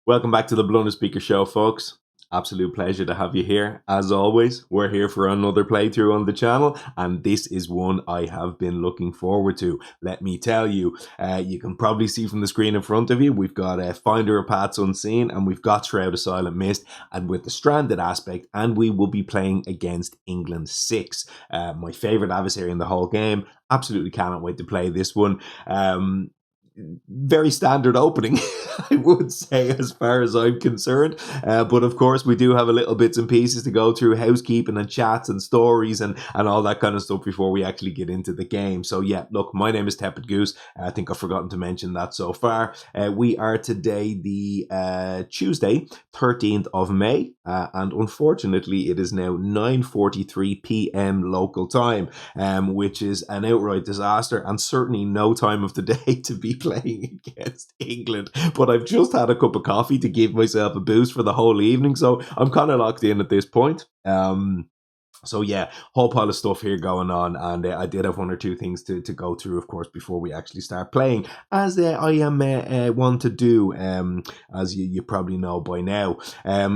Welcome back to the BlunderSpeaker Show, folks. Absolute pleasure to have you here. As always, we're here for another playthrough on the channel, and this is one I have been looking forward to. Let me tell you, you can probably see from the screen in front of you, we've got Finder of Paths Unseen, and we've got Shroud of Silent Mist, and with the stranded aspect, and we will be playing against England 6. My favourite adversary in the whole game. Absolutely cannot wait to play this one. Very standard opening, I would say, as far as I'm concerned. But of course, we do have a little bits and pieces to go through, housekeeping and chats and stories and all that kind of stuff before we actually get into the game. So yeah, look, my name is Tepid Goose. I think I've forgotten to mention that so far. We are today the Tuesday, 13th of May, and unfortunately, it is now 9:43 p.m. local time, which is an outright disaster and certainly no time of the day to be playing against England. But I've just had a cup of coffee to give myself a boost for the whole evening, so I'm kind of locked in at this point. So yeah, whole pile of stuff here going on, and I did have one or two things to go through, of course, before we actually start playing, as I am one to do, as you probably know by now.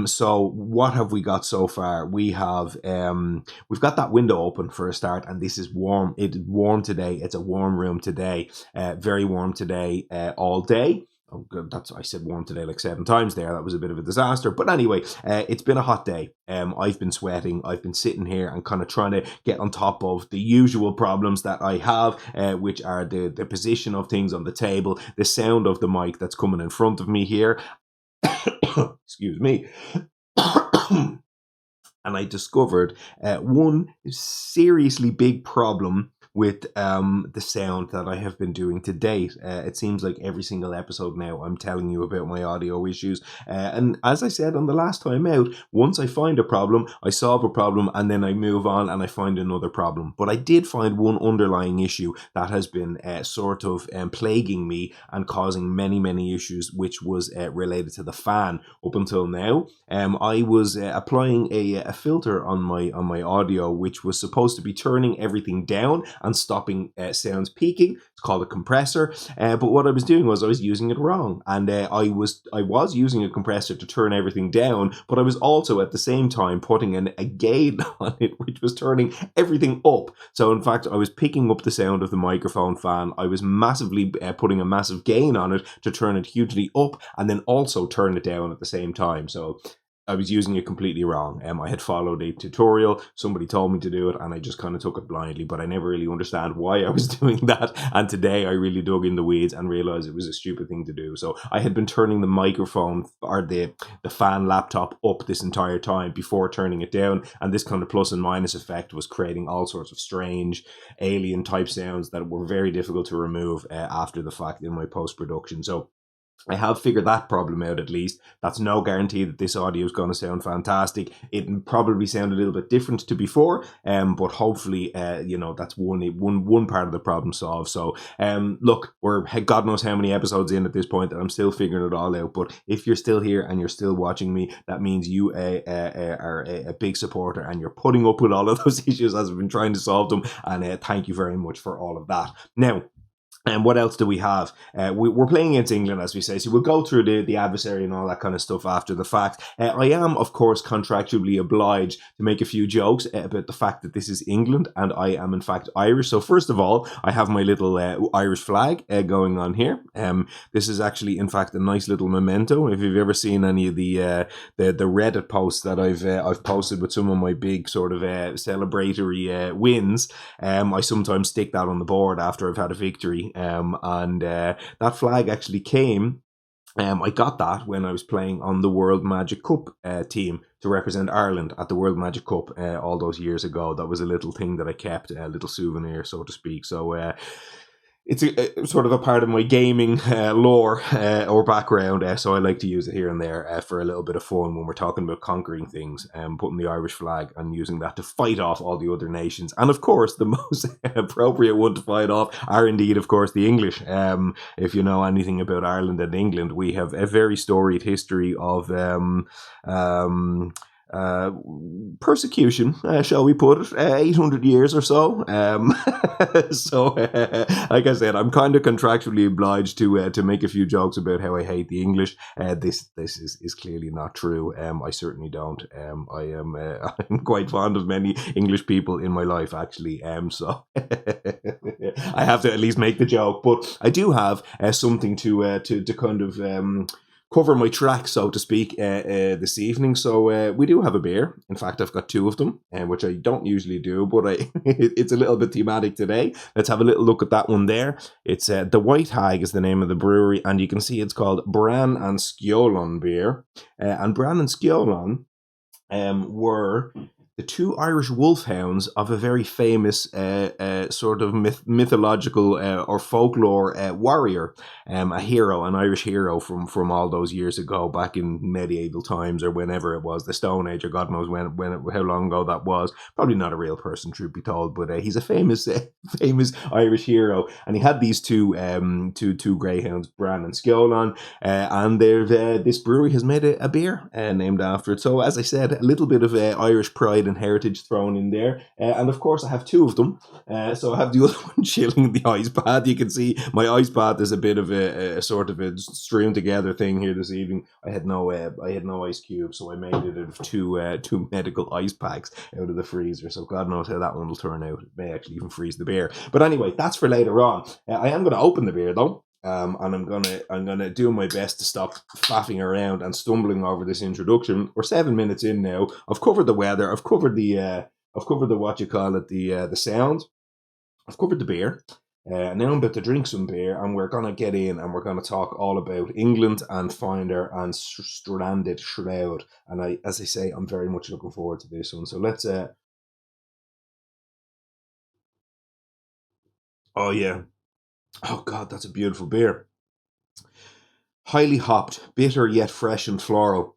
So what have we got so far? We've got that window open for a start, and this is warm. It is warm today. It's a warm room today, very warm today, all day. Oh, good. I said warm today like 7 times there. That was a bit of a disaster. But anyway, it's been a hot day. I've been sweating. I've been sitting here and kind of trying to get on top of the usual problems that I have, which are the position of things on the table, the sound of the mic that's coming in front of me here. Excuse me. And I discovered one seriously big problem with the sound that I have been doing to date. It seems like every single episode now I'm telling you about my audio issues, and as I said on the last time out, once I find a problem, I solve a problem, and then I move on and I find another problem. But I did find one underlying issue that has been sort of plaguing me and causing many issues, which was related to the fan. Up until now, I was applying a filter on my audio, which was supposed to be turning everything down and stopping sounds peaking. It's called a compressor. But what I was doing was I was using it wrong, and I was using a compressor to turn everything down, but I was also at the same time putting a gain on it, which was turning everything up. So in fact, I was picking up the sound of the microphone fan. I was massively putting a massive gain on it to turn it hugely up, and then also turn it down at the same time. So I was using it completely wrong. I had followed a tutorial, somebody told me to do it, and I just kind of took it blindly, but I never really understand why I was doing that. And today I really dug in the weeds and realized it was a stupid thing to do. So I had been turning the microphone or the fan laptop up this entire time before turning it down, and this kind of plus and minus effect was creating all sorts of strange alien type sounds that were very difficult to remove after the fact in my post-production. So I have figured that problem out at least. That's no guarantee that this audio is going to sound fantastic. It probably sound a little bit different to before, but hopefully, that's one part of the problem solved. So, look, we're God knows how many episodes in at this point, and I'm still figuring it all out. But if you're still here and you're still watching me, that means you are a big supporter, and you're putting up with all of those issues as I've been trying to solve them. And thank you very much for all of that. Now, and what else do we have? We're playing against England, as we say, so we'll go through the adversary and all that kind of stuff after the fact. I am, of course, contractually obliged to make a few jokes about the fact that this is England, and I am, in fact, Irish. So first of all, I have my little Irish flag going on here. This is actually, in fact, a nice little memento. If you've ever seen any of the Reddit posts that I've posted with some of my big sort of celebratory wins, I sometimes stick that on the board after I've had a victory. And that flag actually came. I got that when I was playing on the World Magic Cup team to represent Ireland at the World Magic Cup all those years ago. That was a little thing that I kept, a little souvenir, so to speak. So it's a sort of a part of my gaming lore or background, so I like to use it here and there for a little bit of fun when we're talking about conquering things, putting the Irish flag and using that to fight off all the other nations. And of course, the most appropriate one to fight off are indeed, of course, the English. If you know anything about Ireland and England, we have a very storied history of uh, persecution, shall we put it, 800 years or so. So, like I said, I'm kind of contractually obliged to make a few jokes about how I hate the English. This is clearly not true. I certainly don't. I am I'm quite fond of many English people in my life, actually. So I have to at least make the joke, but I do have something to kind of cover my tracks, so to speak, this evening. So we do have a beer. In fact, I've got two of them, which I don't usually do, but it's a little bit thematic today. Let's have a little look at that one there. It's The White Hag is the name of the brewery, and you can see it's called Bran and Skjolon beer. And Bran and Skjolon were the two Irish wolfhounds of a very famous sort of mythological or folklore warrior, a hero, an Irish hero from all those years ago, back in medieval times or whenever it was, the Stone Age, or God knows how long ago that was. Probably not a real person, truth be told, but he's a famous famous Irish hero, and he had these two greyhounds, Bran and Skjolon, and this brewery has made a beer named after it. So, as I said, a little bit of Irish pride and heritage thrown in there. And of course, I have two of them. So I have the other one chilling in the ice bath. You can see my ice bath is a bit of a sort of a strewn together thing here this evening. I had no ice cubes, so I made it out of two medical ice packs out of the freezer. So God knows how that one will turn out. It may actually even freeze the beer. But anyway, that's for later on. I am going to open the beer though. And I'm gonna do my best to stop faffing around and stumbling over this introduction. We're 7 minutes in now. I've covered the weather. I've covered the what you call it, the sound. I've covered the beer. Now I'm about to drink some beer, and we're gonna get in and we're gonna talk all about England and Finder and Stranded Shroud. And as I say, I'm very much looking forward to this one. So let's. Oh yeah. Oh God, that's a beautiful beer. Highly hopped, bitter yet fresh and floral.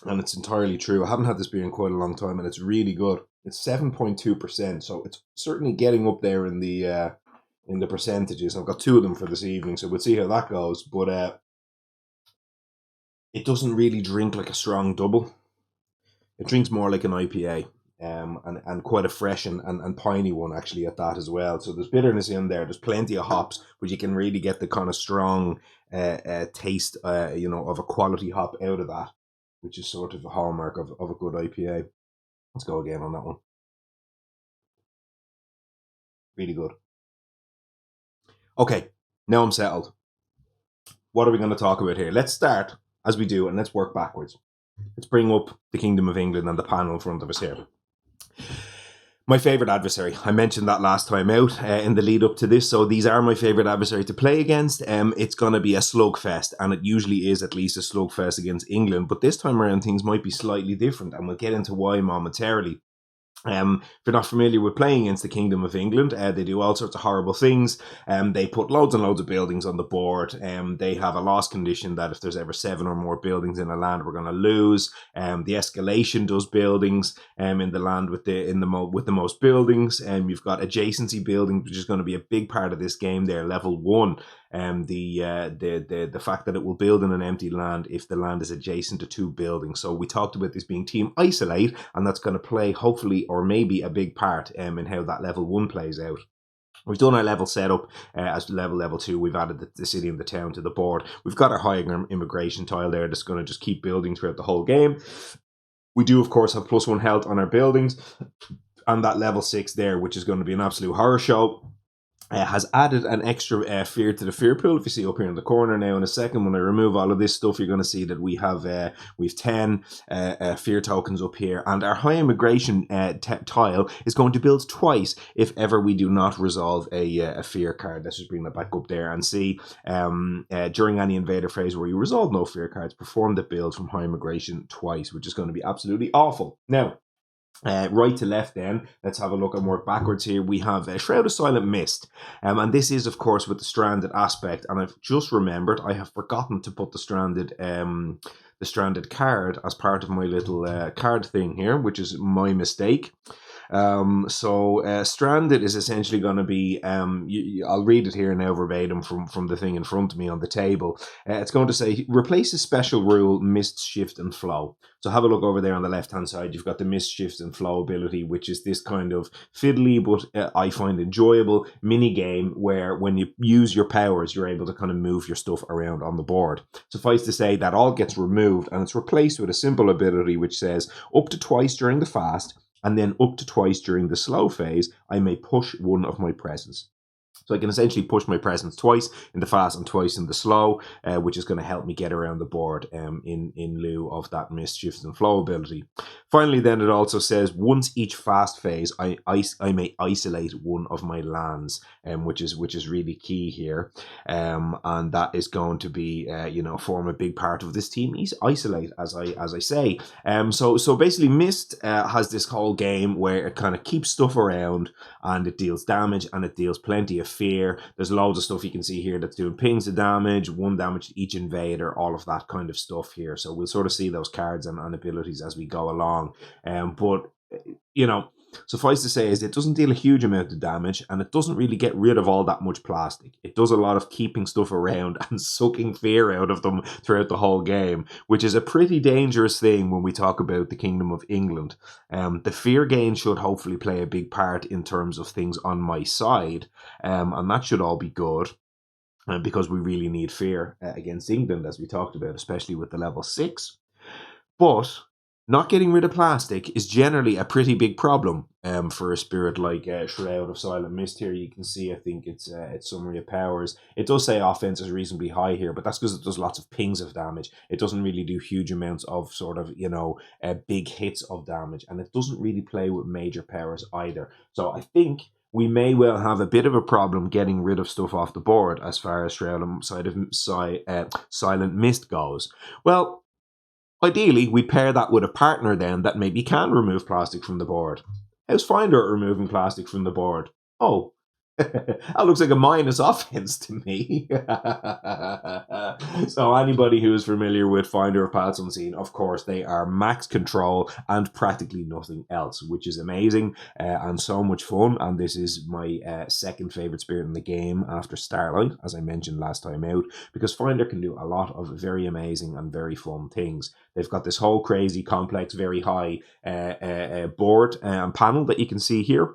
And it's entirely true. I haven't had this beer in quite a long time, and it's really good. It's 7.2%, so it's certainly getting up there in the percentages. I've got two of them for this evening, so we'll see how that goes. But it doesn't really drink like a strong double. It drinks more like an IPA. And quite a fresh and piney one actually at that as well. So there's bitterness in there. There's plenty of hops, but you can really get the kind of strong taste, of a quality hop out of that, which is sort of a hallmark of a good IPA. Let's go again on that one. Really good. Okay, now I'm settled. What are we going to talk about here? Let's start as we do, and let's work backwards. Let's bring up the Kingdom of England and the panel in front of us here. My favourite adversary. I mentioned that last time out in the lead up to this. So these are my favourite adversary to play against. It's going to be a slugfest, and it usually is at least a slugfest against England. But this time around, things might be slightly different, and we'll get into why momentarily. If you're not familiar with playing against the Kingdom of England, they do all sorts of horrible things. They put loads and loads of buildings on the board. They have a loss condition that if there's ever 7 or more buildings in a land, we're going to lose. The escalation does buildings in the land with the most buildings. You've got adjacency buildings, which is going to be a big part of this game there, level 1. The fact that it will build in an empty land if the land is adjacent to 2 buildings. So we talked about this being team isolate, and that's going to play hopefully or maybe a big part in how that level 1 plays out. We've done our level setup as level 2. We've added the city and the town to the board. We've got our high immigration tile there that's going to just keep building throughout the whole game. We do, of course, have +1 health on our buildings, and that level 6 there, which is going to be an absolute horror show. Has added an extra fear to the fear pool. If you see up here in the corner now, in a second, when I remove all of this stuff, you're going to see that we have 10 fear tokens up here, and our high immigration tile is going to build twice if ever we do not resolve a fear card. Let's just bring that back up there and see. During any invader phase where you resolve no fear cards, perform the build from high immigration twice, which is going to be absolutely awful. Now, right to left then, let's have a look and work backwards here. We have Shroud of Silent Mist, and this is of course with the stranded aspect, and I've just remembered I have forgotten to put the stranded card as part of my little card thing here, which is my mistake. Stranded is essentially going to be, I'll read it here now verbatim from the thing in front of me on the table. It's going to say, replace a special rule, mist, shift, and flow. So have a look over there on the left-hand side. You've got the mist, shift, and flow ability, which is this kind of fiddly, but I find enjoyable mini game where when you use your powers, you're able to kind of move your stuff around on the board. Suffice to say, that all gets removed and it's replaced with a simple ability which says, up to twice during the fast, and then up to twice during the slow phase, I may push one of my presents. So I can essentially push my presence twice in the fast and twice in the slow, which is going to help me get around the board in lieu of that mist, shift, and flow ability. Finally, then it also says once each fast phase, I may isolate one of my lands, which is really key here, and that is going to be form a big part of this team. Isolate, as I say. So basically, Mist has this whole game where it kind of keeps stuff around and it deals damage and it deals plenty of fear. There's loads of stuff you can see here that's doing pings of damage, 1 damage to each invader, all of that kind of stuff here. So we'll sort of see those cards and abilities as we go along. But suffice to say is it doesn't deal a huge amount of damage and it doesn't really get rid of all that much plastic. It does a lot of keeping stuff around and sucking fear out of them throughout the whole game, which is a pretty dangerous thing when we talk about the Kingdom of England. The fear gain should hopefully play a big part in terms of things on my side, and that should all be good. Because we really need fear against England, as we talked about, especially with the level 6. But not getting rid of plastic is generally a pretty big problem for a spirit like Shroud of Silent Mist here. You can see, I think it's summary of powers. It does say offense is reasonably high here, but that's because it does lots of pings of damage. It doesn't really do huge amounts of sort of, big hits of damage. And it doesn't really play with major powers either. So I think we may well have a bit of a problem getting rid of stuff off the board as far as Shroud of Silent Mist goes. Well, ideally, we pair that with a partner then that maybe can remove plastic from the board. How's Finder at removing plastic from the board? Oh, that looks like a minus offense to me. So anybody who is familiar with Finder of Paths Unseen, of course, they are max control and practically nothing else, which is amazing and so much fun. And this is my second favorite spirit in the game after Starlight, as I mentioned last time out, because Finder can do a lot of very amazing and very fun things. They've got this whole crazy, complex, very high board and panel that you can see here.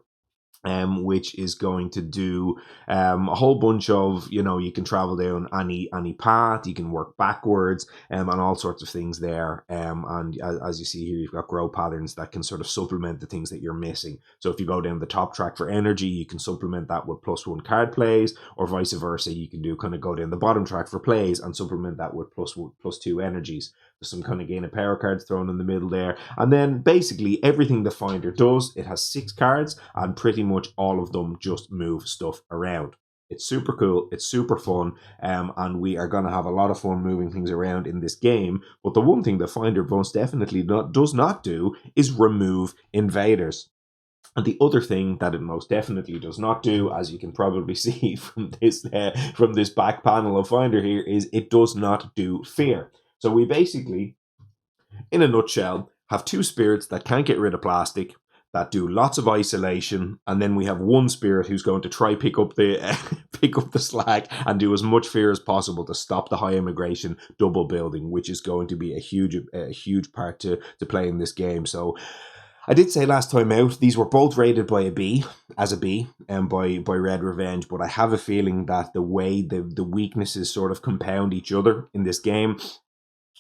Which is going to do a whole bunch of, you can travel down any path, you can work backwards, and all sorts of things there. And as you see here, you've got grow patterns that can sort of supplement the things that you're missing. So if you go down the top track for energy, you can supplement that with +1 card plays, or vice versa. You can go down the bottom track for plays and supplement that with +2 energies. There's some kind of gain of power cards thrown in the middle there. And then basically everything the Finder does, it has 6 cards and pretty much all of them just move stuff around. It's super cool, it's super fun, and we are going to have a lot of fun moving things around in this game. But the one thing the Finder most definitely does not do is remove invaders. And the other thing that it most definitely does not do, as you can probably see from this back panel of Finder here, is it does not do fear. So we basically, in a nutshell, have 2 spirits that can't get rid of plastic, that do lots of isolation, and then we have 1 spirit who's going to try pick up the slack and do as much fear as possible to stop the high immigration double building, which is going to be a huge part to play in this game. So I did say last time out, these were both rated by a B, by Red Revenge, but I have a feeling that the way the weaknesses sort of compound each other in this game,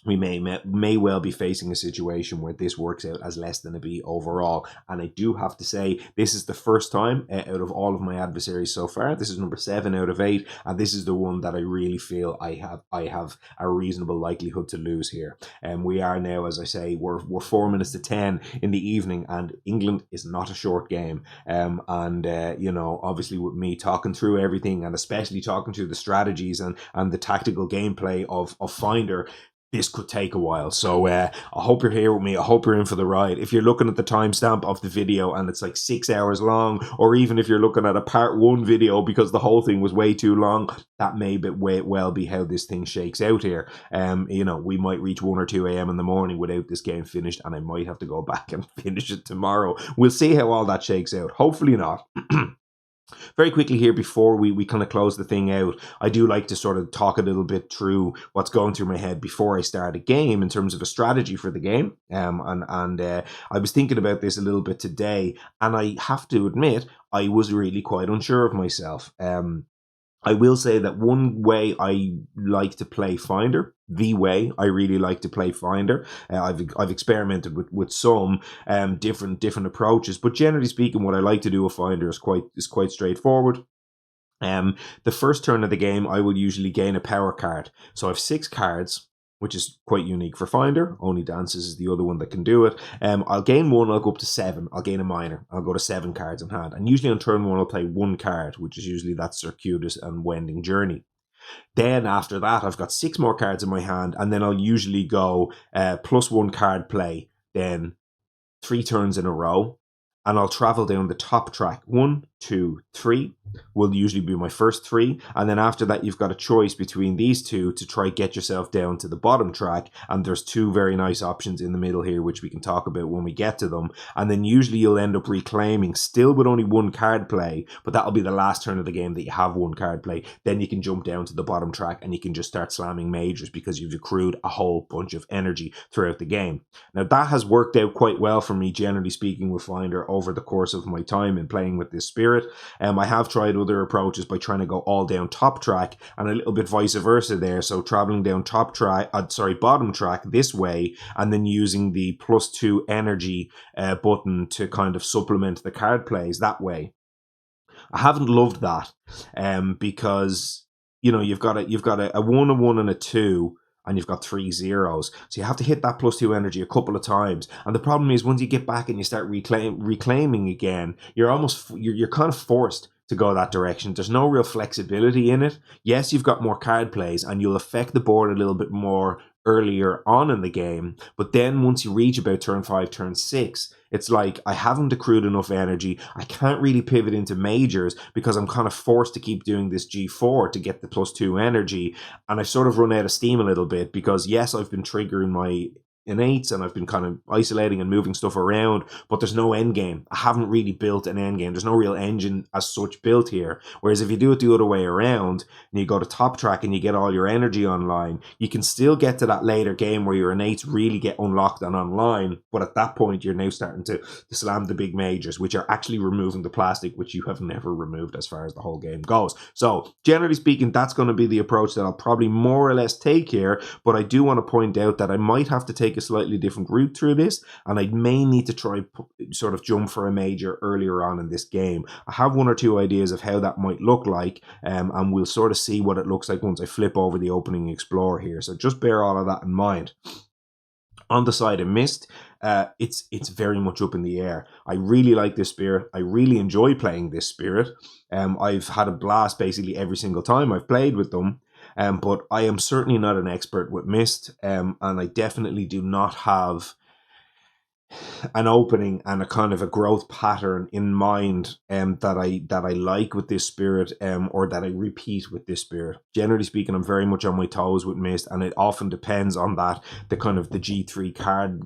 we may well be facing a situation where this works out as less than a B overall. And I do have to say, this is the first time out of all of my adversaries so far. This is number 7 out of 8, and this is the one that I really feel I have a reasonable likelihood to lose here. And we are now, as I say, we're 4 minutes to 10 in the evening, and England is not a short game. Obviously with me talking through everything, and especially talking through the strategies and the tactical gameplay of Finder, this could take a while. So I hope you're here with me. I hope you're in for the ride. If you're looking at the timestamp of the video and it's like 6 hours long, or even if you're looking at a part 1 video because the whole thing was way too long, that may well be how this thing shakes out here. We might reach 1 or 2 a.m. in the morning without this game finished, and I might have to go back and finish it tomorrow. We'll see how all that shakes out. Hopefully not. Very quickly here before we kind of close the thing out, I do like to sort of talk a little bit through what's going through my head before I start a game in terms of a strategy for the game. I was thinking about this a little bit today, and I have to admit I was really quite unsure of myself. I will say that one way I like to play Finder, the way I really like to play Finder, I've experimented with some different approaches, but generally speaking, what I like to do with Finder is quite straightforward. The first turn of the game, I will usually gain a power card. So I have 6 cards, which is quite unique for Finder. Only Dances is the other one that can do it. I'll gain 1, I'll go up to 7. I'll gain a minor. I'll go to 7 cards in hand. And usually on turn 1, I'll play 1 card, which is usually that Circuitous and Wending Journey. Then after that, I've got 6 more cards in my hand, and then I'll usually go +1 card play, then 3 turns in a row, and I'll travel down the top track. 1, 2, 3 will usually be my first 3, and then after that you've got a choice between these 2 to try get yourself down to the bottom track, and there's 2 very nice options in the middle here which we can talk about when we get to them. And then usually you'll end up reclaiming, still with only 1 card play, but that'll be the last turn of the game that you have 1 card play. Then you can jump down to the bottom track and you can just start slamming majors because you've accrued a whole bunch of energy throughout the game. Now that has worked out quite well for me, generally speaking, with Finder over the course of my time in playing with this spirit. I have tried other approaches by trying to go all down top track and a little bit vice versa there. So traveling down bottom track this way, and then using the +2 energy button to kind of supplement the card plays that way. I haven't loved that because you've got a 1, a 1, and a 2. And you've got 3 zeros. So you have to hit that +2 energy a couple of times. And the problem is once you get back and you start reclaiming again, you're kind of forced to go that direction. There's no real flexibility in it. Yes, you've got more card plays and you'll affect the board a little bit more earlier on in the game. But then once you reach about turn 5, turn 6, it's like I haven't accrued enough energy. I can't really pivot into majors because I'm kind of forced to keep doing this G4 to get the +2 energy. And I've sort of run out of steam a little bit because yes, I've been triggering my innates and I've been kind of isolating and moving stuff around, but there's no end game. I haven't really built an end game. There's no real engine as such built here. Whereas if you do it the other way around and you go to top track and you get all your energy online, you can still get to that later game where your innates really get unlocked and online. But at that point, you're now starting to slam the big majors, which are actually removing the plastic, which you have never removed as far as the whole game goes. So generally speaking, that's going to be the approach that I'll probably more or less take here. But I do want to point out that I might have to take a slightly different route through this, and I may need to try sort of jump for a major earlier on in this game. I have 1 or 2 ideas of how that might look like, and we'll sort of see what it looks like once I flip over the opening Explorer here. So just bear all of that in mind. On the side of Mist, it's very much up in the air. I really like this spirit. I really enjoy playing this spirit. I've had a blast basically every single time I've played with them. But I am certainly not an expert with Mist, and I definitely do not have an opening and a kind of a growth pattern in mind that I like with this spirit or that I repeat with this spirit. Generally speaking, I'm very much on my toes with Mist, and it often depends on the kind of the G3 card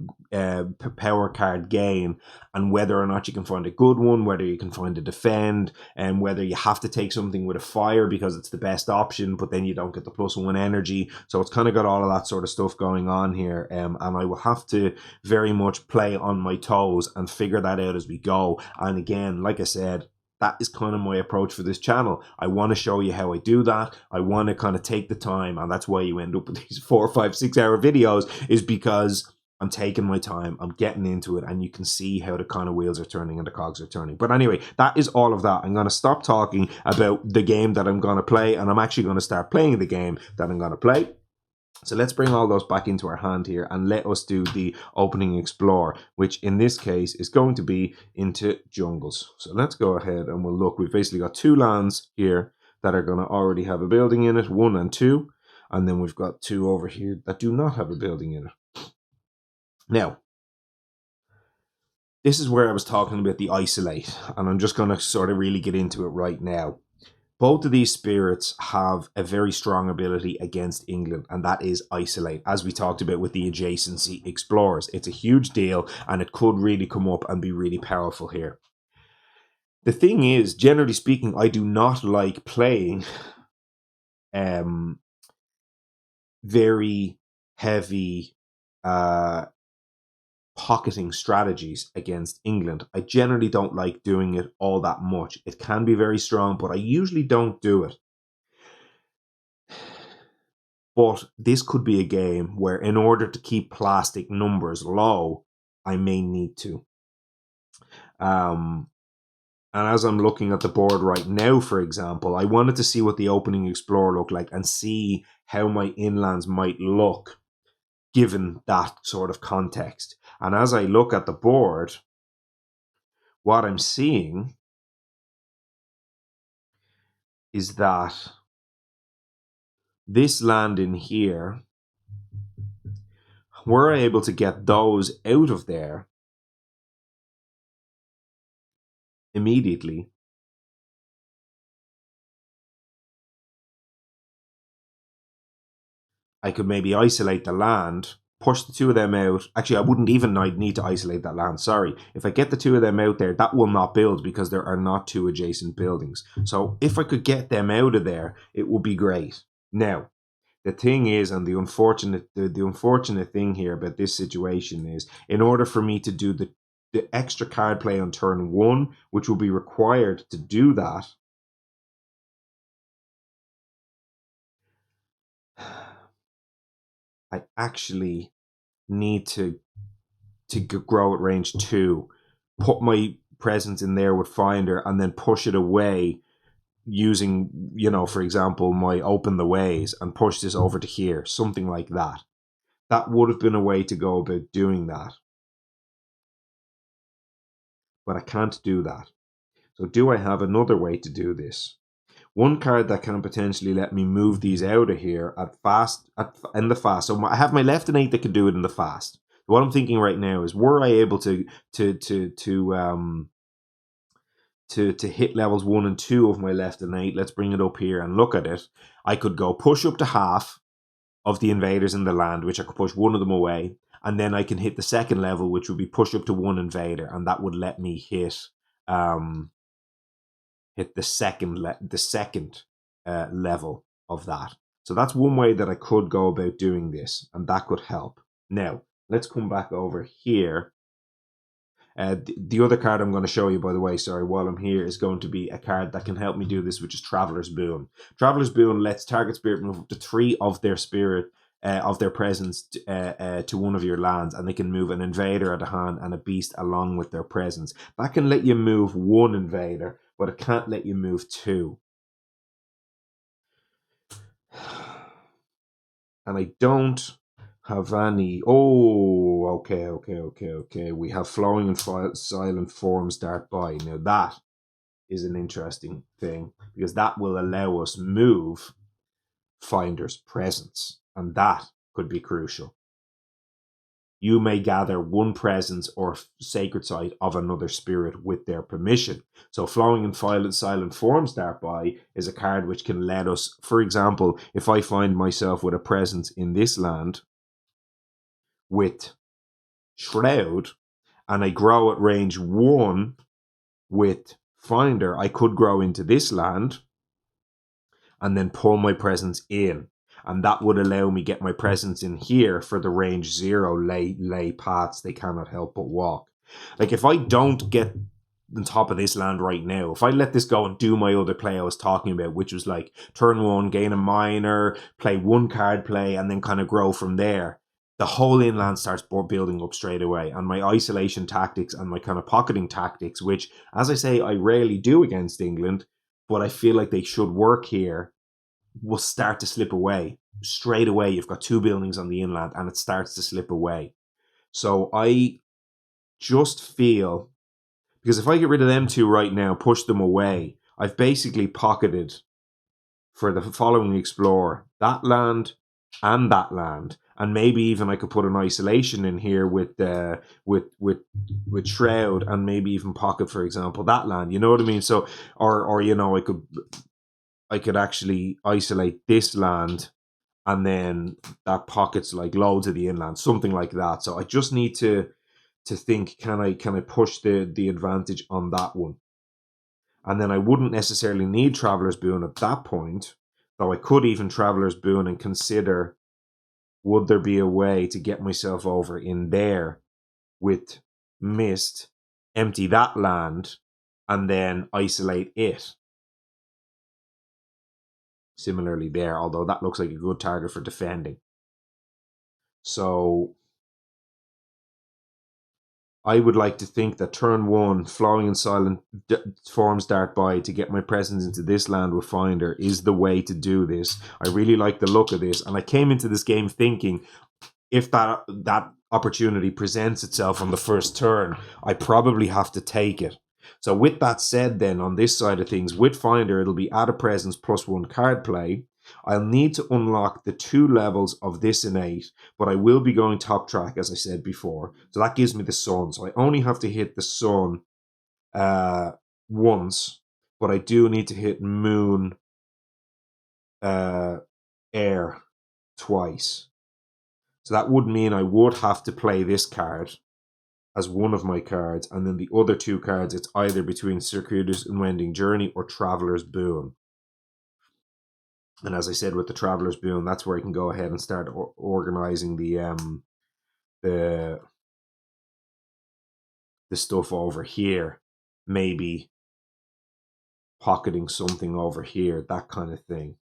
power card gain, and whether or not you can find a good one, whether you can find a defend, and whether you have to take something with a fire because it's the best option, but then you don't get the +1 energy. So it's kind of got all of that sort of stuff going on here, and I will have to very much play on my toes and figure that out as we go. And again, like I said, that is kind of my approach for this channel. I want to show you how I do that. I want to kind of take the time, and that's why you end up with these 4, 5, 6 hour videos, is because I'm taking my time, I'm getting into it, and you can see how the kind of wheels are turning and the cogs are turning. But anyway, that is all of that. I'm going to stop talking about the game that I'm going to play, and I'm actually going to start playing the game that I'm going to play. So let's bring all those back into our hand here and let us do the opening Explore, which in this case is going to be into jungles. So let's go ahead and we'll look. We've basically got 2 lands here that are going to already have a building in it, 1 and 2. And then we've got 2 over here that do not have a building in it. Now, this is where I was talking about the isolate, and I'm just going to sort of really get into it right now. Both of these spirits have a very strong ability against England, and that is isolate, as we talked about with the adjacency explorers. It's a huge deal, and it could really come up and be really powerful here. The thing is, generally speaking, I do not like playing very heavy pocketing strategies against England. I generally don't like doing it all that much. It can be very strong, but I usually don't do it. But this could be a game where, in order to keep plastic numbers low, I may need to. And as I'm looking at the board right now, for example, I wanted to see what the opening explorer looked like and see how my inlands might look given that sort of context. And as I look at the board, what I'm seeing is that this land in here, we're able to get those out of there immediately. I could maybe isolate the land, push the 2 of them out. Actually, I wouldn't even need to isolate that land. Sorry. If I get the 2 of them out there, that will not build because there are not 2 adjacent buildings. So if I could get them out of there, it would be great. Now, the thing is, and the unfortunate thing here about this situation is, in order for me to do the extra card play on turn 1, which will be required to do that, I actually need to grow at range 2, put my presence in there with Finder, and then push it away using, for example, my Open the Ways, and push this over to here, something like that. That would have been a way to go about doing that. But I can't do that. So do I have another way to do this? One card that can potentially let me move these out of here in the fast. So I have my left and 8 that can do it in the fast. What I'm thinking right now is, were I able to hit levels 1 and 2 of my left and 8, let's bring it up here and look at it. I could go push up to half of the invaders in the land, which I could push 1 of them away, and then I can hit the second level, which would be push up to 1 invader, and that would let me hit the second level of that. So that's one way that I could go about doing this, and that could help. Now, let's come back over here. The other card I'm going to show you, by the way, while I'm here, is going to be a card that can help me do this, which is Traveler's Boon. Traveler's Boon lets target spirit move up to 3 of their spirit of their presence to one of your lands, and they can move an invader at a hand and a beast along with their presence. That can let you move 1 invader, but it can't let you move 2. And I don't have any. Oh, okay. We have Flowing and Silent Forms Dart By. Now that is an interesting thing, because that will allow us move Finder's presence, and that could be crucial. You may gather 1 presence or sacred site of another spirit with their permission. So Flowing and Silent Forms Dart By is a card which can let us, for example, if I find myself with a presence in this land with Shroud, and I grow at range 1 with Finder, I could grow into this land and then pull my presence in. And that would allow me get my presence in here for the range 0 lay paths they cannot help but walk. Like, if I don't get on top of this land right now, if I let this go and do my other play I was talking about, which was like turn 1, gain a minor, play 1 card play, and then kind of grow from there, the whole inland starts building up straight away. And my isolation tactics and my kind of pocketing tactics, which, as I say, I rarely do against England, but I feel like they should work here, will start to slip away. Straight away, you've got 2 buildings on the inland and it starts to slip away. So I just feel, because if I get rid of them 2 right now, push them away, I've basically pocketed for the following explorer, that land and that land, and maybe even I could put an isolation in here with Shroud, and maybe even pocket, for example, that land. You know what I mean? So, or I could actually isolate this land, and then that pockets like loads of the inland, something like that. So I just need to think, can I push the advantage on that one? And then I wouldn't necessarily need Traveler's Boon at that point, though I could even Traveler's Boon and consider, would there be a way to get myself over in there with Mist, empty that land, and then isolate it? Similarly there, although that looks like a good target for defending. So I would like to think that turn one, Flowing and Silent Forms Dart by to get my presence into this land with Finder is the way to do this. I really like the look of this, and I came into this game thinking, if that opportunity presents itself on the first turn, I probably have to take it. So with that said, then on this side of things, with Finder, it'll be add a presence +1 card play. I'll need to unlock the 2 levels of this innate, but I will be going top track, as I said before. So that gives me the sun. So I only have to hit the sun once, but I do need to hit moon, air twice. So that would mean I would have to play this card as one of my cards, and then the other 2 cards, it's either between Circuitous Unwending Journey or Traveler's Boon. And as I said, with the Traveler's Boon, that's where I can go ahead and start organizing the stuff over here, maybe pocketing something over here, that kind of thing.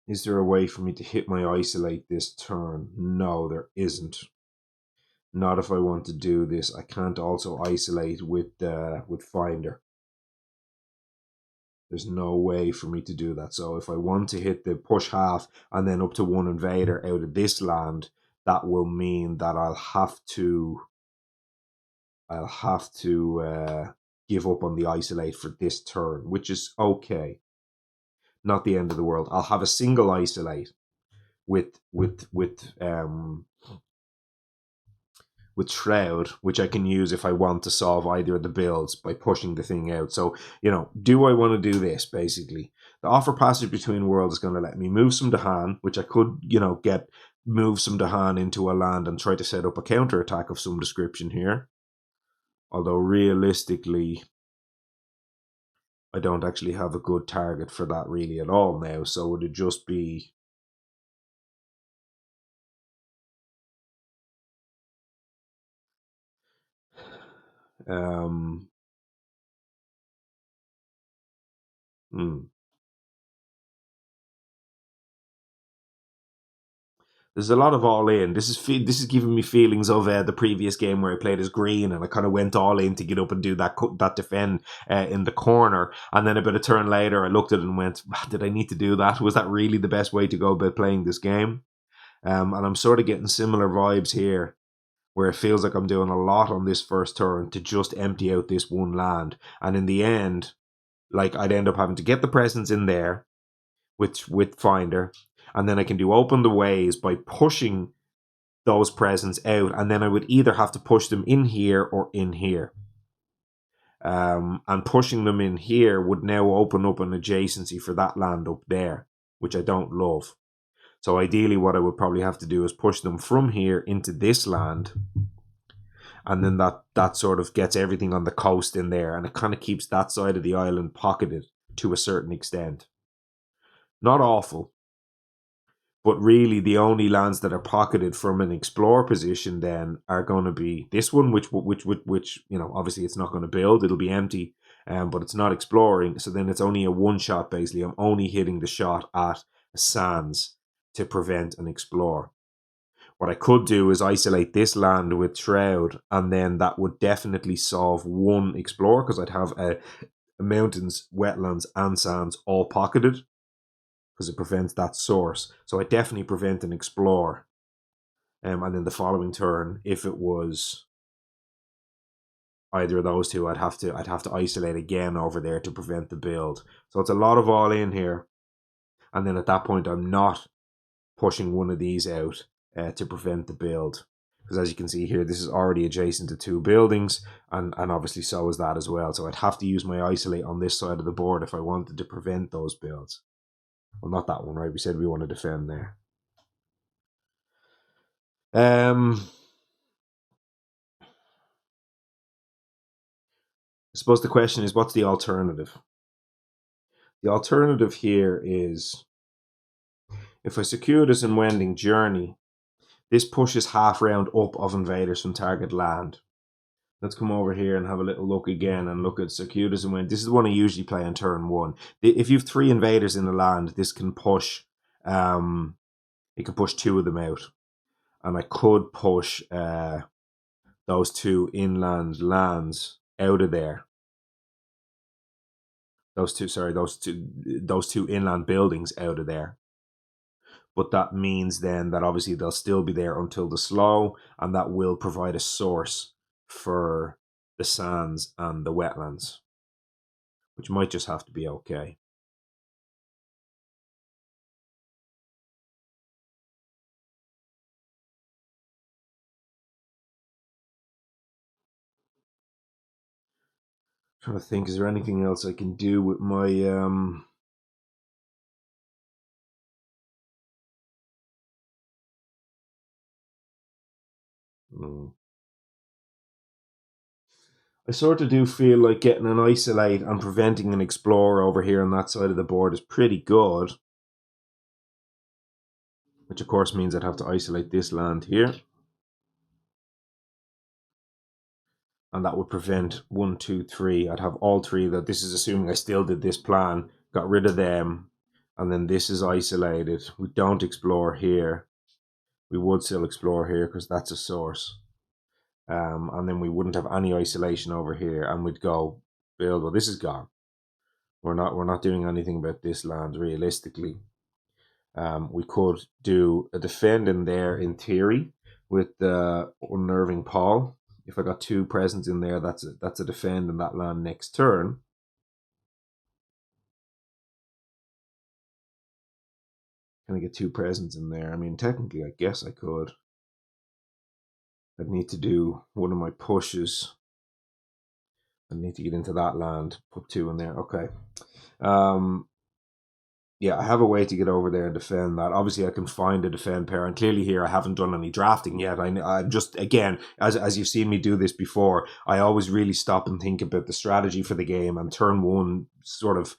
Is there a way for me to hit my isolate this turn? No, there isn't. Not if I want to do this. I can't also isolate with Finder. There's no way for me to do that. So if I want to hit the push half and then up to 1 invader out of this land, that will mean that I'll have to give up on the isolate for this turn, which is okay. Not the end of the world. I'll have a single isolate with Shroud, which I can use if I want to solve either of the builds by pushing the thing out. So, do I want to do this, basically? The offer passage between worlds is going to let me move some Dahan, which I could, move some Dahan into a land and try to set up a counterattack of some description here. Although, realistically, I don't actually have a good target for that really at all now. So, would it just be... There's a lot of all in. This is giving me feelings of the previous game where I played as green, and I kind of went all in to get up and do that defend in the corner, and then about a turn later I looked at it and went, did I need to do that? Was that really the best way to go about playing this game? And I'm sort of getting similar vibes here, where it feels like I'm doing a lot on this first turn to just empty out this one land, and in the end, like, I'd end up having to get the presence in there with Finder, and then I can do Open the Ways by pushing those presents out, and then I would either have to push them in here or in here. And pushing them in here would now open up an adjacency for that land up there, which I don't love. So ideally what I would probably have to do is push them from here into this land, and then that sort of gets everything on the coast in there, and it kind of keeps that side of the island pocketed to a certain extent. Not awful. But really, the only lands that are pocketed from an explore position then are going to be this one, which obviously it's not going to build. It'll be empty, but it's not exploring. So then it's only a one shot, basically. I'm only hitting the shot at sands to prevent an explore. What I could do is isolate this land with Shroud, and then that would definitely solve one explore, because I'd have mountains, wetlands, and sands all pocketed. because it prevents that source. So I definitely prevent and explore. And then the following turn, if it was either of those two, I'd have to isolate again over there to prevent the build. So it's a lot of all in here. And then at that point, I'm not pushing one of these out to prevent the build. Because as you can see here, this is already adjacent to two buildings, and obviously so is that as well. So I'd have to use my isolate on this side of the board if I wanted to prevent those builds. Well, not that one, right? We said we want to defend there. I suppose the question is, what's the alternative? The alternative here is, if I circuitous and wending journey, this pushes half round up of invaders from target land. Let's come over here and have a little look again and look at circuitous and wending. This is the one I usually play on turn one. If you have 3 invaders in the land, this can push, it can push 2 of them out. And I could push those 2 inland lands out of there. Those two inland buildings out of there. But that means then that obviously they'll still be there until the slow, and that will provide a source for the sands and the wetlands, which might just have to be okay. I'm trying to think, is there anything else I can do with my I sort of do feel like getting an isolate and preventing an explorer over here on that side of the board is pretty good. Which of course means I'd have to isolate this land here. And that would prevent 1, 2, 3. I'd have all 3. That this is assuming I still did this plan, got rid of them, and then this is isolated. We don't explore here. We would still explore here because that's a source. And then we wouldn't have any isolation over here, and we'd go build. Well, this is gone. We're not doing anything about this land realistically. We could do a defend in there in theory with the unnerving Paul. If I got 2 presents in there, that's a defend in that land next turn. Can I get 2 presents in there? I mean, technically, I guess I could. I'd need to do one of my pushes. I need to get into that land, put 2 in there. Okay. Yeah, I have a way to get over there and defend that. Obviously, I can find a defend pair, and clearly here I haven't done any drafting yet. I'm just, again, as you've seen me do this before, I always really stop and think about the strategy for the game, and turn one sort of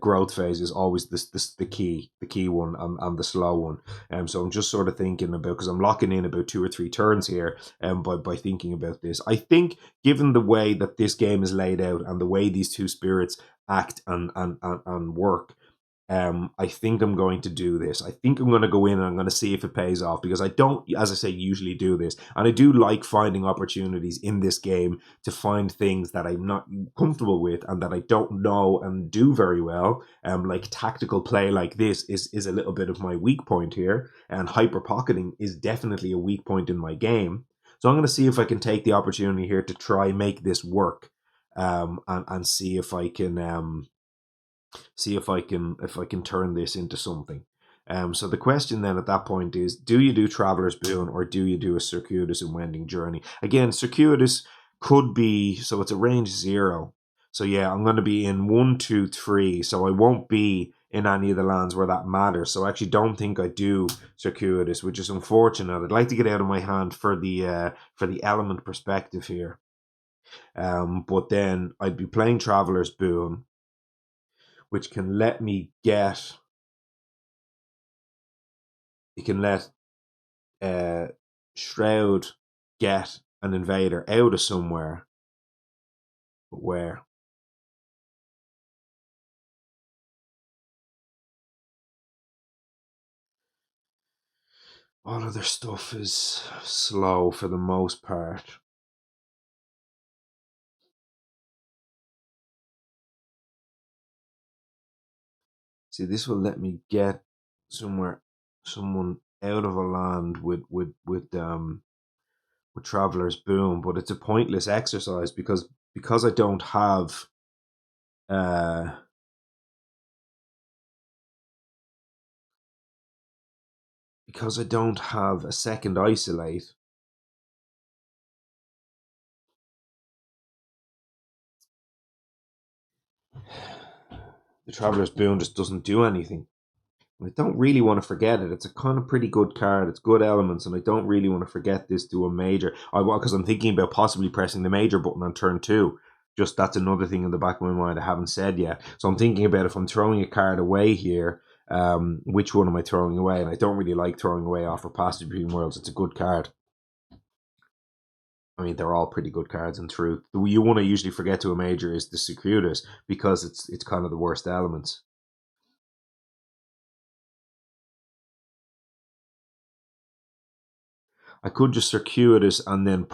growth phase is always the key one, and the slow one. So I'm just sort of thinking about, because I'm locking in about 2 or 3 turns here, by thinking about this. I think, given the way that this game is laid out and the way these 2 spirits act and work, I think I'm going to do this. I think I'm going to go in and I'm going to see if it pays off, because I don't, as I say, usually do this. And I do like finding opportunities in this game to find things that I'm not comfortable with and that I don't know and do very well. Like tactical play like this is a little bit of my weak point here. And hyper pocketing is definitely a weak point in my game. So I'm going to see if I can take the opportunity here to try make this work. And see if I can turn this into something. So the question then at that point is, do you do Traveler's Boon or do you do a circuitous and wending journey? Again, circuitous could be, so it's a range 0. So yeah, I'm going to be in 1, 2, 3. So I won't be in any of the lands where that matters. So I actually don't think I do circuitous, which is unfortunate. I'd like to get out of my hand for the element perspective here. But then I'd be playing Traveler's Boon, which can let me get. It can let Shroud get an invader out of somewhere. But where? All of their stuff is slow for the most part. See, See, this will let me get someone out of a land with Traveler's Boom, but it's a pointless exercise because I don't have uh because I don't have a second isolate. The Traveler's Boon just doesn't do anything. I don't really want to forget it. It's a kind of pretty good card. It's good elements, and I don't really want to forget this to a major. I want because I'm thinking about possibly pressing the major button on turn 2. Just that's another thing in the back of my mind I haven't said yet. So I'm thinking about if I'm throwing a card away here, which one am I throwing away? And I don't really like throwing away Offer Passage Between Worlds. It's a good card. I mean, they're all pretty good cards in truth. The one I usually forget to a major is the Circuitous because it's kind of the worst elements. I could just Circuitous and then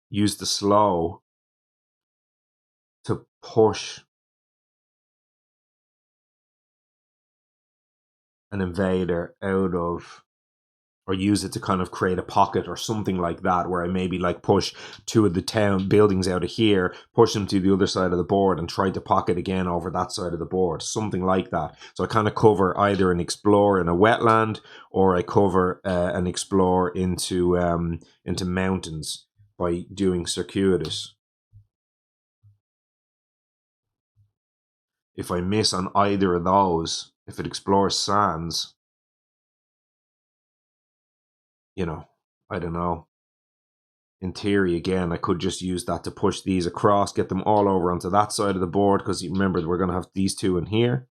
use the slow to push an invader out of, or use it to kind of create a pocket or something like that, where I maybe like push 2 of the town buildings out of here, push them to the other side of the board, and try to pocket again over that side of the board, something like that. So I kind of cover either an explore in a wetland, or I cover an explore into mountains by doing Circuitous. If I miss on either of those, if it explores sands, I don't know. In theory, again, I could just use that to push these across, get them all over onto that side of the board, because you remember we're going to have these 2 in here.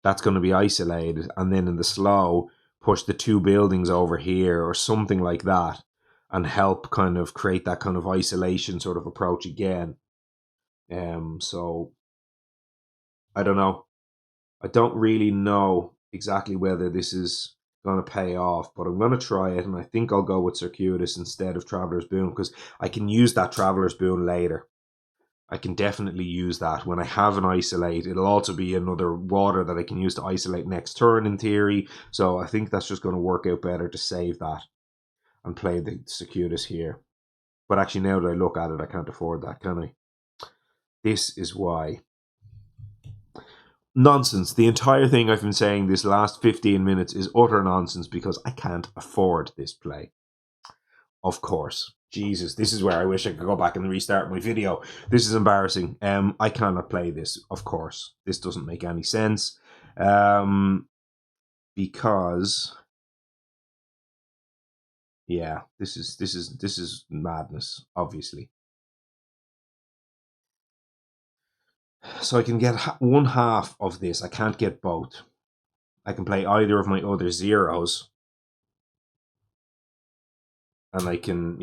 That's going to be isolated, and then in the slow, push the 2 buildings over here or something like that, and help kind of create that kind of isolation sort of approach again. So I don't know. I don't really know exactly whether this is going to pay off, but I'm going to try it, and I think I'll go with Circuitous instead of Traveler's Boon, because I can use that Traveler's Boon later. I can definitely use that when I have an isolate. It'll also be another water that I can use to isolate next turn in theory, so I think that's just going to work out better to save that and play the Circuitous here. But actually, now that I look at it, I can't afford that, can I? This is why. Nonsense. The entire thing I've been saying this last 15 minutes is utter nonsense because I can't afford this play. Of course. Jesus, this is where I wish I could go back and restart my video. This is embarrassing. I cannot play this, of course. This doesn't make any sense. Because yeah, this is madness, obviously. So I can get one half of this. I can't get both. I can play either of my other zeros, and I can,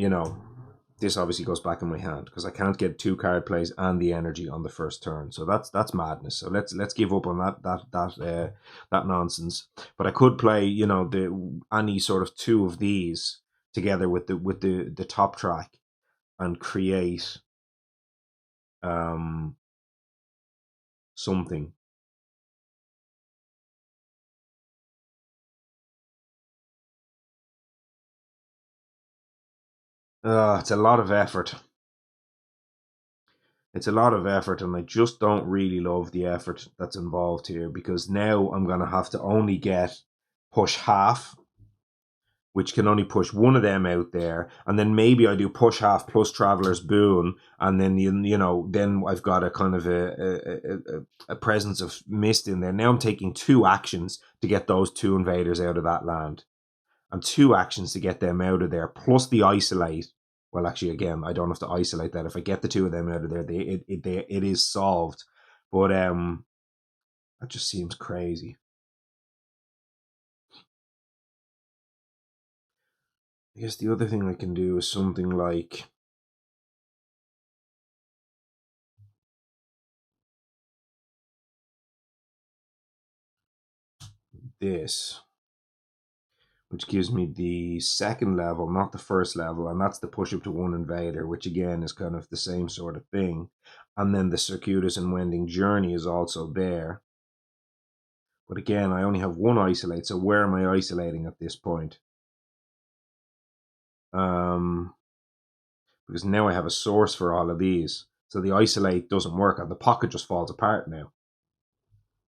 this obviously goes back in my hand because I can't get 2 card plays and the energy on the first turn. So that's madness. So let's give up on that nonsense. But I could play, any sort of 2 of these together with the top track and create something. It's a lot of effort. It's a lot of effort, and I just don't really love the effort that's involved here, because now I'm going to have to only get push half, which can only push one of them out there, and then maybe I do push half plus Traveler's Boon, and then then I've got a kind of a presence of mist in there. Now I'm taking 2 actions to get those 2 invaders out of that land, and 2 actions to get them out of there, plus the isolate. Well, actually, again, I don't have to isolate that. If I get the 2 of them out of there, it is solved. But that just seems crazy. I guess the other thing I can do is something like this, which gives me the second level, not the first level, and that's the push up to 1 invader, which again is kind of the same sort of thing. And then the circuitous and wending journey is also there. But again, I only have one isolate, so where am I isolating at this point? Because now I have a source for all of these. So the isolate doesn't work, and the pocket just falls apart now.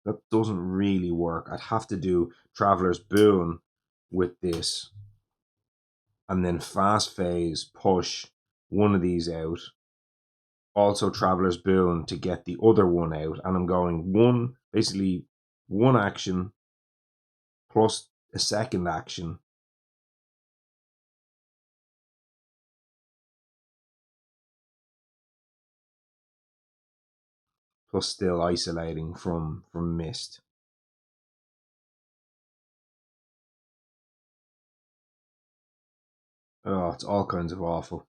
That doesn't really work. I'd have to do Traveler's Boon with this, and then fast phase push one of these out. Also Traveler's Boon to get the other one out, and I'm going basically one action plus a second action. Plus still isolating from mist. Oh, it's all kinds of awful.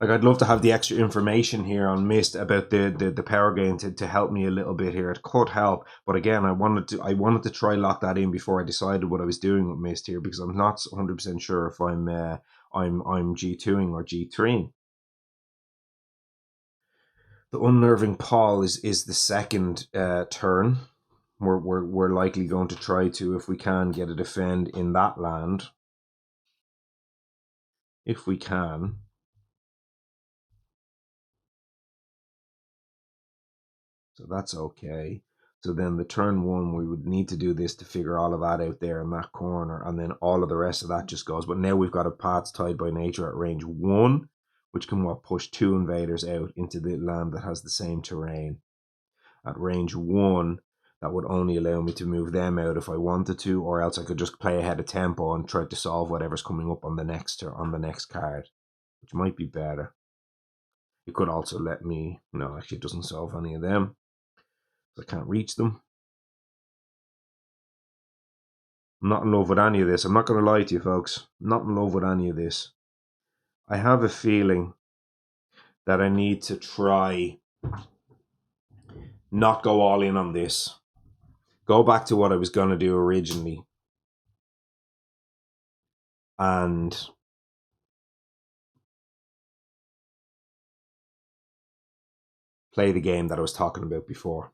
Like, I'd love to have the extra information here on Mist about the power gain to help me a little bit here. It could help, but again, I wanted to try lock that in before I decided what I was doing with Mist here, because I'm not 100% sure if I'm G2ing or G3ing. The Unnerving Paul is the second turn. We're likely going to try to, if we can, get a defend in that land. If we can. So that's okay. So then the turn one, we would need to do this to figure all of that out there in that corner, and then all of the rest of that just goes. But now we've got a paths tied by nature at range 1, which can push 2 invaders out into the land that has the same terrain. At range 1, that would only allow me to move them out if I wanted to, or else I could just play ahead of tempo and try to solve whatever's coming up on the next card, which might be better. It could also let me, no, actually it doesn't solve any of them. I can't reach them. I'm not in love with any of this. I'm not going to lie to you, folks. I'm not in love with any of this. I have a feeling that I need to try not go all in on this. Go back to what I was going to do originally. And play the game that I was talking about before.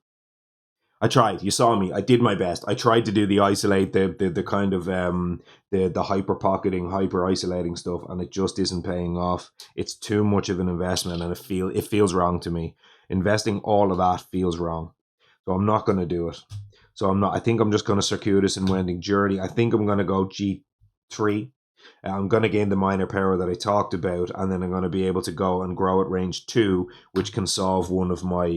I tried. You saw me. I did my best. I tried to do the isolate, the kind of the hyper pocketing, hyper isolating stuff, and it just isn't paying off. It's too much of an investment, and it feels wrong to me. Investing all of that feels wrong, so I'm not going to do it. So I'm not. I think I'm just going to circuitous and wending journey. I think I'm going to go G3. I'm going to gain the minor power that I talked about, and then I'm going to be able to go and grow at range 2, which can solve one of my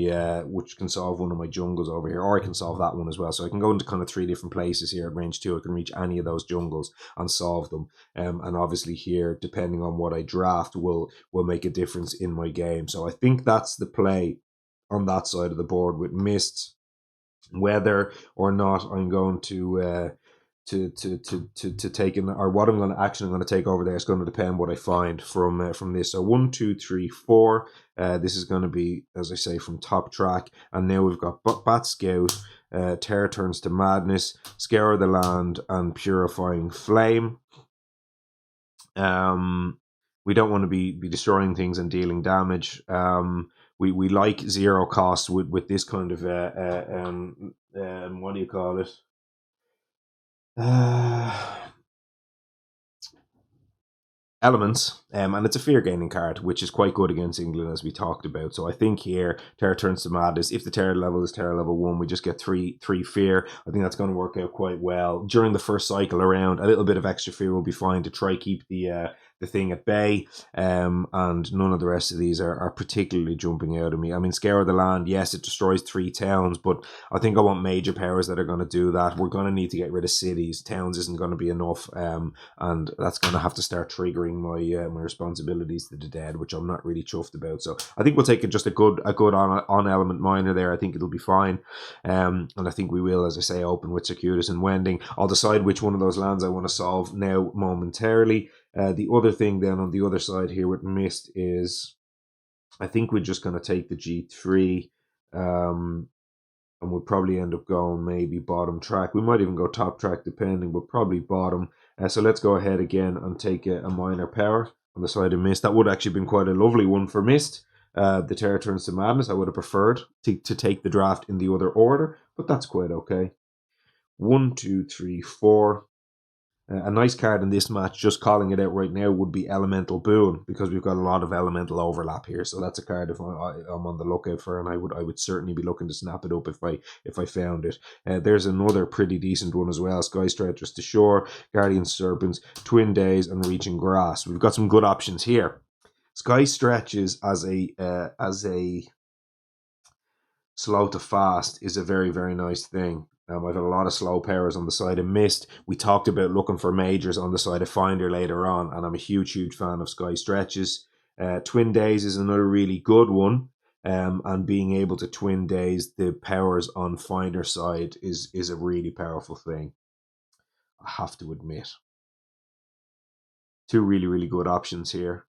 jungles over here, or I can solve that one as well. So I can go into kind of 3 different places here at range 2. I can reach any of those jungles and solve them. And obviously here, depending on what I draft, will make a difference in my game. So I think that's the play on that side of the board with Mist. Whether or not I'm going to take in, or what I'm going to take over there is going to depend what I find from this. So 1, 2, 3, 4. This is going to be, as I say, from top track, and now we've got Bat Scout, Terror Turns to Madness, Scour the Land, and Purifying Flame. We don't want to be destroying things and dealing damage. We like 0 cost with this kind of what do you call it? Elements, and it's a fear gaining card, which is quite good against England, as we talked about. So I think here Terror Turns to Madness. If the terror level is terror level 1, we just get three fear. I think that's going to work out quite well during the first cycle around. A little bit of extra fear will be fine to try keep the thing at bay, and none of the rest of these are particularly jumping out at me. I mean, Scour the Land, yes, it destroys 3 towns, but I think I want major powers that are going to do that. We're going to need to get rid of cities. Towns isn't going to be enough, and that's going to have to start triggering my responsibilities to the dead, which I'm not really chuffed about. So I think we'll take just a good on element minor there. I think it'll be fine, and I think we will, as I say, open with circuitous and wending. I'll decide which one of those lands I want to solve now momentarily. The other thing then on the other side here with Mist is, I think we're just going to take the G3, and we'll probably end up going maybe bottom track. We might even go top track depending, but probably bottom. So let's go ahead again and take a minor power on the side of Mist. That would actually have been quite a lovely one for Mist. the Terror Turns to Madness. I would have preferred to take the draft in the other order, but that's quite okay. 1, 2, 3, 4. A nice card in this match, just calling it out right now, would be Elemental Boon, because we've got a lot of elemental overlap here. So that's a card if I'm on the lookout for, and I would certainly be looking to snap it up if I found it. There's another pretty decent one as well: Sky Stretchers to Shore, Guardian Serpents, Twin Days, and Reaching Grass. We've got some good options here. Sky Stretches as a slow to fast is a very, very nice thing. I've had a lot of slow powers on the side of Mist. We talked about looking for majors on the side of Finder later on, and I'm a huge, huge fan of Sky Stretches. Twin Days is another really good one, and being able to Twin Days the powers on Finder side is a really powerful thing, I have to admit. Two really, really good options here.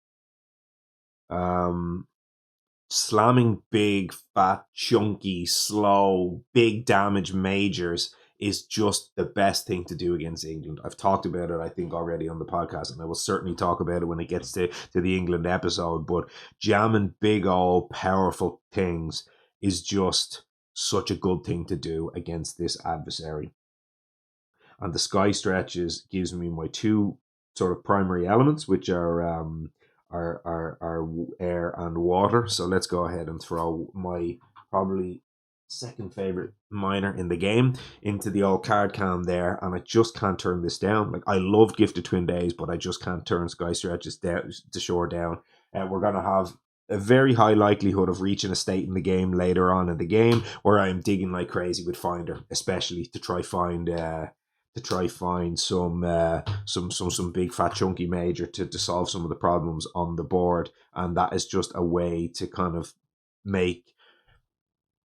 Slamming big, fat, chunky, slow, big damage majors is just the best thing to do against England. I've talked about it, I think, already on the podcast, and I will certainly talk about it when it gets to the England episode. But jamming big, old, powerful things is just such a good thing to do against this adversary. And the Sky Stretches gives me my two sort of primary elements, which are air and water. So let's go ahead and throw my probably second favorite minor in the game into the old card can there, and I just can't turn this down. Like, I love Gifted Twin Days, but I just can't turn Sky Stretches down to Shore down. And we're gonna have a very high likelihood of reaching a state in the game later on in the game where I'm digging like crazy with Finder, especially to try find some big fat chunky major to solve some of the problems on the board, and that is just a way to kind of make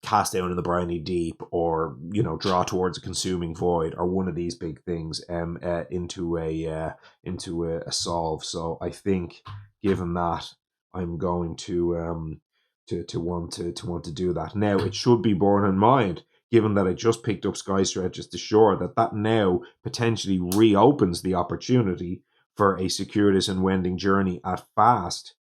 Cast Down in the Briny Deep, or Draw Towards a Consuming Void, or one of these big things into a solve. So I think, given that, I'm going to want to do that. Now, it should be borne in mind, given that I just picked up Sky Stretches to Shore, that now potentially reopens the opportunity for a Circuitous and Wending Journey at fast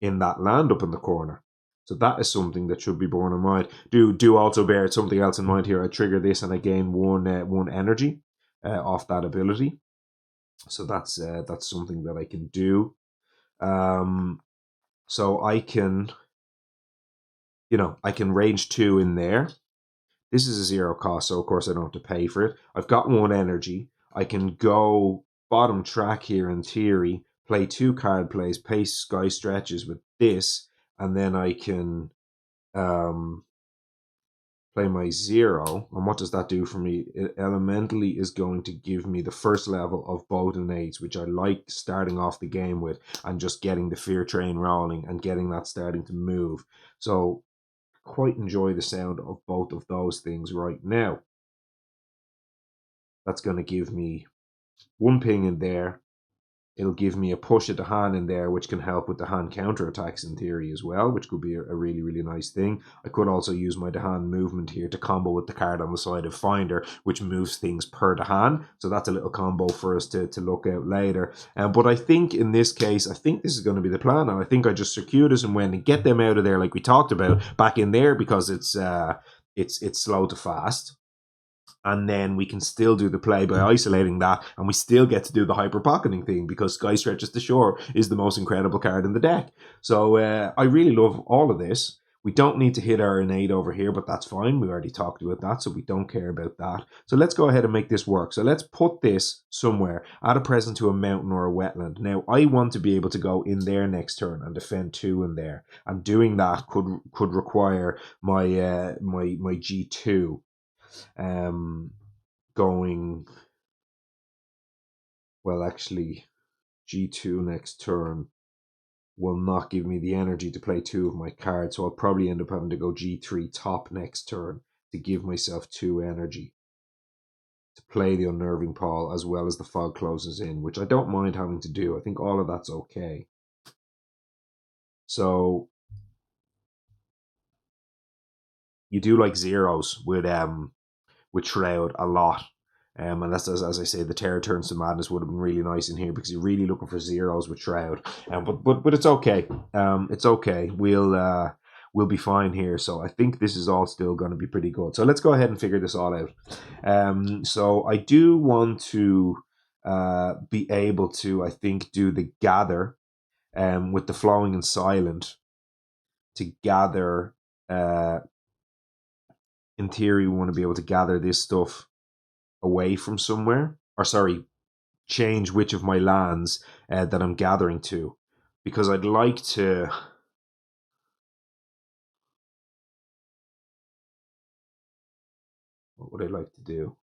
in that land up in the corner. So that is something that should be borne in mind. Do also bear something else in mind here. I trigger this and I gain one energy off that ability. So that's something that I can do. So I can range 2 in there. This is a 0 cost, so of course I don't have to pay for it. I've got 1 energy. I can go bottom track here in theory, play 2 card plays, pay Sky Stretches with this, and then I can play my 0. And what does that do for me? It elementally is going to give me the first level of both innate, which I like starting off the game with, and just getting the fear train rolling and getting that starting to move. So quite enjoy the sound of both of those things right now. That's going to give me 1 ping in there. It'll give me a push at the hand in there, which can help with the hand counterattacks in theory as well, which could be a really, really nice thing. I could also use my hand movement here to combo with the card on the side of Finder, which moves things per the hand. So that's a little combo for us to look out later. But I think in this case, I think this is going to be the plan. And I think I just Circuitous and went and get them out of there like we talked about, back in there, because it's slow to fast. And then we can still do the play by isolating that, and we still get to do the hyper pocketing thing, because Sky Stretches to Shore is the most incredible card in the deck. So I really love all of this. We don't need to hit our innate over here, but that's fine. We already talked about that, so we don't care about that. So let's go ahead and make this work. So let's put this somewhere, add a present to a mountain or a wetland. Now, I want to be able to go in there next turn and defend 2 in there. And doing that could require my G2 going, well, actually, G2 next turn will not give me the energy to play 2 of my cards, so I'll probably end up having to go G3 top next turn to give myself 2 energy to play the Unnerving Paul, as well as the Fog Closes In, which I don't mind having to do. I think all of that's okay. So you do like zeros with Shroud a lot. And that's, as I say, the Terror Turns to Madness would have been really nice in here because you're really looking for zeros with Shroud. But it's okay. It's okay. We'll be fine here. So I think this is all still going to be pretty good. So let's go ahead and figure this all out. So I do want to be able to, I think, do the gather with the flowing and silent to gather. In theory, we want to be able to gather this stuff away from somewhere, or sorry, change which of my lands that I'm gathering to, because I'd like to. What would I like to do?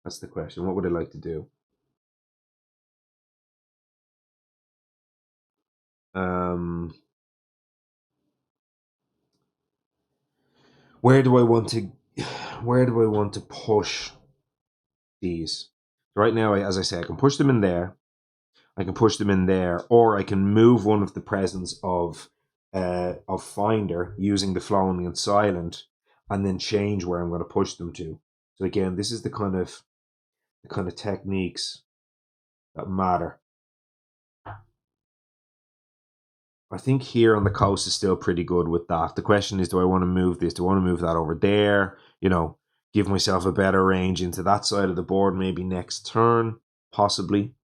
That's the question. What would I like to do? Where do I want to? Where do I want to push these? Right now, as I say, I can push them in there. I can push them in there, or I can move one of the presence of Finder using the flowing and silent, and then change where I'm going to push them to. So again, this is the kind of techniques that matter. I think here on the coast is still pretty good with that. The question is, do I want to move this? Do I want to move that over there? Give myself a better range into that side of the board, maybe next turn, possibly.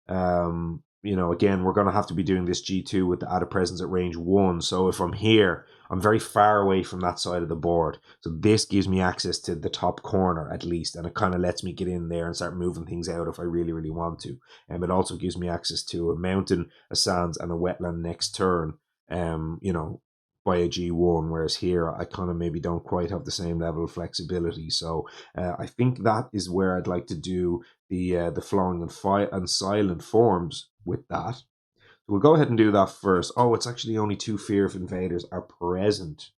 Again, we're going to have to be doing this G2 with the added presence at range 1. So if I'm here, I'm very far away from that side of the board. So this gives me access to the top corner at least, and it kind of lets me get in there and start moving things out if I really, really want to. It also gives me access to a mountain, a sands, and a wetland next turn, by a G1, whereas here I kind of maybe don't quite have the same level of flexibility. So I think that is where I'd like to do the flowing and silent forms with that. So we'll go ahead and do that first. Oh, it's actually only 2 fear if invaders are present.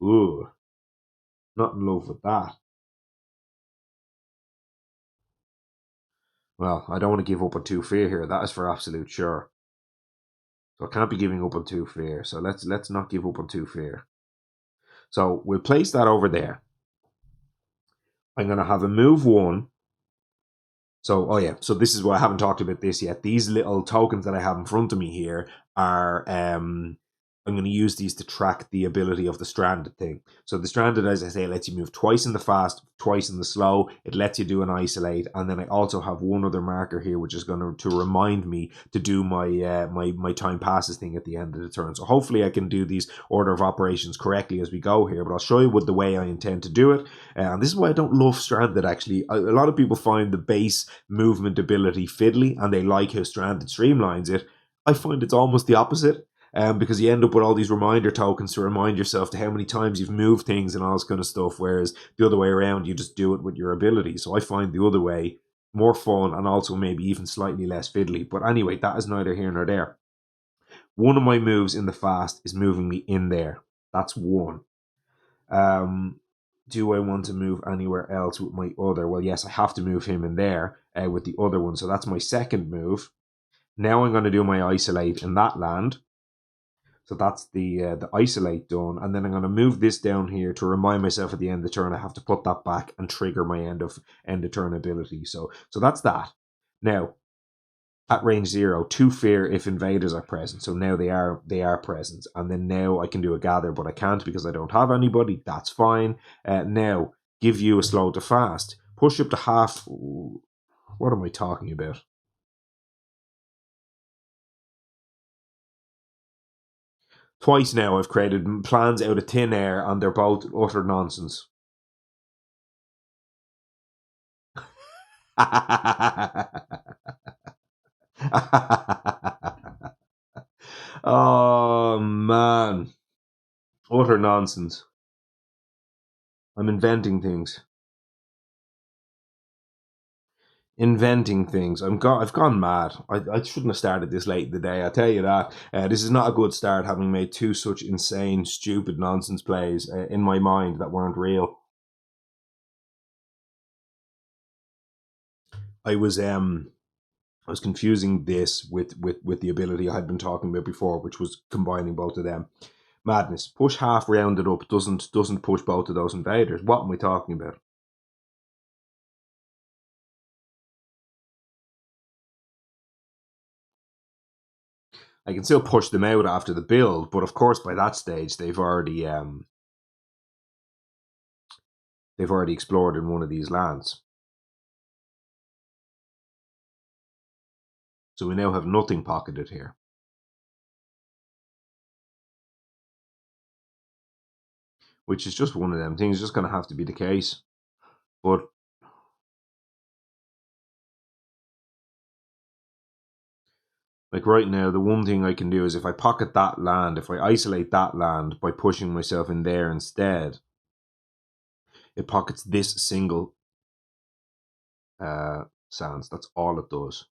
Ooh, not in love with that. Well, I don't want to give up on 2 fear here. That is for absolute sure. So I can't be giving up on 2 fear. So let's not give up on 2 fear. So we'll place that over there. I'm going to have a move 1. So, so this is why I haven't talked about this yet. These little tokens that I have in front of me here are, I'm going to use these to track the ability of the stranded thing. So the stranded, as I say, lets you move twice in the fast, twice in the slow. It lets you do an isolate. And then I also have one other marker here, which is going to remind me to do my my time passes thing at the end of the turn. So hopefully I can do these order of operations correctly as we go here, but I'll show you the way I intend to do it. And this is why I don't love stranded, actually. A lot of people find the base movement ability fiddly, and they like how stranded streamlines it. I find it's almost the opposite. Because you end up with all these reminder tokens to remind yourself to how many times you've moved things and all this kind of stuff, whereas the other way around, you just do it with your ability. So I find the other way more fun and also maybe even slightly less fiddly. But anyway, that is neither here nor there. One of my moves in the fast is moving me in there. That's one. Do I want to move anywhere else with my other? Well, yes, I have to move him in there with the other one. So that's my second move. Now I'm going to do my isolate in that land. So that's the isolate done, and then I'm going to move this down here to remind myself at the end of the turn I have to put that back and trigger my end of turn ability. So that's that. Now at range 0, 2 fear if invaders are present. So now they are present, and then now I can do a gather, but I can't because I don't have anybody. That's fine. Now give you a slow to fast. Push up to half. What am I talking about? Twice now I've created plans out of thin air, and they're both utter nonsense. Oh man, utter nonsense. I'm inventing things. I've gone mad. I shouldn't have started this late in the day. I tell you that. This is not a good start, having made 2 such insane, stupid nonsense plays in my mind that weren't real. I was confusing this with the ability I had been talking about before, which was combining both of them. Madness. Push half rounded up doesn't push both of those invaders. What am I talking about? I can still push them out after the build, but of course by that stage they've already explored in one of these lands. So we now have nothing pocketed here. Which is just one of them things, just going to have to be the case. But like right now, the one thing I can do is if I pocket that land, if I isolate that land by pushing myself in there instead, it pockets this single sands. That's all it does.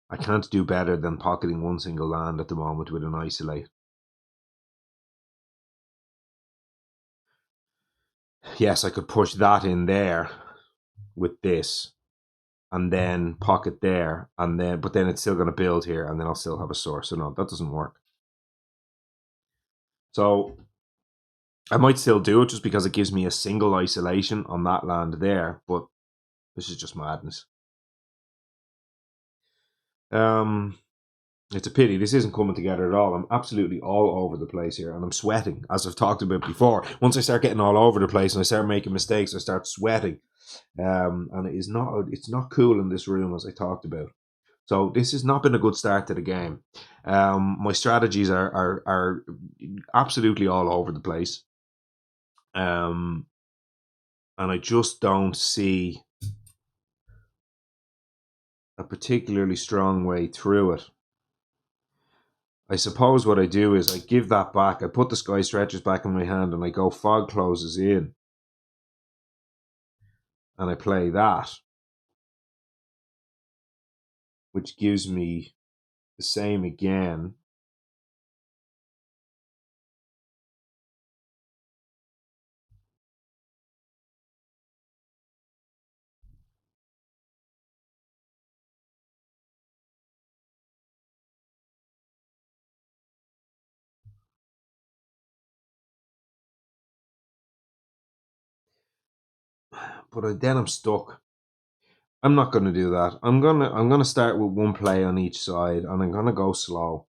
I can't do better than pocketing one single land at the moment with an isolate. Yes, I could push that in there with this and then pocket there, and then but then it's still going to build here, and then I'll still have a source. So no, that doesn't work. So I might still do it just because it gives me a single isolation on that land there, but this is just madness. It's a pity. This isn't coming together at all. I'm absolutely all over the place here, and I'm sweating, as I've talked about before. Once I start getting all over the place and I start making mistakes, I start sweating. And it's not cool in this room, as I talked about. So this has not been a good start to the game. My strategies are absolutely all over the place. And I just don't see a particularly strong way through it. I suppose what I do is I give that back. I put the Sky Stretchers back in my hand and I go Fog Closes in. And I play that, which gives me the same again. But then I'm stuck. I'm not going to do that. I'm gonna start with one play on each side, and I'm gonna go slow.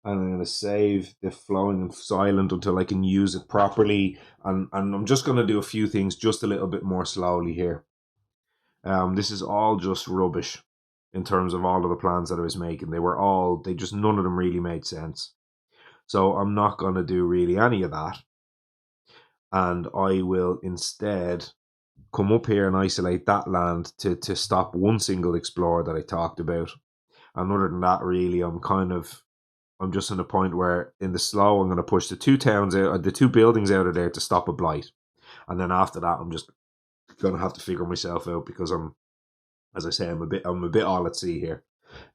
And I'm going to save the flowing and silent until I can use it properly. And I'm just going to do a few things just a little bit more slowly here. This is all just rubbish in terms of all of the plans that I was making. None of them really made sense. So I'm not going to do really any of that. And I will instead come up here and isolate that land to stop one single explorer that I talked about. And other than that, really, I'm just in a point where in the slow I'm going to push the two towns out, the two buildings out of there to stop a blight, and then after that I'm just going to have to figure myself out because as I say, I'm a bit all at sea here.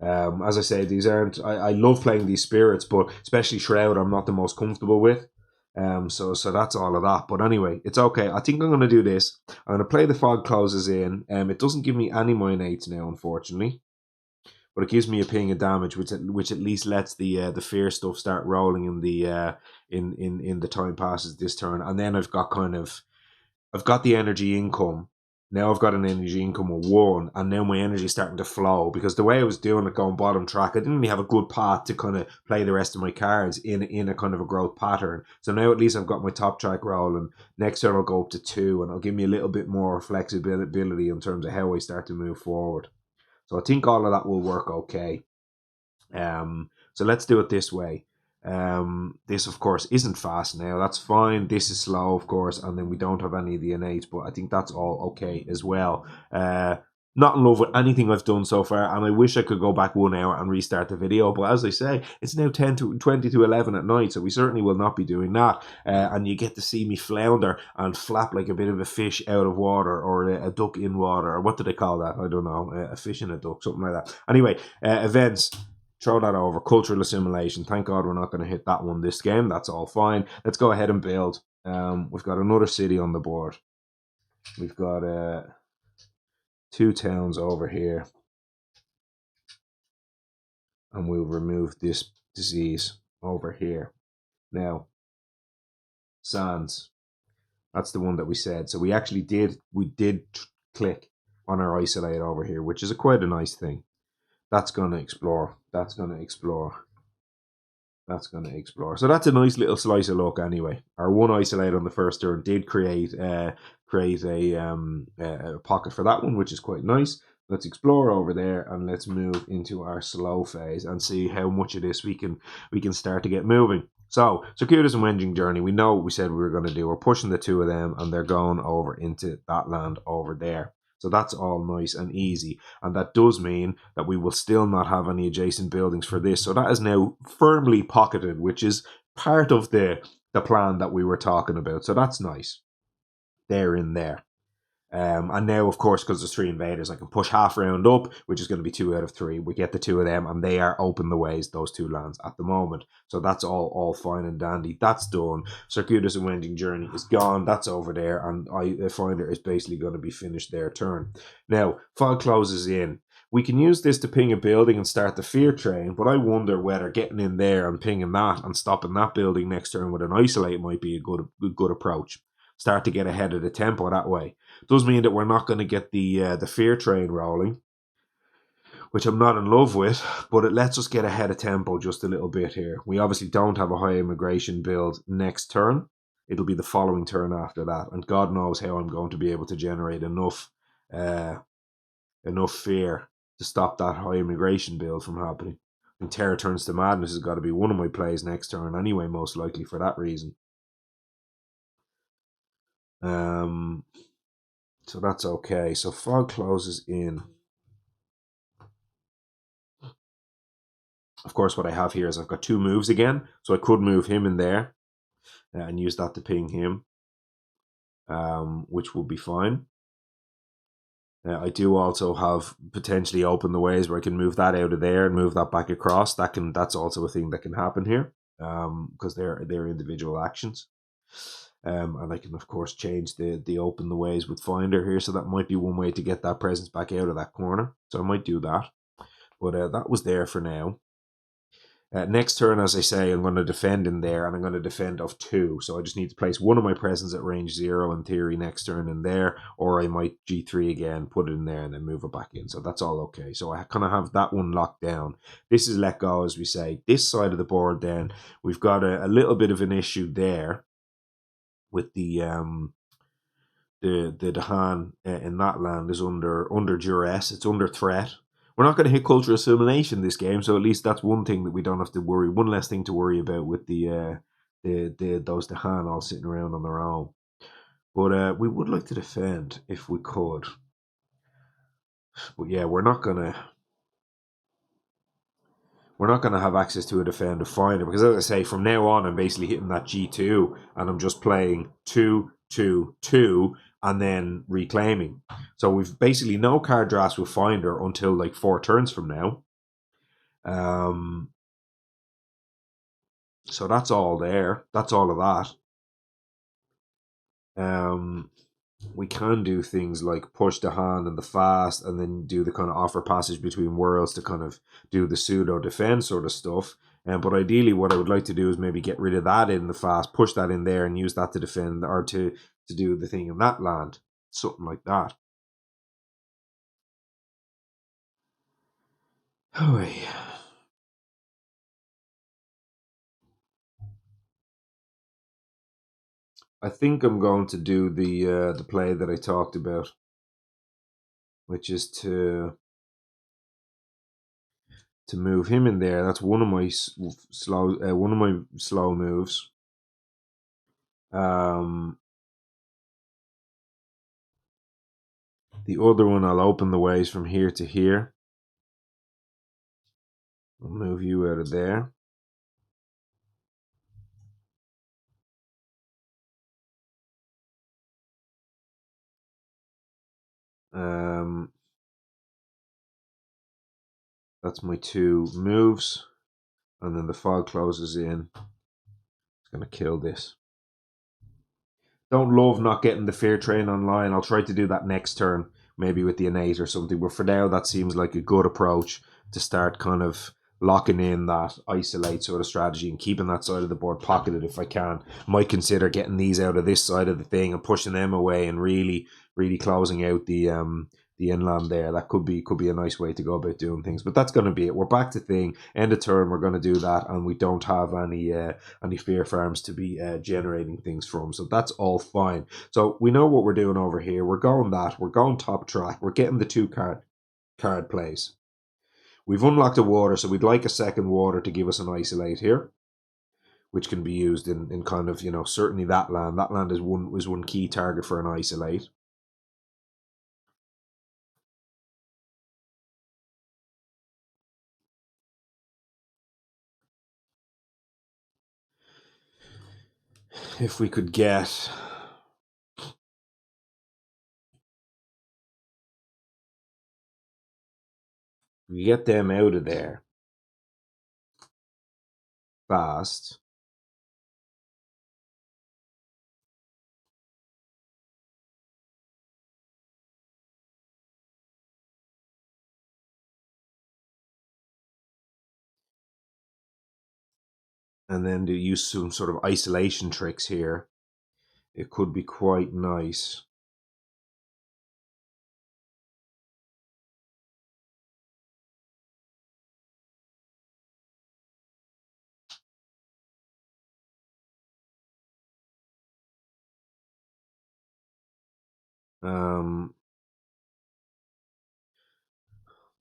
As I say, these aren't. I love playing these spirits, but especially Shroud, I'm not the most comfortable with. So that's all of that. But anyway, it's okay. I think I'm going to do this. I'm going to play the Fog Closes in. It doesn't give me any -8 now, unfortunately. But it gives me a ping of damage, which at least lets the fear stuff start rolling in the in the time passes this turn, and then I've got the energy income. Now I've got an energy income of 1, and now my energy is starting to flow because the way I was doing it going bottom track, I didn't really have a good path to kind of play the rest of my cards in a kind of a growth pattern. So now at least I've got my top track rolling. Next turn I'll go up to 2, and it'll give me a little bit more flexibility in terms of how I start to move forward. So I think all of that will work okay. So let's do it this way. This, of course, isn't fast now. That's fine. This is slow, of course, and then we don't have any of the innate, but I think that's all okay as well. Not in love with anything I've done so far, and I wish I could go back 1 hour and restart the video, but as I say, it's now 20 to 11 at night, so we certainly will not be doing that. And you get to see me flounder and flap like a bit of a fish out of water, or a duck in water, or what do they call that? I don't know. A fish in a duck, something like that. Anyway, events. Throw that over. Cultural assimilation. Thank God we're not going to hit that one this game. That's all fine. Let's go ahead and build. We've got another city on the board. We've got 2 towns over here. And we'll remove this disease over here. Now, Sands. That's the one that we said. So we did click on our isolate over here, which is quite a nice thing. That's going to explore. That's going to explore. That's going to explore. So that's a nice little slice of luck anyway. Our one isolate on the first turn did create a pocket for that one, which is quite nice. Let's explore over there and let's move into our slow phase and see how much of this we can start to get moving. So Circuitous and Wending Journey, we know what we said we were going to do. We're pushing the two of them and they're going over into that land over there. So that's all nice and easy. And that does mean that we will still not have any adjacent buildings for this. So that is now firmly pocketed, which is part of the plan that we were talking about. So that's nice. They're in there. And now, of course, because there's 3 invaders, I can push half round up, which is going to be 2 out of 3. We get the 2 of them, and they are open the ways, those 2 lands at the moment. So that's all fine and dandy. That's done. Circuitous and Wending Journey is gone. That's over there, and Finder is basically going to be finished their turn. Now, Fog closes in. We can use this to ping a building and start the fear train, but I wonder whether getting in there and pinging that and stopping that building next turn with an isolate might be a good approach. Start to get ahead of the tempo that way. Does mean that we're not going to get the fear train rolling, which I'm not in love with, but it lets us get ahead of tempo just a little bit here. We obviously don't have a high immigration build next turn. It'll be the following turn after that, and God knows how I'm going to be able to generate enough fear to stop that high immigration build from happening. And Terror Turns to Madness has got to be one of my plays next turn anyway, most likely for that reason. So that's okay. So Fog closes in. Of course, what I have here is I've got 2 moves again. So I could move him in there and use that to ping him, which will be fine. I do also have potentially open the ways where I can move that out of there and move that back across. That's also a thing that can happen here because they're individual actions. And I can, of course, change the open the ways with Finder here. So that might be one way to get that presence back out of that corner. So I might do that. But that was there for now. Next turn, as I say, I'm going to defend in there, and I'm going to defend of 2. So I just need to place one of my presents at range 0 in theory next turn in there, or I might G3 again, put it in there, and then move it back in. So that's all okay. So I kind of have that one locked down. This is let go, as we say. This side of the board, then, we've got a little bit of an issue there with the Dahan in that land is under duress. It's under threat. We're not going to hit cultural assimilation this game, so at least that's one thing that we don't have to worry. One less thing to worry about with those Dahan all sitting around on their own. But we would like to defend if we could. But yeah, we're not gonna have access to a defender finder because, as I say, from now on I'm basically hitting that G2 and I'm just playing 2, 2, 2 and then reclaiming. So we've basically no card drafts with Finder until like 4 turns from now. So that's all there. That's all of that. We can do things like push the hand and the fast and then do the kind of offer passage between worlds to kind of do the pseudo defense sort of stuff. But ideally what I would like to do is maybe get rid of that in the fast, push that in there and use that to defend or to do the thing in that land. Something like that. Oh, yeah. I think I'm going to do the play that I talked about, which is to move him in there. That's one of my slow moves. The other one, I'll open the ways from here to here. I'll move you out of there. That's my 2 moves. And then the fog closes in. It's going to kill this. Don't love not getting the fear train online. I'll try to do that next turn, maybe with the innate or something. But for now, that seems like a good approach to start kind of locking in that isolate sort of strategy and keeping that side of the board pocketed if I can. Might consider getting these out of this side of the thing and pushing them away and really closing out the inland there. That could be a nice way to go about doing things. But that's going to be it. We're back to thing. End of turn, we're going to do that, and we don't have any fear farms to be generating things from. So that's all fine. So we know what we're doing over here. We're going that. We're going top track. We're getting the 2 card plays. We've unlocked a water, so we'd like a second water to give us an isolate here, which can be used in kind of, certainly that land. That land is one key target for an isolate. If we could get them out of there fast. And then to use some sort of isolation tricks here, it could be quite nice.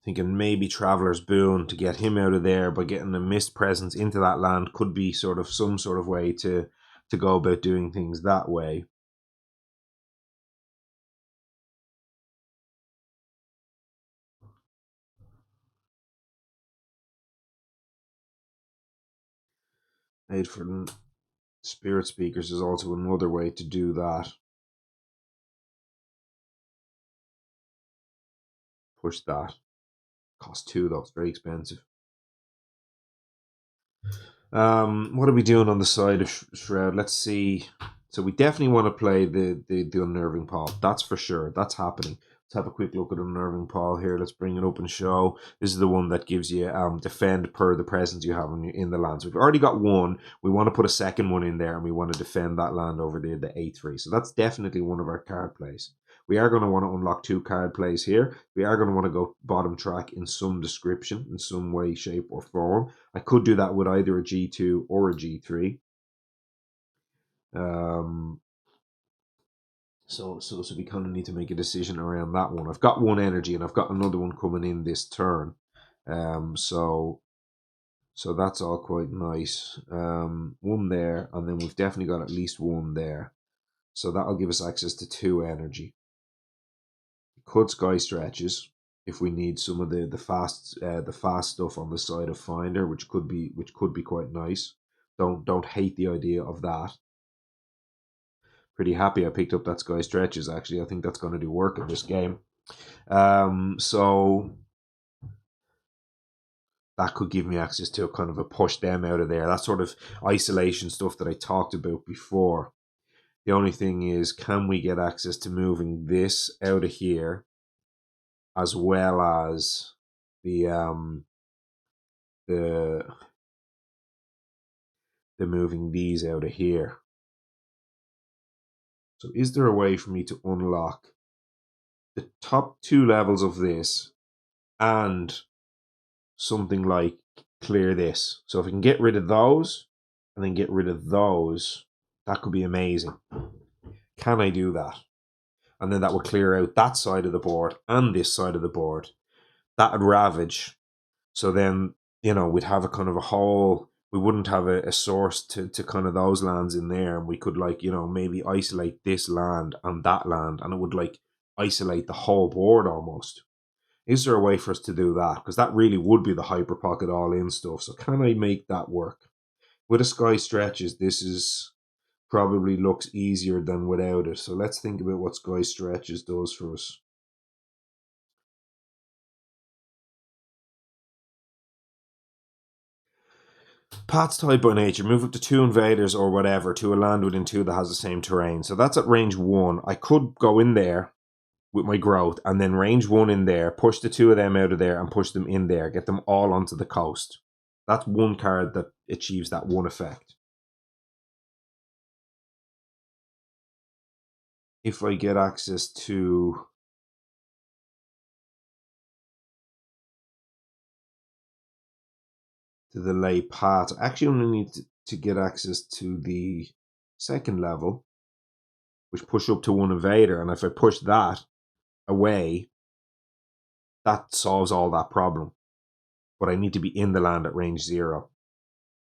Thinking maybe Traveler's Boon to get him out of there by getting a mist presence into that land could be sort of some sort of way to go about doing things that way. Aid for Spirit Speakers is also another way to do that. Push that. Cost 2 though, it's very expensive. What are we doing on the side of Shroud? Let's see. So we definitely want to play the Unnerving Paw. That's for sure. That's happening. Let's have a quick look at Unnerving Paw here. Let's bring it up and show. This is the one that gives you defend per the presence you have in the land. So we've already got one. We want to put a second one in there, and we want to defend that land over the 8-3. So that's definitely one of our card plays. We are going to want to unlock 2 card plays here. We are going to want to go bottom track in some description, in some way, shape, or form. I could do that with either a G2 or a G3. So we kind of need to make a decision around that one. I've got one energy and I've got another one coming in this turn. So that's all quite nice. One there, and then we've definitely got at least one there. So that'll give us access to 2 energy. Could Sky Stretches if we need some of the fast stuff on the side of Finder, which could be quite nice. Don't hate the idea of that. Pretty happy I picked up that Sky Stretches, actually. I think that's going to do work in this game. So that could give me access to a kind of a push them out of there. That sort of isolation stuff that I talked about before. The only thing is, can we get access to moving this out of here as well as the moving these out of here? So is there a way for me to unlock the top 2 levels of this and something like clear this? So if I can get rid of those and then get rid of those, that could be amazing. Can I do that? And then that would clear out that side of the board and this side of the board. That would ravage. So then, we'd have a kind of a whole, we wouldn't have a source to kind of those lands in there. And we could maybe isolate this land and that land, and it would isolate the whole board almost. Is there a way for us to do that? Because that really would be the hyper pocket all in stuff. So can I make that work? With a Sky Stretches, this is probably looks easier than without it. So let's think about what Sky Stretches does for us. Pat's type by nature, move up to 2 invaders or whatever to a land within 2 that has the same terrain. So that's at range 1. I could go in there with my growth and then range 1 in there, push the 2 of them out of there and push them in there, get them all onto the coast. That's one card that achieves that one effect. If I get access to the lay path, I actually only need to get access to the second level, which push up to one invader. And if I push that away, that solves all that problem. But I need to be in the land at range 0.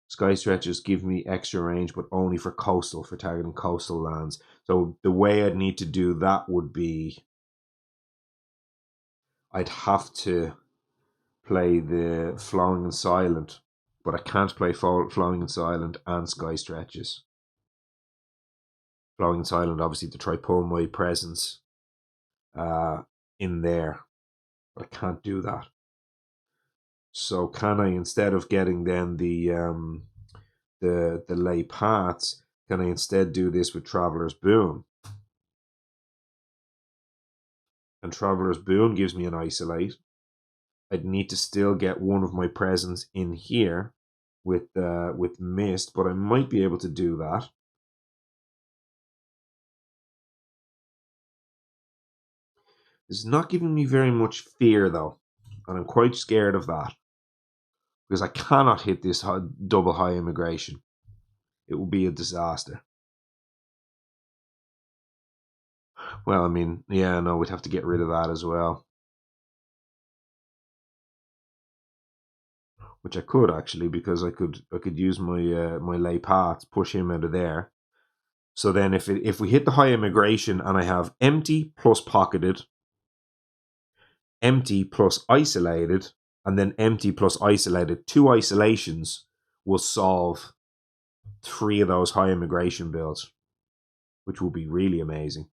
Sky stretches give me extra range, but only for coastal, for targeting coastal lands. So the way I'd need to do that would be I'd have to play the Flowing and Silent, but I can't play Flowing and Silent and Sky Stretches. Flowing and Silent, obviously, to try pull my presence in there. But I can't do that. So can I, instead of getting then the lay paths, can I instead do this with Traveler's Boon? And Traveler's Boon gives me an isolate. I'd need to still get one of my presence in here with Mist, but I might be able to do that. This is not giving me very much fear, though, and I'm quite scared of that, because I cannot hit this double high immigration. It will be a disaster. Well, I mean, yeah, no, we'd have to get rid of that as well. Which I could, actually, because I could use my my lay paths, push him out of there. So then if we hit the high immigration and I have empty plus pocketed, empty plus isolated, and then empty plus isolated, 2 isolations will solve 3 of those high immigration builds, which will be really amazing.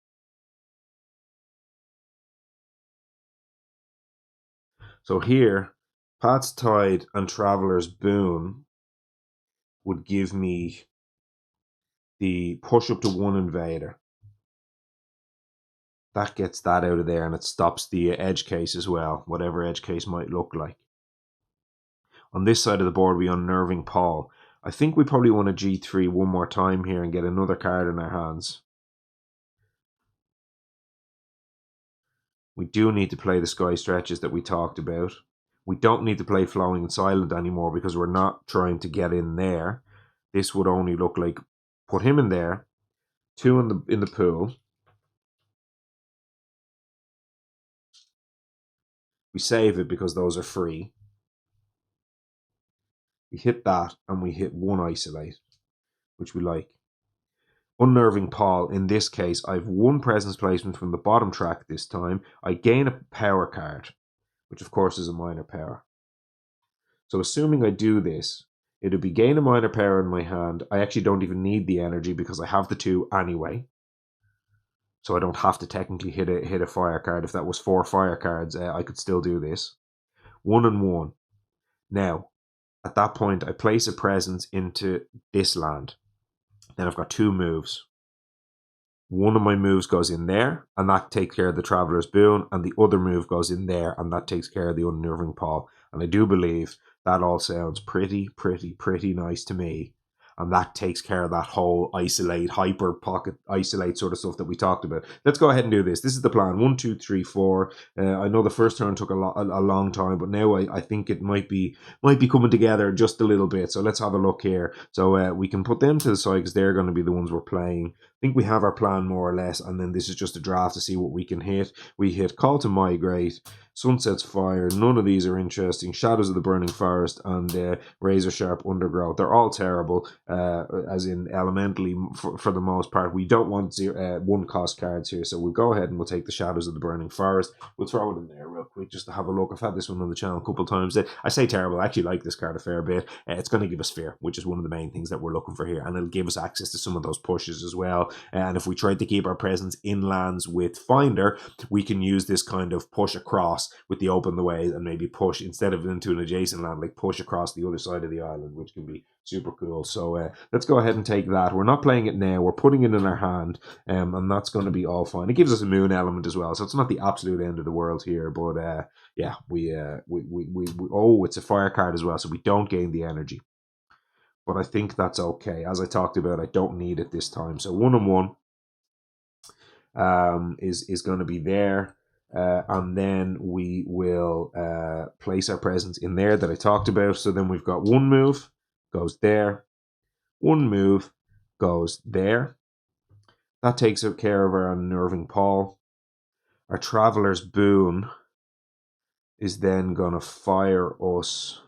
So here, Pat's Tide and Traveler's Boon would give me the push up to 1 invader. That gets that out of there, and it stops the edge case as well, whatever edge case might look like. On this side of the board, we Unnerving Paul. I think we probably want to G3 one more time here and get another card in our hands. We do need to play the Sky Stretches that we talked about. We don't need to play Flowing and Silent anymore because we're not trying to get in there. This would only look like put him in there, 2 in the pool. We save it because those are free. We hit that and we hit 1 isolate, which we like. Unnerving Paul, in this case, I've 1 presence placement from the bottom track this time. I gain a power card, which of course is a minor power. So assuming I do this, it'll be gain a minor power in my hand. I actually don't even need the energy because I have the 2 anyway. So I don't have to technically hit a fire card. If that was 4 fire cards, I could still do this. 1 and 1. Now, at that point, I place a presence into this land. Then I've got 2 moves. One of my moves goes in there, and that takes care of the Traveler's Boon, and the other move goes in there, and that takes care of the Unnerving Paul. And I do believe that all sounds pretty nice to me. And that takes care of that whole isolate, hyper pocket isolate sort of stuff that we talked about. Let's go ahead and do this. This is the plan. 1, 2, 3, 4. I know the first turn took a long time, but now I think it might be coming together just a little bit. So let's have a look here. So we can put them to the side because they're going to be the ones we're playing. I think we have our plan more or less, and then this is just a draft to see what we can hit. We hit Call to Migrate, Sunset's Fire. None of these are interesting. Shadows of the Burning Forest and Razor Sharp Undergrowth. They're all terrible, as in elementally for the most part. We don't want 1 cost cards here, so we'll go ahead and we'll take the Shadows of the Burning Forest. We'll throw it in there real quick just to have a look. I've had this one on the channel a couple of times. I say terrible. I actually like this card a fair bit. It's going to give us fear, which is one of the main things that we're looking for here, and it'll give us access to some of those pushes as well. And if we try to keep our presence in lands with Finder, we can use this kind of push across with the Open the Way and maybe push, instead of into an adjacent land, like push across the other side of the island, which can be Super cool. So let's go ahead and take that. We're not playing it now. We're putting it in our hand, and that's going to be all fine. It gives us a moon element as well, so it's not the absolute end of the world here. But yeah, oh, it's a fire card as well, so we don't gain the energy. But I think that's okay. As I talked about, I don't need it this time. So 1-1 is going to be there. And then we will place our presence in there that I talked about. So then we've got one move, goes there. One move goes there. That takes care of our unnerving Paul. Our Traveler's Boon is then going to fire us.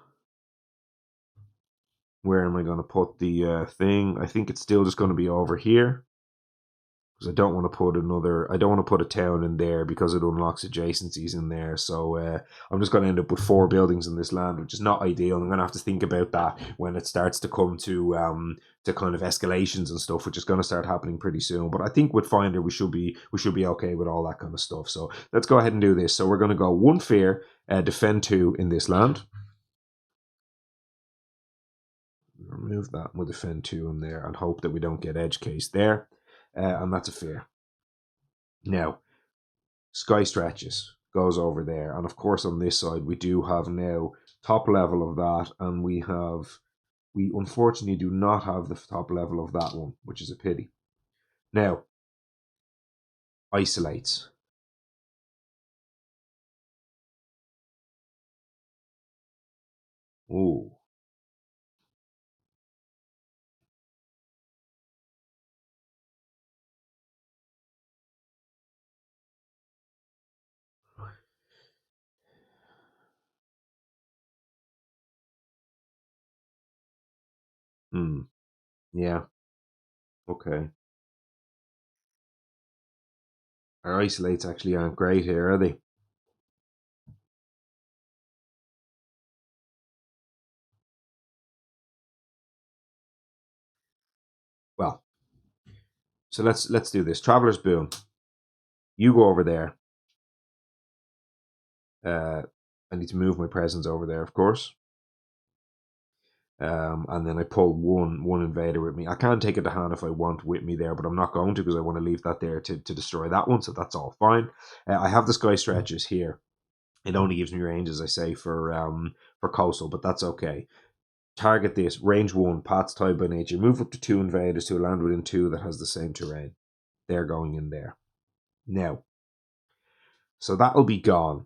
Where am I going to put the thing? I think it's still just going to be over here. Because I don't want to put a town in there because it unlocks adjacencies in there. So I'm just going to end up with 4 buildings in this land, which is not ideal. I'm going to have to think about that when it starts to come to kind of escalations and stuff, which is going to start happening pretty soon. But I think with Finder we should be okay with all that kind of stuff. So let's go ahead and do this. So we're going to go 1 fear, defend 2 in this land. Remove that, we'll defend 2 in there and hope that we don't get edge case there. And that's a fear. Now, Sky Stretches goes over there. And of course, on this side, we do have now top level of that. And we unfortunately do not have the top level of that one, which is a pity. Now, isolates. Ooh. Yeah. Okay. Our isolates actually aren't great here, are they? Well, so let's do this. Traveler's Boon. You go over there. I need to move my presence over there, of course. And then I pull one invader with me. I can take it to hand if I want with me there, but I'm not going to because I want to leave that there to destroy that one. So that's all fine. I have the Sky Stretches here. It only gives me range, as I say, for coastal, but that's okay. Target this, range 1, paths tied by nature. Move up to 2 invaders to a land within 2 that has the same terrain. They're going in there. Now, so that'll be gone.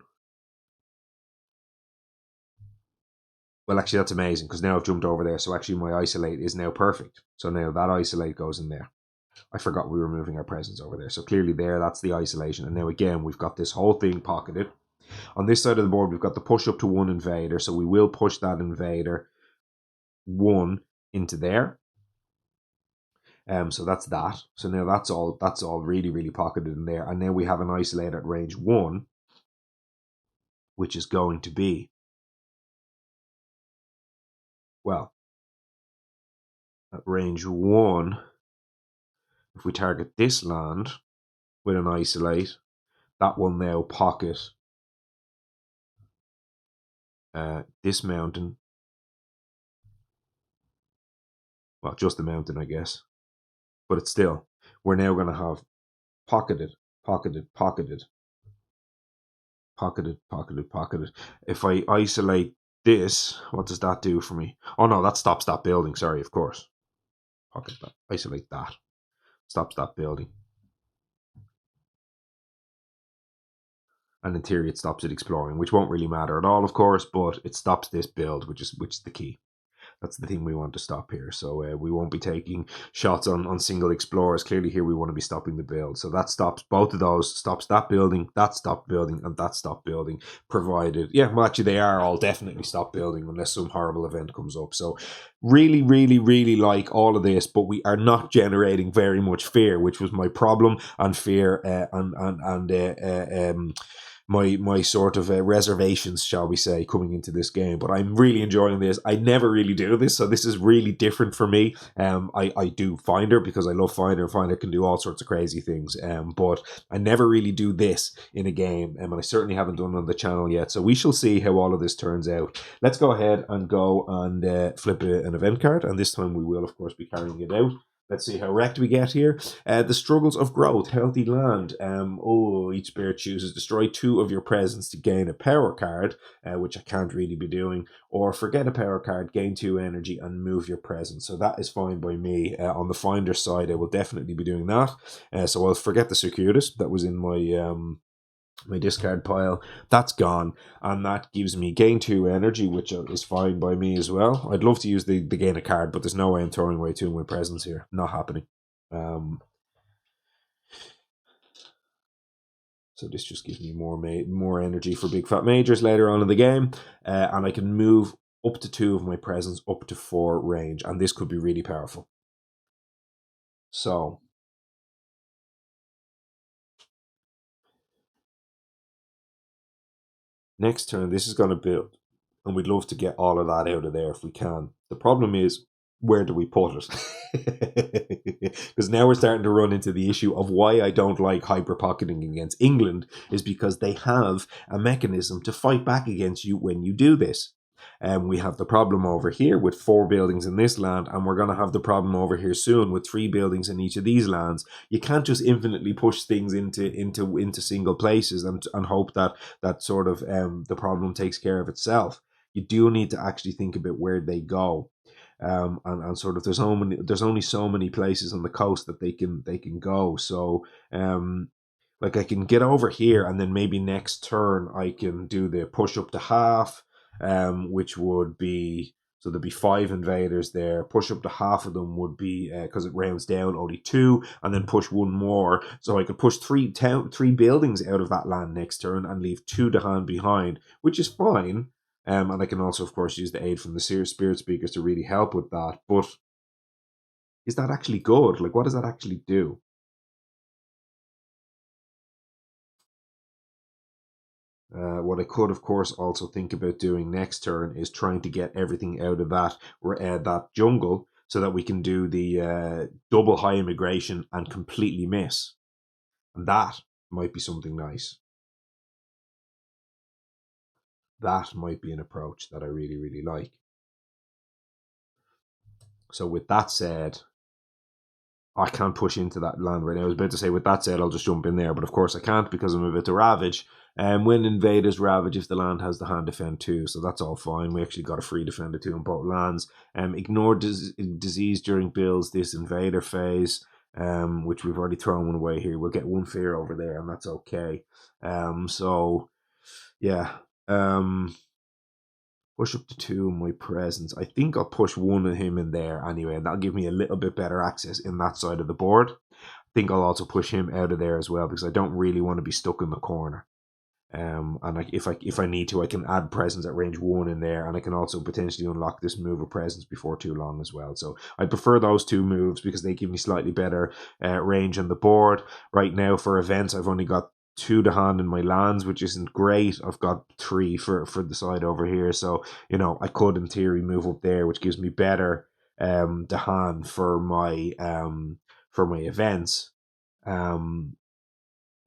Well, actually, that's amazing because now I've jumped over there. So actually, my isolate is now perfect. So now that isolate goes in there. I forgot we were moving our presence over there. So clearly there, that's the isolation. And now again, we've got this whole thing pocketed. On this side of the board, we've got the push up to 1 invader. So we will push that invader 1 into there. So that's that. So now that's all really, really pocketed in there. And now we have an isolate at range 1, which is going to be, well, at range 1, if we target this land with an isolate, that will now pocket this mountain. Well, just the mountain, I guess. But it's still, we're now going to have pocketed. If I isolate this, what does that do for me? Oh no, that stops that building. Sorry, of course. Pocket that. Isolate that. Stops that building. And in theory, it stops it exploring, which won't really matter at all, of course, but it stops this build, which is the key. That's the thing we want to stop here. So we won't be taking shots on single explorers. Clearly here we want to be stopping the build. So that stops both of those, stops that building, that stopped building, and that stopped building, provided, yeah, well actually they are all definitely stopped building unless some horrible event comes up. So really, really, really like all of this, but we are not generating very much fear, which was my problem, and fear my sort of reservations, shall we say, coming into this game. But I'm really enjoying this. I never really do this, so this is really different for me. I do Finder because I love Finder. Finder can do all sorts of crazy things. But I never really do this in a game, and I certainly haven't done it on the channel yet. So we shall see how all of this turns out. Let's go ahead and go and flip an event card, and this time we will, of course, be carrying it out. Let's see how wrecked we get here. The struggles of growth, healthy land. Each bear chooses destroy 2 of your presence to gain a power card, which I can't really be doing. Or forget a power card, gain 2 energy and move your presence. So that is fine by me. On the Finder side, I will definitely be doing that. So I'll forget the Circuitous that was in my discard pile. That's gone, and that gives me gain 2 energy, which is fine by me as well. I'd love to use the gain a card, but there's no way I'm throwing away 2 of my presence here. Not happening. So this just gives me more energy for big fat majors later on in the game, and I can move up to 2 of my presence up to 4 range, and this could be really powerful. So next turn, this is going to build, and we'd love to get all of that out of there if we can. The problem is, where do we put it? Because now we're starting to run into the issue of why I don't like hyper-pocketing against England, is because they have a mechanism to fight back against you when you do this. And we have the problem over here with 4 buildings in this land, and we're going to have the problem over here soon with 3 buildings in each of these lands. You can't just infinitely push things into single places and hope that sort of the problem takes care of itself. You do need to actually think about where they go. And sort of there's only so many places on the coast that they can go. So like I can get over here, and then maybe next turn I can do the push up to half, which would be, so there'd be 5 invaders there. Push up to half of them would be, because it rounds down, only 2, and then push 1 more. So I could push 3 buildings out of that land next turn and leave 2 to hand behind, which is fine. And I can also, of course, use the aid from the Spirit Speakers to really help with that. But is that actually good? Like, what does that actually do? What I could, of course, also think about doing next turn is trying to get everything out of that jungle so that we can do the double high immigration and completely miss. And that might be something nice. That might be an approach that I really, really like. So with that said, I can't push into that land right now. I was about to say, with that said, I'll just jump in there, but of course I can't because I'm about to ravage. And when invaders ravage, if the land has the hand defend too, so that's all fine. We actually got a free defender too in both lands. Ignore disease during builds this invader phase, which we've already thrown one away here. We'll get 1 fear over there, and that's okay. So yeah. Push up to 2 in my presence. I think I'll push 1 of him in there anyway, and that'll give me a little bit better access in that side of the board. I think I'll also push him out of there as well because I don't really want to be stuck in the corner. And if I need to, I can add presence at range 1 in there, and I can also potentially unlock this move of presence before too long as well. So I prefer those 2 moves because they give me slightly better range on the board. Right now for events, I've only got 2 to hand in my lands, which isn't great. I've got 3 for the side over here, so I could in theory move up there, which gives me better to hand for my events.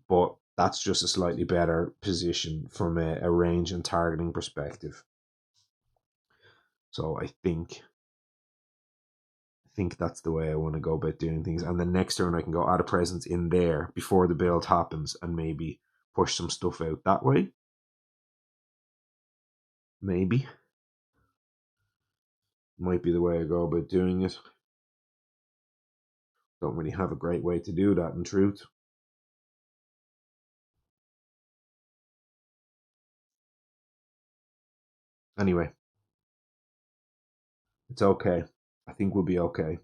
But that's just a slightly better position from a range and targeting perspective. So I think that's the way I want to go about doing things. And then next turn I can go add a presence in there before the build happens and maybe push some stuff out that way. Maybe. Might be the way I go about doing it. Don't really have a great way to do that in truth. Anyway, it's okay. I think we'll be okay.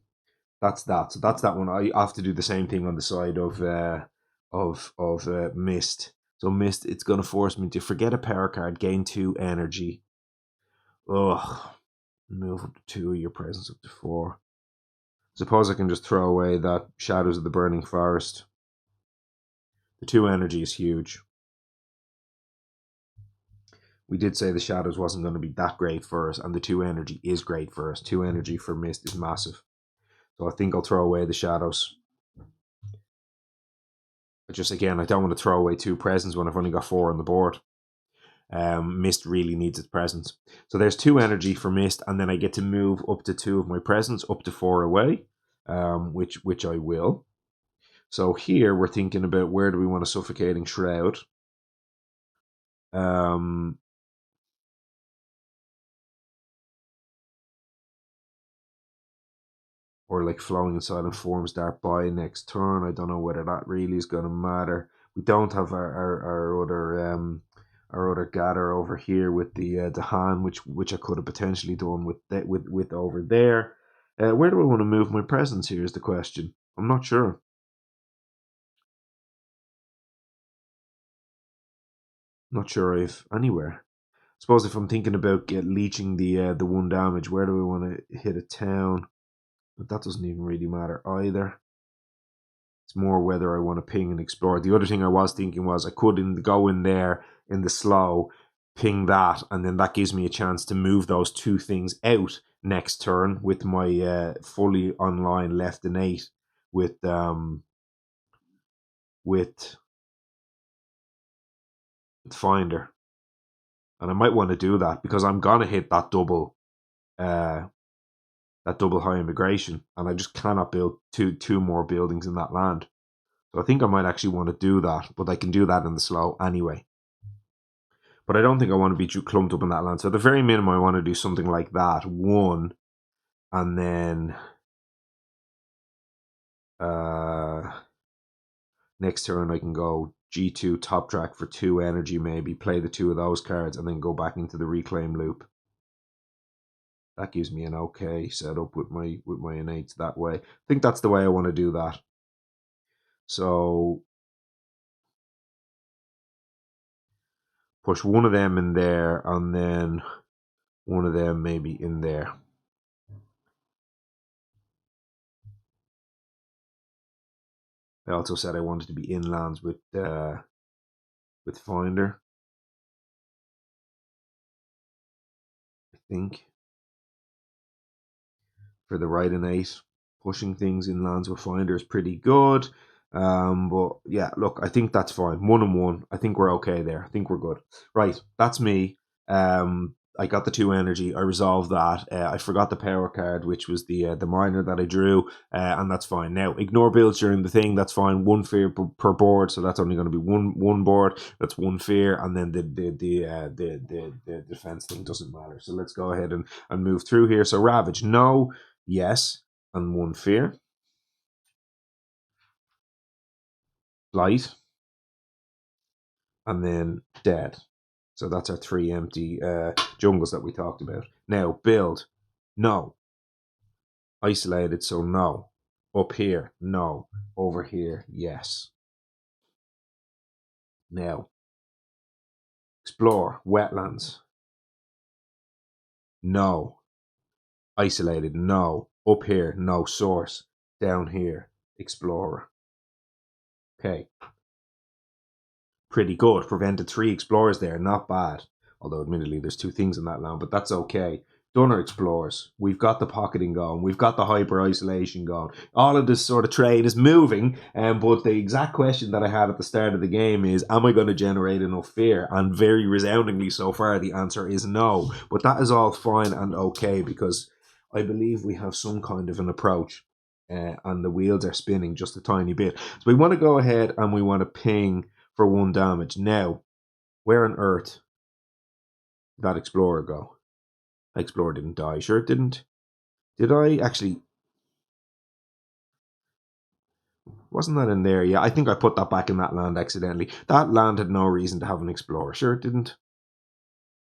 That's that. So that's that one. I have to do the same thing on the side of Mist. So Mist, it's going to force me to forget a power card, gain 2 energy. Ugh. Move up to 2 of your presence up to 4. Suppose I can just throw away that Shadows of the Burning Forest. The 2 energy is huge. we did say the shadows wasn't going to be that great for us, and the 2 energy is great for us. 2 energy for mist is massive. So I think I'll throw away the shadows. But just again, I don't want to throw away 2 presents when I've only got 4 on the board. Mist really needs its presence. So there's 2 energy for mist, and then I get to move up to 2 of my presents, up to 4 away, which I will. So here we're thinking about where do we want a suffocating shroud. Or like flowing in silent forms start by next turn. I don't know whether that really is going to matter. We don't have our other gather over here with the hand, which I could have potentially done with over there. Where do I want to move my presence here is the question. I'm not sure. Not sure if anywhere. I suppose if I'm thinking about leeching the 1 damage, where do I want to hit a town? But that doesn't even really matter either. It's more whether I want to ping and explore. The other thing I was thinking was I could go in there in the slow, ping that, and then that gives me a chance to move those 2 things out next turn with my fully online left and 8 with Finder. And I might want to do that because I'm gonna hit that double high immigration, and I just cannot build two more buildings in that land. So I think I might actually want to do that, but I can do that in the slow anyway. But I don't think I want to be too clumped up in that land. So at the very minimum, I want to do something like that. 1, and then next turn I can go G2 top track for 2 energy, maybe play the 2 of those cards, and then go back into the reclaim loop. That gives me an okay setup with my innates that way. I think that's the way I want to do that. So push 1 of them in there, and then 1 of them maybe in there. I also said I wanted to be inlands with Finder. I think for the right innate, pushing things inlands with Finder is pretty good. But yeah, look, I think that's fine. 1 and 1. I think we're okay there. I think we're good. Right, that's me. I got the 2 energy. I resolved that. I forgot the power card, which was the miner that I drew, and that's fine. Now, ignore builds during the thing. That's fine. 1 fear per board, so that's only going to be one board. That's 1 fear, and then the defense thing doesn't matter. So let's go ahead and move through here. So ravage, no, yes, and 1 fear. Light, and then dead. So that's our 3 empty jungles that we talked about. Now, build. No. Isolated, so no. Up here, no. Over here, yes. Now, explore. Wetlands. No. Isolated, no. Up here, no. Source. Down here, explorer. Okay. Pretty good. Prevented 3 explorers there, not bad. Although admittedly there's 2 things in that land, but that's okay. Done our explorers. We've got the pocketing going. We've got the hyper isolation going. All of this sort of trade is moving. But the exact question that I had at the start of the game is, am I going to generate enough fear? And very resoundingly so far, the answer is no. But that is all fine and okay because I believe we have some kind of an approach. And the wheels are spinning just a tiny bit. So we want to go ahead and we want to ping for 1 damage. Now, where on earth did that explorer go? That explorer didn't die. Sure it didn't. Did I actually? Wasn't that in there? Yeah, I think I put that back in that land accidentally. That land had no reason to have an explorer. Sure it didn't.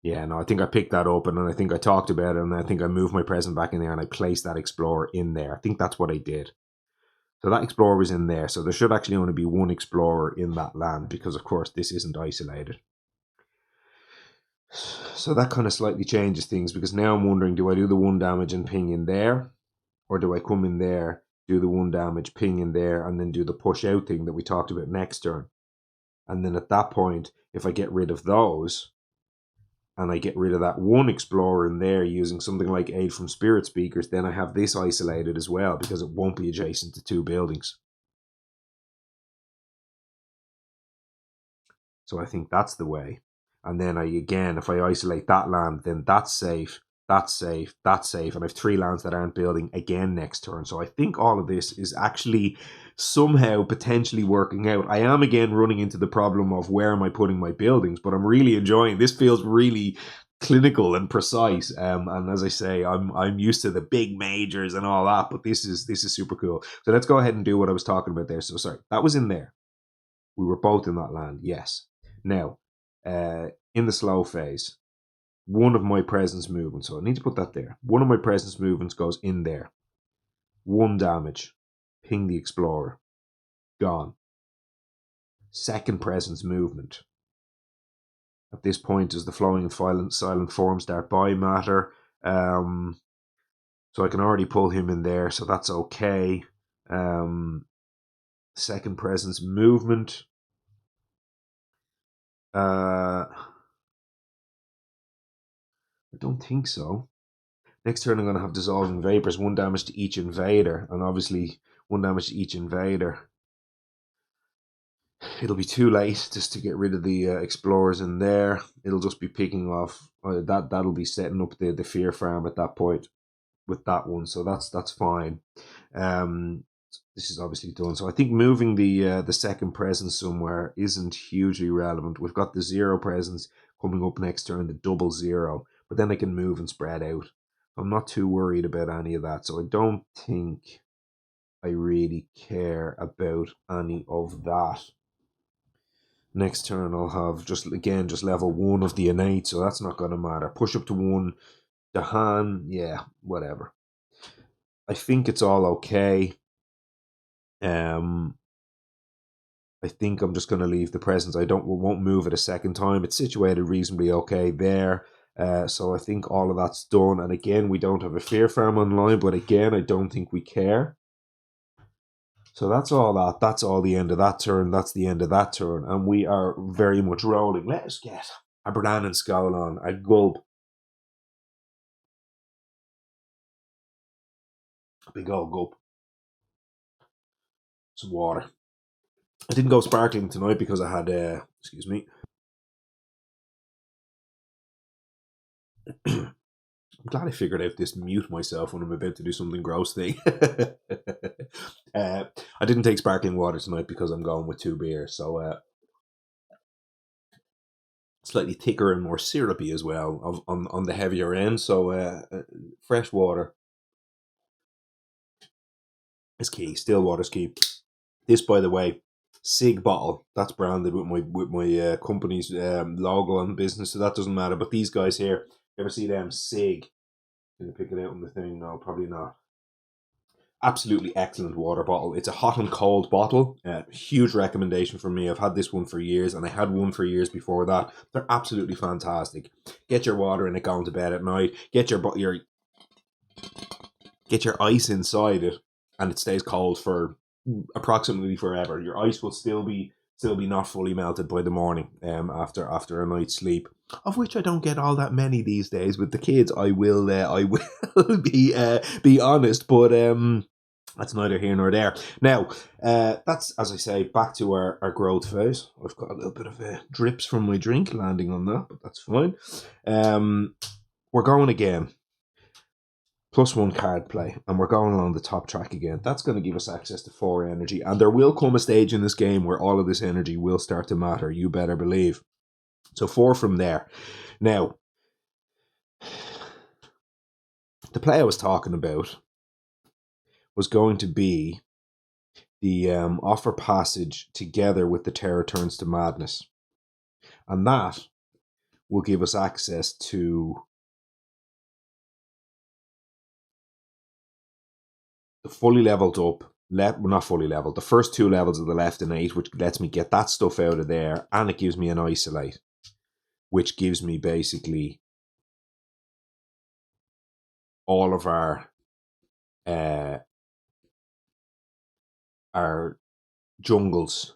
Yeah, no, I think I picked that up and I think I talked about it and I think I moved my present back in there and I placed that explorer in there. I think that's what I did. So that explorer was in there. So there should actually only be 1 explorer in that land because, of course, this isn't isolated. So that kind of slightly changes things because now I'm wondering, do I do the 1 damage and ping in there? Or do I come in there, do the 1 damage, ping in there, and then do the push out thing that we talked about next turn? And then at that point, if I get rid of those, and I get rid of that one explorer in there using something like aid from spirit speakers, then I have this isolated as well because it won't be adjacent to 2 buildings. So I think that's the way. And then if I isolate that land, then that's safe, that's safe, that's safe. And I have 3 lands that aren't building again next turn. So I think all of this is actually somehow potentially working out. I am again running into the problem of where am I putting my buildings, but I'm really enjoying this. Feels really clinical and precise. And as I say, I'm used to the big majors and all that, but this is super cool. So let's go ahead and do what I was talking about there. So sorry, that was in there. We were both in that land, yes. Now, in the slow phase, one of my presence movements, so I need to put that there. One of my presence movements goes in there. 1 damage. Ping the Explorer. Gone. Second presence movement. At this point, does the flowing and silent form start by matter? So I can already pull him in there, so that's okay. Second presence movement. I don't think so. Next turn, I'm going to have Dissolving Vapors, 1 damage to each invader, and obviously 1 damage to each invader. It'll be too late just to get rid of the Explorers in there. It'll just be picking off, that'll be setting up the Fear Farm at that point with that one, so that's fine. This is obviously done. So I think moving the second presence somewhere isn't hugely relevant. We've got the 0 presence coming up next turn, the double 0, but then I can move and spread out. I'm not too worried about any of that, so I don't think I really care about any of that. Next turn I'll have just level 1 of the innate, so that's not going to matter. Push up to 1, Dahan, yeah, whatever. I think it's all okay. I think I'm just going to leave the presence. Won't move it a second time. It's situated reasonably okay there. So I think all of that's done. And again, we don't have a Fear Farm online, but again, I don't think we care. So that's all that. That's all the end of that turn. That's the end of that turn. And we are very much rolling. Let's get a Brannan Skull on. A gulp. A big old gulp. Some water. I didn't go sparkling tonight because I had, excuse me. I'm glad I figured out this mute myself when I'm about to do something gross thing. I didn't take sparkling water tonight because I'm going with 2 beers. So slightly thicker and more syrupy as well on the heavier end. So fresh water is key. Still water's key. This, by the way, Sig bottle. That's branded with my company's logo on the business, so that doesn't matter. But these guys here, you ever see them? Sig. Can you pick it out on the thing? No, probably not. Absolutely excellent water bottle. It's a hot and cold bottle. Huge recommendation from me. I've had this one for years, and I had one for years before that. They're absolutely fantastic. Get your water in it going to bed at night. Get your ice inside it, and it stays cold for approximately forever. Your ice will still be not fully melted by the morning. After a night's sleep, of which I don't get all that many these days with the kids. I will be honest, but that's neither here nor there. Now, that's, as I say, back to our growth phase. I've got a little bit of drips from my drink landing on that, but that's fine. We're going again. +1 card play, and we're going along the top track again. That's going to give us access to 4 energy, and there will come a stage in this game where all of this energy will start to matter. You better believe. So 4 from there. Now, the play I was talking about was going to be the offer passage together with the Terror Turns to Madness, and that will give us access to the fully leveled up, not fully leveled, the first 2 levels of the left innate, which lets me get that stuff out of there, and it gives me an isolate, which gives me basically all of our jungles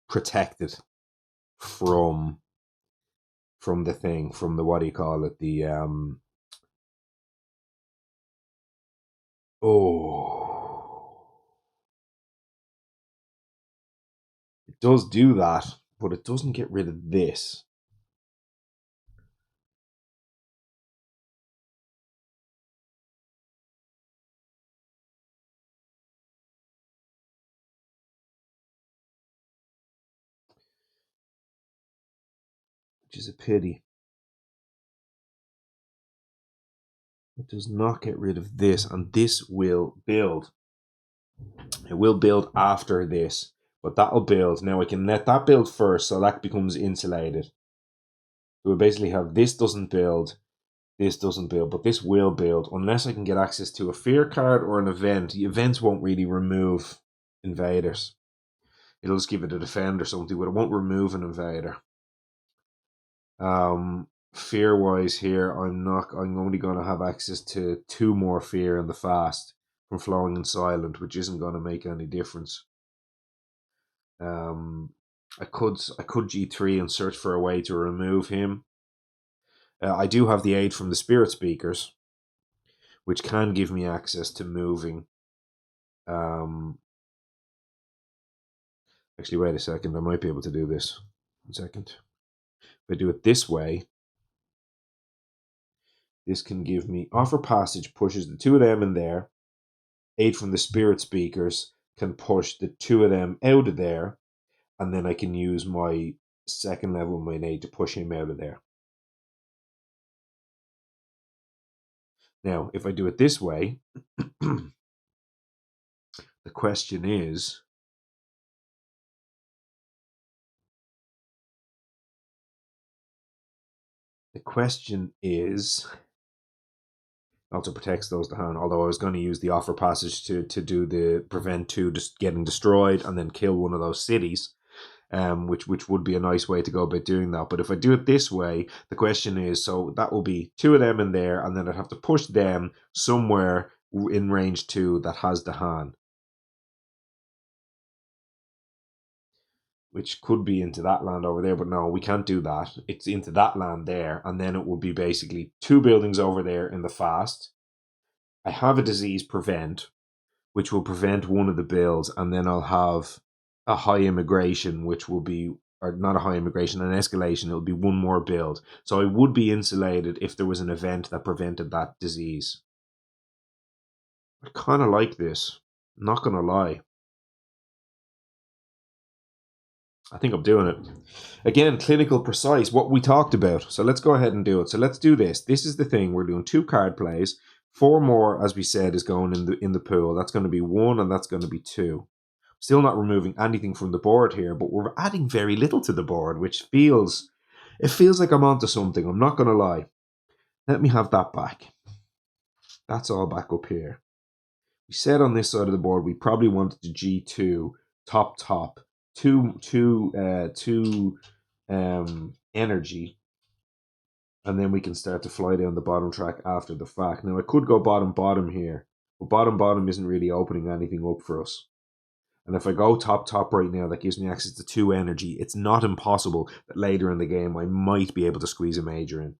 protected from from the thing, from the, what do you call it, the it does do that, but it doesn't get rid of this. Which is a pity. It does not get rid of this, and this will build. It will build after this, but that'll build. Now I can let that build first, so that becomes insulated. So we basically have this doesn't build, this doesn't build, but this will build unless I can get access to a fear card or an event. The events won't really remove invaders. It'll just give it a defend or something, but it won't remove an invader. Fear wise here, I'm only going to have access to 2 more fear in the fast from flowing and silent, which isn't going to make any difference. I could G3 and search for a way to remove him. I do have the aid from the spirit speakers, which can give me access to moving. Actually, wait a second. I might be able to do this. 1 second. If I do it this way, this can give me offer passage, pushes the 2 of them in there. Aid from the spirit speakers can push the 2 of them out of there, and then I can use my 2nd level of my aid to push him out of there. Now, if I do it this way, the question is, also protects those to hand, although I was going to use the offer passage to do the prevent 2 just getting destroyed and then kill one of those cities, which would be a nice way to go about doing that. But if I do it this way, the question is, so that will be 2 of them in there, and then I'd have to push them somewhere in range 2 that has the hand, which could be into that land over there, but no, we can't do that. It's into that land there, and then it will be basically 2 buildings over there in the fast. I have a disease prevent, which will prevent one of the builds, and then I'll have a high immigration, which will be, or not a high immigration, an escalation. It'll be 1 more build. So I would be insulated if there was an event that prevented that disease. I kind of like this, not going to lie. I think I'm doing it. Again, clinical precise, what we talked about. So let's go ahead and do it. So let's do this. This is the thing. We're doing 2 card plays. 4 more, as we said, is going in the pool. That's going to be 1 and that's going to be 2. Still not removing anything from the board here, but we're adding very little to the board, which feels like I'm onto something. I'm not going to lie. Let me have that back. That's all back up here. We said on this side of the board we probably wanted to G2 top, 2 energy, and then we can start to fly down the bottom track after the fact. Now I could go bottom here, but bottom isn't really opening anything up for us. And if I go top right now, that gives me access to 2 energy. It's not impossible that later in the game I might be able to squeeze a major in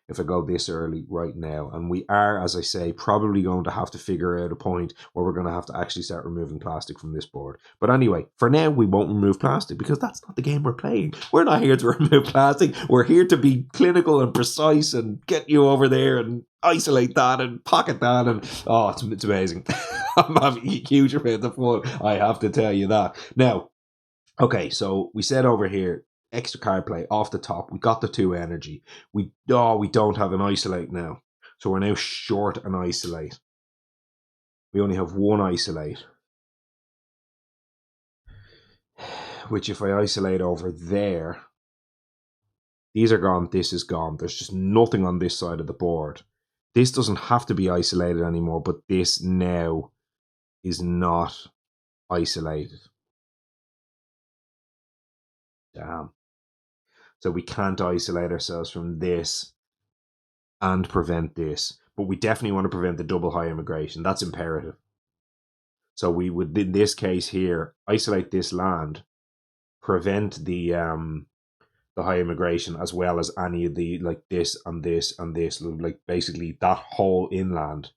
if I go this early right now. And we are, as I say, probably going to have to figure out a point where we're going to have to actually start removing plastic from this board. But anyway, for now, we won't remove plastic because that's not the game we're playing. We're not here to remove plastic. We're here to be clinical and precise and get you over there and isolate that and pocket that. And oh, it's amazing. I'm having a huge amount of fun, I have to tell you that. Now, okay, so we said over here, extra card play off the top. We got the 2 energy. We don't have an isolate now. So we're now short an isolate. We only have 1 isolate. Which if I isolate over there, these are gone, this is gone. There's just nothing on this side of the board. This doesn't have to be isolated anymore, but this now is not isolated. Damn. So we can't isolate ourselves from this and prevent this. But we definitely want to prevent the double high immigration. That's imperative. So we would, in this case here, isolate this land, prevent the the high immigration, as well as any of the like this and this and this, like basically that whole inland.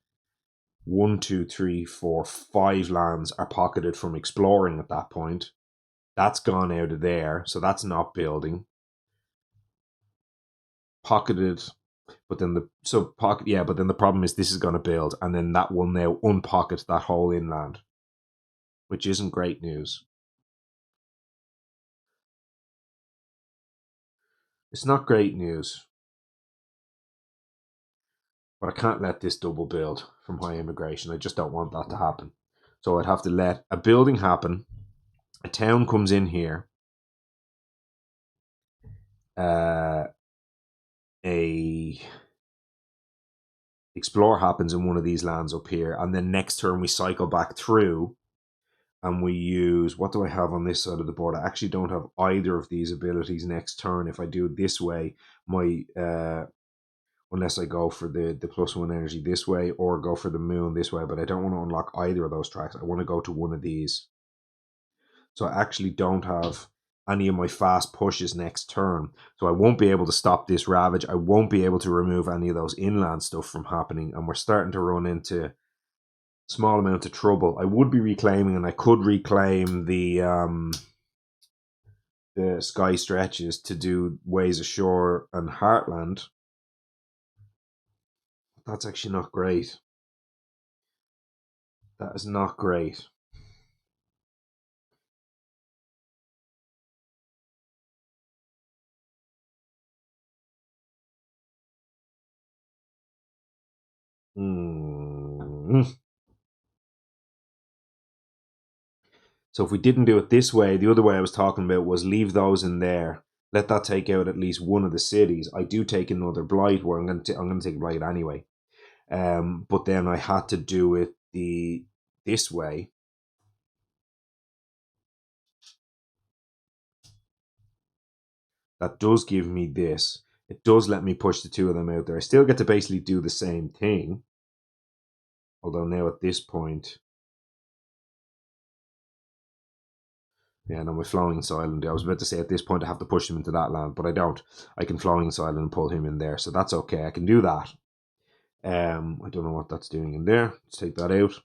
1, 2, 3, 4, 5 lands are pocketed from exploring at that point. That's gone out of there, so that's not building. Pocketed, but then but then the problem is this is going to build, and then that will now unpocket that whole inland, which isn't great news. It's not great news, but I can't let this double build from high immigration. I just don't want that to happen. So I'd have to let a building happen. A town comes in here. A explore happens in one of these lands up here, and then next turn we cycle back through and we use, what do I have on this side of the board? I actually don't have either of these abilities next turn. If I do it this way, my unless I go for the +1 energy this way or go for the moon this way, but I don't want to unlock either of those tracks. I want to go to one of these. So I actually don't have any of my fast pushes next turn. So I won't be able to stop this ravage. I won't be able to remove any of those inland stuff from happening. And we're starting to run into small amount of trouble. I would be reclaiming, and I could reclaim the sky stretches to do Ways Ashore and Heartland. That's actually not great. That is not great. So if we didn't do it this way, the other way I was talking about was leave those in there. Let that take out at least one of the cities. I do take another blight, where I'm going to take blight anyway. But then I had to do it this way. That does give me this. It does let me push the two of them out there. I still get to basically do the same thing. Although now at this point, yeah, no, my Flowing Island. I was about to say at this point I have to push him into that land, but I don't. I can Flowing Island and pull him in there, so that's okay. I can do that. I don't know what that's doing in there. Let's take that out.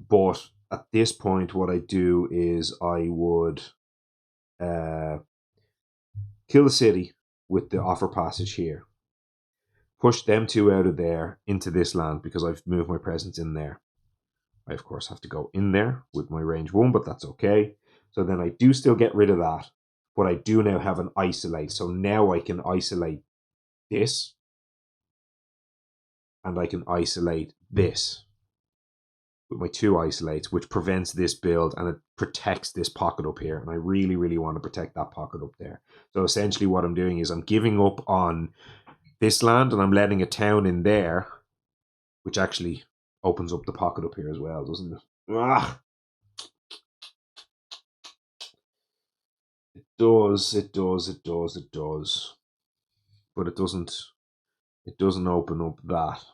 But at this point, what I do is I would kill the city with the offer passage here. Push them two out of there into this land because I've moved my presence in there. I, of course, have to go in there with my range 1, but that's okay. So then I do still get rid of that, but I do now have an isolate. So now I can isolate this, and I can isolate this with my 2 isolates, which prevents this build and it protects this pocket up here. And I really, really want to protect that pocket up there. So essentially what I'm doing is I'm giving up on this land and I'm letting a town in there, which actually opens up the pocket up here as well, doesn't it? Ah! It does. But it doesn't open up that.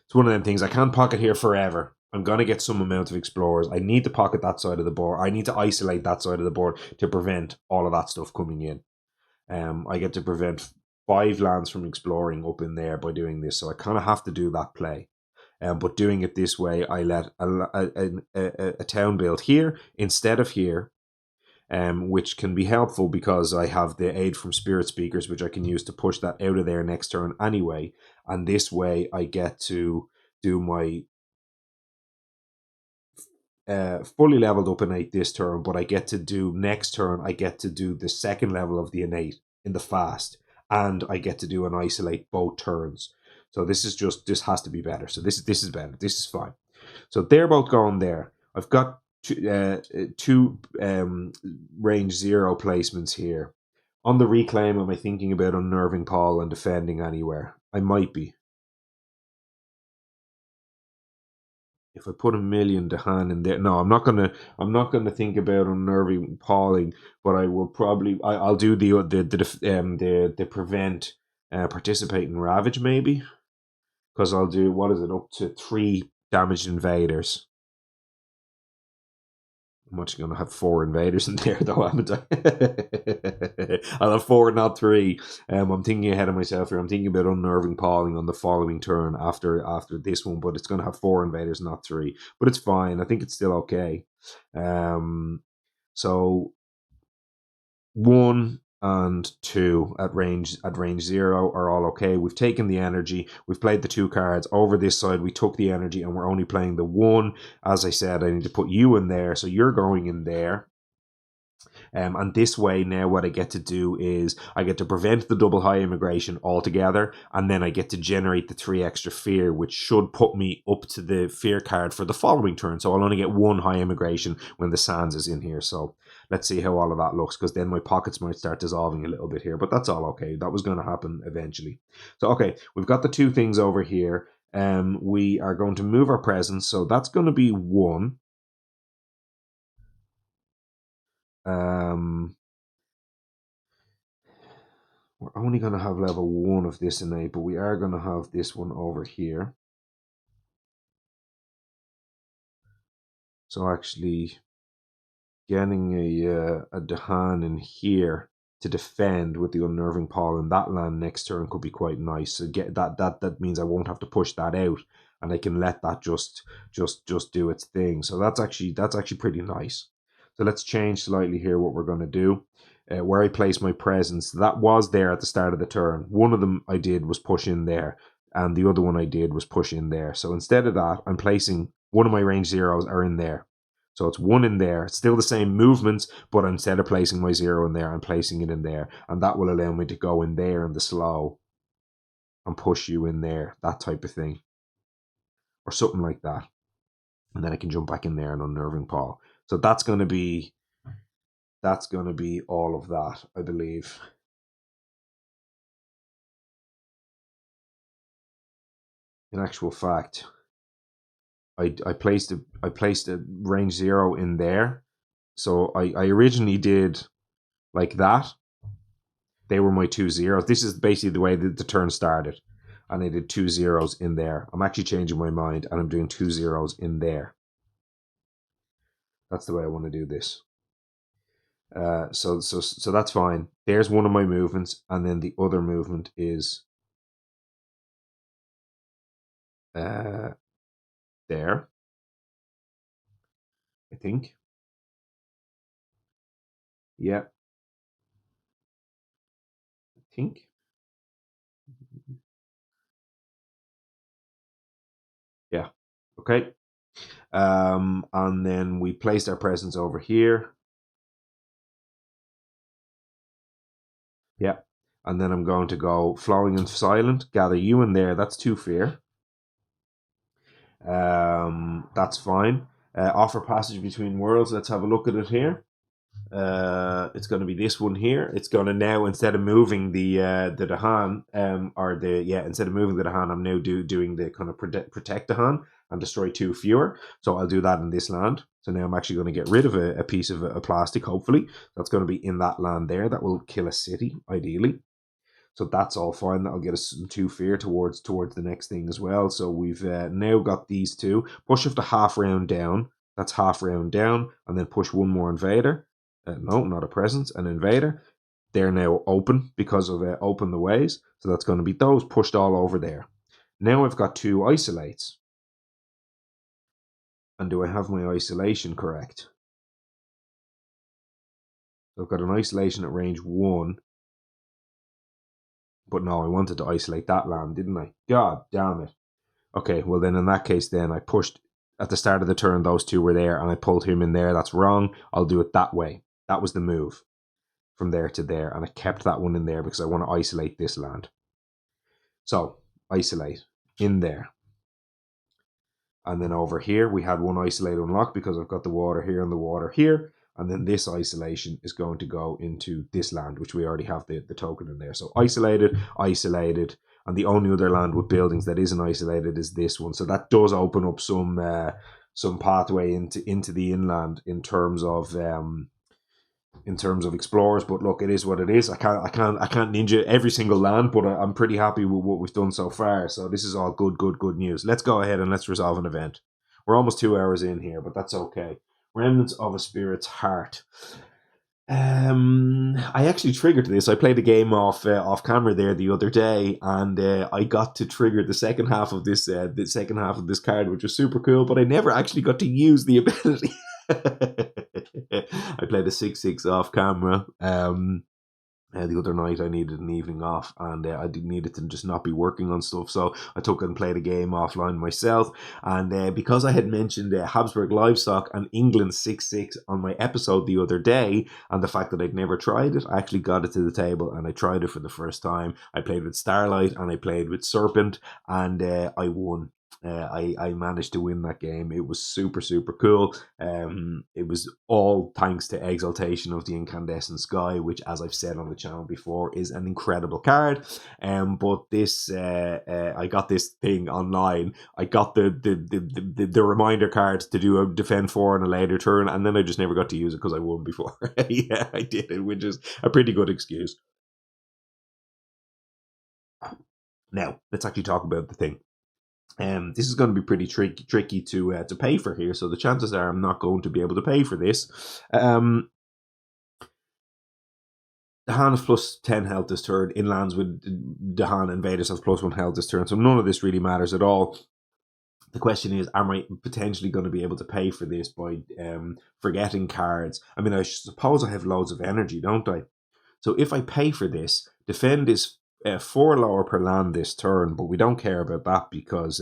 It's one of them things. I can't pocket here forever. I'm going to get some amount of explorers. I need to pocket that side of the board. I need to isolate that side of the board to prevent all of that stuff coming in. I get to prevent 5 lands from exploring up in there by doing this. So I kind of have to do that play. But doing it this way, I let a town build here instead of here, which can be helpful because I have the aid from Spirit Speakers, which I can use to push that out of there next turn anyway. And this way I get to do my fully leveled up innate this turn, but I get to do next turn, I get to do the second level of the innate in the fast, and I get to do an isolate both turns. So this has to be better. So this is better. This is fine. So they're both going there. I've got two range 0 placements here. On the reclaim, am I thinking about unnerving Paul and defending anywhere? I might be. If I put 1,000,000 to hand in there, no, I'm not gonna think about unnerving Pauling, but I will probably I'll do the prevent participate in ravage maybe, because I'll do, what is it, up to 3 damaged invaders. I'm actually going to have 4 invaders in there, though, haven't I? I'll have 4, not 3. I'm thinking ahead of myself here. I'm thinking about unnerving Pauling on the following turn after this one, but it's going to have 4 invaders, not 3. But it's fine. I think it's still okay. So 1 and 2 at range 0 are all okay. We've taken the energy. We've played the 2 cards. Over this side, we took the energy, and we're only playing the 1. As I said, I need to put you in there, so you're going in there. And this way now what I get to do is I get to prevent the double high immigration altogether, and then I get to generate the 3 extra fear, which should put me up to the fear card for the following turn. So I'll only get 1 high immigration when the Sands is in here. So let's see how all of that looks, because then my pockets might start dissolving a little bit here, but that's all okay. That was going to happen eventually. So okay, we've got the 2 things over here. We are going to move our presence, so that's going to be 1. We're only going to have level 1 of this innate, but we are going to have this one over here. So actually getting a Dahan in here to defend with the unnerving Paul in that land next turn could be quite nice. So get that means I won't have to push that out, and I can let that just do its thing. So that's actually pretty nice. So let's change slightly here what we're going to do. Where I place my presence, that was there at the start of the turn. One of them I did was push in there, and the other one I did was push in there. So instead of that, I'm placing one of my range zeros are in there. So it's 1 in there. It's still the same movements, but instead of placing my 0 in there, I'm placing it in there. And that will allow me to go in there in the slow and push you in there, that type of thing. Or something like that. And then I can jump back in there and unnerving Paul. So that's going to be all of that, I believe. In actual fact, I placed a range 0 in there. So I originally did like that. They were my 2 zeros. This is basically the way that the turn started. And I did 2 zeros in there. I'm actually changing my mind, and I'm doing 2 zeros in there. That's the way I want to do this. So that's fine. There's one of my movements, and then the other movement is there, I think. Yeah, I think. Yeah, okay. And then we placed our presence over here. Yeah, and then I'm going to go flowing and silent, gather you in there. That's 2 fear. That's fine. Offer passage between worlds. Let's have a look at it here. It's going to be this one here. It's going to now, instead of moving the Dahan, instead of moving the Dahan, I'm now doing the kind of protect Dahan and destroy 2 fewer. So I'll do that in this land. So now I'm actually going to get rid of a piece of a plastic, hopefully. That's going to be in that land there. That will kill a city, ideally. So that's all fine. That'll get us some 2 fear towards the next thing as well. So we've now got these 2. Push up to half round down. That's half round down. And then push 1 more invader. No, not a presence. An invader. They're now open because of open the ways. So that's going to be those pushed all over there. Now I've got 2 isolates. And do I have my isolation correct? So I've got an isolation at range 1. But no, I wanted to isolate that land, didn't I? God damn it. Okay, well then in that case then I pushed at the start of the turn, those 2 were there, and I pulled him in there. That's wrong. I'll do it that way. That was the move. From there to there, and I kept that one in there because I want to isolate this land. So, isolate in there. And then over here, we had 1 isolate unlocked because I've got the water here and the water here. And then this isolation is going to go into this land, which we already have the token in there. So isolated, and the only other land with buildings that isn't isolated is this one. So that does open up some pathway into the inland in terms of explorers. But look, it is what it is. I can't ninja every single land, but I'm pretty happy with what we've done so far. So this is all good news. Let's go ahead and let's resolve an event. We're almost 2 hours in here, but that's okay. Remnants of a Spirit's Heart. I actually triggered this. I played a game off camera there the other day, and I got to trigger the second half of this card, which was super cool. But I never actually got to use the ability. I played a 6/6 off camera. The other night I needed an evening off, and I needed to just not be working on stuff, so I took and played a game offline myself. And because I had mentioned Habsburg Livestock and England 6/6 on my episode the other day, and the fact that I'd never tried it, I actually got it to the table and I tried it for the first time. I played with Starlight and I played with Serpent, and I won. I managed to win that game. It was super, super cool. It was all thanks to Exaltation of the Incandescent Sky, which, as I've said on the channel before, is an incredible card. But this, I got this thing online. I got the reminder card to do a defend 4 on a later turn, and then I just never got to use it because I won before. Yeah, I did it, which is a pretty good excuse. Now, let's actually talk about the thing. This is going to be pretty tricky to pay for here, so the chances are I'm not going to be able to pay for this. The Han has plus 10 health this turn. Inlands with the Han Invaders has plus 1 health this turn, so none of this really matters at all. The question is, am I potentially going to be able to pay for this by forgetting cards? I mean, I suppose I have loads of energy, don't I? So if I pay for this, defend is 4 lower per land this turn, but we don't care about that because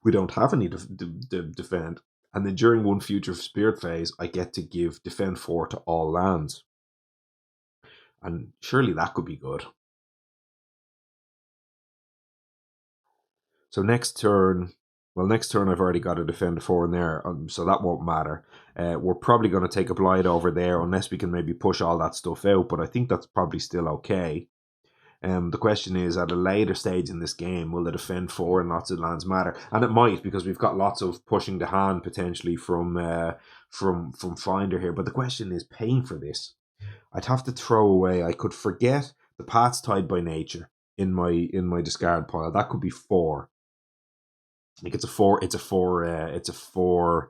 we don't have any defend. And then during one future spirit phase, I get to give defend 4 to all lands. And surely that could be good. So next turn I've already got a defend 4 in there, so that won't matter. We're probably going to take a blight over there unless we can maybe push all that stuff out, but I think that's probably still okay. The question is, at a later stage in this game, will the defend 4 and lots of lands matter? And it might, because we've got lots of pushing the hand potentially from Finder here. But the question is, paying for this, I'd have to throw away. I could forget the Paths Tied by Nature in my discard pile. That could be 4. I think it's a 4. It's a 4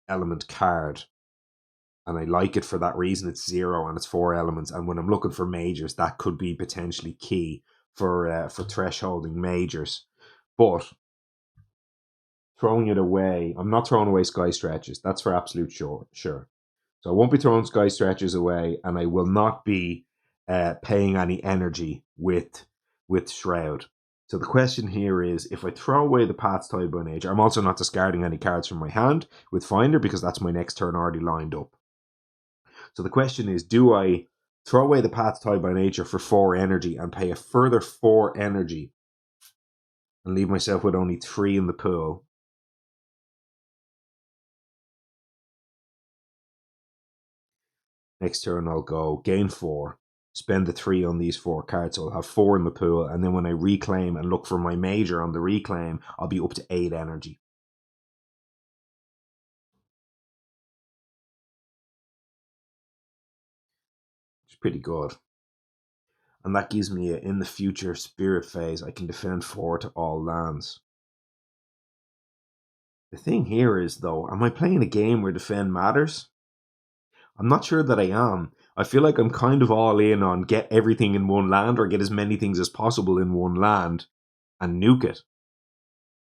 element card. And I like it for that reason. It's 0 and it's 4 elements. And when I'm looking for majors, that could be potentially key for thresholding majors. But throwing it away, I'm not throwing away Sky Stretches. That's for absolute sure. So I won't be throwing Sky Stretches away, and I will not be paying any energy with Shroud. So the question here is, if I throw away the Paths Tied by Nature, I'm also not discarding any cards from my hand with Finder because that's my next turn already lined up. So the question is, do I throw away the Paths Tied by Nature for 4 energy and pay a further 4 energy and leave myself with only 3 in the pool? Next turn I'll go gain 4, spend the 3 on these 4 cards, so I'll have 4 in the pool, and then when I reclaim and look for my major on the reclaim, I'll be up to 8 energy. It's pretty good. And that gives me in the future spirit phase, I can defend 4 to all lands. The thing here is, though, am I playing a game where defend matters? I'm not sure that I am. I feel like I'm kind of all in on get everything in one land or get as many things as possible in one land and nuke it.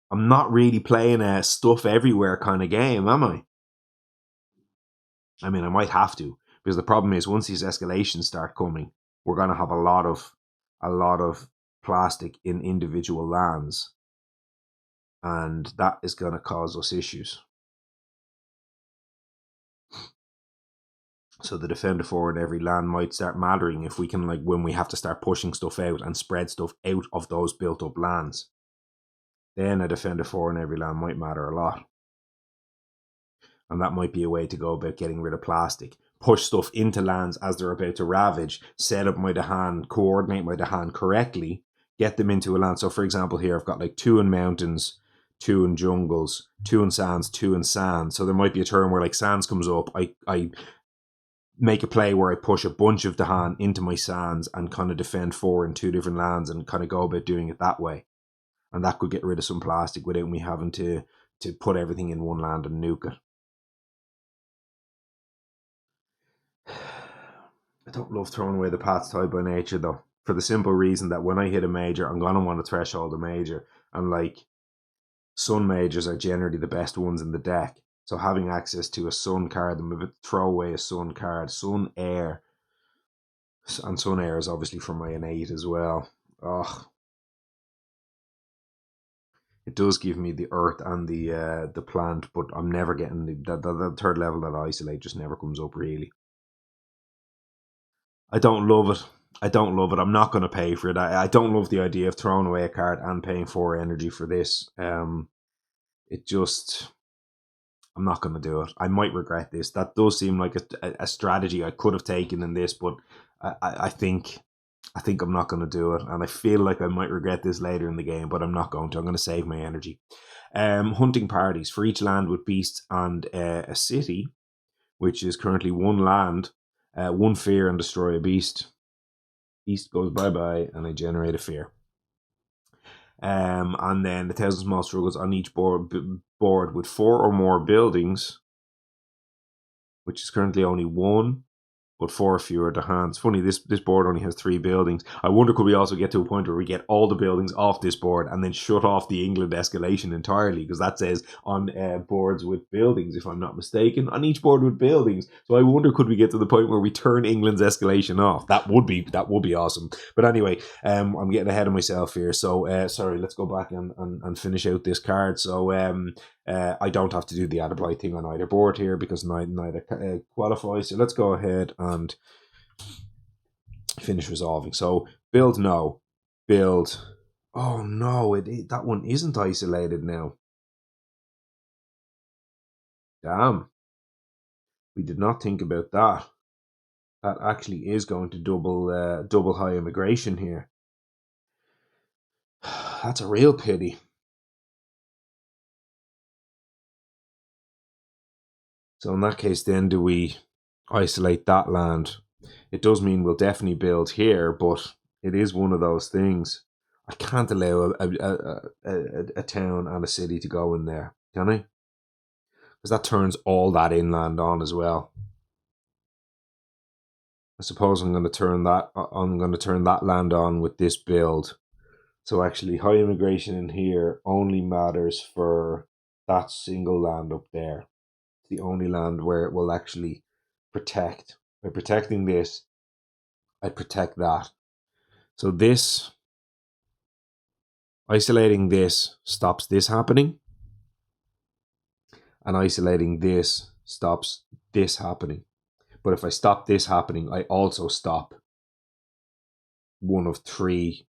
I'm not really playing a stuff everywhere kind of game, am I? I mean, I might have to, because the problem is once these escalations start coming, we're going to have a lot of plastic in individual lands, and that is going to cause us issues. So the defender 4 in every land might start mattering if we can, like, when we have to start pushing stuff out and spread stuff out of those built up lands. Then a defender 4 in every land might matter a lot. And that might be a way to go about getting rid of plastic. Push stuff into lands as they're about to ravage, set up my Dahan, coordinate my Dahan correctly, get them into a land. So for example here, I've got like 2 in mountains, 2 in jungles, 2 in sands, 2 in sands. So there might be a turn where like sands comes up, I make a play where I push a bunch of Dahan into my sands and kind of defend 4 in 2 different lands and kind of go about doing it that way. And that could get rid of some plastic without me having to to put everything in one land and nuke it. I don't love throwing away the paths tied by nature though, for the simple reason that when I hit a major, I'm gonna want to threshold a major, and like sun majors are generally the best ones in the deck. So having access to a sun card, I'm about to throw away a sun card, sun air, and sun air is obviously from my innate as well. Oh, it does give me the earth and the plant, but I'm never getting the third level that I isolate just never comes up really. I don't love it. I don't love it. I'm not going to pay for it. I don't love the idea of throwing away a card and paying 4 energy for this. It just, I'm not going to do it. I might regret this. That does seem like a strategy I could have taken in this, but I think I'm not going to do it, and I feel like I might regret this later in the game, but I'm not going to. I'm going to save my energy. Hunting parties for each land with beasts and a city, which is currently 1 land, 1 fear and destroy a beast. Beast goes bye-bye, and I generate a fear. And then the 1,000 small struggles on each board with 4 or more buildings, which is currently only 1, but 4 fewer to hand. It's funny, this board only has 3 buildings. I wonder, could we also get to a point where we get all the buildings off this board and then shut off the England escalation entirely? Because that says on boards with buildings, if I'm not mistaken, on each board with buildings. So I wonder, could we get to the point where we turn England's escalation off? That would be awesome. But anyway, I'm getting ahead of myself here. So sorry, let's go back and finish out this card. So I don't have to do the add apply thing on either board here because neither qualifies. So let's go ahead and finish resolving. So build no, build. Oh no, that one isn't isolated now. Damn, we did not think about that. That actually is going to double high immigration here. That's a real pity. So in that case, then do we isolate that land? It does mean we'll definitely build here, but it is one of those things. I can't allow a town and a city to go in there, can I? Because that turns all that inland on as well. I suppose I'm going to turn that land on with this build. So actually, high immigration in here only matters for that single land up there. It's the only land where it will actually protect. By protecting this, I protect that. So this, isolating this stops this happening, and isolating this stops this happening. But if I stop this happening, I also stop one of 3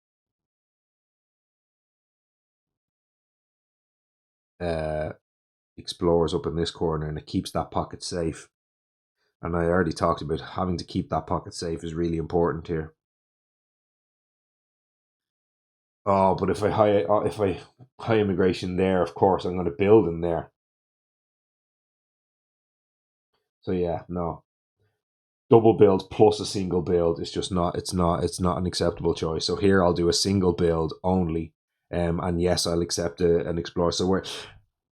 explorers up in this corner, and it keeps that pocket safe. And I already talked about having to keep that pocket safe is really important here. Oh, but if I high immigration there, of course I'm going to build in there. So yeah, no. Double build plus a single build is just not. It's not an acceptable choice. So here I'll do a single build only, and yes, I'll accept an explorer. So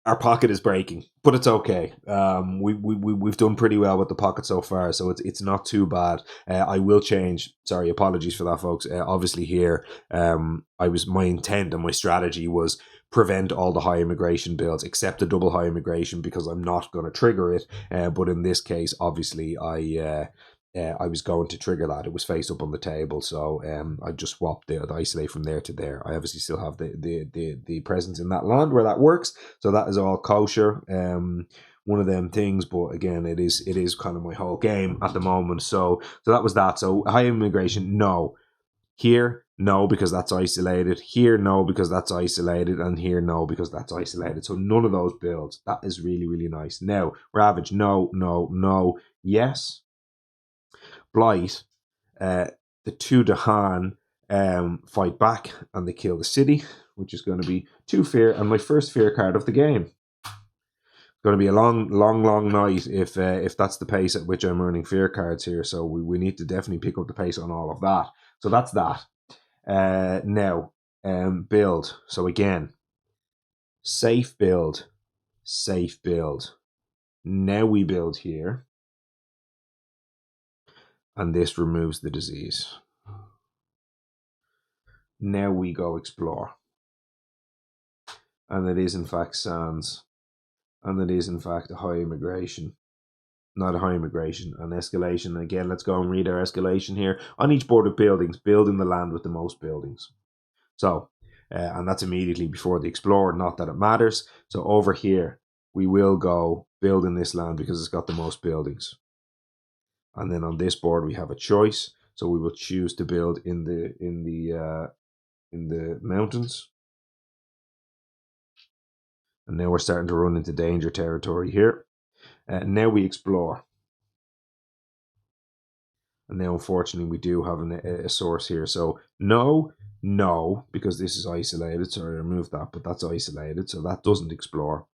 our pocket is breaking, but it's okay. We've done pretty well with the pocket so far, so it's not too bad. I will change. Sorry, apologies for that, folks. Obviously here, my intent and my strategy was prevent all the high immigration builds except the double high immigration because I'm not going to trigger it. But in this case, obviously, I was going to trigger that. It was face up on the table, so I just swapped the isolate from there to there. I obviously still have the presence in that land where that works, so that is all kosher. One of them things, but again, it is kind of my whole game at the moment. So that was that. So high immigration, no. Here, no, because that's isolated. Here, no, because that's isolated. And here, no, because that's isolated. So none of those builds. That is really, really nice. Now, Ravage, no, no, no, yes. Blight, the 2 Dahan fight back and they kill the city, which is going to be 2 fear and my first fear card of the game. It's going to be a long night if that's the pace at which I'm earning fear cards here. So we need to definitely pick up the pace on all of that. So that's that. Now, build. So again, safe build. safe build. Now we build here, and this removes the disease. Now we go explore, and it is in fact sands, and it is in fact a high immigration. Not a high immigration, an escalation. Again, let's go and read our escalation here. On each board of buildings, building the land with the most buildings. So, and that's immediately before the explorer, not that it matters. So over here, we will go building this land because it's got the most buildings. And then on this board, we have a choice. So we will choose to build in the mountains. And now we're starting to run into danger territory here. Now we explore. And now, unfortunately, we do have a source here. So no, because this is isolated. Sorry, I removed that, but that's isolated. So that doesn't explore.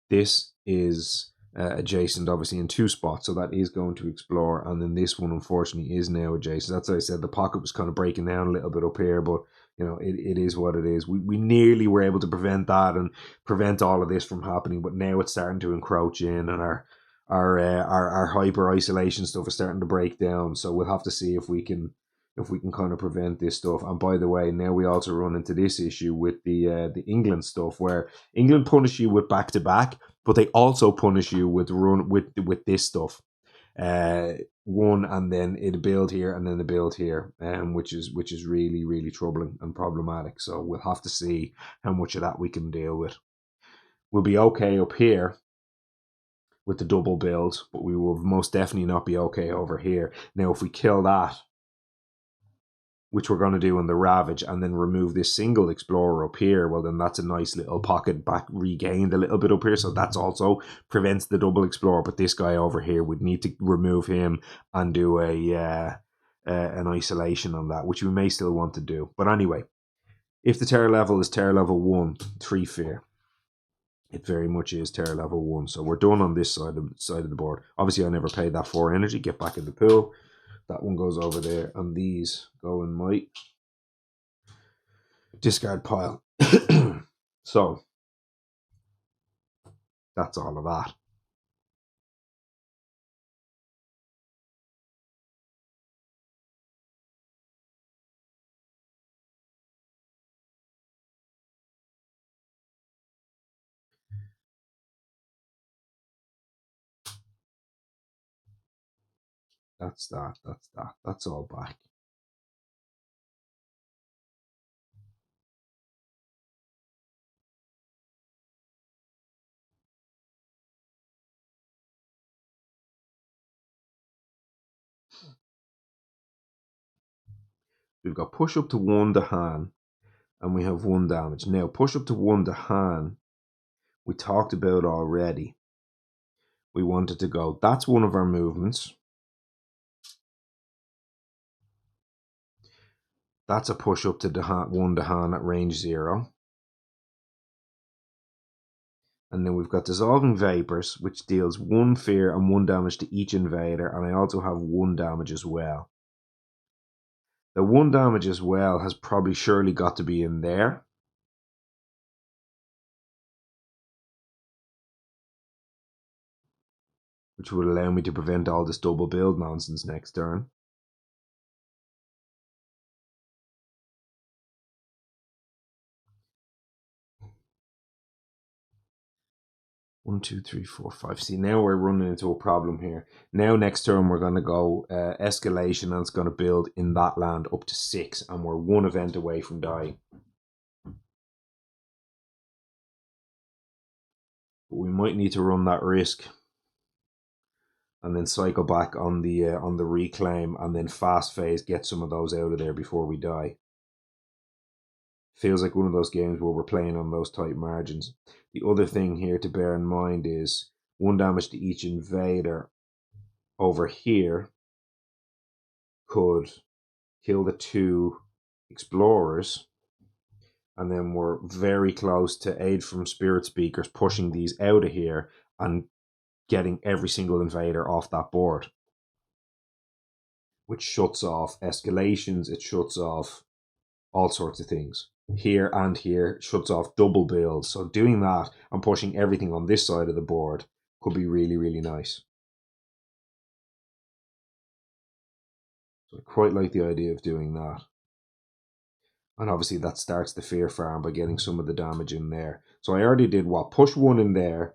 This is adjacent, obviously, in 2 spots. So that is going to explore. And then this one, unfortunately, is now adjacent. That's why I said the pocket was kind of breaking down a little bit up here. But, you know, it is what it is. We nearly were able to prevent that and prevent all of this from happening. But now it's starting to encroach in, and our hyper isolation stuff is starting to break down. So we'll have to see if we can kind of prevent this stuff. And by the way, now we also run into this issue with the England stuff, where England punish you with back to back, but they also punish you with this stuff. One, and then it build here and then a build here, which is really, really troubling and problematic. So we'll have to see how much of that we can deal with. We'll be okay up here with the double build, but we will most definitely not be okay over here. Now, if we kill that, which we're going to do in the Ravage, and then remove this single explorer up here, well, then that's a nice little pocket back regained a little bit up here. So that's also prevents the double explorer. But this guy over here, would need to remove him and do an isolation on that, which we may still want to do. But anyway, if the terror level is terror level 1, 3 fear. It very much is terror level 1. So we're done on this side of the board. Obviously, I never paid that 4 energy. Get back in the pool. That one goes over there, and these go in my discard pile. So that's all of that. That's that. That's all back. We've got push up to 1 to Han, and we have 1 damage. Now, push up to 1 to Han, we talked about already. We wanted to go. That's one of our movements. That's a push up to 1 to Han at range 0. And then we've got Dissolving Vapors, which deals 1 fear and 1 damage to each invader. And I also have 1 damage as well. The 1 damage as well has probably surely got to be in there. Which would allow me to prevent all this double build nonsense next turn. One, two, three, four, five. See, now we're running into a problem here. Now next turn we're going to go escalation, and it's going to build in that land up to 6, and we're 1 event away from dying. But we might need to run that risk, and then cycle back on the reclaim, and then fast phase, get some of those out of there before we die. Feels like one of those games where we're playing on those tight margins. The other thing here to bear in mind is 1 damage to each invader over here could kill the 2 explorers, and then we're very close to aid from spirit speakers pushing these out of here and getting every single invader off that board, which shuts off escalations, it shuts off all sorts of things. here and here, shuts off double builds. So doing that and pushing everything on this side of the board could be really, really nice. So I quite like the idea of doing that. And obviously that starts the fear farm by getting some of the damage in there. So I already did what? Push one in there,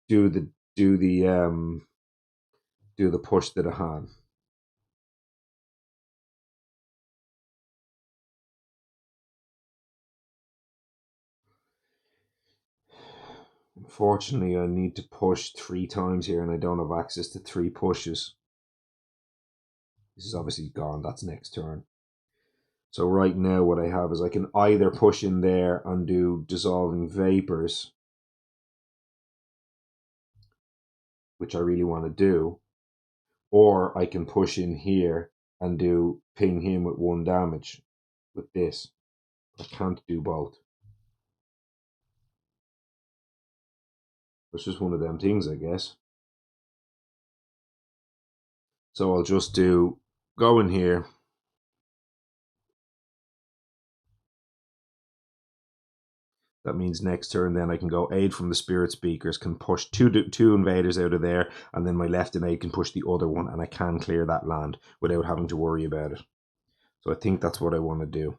do the push to the hand. Unfortunately, I need to push 3 times here and I don't have access to 3 pushes. This is obviously gone. That's next turn. So right now what I have is I can either push in there and do dissolving vapors, which I really want to do, or I can push in here and do ping him with 1 damage with this. I can't do both. It's just one of them things, I guess. So I'll just go in here. That means next turn then I can go aid from the spirit speakers, can push two invaders out of there, and then my left and aid can push the other one, and I can clear that land without having to worry about it. So I think that's what I want to do.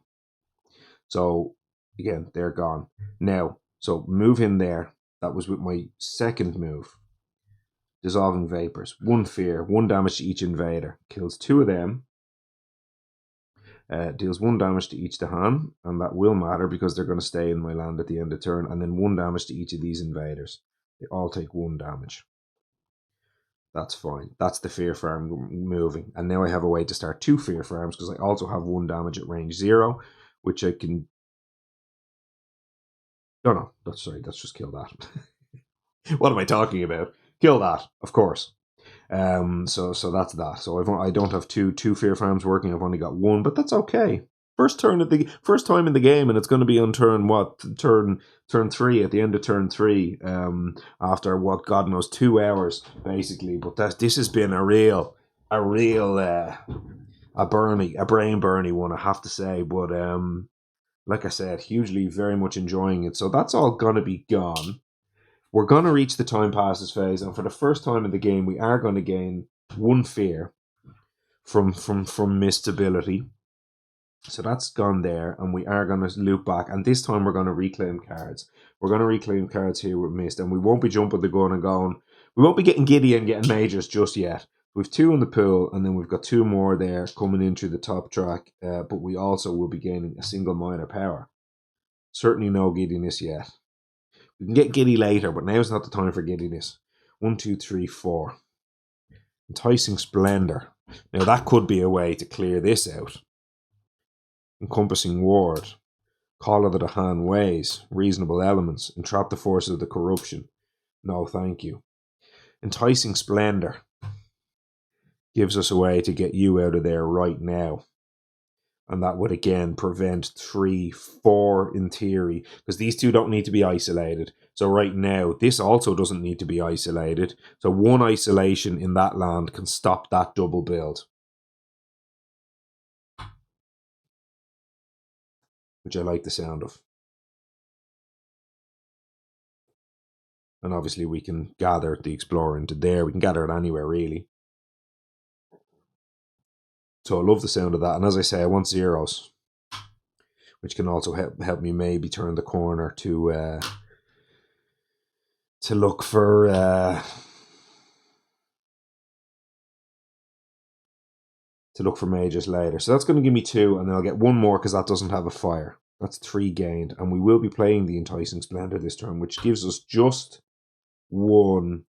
So again, they're gone. Now, so move in there. That was with my second move. Dissolving vapors. 1 fear, 1 damage to each invader. Kills 2 of them. Deals 1 damage to each to hand, and that will matter because they're going to stay in my land at the end of turn, and then 1 damage to each of these invaders. They all take 1 damage. That's fine. That's the fear farm moving. And now I have a way to start 2 fear farms because I also have 1 damage at range 0, which I can... No, that's just kill that. What am I talking about? Kill that, of course. So that's that. So I don't have two fear farms working. I've only got 1, but that's okay. First time in the game, and it's going to be on turn 3 at the end of turn 3. After what God knows 2 hours basically. But this has been a real a brain burny one, I have to say. But like I said, hugely very much enjoying it. So that's all gonna be gone. We're going to reach the time passes phase, and for the first time in the game, we are going to gain 1 fear from missed ability. So that's gone there, and we are going to loop back, and this time we're going to reclaim cards. We're going to reclaim cards here with missed, and we won't be jumping the gun and going. We won't be getting giddy and getting majors just yet. We've 2 in the pool, and then we've got 2 more there coming in through the top track, but we also will be gaining a single minor power. Certainly no giddiness yet. We can get giddy later, but now's not the time for giddiness. 1, 2, 3, 4. Enticing Splendor. Now that could be a way to clear this out. Encompassing Ward. Call of the hand ways. Reasonable elements. Entrap the forces of the corruption. No, thank you. Enticing Splendor gives us a way to get you out of there right now. And that would again prevent 3, 4 in theory, because these 2 don't need to be isolated. So right now, this also doesn't need to be isolated. So 1 isolation in that land can stop that double build, which I like the sound of. And obviously we can gather the Explorer into there. We can gather it anywhere, really. So I love the sound of that. And as I say, I want zeros, which can also help me maybe turn the corner to look for mages later. So that's going to give me 2, and then I'll get 1 more because that doesn't have a fire. That's 3 gained, and we will be playing the Enticing Splendor this turn, which gives us just 1.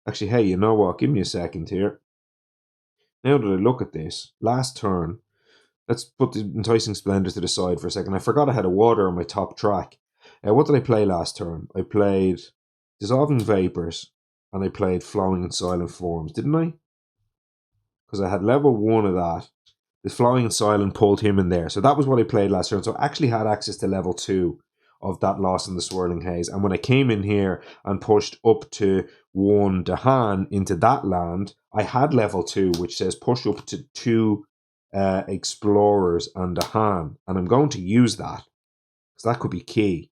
Actually, hey, you know what? Give me a second here. Now that I look at this, last turn, let's put the Enticing Splendor to the side for a second. I forgot I had a water on my top track. What did I play last turn? I played Dissolving Vapors, and I played Flowing and Silent Forms, didn't I? Because I had level 1 of that. The Flowing and Silent pulled him in there. So that was what I played last turn. So I actually had access to level 2 of that loss in the swirling haze. And when I came in here and pushed up to 1 Dahan into that land, I had level 2, which says push up to 2 explorers and Dahan. And I'm going to use that, because that could be key.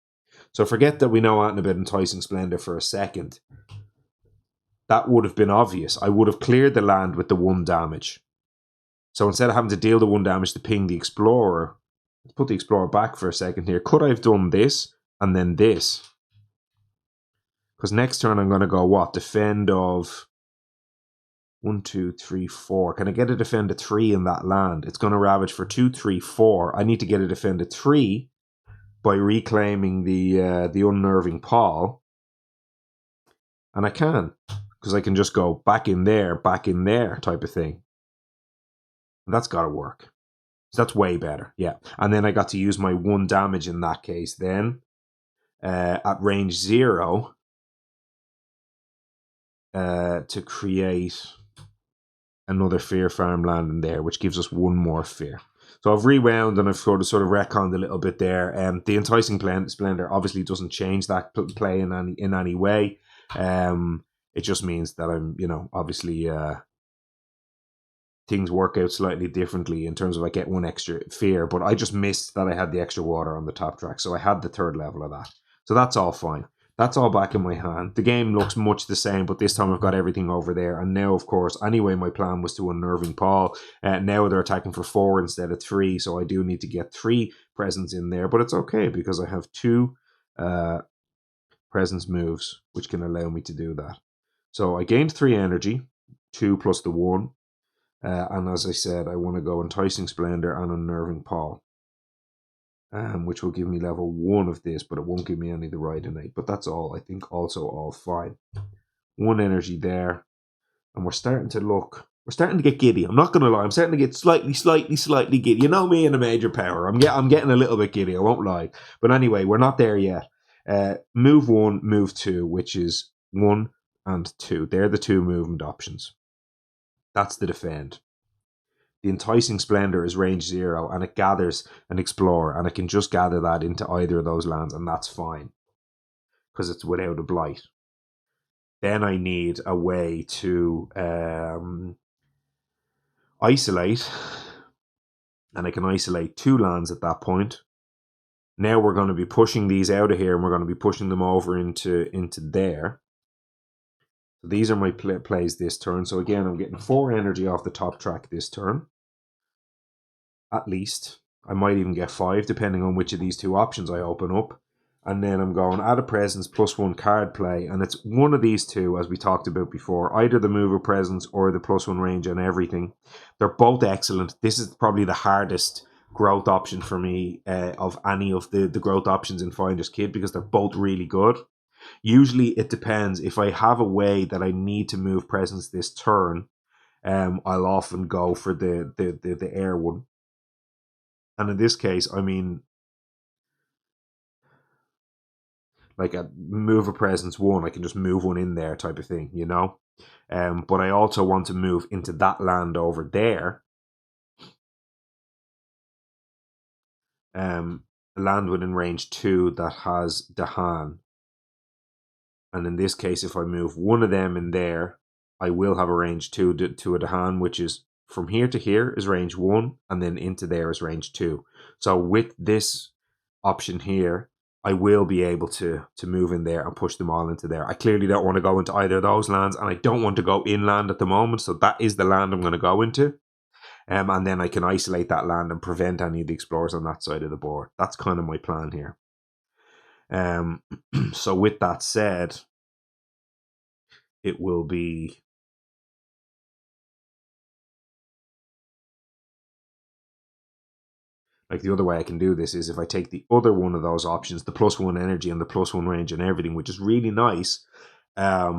So forget that we know anything about Enticing Splendor for a second. That would have been obvious. I would have cleared the land with the 1 damage. So instead of having to deal the 1 damage to ping the Explorer, let's put the Explorer back for a second here. Could I have done this and then this? Because next turn I'm going to go what? Defend of 1, 2, 3, 4. Can I get a defend of 3 in that land? It's going to ravage for 2, 3, 4. I need to get a defend of 3 by reclaiming the unnerving Paul. And I can, because I can just go back in there type of thing. And that's got to work. So that's way better, yeah. And then I got to use my 1 damage in that case then at range 0 to create another fear farmland in there, which gives us 1 more fear. So I've rewound and I've sort of retconned a little bit there. The Enticing Splendor obviously doesn't change that play in any way. It just means that I'm, obviously things work out slightly differently in terms of I get 1 extra fear, but I just missed that I had the extra water on the top track, so I had the 3rd level of that. So that's all fine. That's all back in my hand. The game looks much the same, but this time I've got everything over there. And now, of course, anyway, my plan was to Unnerving Paul. Now they're attacking for 4 instead of 3, so I do need to get 3 presents in there, but it's okay because I have 2 presence moves, which can allow me to do that. So I gained 3 energy, 2 plus the 1. And as I said, I want to go Enticing Splendor and Unnerving Paul, which will give me level 1 of this, but it won't give me any of the Ride Innate. But that's all, I think, also all fine. 1 energy there, and we're starting to get giddy. I'm not going to lie, I'm starting to get slightly giddy. You know me in a major power. I'm getting a little bit giddy, I won't lie. But anyway, we're not there yet. Move 1, move 2, which is 1 and 2. They're the 2 movement options. That's the defend. The Enticing Splendor is range 0 and it gathers an Explorer, and it can just gather that into either of those lands, and that's fine because it's without a blight. Then I need a way to isolate, and I can isolate 2 lands at that point. Now we're going to be pushing these out of here, and we're going to be pushing them over into there. So these are my plays this turn. So again, I'm getting 4 energy off the top track this turn. At least. I might even get 5, depending on which of these 2 options I open up. And then I'm going add a presence plus 1 card play. And it's one of these 2, as we talked about before. Either the move of presence or the plus 1 range and everything. They're both excellent. This is probably the hardest growth option for me of any of the growth options in Finder's Kit, because they're both really good. Usually it depends. If I have a way that I need to move presence this turn, I'll often go for the air one. And in this case, I mean, like a move a presence 1, I can just move 1 in there type of thing, but I also want to move into that land over there. A land within range 2 that has Dahan. And in this case, if I move 1 of them in there, I will have a range 2 to a Dahan, which is from here to here is range 1, and then into there is range 2. So with this option here, I will be able to move in there and push them all into there. I clearly don't want to go into either of those lands, and I don't want to go inland at the moment, so that is the land I'm going to go into. And then I can isolate that land and prevent any of the explorers on that side of the board. That's kind of my plan here. So with that said, it will be like the other way I can do this is if I take the other one of those options, the plus 1 energy and the plus 1 range and everything, which is really nice. I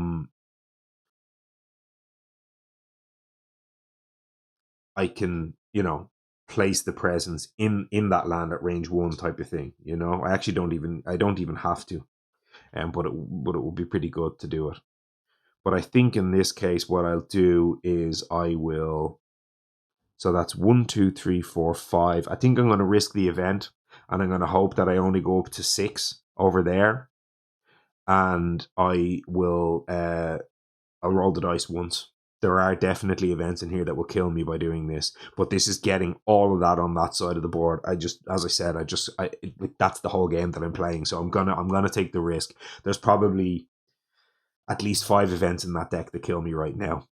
can, place the presence in that land at range 1 type of thing. I actually don't even have to, but it will be pretty good to do it. But I think in this case, what I'll do is I will. So that's 1, 2, 3, 4, 5. I think I'm going to risk the event. and I'm going to hope that I only go up to 6 over there, and I will I'll roll the dice once. There are definitely events in here that will kill me by doing this, but this is getting all of that on that side of the board. As I said, that's the whole game that I'm playing, so I'm gonna take the risk. There's probably at least 5 events in that deck that kill me right now.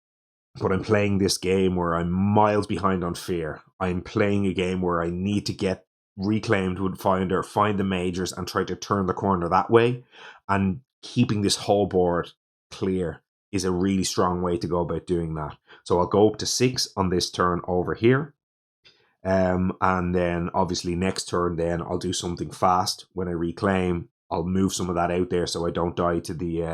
But I'm playing this game where I'm miles behind on fear. I'm playing a game where I need to get reclaimed with Finder, find the majors, and try to turn the corner that way. And keeping this whole board clear is a really strong way to go about doing that. So I'll go up to 6 on this turn over here. And then obviously next turn, then I'll do something fast when I reclaim. I'll move some of that out there so I don't die to the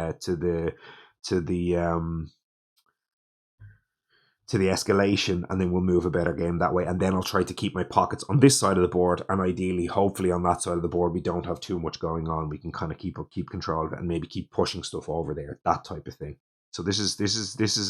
escalation, and then we'll move a better game that way. And then I'll try to keep my pockets on this side of the board, and ideally, hopefully, on that side of the board, we don't have too much going on. We can kind of keep control of it, and maybe keep pushing stuff over there, that type of thing. So this is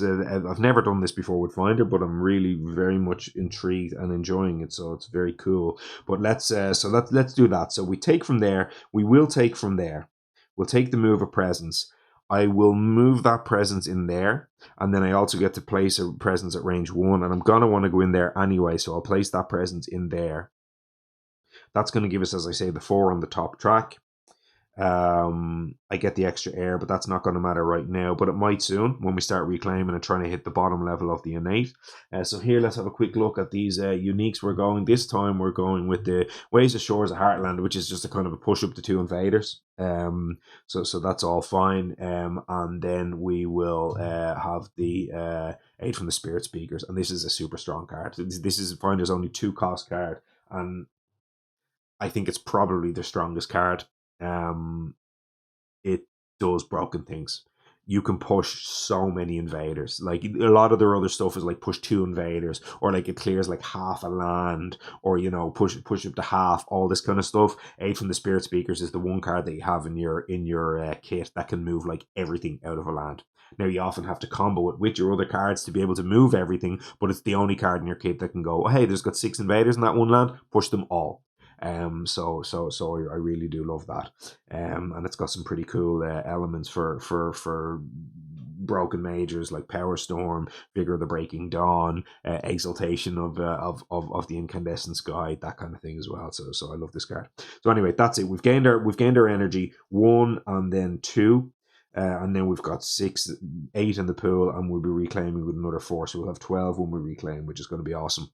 I've never done this before with Finder, but I'm really very much intrigued and enjoying it. So it's very cool. But let's do that. So we take from there. We will take from there. We'll take the move of presence. I will move that presence in there, and then I also get to place a presence at range 1, and I'm going to want to go in there anyway, so I'll place that presence in there. That's going to give us, as I say, the 4 on the top track. I get the extra air, but that's not going to matter right now, but it might soon when we start reclaiming and trying to hit the bottom level of the innate. So here, let's have a quick look at these uniques. This time we're going with the Waves of Shores of Heartland, which is just a kind of a push up to 2 invaders. So that's all fine. And then we will have the Aid from the Spirit Speakers, and this is a super strong card. This is Finder's only 2 cost card, and I think it's probably the strongest card. It does broken things. You can push so many invaders. Like a lot of their other stuff is like push 2 invaders, or like it clears like half a land, or push up to half, all this kind of stuff. Aid from the Spirit Speakers is the one card that you have in your kit that can move like everything out of a land. Now you often have to combo it with your other cards to be able to move everything, but it's the only card in your kit that can go, oh, hey, there's got 6 invaders in that one land, push them all. So I really do love that. And it's got some pretty cool elements for broken majors like Power Storm, Vigor of the Breaking Dawn, Exaltation of the Incandescent Sky, that kind of thing as well. So I love this card. So anyway, that's it. We've gained our energy 1 and then 2. And then we've got 8 in the pool, and we'll be reclaiming with another 4. So we'll have 12 when we reclaim, which is going to be awesome.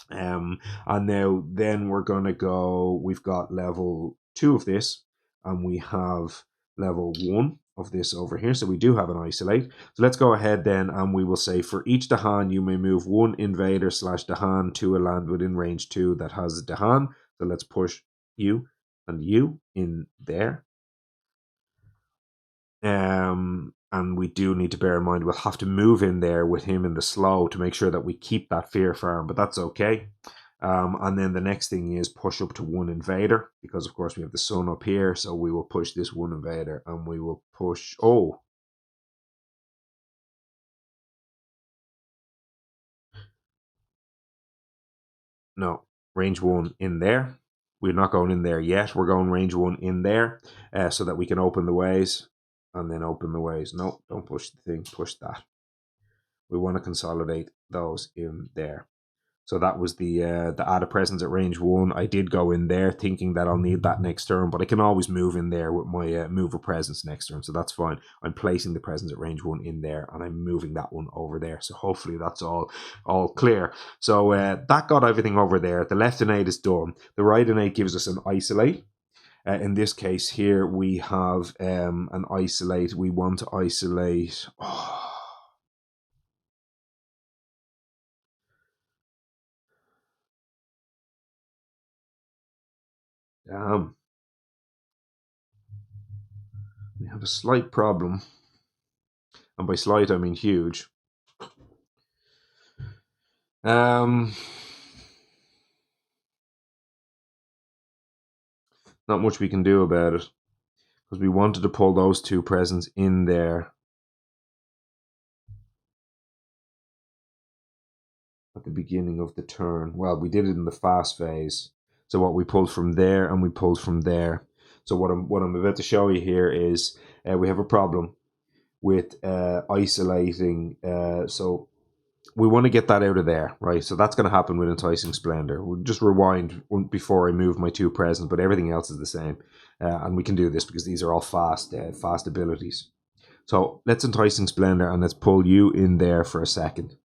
And now then we're going to go, we've got level 2 of this, and we have level 1 of this over here. So we do have an isolate. So let's go ahead then, and we will say for each Dahan, you may move 1 invader / Dahan to a land within range 2 that has a Dahan. So let's push you and you in there. And we do need to bear in mind we'll have to move in there with him in the slow to make sure that we keep that fear farm, but that's okay. And then the next thing is push up to 1 invader, because of course we have the sun up here, so we will push this 1 invader, and we will push, no, range 1 in there. We're not going in there yet. We're going range 1 in there, so that we can open the ways, and then open the ways. No, don't push the thing, push that. We want to consolidate those in there. So that was the add a presence at range 1. I did go in there thinking that I'll need that next turn, but I can always move in there with my move a presence next turn, so that's fine. I'm placing the presence at range 1 in there, and I'm moving that one over there. So hopefully that's all clear. So that got everything over there. The left innate is done. The right innate gives us an isolate. In this case here, we have an isolate. We want to isolate. Damn. We have a slight problem. And by slight, I mean huge. Not much we can do about it, because we wanted to pull those 2 presents in there at the beginning of the turn. Well, we did it in the fast phase, So what we pulled from there and we pulled from there. So what I'm about to show you here is we have a problem with isolating. So we want to get that out of there, right? So that's going to happen with Enticing Splendor. We'll just rewind before I move my two presents, but everything else is the same. And we can do this because these are all fast abilities. So let's Enticing Splendor and let's pull you in there for a second.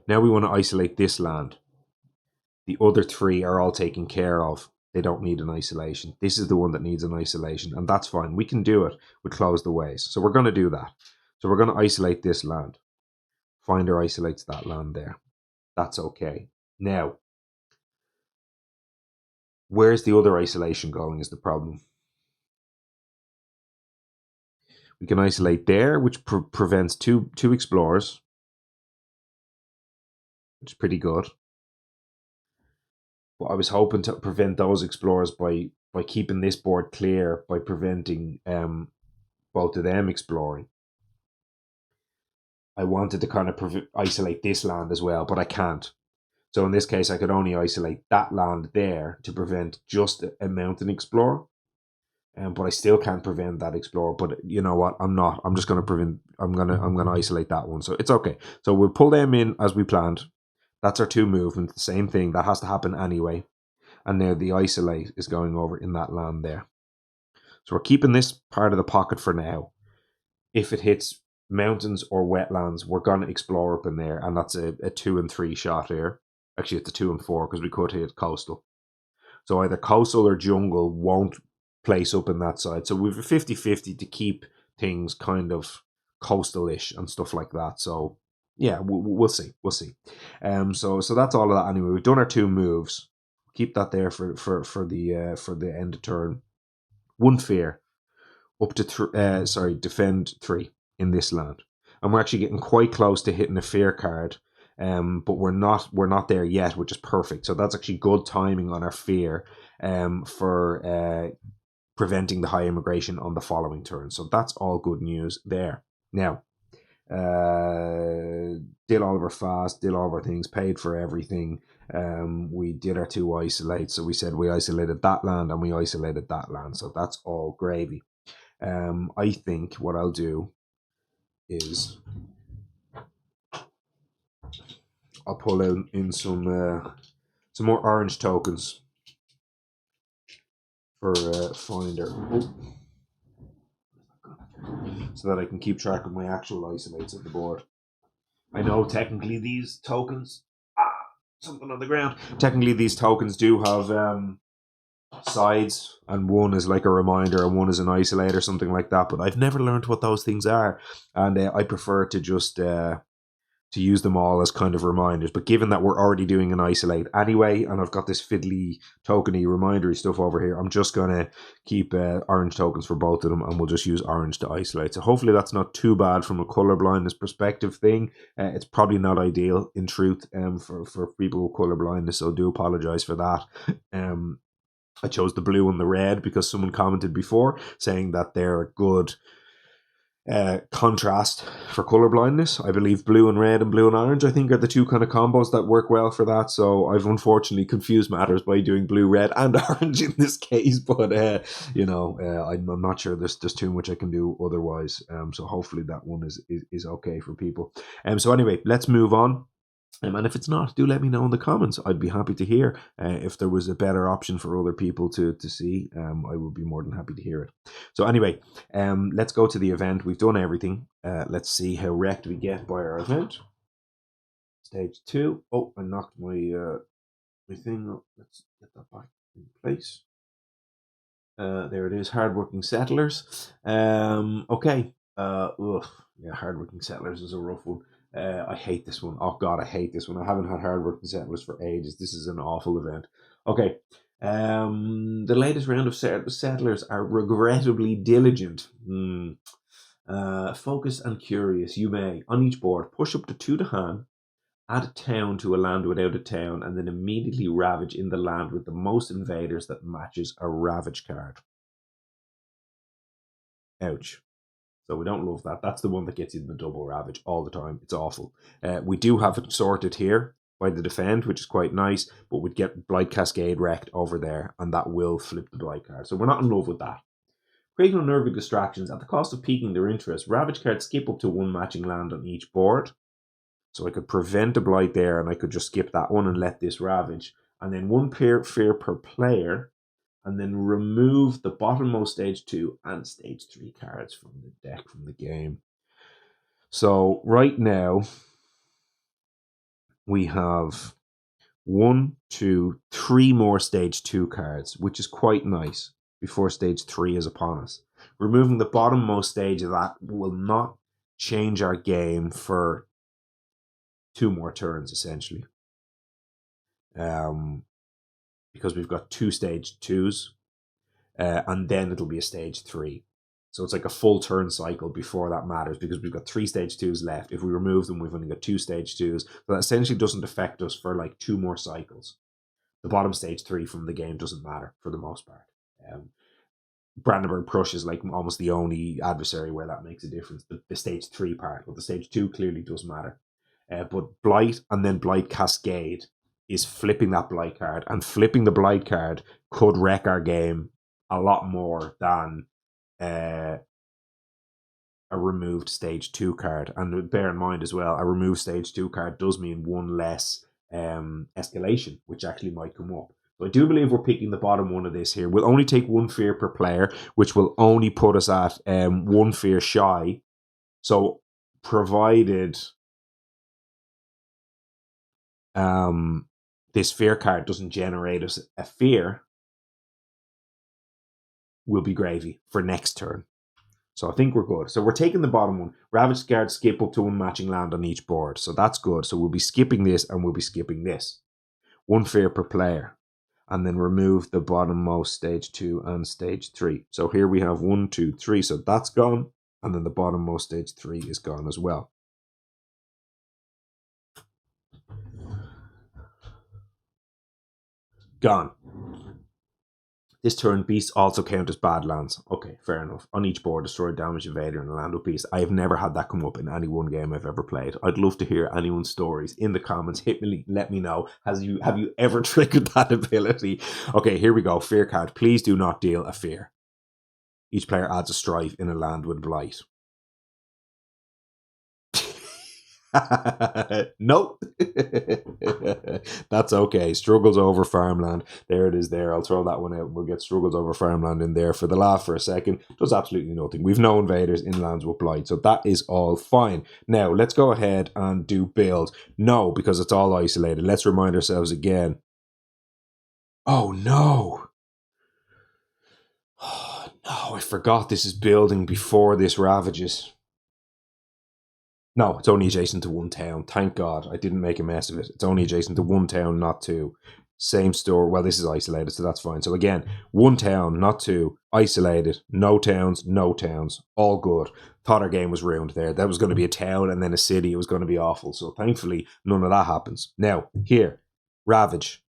Now we want to isolate this land. The other three are all taken care of. They don't need an isolation. This is the one that needs an isolation, and that's fine. We can do it with closed ways. So we're going to do that. So we're going to isolate this land. Finder isolates that land there. That's okay. Now, where's the other isolation going is the problem. We can isolate there, which prevents two explorers, which is pretty good. But I was hoping to prevent those explorers by keeping this board clear, by preventing both of them exploring. I wanted to kind of isolate this land as well, but I can't. So in this case, I could only isolate that land there to prevent just a mountain explorer. But I still can't prevent that explorer. But you know what? I'm not. I'm just going to prevent. I'm gonna isolate that one. So it's okay. So we'll pull them in as we planned. That's our two movements. The same thing that has to happen anyway. And now the isolate is going over in that land there. So we're keeping this part of the pocket for now. If it hits mountains or wetlands, we're going to explore up in there, and that's a 2 and 3 shot here. Actually, it's a 2 and 4 because we could hit coastal. So either coastal or jungle won't place up in that side. So we've a 50-50 to keep things kind of coastal-ish and stuff like that. So yeah, we'll see. We'll see. So that's all of that anyway. We've done our two moves. Keep that there for the end of turn. One fear. Up to defend 3 in this land, and we're actually getting quite close to hitting a fear card, but we're not there yet, which is perfect. So that's actually good timing on our fear, for preventing the high immigration on the following turn. So that's all good news there. Now, did all of our fast, did all of our things, paid for everything. We did our two isolates. So we said we isolated that land and we isolated that land. So that's all gravy. I think what I'll do is I'll pull out in some more orange tokens for Finder, so that I can keep track of my actual isolates at the board. I know technically these tokens, something on the ground. Technically these tokens do have sides, and one is like a reminder and one is an isolate or something like that, but I've never learned what those things are, and I prefer to just to use them all as kind of reminders. But given that we're already doing an isolate anyway, and I've got this fiddly tokeny remindery stuff over here, I'm just going to keep orange tokens for both of them, and we'll just use orange to isolate. So hopefully that's not too bad from a color blindness perspective thing. It's probably not ideal in truth for people with color blindness, so I do apologize for that. I chose the blue and the red because someone commented before saying that they're a good contrast for color blindness. I believe blue and red and blue and orange, I think, are the two kind of combos that work well for that. So I've unfortunately confused matters by doing blue, red, and orange in this case. But I'm not sure there's too much I can do otherwise. So hopefully that one is okay for people. So anyway, let's move on. And if it's not, do let me know in the comments. I'd be happy to hear if there was a better option for other people to see. I would be more than happy to hear it. So anyway, let's go to the event. We've done everything. Let's see how wrecked we get by our event. Stage 2. Oh, I knocked my thing up. Let's get that back in place. There it is. Hardworking Settlers. Okay. Hardworking Settlers is a rough one. I hate this one. Oh God, I hate this one. I haven't had Hardworking Settlers for ages. This is an awful event. Okay. The latest round of settlers are regrettably diligent. Focused and curious. You may, on each board, push up to 2 to hand, add a town to a land without a town, and then immediately ravage in the land with the most invaders that matches a ravage card. Ouch. So we don't love that. That's the one that gets you the double ravage all the time. It's awful. We do have it sorted here by the defend, which is quite nice, but we'd get Blight Cascade wrecked over there, and that will flip the Blight card. So we're not in love with that. Creating unnerving distractions at the cost of piquing their interest. Ravage cards skip up to one matching land on each board. So I could prevent a Blight there, and I could just skip that one and let this Ravage. And then one fear per player, and then remove the bottommost stage 2 and stage 3 cards from the deck from the game. So right now, we have 1, 2, 3 more stage 2 cards, which is quite nice before stage 3 is upon us. Removing the bottommost stage of that will not change our game for 2 more turns, essentially. Because we've got 2 stage 2s, and then it'll be a stage 3. So it's like a full turn cycle before that matters, because we've got 3 stage 2s left. If we remove them, we've only got 2 stage 2s. So that essentially doesn't affect us for like 2 more cycles. The bottom stage 3 from the game doesn't matter for the most part. Brandenburg Crush is like almost the only adversary where that makes a difference. The stage 3 part, but the stage 2 clearly does matter. But Blight and then Blight Cascade is flipping that Blight card, and flipping the Blight card could wreck our game a lot more than a removed stage 2 card. And bear in mind as well, a removed stage 2 card does mean 1 less escalation, which actually might come up. So I do believe we're picking the bottom one of this here. We'll only take 1 fear per player, which will only put us at 1 fear shy. So provided this fear card doesn't generate us a fear, will be gravy for next turn. So I think we're good. So we're taking the bottom one. Ravage guards skip up to 1 matching land on each board. So that's good. So we'll be skipping this and we'll be skipping this. 1 fear per player. And then remove the bottommost stage 2 and stage 3. So here we have 1, 2, 3. So that's gone. And then the bottommost stage 3 is gone as well. Gone. This turn, beasts also count as bad lands. Okay, fair enough. On each board, destroy, damage, invader, and a land with beast. I have never had that come up in any one game I've ever played. I'd love to hear anyone's stories in the comments. Hit me, let me know. Have you ever triggered that ability? Okay, here we go. Fear card. Please do not deal a fear. Each player adds a strife in a land with blight. Nope. That's okay. Struggles over farmland. There it is there. I'll throw that one out. We'll get struggles over farmland in there for the laugh for a second. Does absolutely nothing. We've no invaders in lands with blight, so that is all fine. Now, let's go ahead and do build. No, because it's all isolated. Let's remind ourselves again. Oh, no. Oh, no, I forgot this is building before this ravages. No, it's only adjacent to 1 town. Thank God I didn't make a mess of it. It's only adjacent to 1 town, not 2. Same store. Well, this is isolated, so that's fine. So again, 1 town, not 2. Isolated. No towns, no towns. All good. Thought our game was ruined there. That was going to be a town and then a city. It was going to be awful. So thankfully, none of that happens. Now, here, Ravage.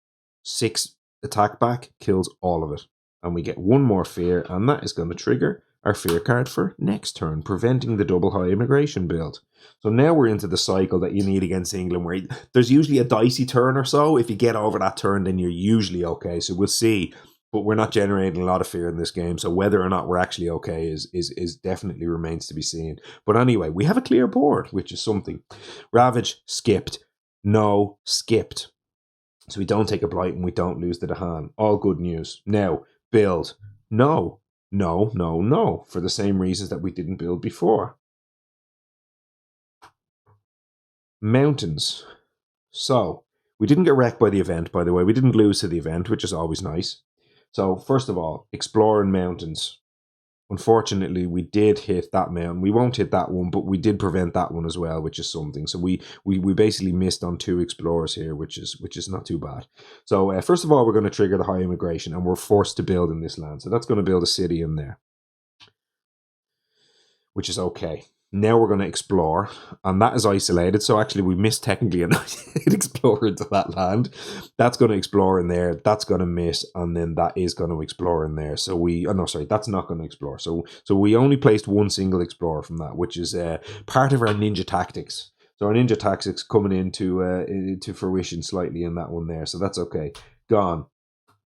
6 attack back, kills all of it. And we get 1 more fear, and that is going to trigger our fear card for next turn, preventing the double high immigration build. So now we're into the cycle that you need against England, where there's usually a dicey turn or so. If you get over that turn, then you're usually okay. So we'll see. But we're not generating a lot of fear in this game. So whether or not we're actually okay is definitely remains to be seen. But anyway, we have a clear board, which is something. Ravage, skipped. No, skipped. So we don't take a blight and we don't lose the Dahan. All good news. Now, build. No. No, no, no. For the same reasons that we didn't build before. Mountains. So, we didn't get wrecked by the event, by the way. We didn't lose to the event, which is always nice. So, first of all, exploring mountains. Unfortunately, we did hit that mountain. We won't hit that one, but we did prevent that one as well, which is something. So we basically missed on 2 explorers here, which is not too bad. So first of all, we're going to trigger the high immigration, and we're forced to build in this land. So that's going to build a city in there, which is okay. Now we're going to explore, and that is isolated. So actually, we missed technically an explorer into that land. That's going to explore in there. That's going to miss, and then that is going to explore in there. So that's not going to explore. So we only placed 1 single explorer from that, which is part of our ninja tactics. So our ninja tactics coming into fruition slightly in that one there. So that's okay. Gone.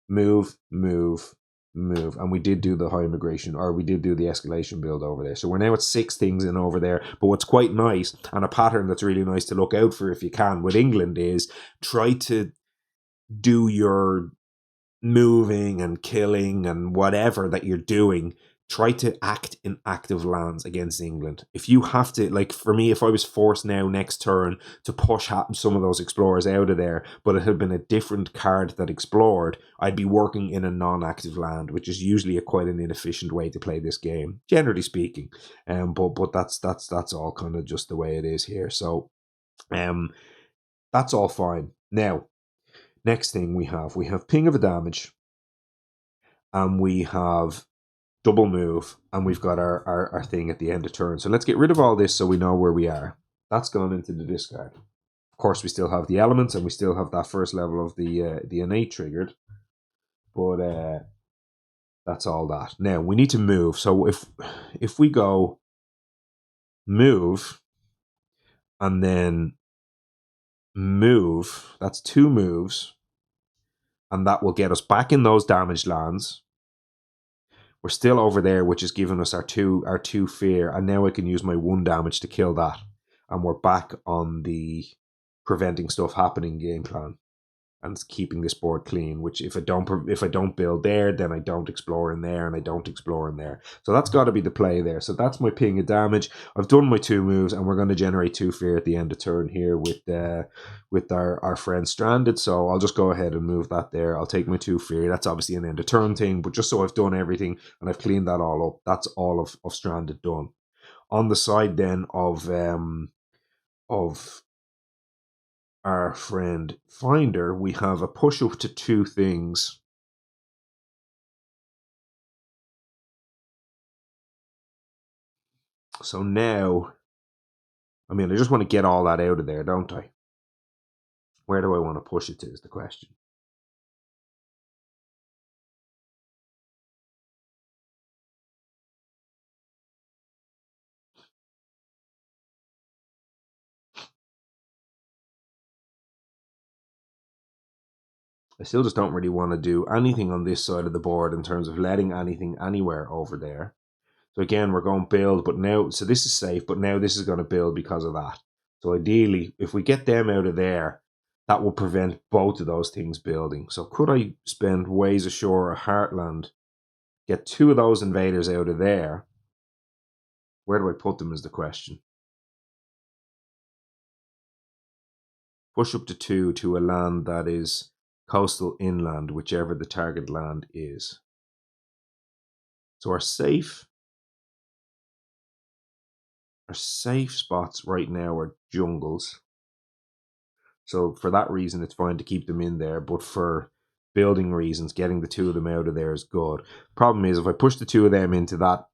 Move, move, move. And we did do the high immigration, or we did do the escalation build over there. So we're now at 6 things in over there. But what's quite nice, and a pattern that's really nice to look out for if you can with England, is try to do your moving and killing and whatever that you're doing, try to act in active lands against England. If you have to, like for me, if I was forced now next turn to push some of those explorers out of there, but it had been a different card that explored, I'd be working in a non-active land, which is usually quite an inefficient way to play this game, generally speaking. But that's all kind of just the way it is here. So that's all fine. Now, next thing we have ping of a damage, and we have double move, and we've got our thing at the end of turn. So let's get rid of all this so we know where we are. That's gone into the discard. Of course, we still have the elements, and we still have that first level of the innate triggered. But that's all that. Now, we need to move. So if we go move, and then move, that's 2 moves, and that will get us back in those damaged lands. We're still over there, which is giving us our two fear, and now I can use my 1 damage to kill that, and we're back on the preventing stuff happening game plan and keeping this board clean. Which if I don't build there, then I don't explore in there, and I don't explore in there. So that's got to be the play there. So that's my ping of damage. I've done my 2 moves, and we're going to generate 2 fear at the end of turn here with our friend stranded. So I'll just go ahead and move that there. I'll take my 2 fear. That's obviously an end of turn thing, but just so I've done everything and I've cleaned that all up, that's all of stranded done. On the side then of our friend Finder, we have a push up to 2 things. So now, I mean, I just want to get all that out of there, don't I? Where do I want to push it to is the question. I still just don't really want to do anything on this side of the board in terms of letting anything anywhere over there. So again, we're going build, but now, so this is safe, but now this is going to build because of that. So ideally, if we get them out of there, that will prevent both of those things building. So could I spend Ways Ashore or Heartland, get 2 of those invaders out of there? Where do I put them is the question. Push up to 2 to a land that is coastal inland, whichever the target land is. So our safe spots right now are jungles. So for that reason, it's fine to keep them in there. But for building reasons, getting the 2 of them out of there is good. Problem is, if I push the 2 of them into that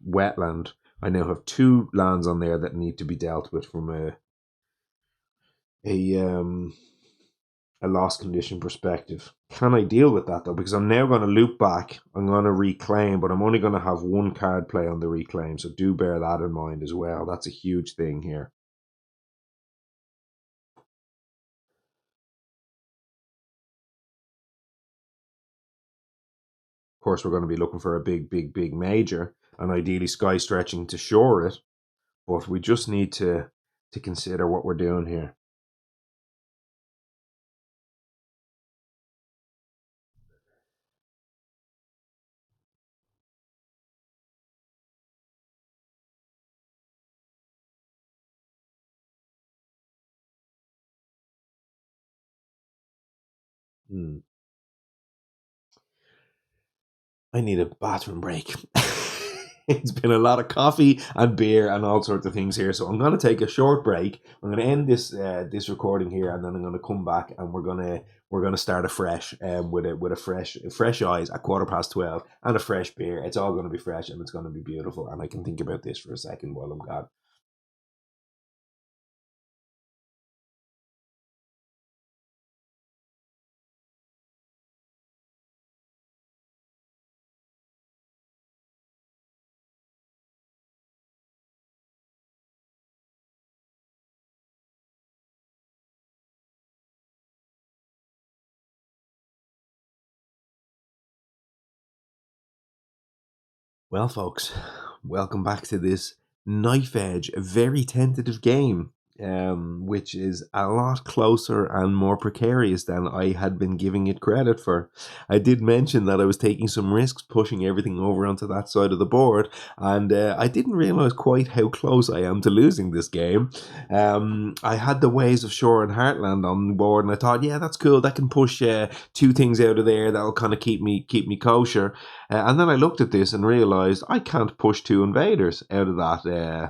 wetland, I now have 2 lands on there that need to be dealt with from a loss condition perspective. Can I deal with that though? Because I'm now going to loop back. I'm going to reclaim, but I'm only going to have 1 card play on the reclaim. So do bear that in mind as well. That's a huge thing here. Of course, we're going to be looking for a big major, and ideally sky stretching to shore it. But we just need to consider what we're doing here. I need a bathroom break. It's been a lot of coffee and beer and all sorts of things here, so I'm going to take a short break. I'm going to end this recording here, and then I'm going to come back and we're gonna start afresh with a fresh eyes at 12:15 and a fresh beer. It's all going to be fresh and it's going to be beautiful, and I can think about this for a second while I'm gone. Well, folks, welcome back to this knife edge, a very tentative game, which is a lot closer and more precarious than I had been giving it credit for. I did mention that I was taking some risks, pushing everything over onto that side of the board, and I didn't realize quite how close I am to losing this game. I had the Ways of Shore and Heartland on the board, and I thought, yeah, that's cool. That can push two things out of there. That'll kind of keep me kosher. And then I looked at this and realized I can't push two invaders out of that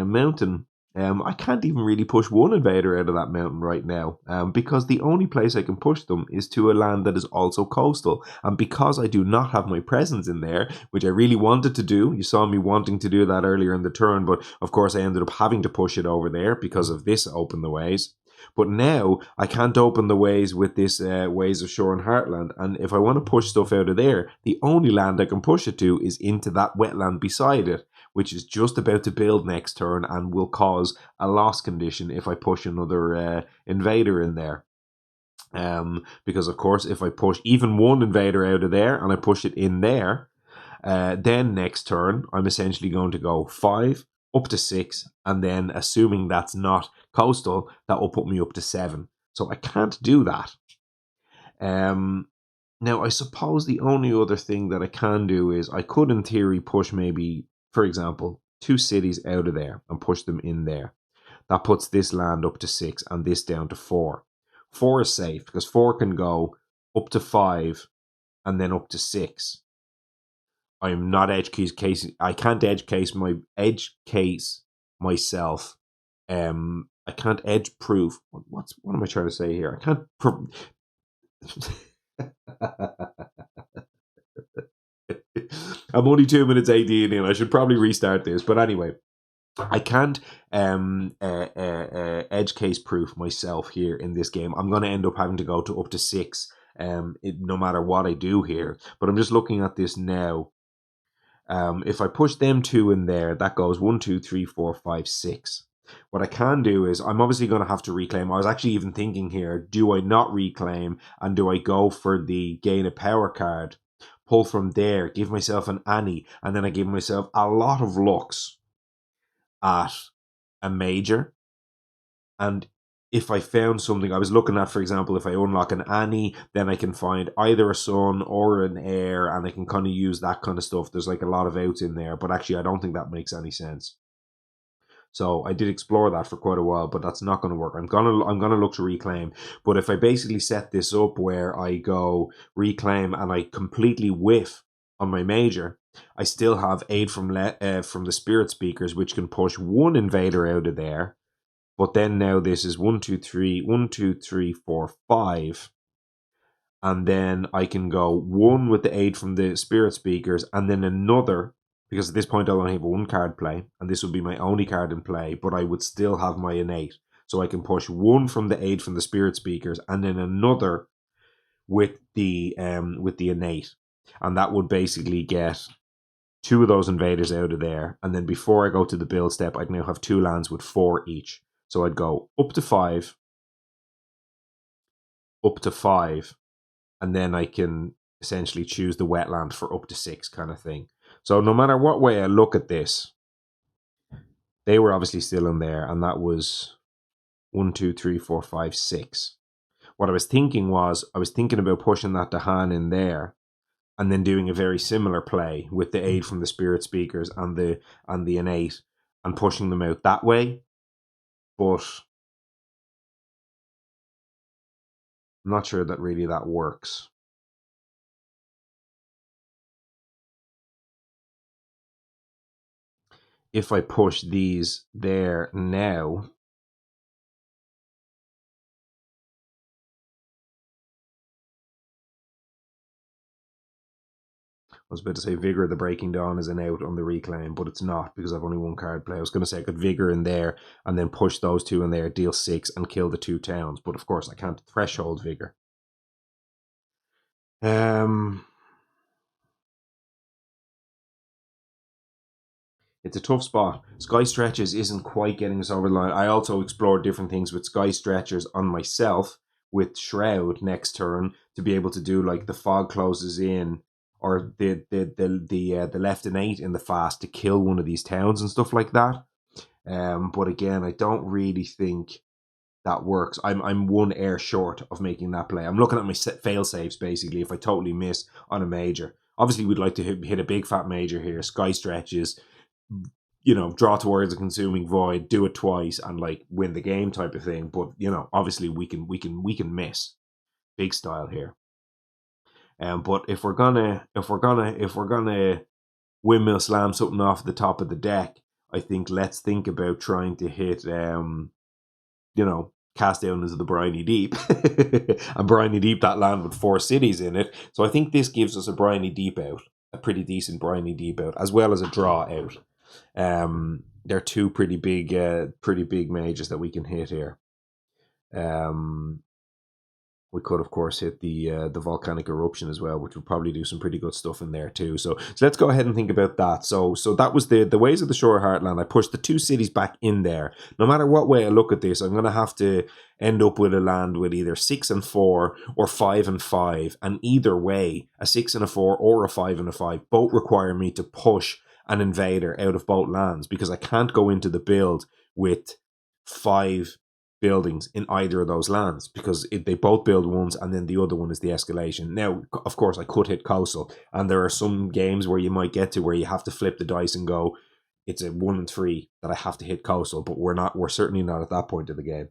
mountain. I can't even really push one invader out of that mountain right now, because the only place I can push them is to a land that is also coastal. And because I do not have my presence in there, which I really wanted to do, you saw me wanting to do that earlier in the turn, but of course I ended up having to push it over there because of this Open the Ways. But now I can't open the ways with this Ways of Shore and Heartland. And if I want to push stuff out of there, the only land I can push it to is into that wetland beside it, which is just about to build next turn and will cause a loss condition if I push another invader in there. Because, of course, if I push even one invader out of there and I push it in there, then next turn, I'm essentially going to go 5 up to 6, and then assuming that's not coastal, that will put me up to 7. So I can't do that. Now, I suppose the only other thing that I can do is I could, in theory, push maybe, for example, 2 cities out of there and push them in there. That puts this land up to 6 and this down to 4. 4 is safe because 4 can go up to 5 and then up to 6. I am not edge case. I can't edge case myself. I can't edge proof. What am I trying to say here? I can't. I'm only 2 minutes 18 in. I should probably restart this. But anyway, I can't edge case proof myself here in this game. I'm going to end up having to go to up to 6, no matter what I do here. But I'm just looking at this now. If I push them 2 in there, that goes 1, 2, 3, 4, 5, 6. What I can do is I'm obviously going to have to reclaim. I was actually even thinking here, do I not reclaim and do I go for the gain of power card, pull from there, give myself an Annie, and then I give myself a lot of looks at a major. And if I found something, I was looking at, for example, if I unlock an Annie, then I can find either a son or an heir, and I can kind of use that kind of stuff. There's like a lot of outs in there, but actually, I don't think that makes any sense. So I did explore that for quite a while, but that's not going to work. I'm gonna look to reclaim. But if I basically set this up where I go reclaim and I completely whiff on my major, I still have aid from the spirit speakers, which can push one invader out of there. But then now this is 1, 2, 3, 1, 2, 3, 4, 5. And then I can go 1 with the aid from the spirit speakers, and then another, because at this point I'll only have 1 card play, and this would be my only card in play, but I would still have my innate. So I can push 1 from the aid from the spirit speakers, and then another with the innate. And that would basically get 2 of those invaders out of there. And then before I go to the build step, I'd now have 2 lands with 4 each. So I'd go up to 5, and then I can essentially choose the wetland for up to 6 kind of thing. So no matter what way I look at this, they were obviously still in there, and that was 1, 2, 3, 4, 5, 6. What I was thinking about pushing that Dahan in there, and then doing a very similar play with the aid from the spirit speakers and the innate, and pushing them out that way. But I'm not sure that really that works. If I push these there now, I was about to say Vigor the Breaking Dawn is an out on the reclaim, but it's not because I've only 1 card play. I was going to say I could Vigor in there and then push those 2 in there, deal 6 and kill the 2 towns, but of course I can't threshold Vigor. It's a tough spot. Sky Stretches isn't quite getting us over the line. I also explored different things with Sky Stretchers on myself with Shroud next turn to be able to do like the fog closes in or the left and 8 in the fast to kill one of these towns and stuff like that. But again, I don't really think that works. I'm one air short of making that play. I'm looking at my fail safes basically if I totally miss on a major. Obviously, we'd like to hit a big fat major here, sky stretches, draw towards a consuming void, do it twice, and like win the game type of thing. But obviously we can miss big style here. But if we're gonna windmill slam something off the top of the deck, I think let's think about trying to hit cast down into the briny deep. And briny deep, that land with 4 cities in it. So I think this gives us a briny deep out, a pretty decent briny deep out, as well as a draw out. They're 2 pretty big majors that we can hit here. We could, of course, hit the volcanic eruption as well, which would probably do some pretty good stuff in there too. So let's go ahead and think about that. So that was the Ways of the Shore Heartland. I pushed the 2 cities back in there. No matter what way I look at this, I'm going to have to end up with a land with either 6 and 4 or 5 and 5. And either way, a 6 and a 4 or a 5 and a 5 both require me to push an invader out of both lands, because I can't go into the build with 5 buildings in either of those lands, because they both build ones and then the other one is the escalation. Now, of course, I could hit coastal, and there are some games where you might get to where you have to flip the dice and go, it's a 1 and 3 that I have to hit coastal, but we're certainly not at that point of the game.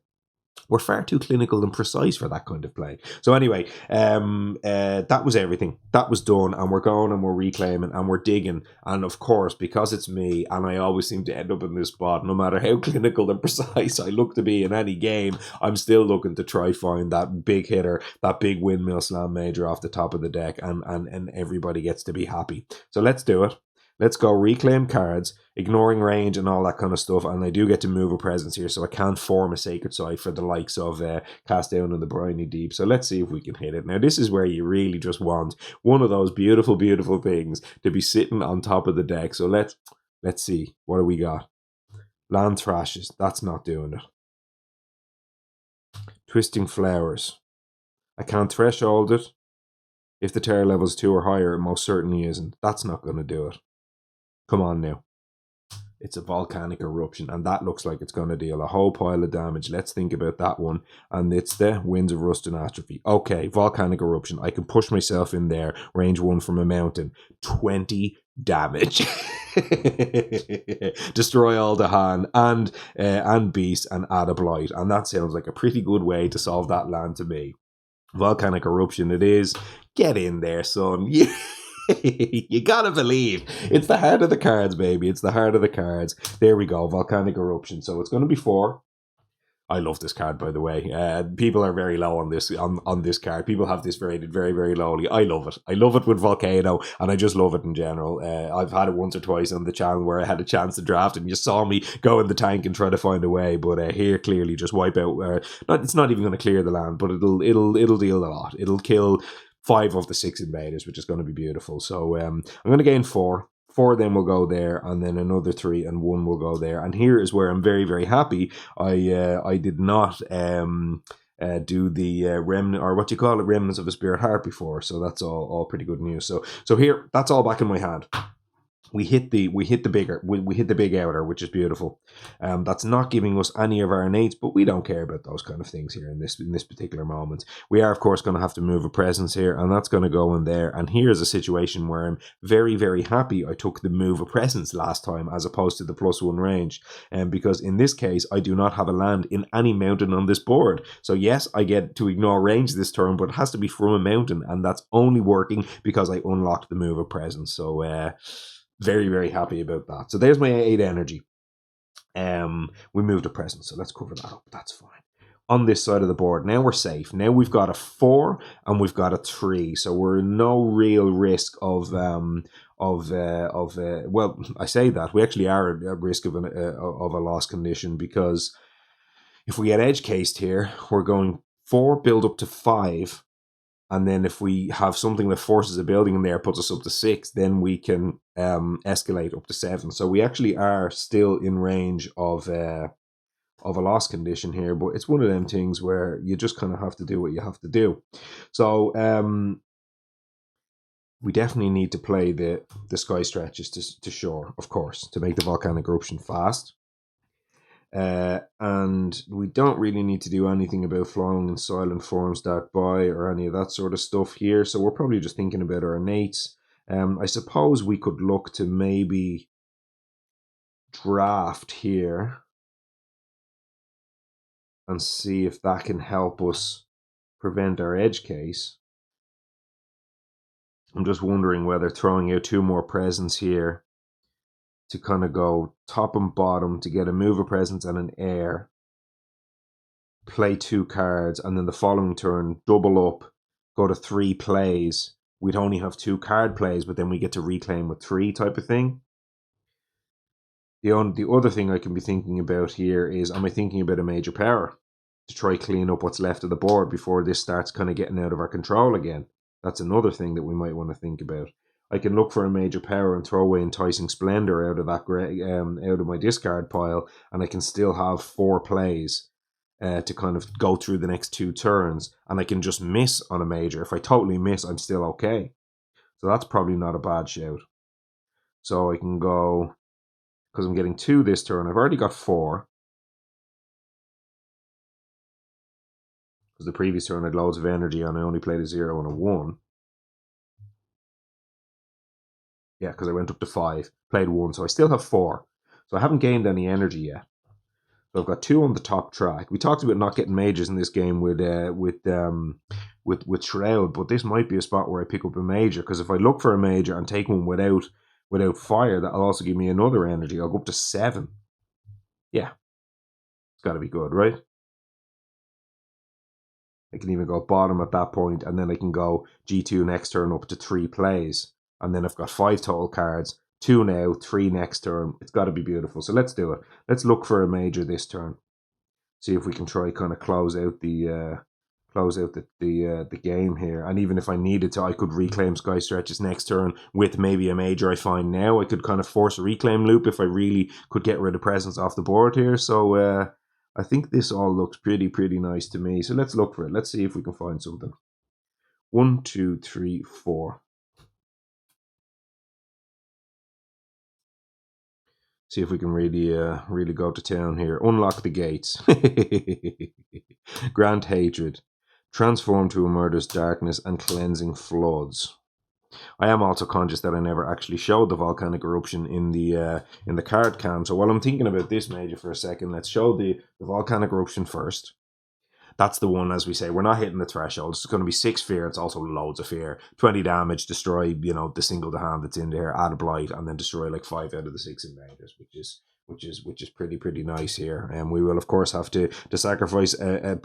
We're far too clinical and precise for that kind of play. So anyway, that was everything. That was done, and we're going and we're reclaiming and we're digging. And of course, because it's me, and I always seem to end up in this spot, no matter how clinical and precise I look to be in any game, I'm still looking to try find that big hitter, that big windmill slam major off the top of the deck, and everybody gets to be happy. So let's do it. Let's go reclaim cards, ignoring range and all that kind of stuff. And I do get to move a presence here, so I can't form a sacred site for the likes of Cast Down in the Briny Deep. So let's see if we can hit it. Now, this is where you really just want one of those beautiful, beautiful things to be sitting on top of the deck. So let's see. What do we got? Land Thrashes. That's not doing it. Twisting Flowers. I can't threshold it. If the terror level's 2 or higher, it most certainly isn't. That's not going to do it. Come on now. It's a volcanic eruption, and that looks like it's going to deal a whole pile of damage. Let's think about that one. And it's the Winds of Rust and Atrophy. Okay, volcanic eruption. I can push myself in there. Range 1 from a mountain. 20 damage. Destroy all the hand and beast and add a blight. And that sounds like a pretty good way to solve that land to me. Volcanic eruption it is. Get in there, son. You gotta believe. It's the heart of the cards, baby. It's the heart of the cards. There we go. Volcanic eruption. So it's going to be 4. I love this card, by the way. People are very low on this card. People have this rated very, very lowly. I love it. I love it with Volcano, and I just love it in general. I've had it once or twice on the channel where I had a chance to draft, and you saw me go in the tank and try to find a way. But here, clearly, just wipe out. It's not even going to clear the land, but it'll deal a lot. It'll kill 5 of the 6 invaders, which is going to be beautiful. So I'm going to gain 4. 4 of them will go there, and then another 3 and 1 will go there. And here is where I'm very, very happy. I did not do the remnant, or what do you call it, remnants of a spirit heart before. So that's all pretty good news. So here, that's all back in my hand. We hit the big outer, which is beautiful. That's not giving us any of our innates, but we don't care about those kind of things here in this particular moment. We are, of course, going to have to move a presence here, and that's going to go in there. And here's a situation where I'm very, very happy I took the move a presence last time as opposed to the +1 range, because in this case I do not have a land in any mountain on this board. So yes, I get to ignore range this turn, but it has to be from a mountain, and that's only working because I unlocked the move a presence. So very, very happy about that. So there's my 8 energy. We moved a presence, so let's cover that up. That's fine. On this side of the board, now we're safe. Now we've got a 4 and we've got a 3, so we're in no real risk of well, I say that we actually are at risk of a loss condition, because if we get edge cased here, we're going 4 build up to 5. And then if we have something that forces a building in there, puts us up to 6, then we can escalate up to 7. So we actually are still in range of a loss condition here. But it's one of them things where you just kind of have to do what you have to do. So we definitely need to play the sky stretches to shore, of course, to make the volcanic eruption fast. And we don't really need to do anything about flowing in silent forms that by or any of that sort of stuff here. So we're probably just thinking about our innates. I suppose we could look to maybe draft here and see if that can help us prevent our edge case. I'm just wondering whether throwing out 2 more presents here to kind of go top and bottom to get a mover presence and an air, play 2 cards, and then the following turn double up, go to 3 plays. We'd only have 2 card plays, but then we get to reclaim with 3 type of thing. The other thing I can be thinking about here is, am I thinking about a major power to try clean up what's left of the board before this starts kind of getting out of our control again? That's another thing that we might want to think about. I can look for a major power and throw away Enticing Splendor out of that out of my discard pile, and I can still have 4 plays to kind of go through the next 2 turns, and I can just miss on a major. If I totally miss, I'm still okay. So that's probably not a bad shout. So I can go, because I'm getting 2 this turn. I've already got 4. Because the previous turn I had loads of energy and I only played a 0 and a 1. Yeah, because I went up to 5, played 1, so I still have 4. So I haven't gained any energy yet. So I've got 2 on the top track. We talked about not getting majors in this game with Shroud, but this might be a spot where I pick up a major, because if I look for a major and take one without fire, that'll also give me another energy. I'll go up to 7. Yeah, it's got to be good, right? I can even go bottom at that point, and then I can go G2 next turn up to 3 plays. And then I've got 5 total cards, 2 now, 3 next turn. It's got to be beautiful. So let's do it. Let's look for a major this turn. See if we can try kind of close out the game here. And even if I needed to, I could reclaim Sky Stretches next turn with maybe a major I find now. I could kind of force a reclaim loop if I really could get rid of presence off the board here. So I think this all looks pretty nice to me. So let's look for it. Let's see if we can find something. 1, 2, 3, 4. See if we can really go to town here. Unlock the gates. Grant hatred. Transform to a murderous darkness and cleansing floods. I am also conscious that I never actually showed the volcanic eruption in the card cam. So while I'm thinking about this major for a second, let's show the volcanic eruption first. That's the one, as we say, we're not hitting the threshold. It's going to be 6 fear. It's also loads of fear. 20 damage, destroy, the single to hand that's in there, add a blight, and then destroy like 5 out of the 6 invaders, which is pretty nice here. And we will of course have to sacrifice a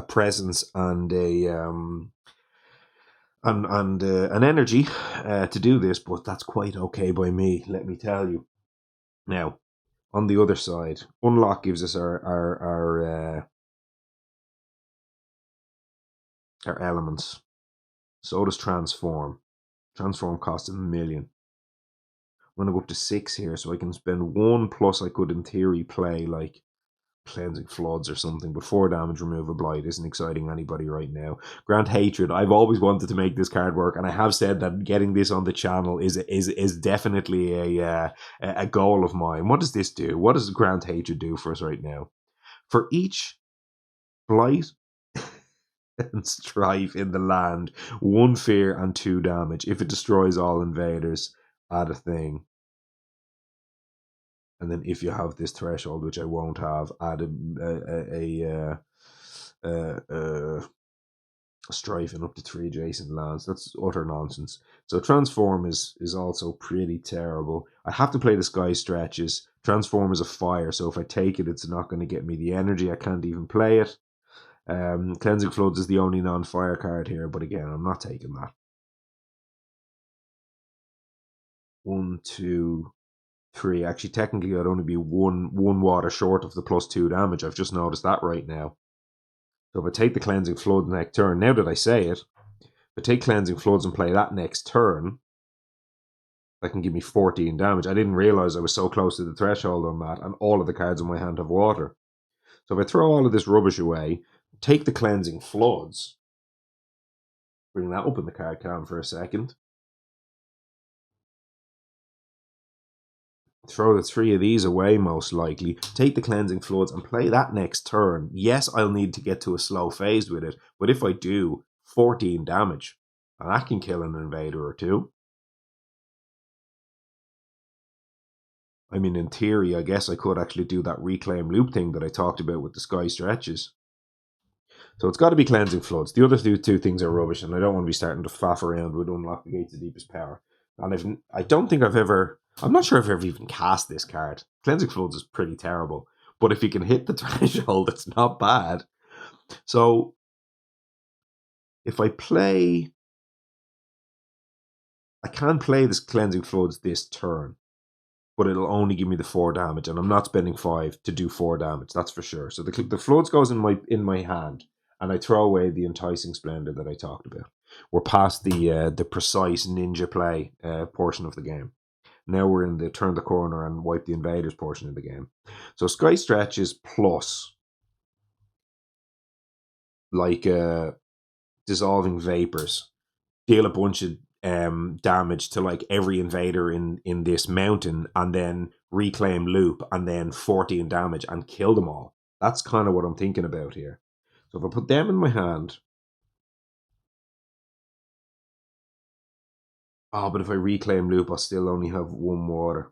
presence and an energy to do this, but that's quite okay by me, let me tell you. Now, on the other side, unlock gives us our elements. So does transform. Transform costs 1 million. I'm going to go up to 6 here, so I can spend 1 plus I could in theory play like Cleansing Floods or something, but 4 damage, remove a blight isn't exciting anybody right now. Grant Hatred. I've always wanted to make this card work, and I have said that getting this on the channel is definitely a goal of mine. What does this do? What does Grant Hatred do for us right now? For each blight and strife in the land, 1 fear and 2 damage. If it destroys all invaders, add a thing. And then if you have this threshold, which I won't have, add a strife in up to 3 adjacent lands. That's utter nonsense. So transform is also pretty terrible. I have to play the sky stretches. Transform is a fire, so if I take it, it's not going to get me the energy. I can't even play it. Cleansing Floods is the only non-fire card here, but again, I'm not taking that. 1, 2, 3. Actually, technically, I'd only be one water short of the +2 damage. I've just noticed that right now. So if I take the Cleansing Flood next turn, now that I say it, if I take Cleansing Floods and play that next turn, that can give me 14 damage. I didn't realize I was so close to the threshold on that, and all of the cards in my hand have water. So if I throw all of this rubbish away, take the Cleansing Floods, Bring that up in the card cam for a second. Throw the 3 of these away, most likely. Take the Cleansing Floods and play that next turn. Yes, I'll need to get to a slow phase with it, but if I do, 14 damage. And that can kill an invader or two. I mean, in theory, I guess I could actually do that Reclaim Loop thing that I talked about with the Sky Stretches. So it's got to be Cleansing Floods. The other two things are rubbish, and I don't want to be starting to faff around with Unlock the Gates of Deepest Power. And I don't think I've ever... I'm not sure if I've ever even cast this card. Cleansing Floods is pretty terrible. But if you can hit the threshold, it's not bad. So if I play... I can play this Cleansing Floods this turn, but it'll only give me the 4 damage, and I'm not spending 5 to do 4 damage, that's for sure. So the Floods goes in my hand, and I throw away the Enticing Splendor that I talked about. We're past the precise ninja play portion of the game. Now we're in the turn the corner and wipe the invaders portion of the game. So Sky Stretches plus like Dissolving Vapors deal a bunch of damage to like every invader in this mountain, and then Reclaim Loop, and then 14 damage and kill them all. That's kind of what I'm thinking about here. So if I put them in my hand... Oh, but if I Reclaim Loop, I'll still only have 1 water.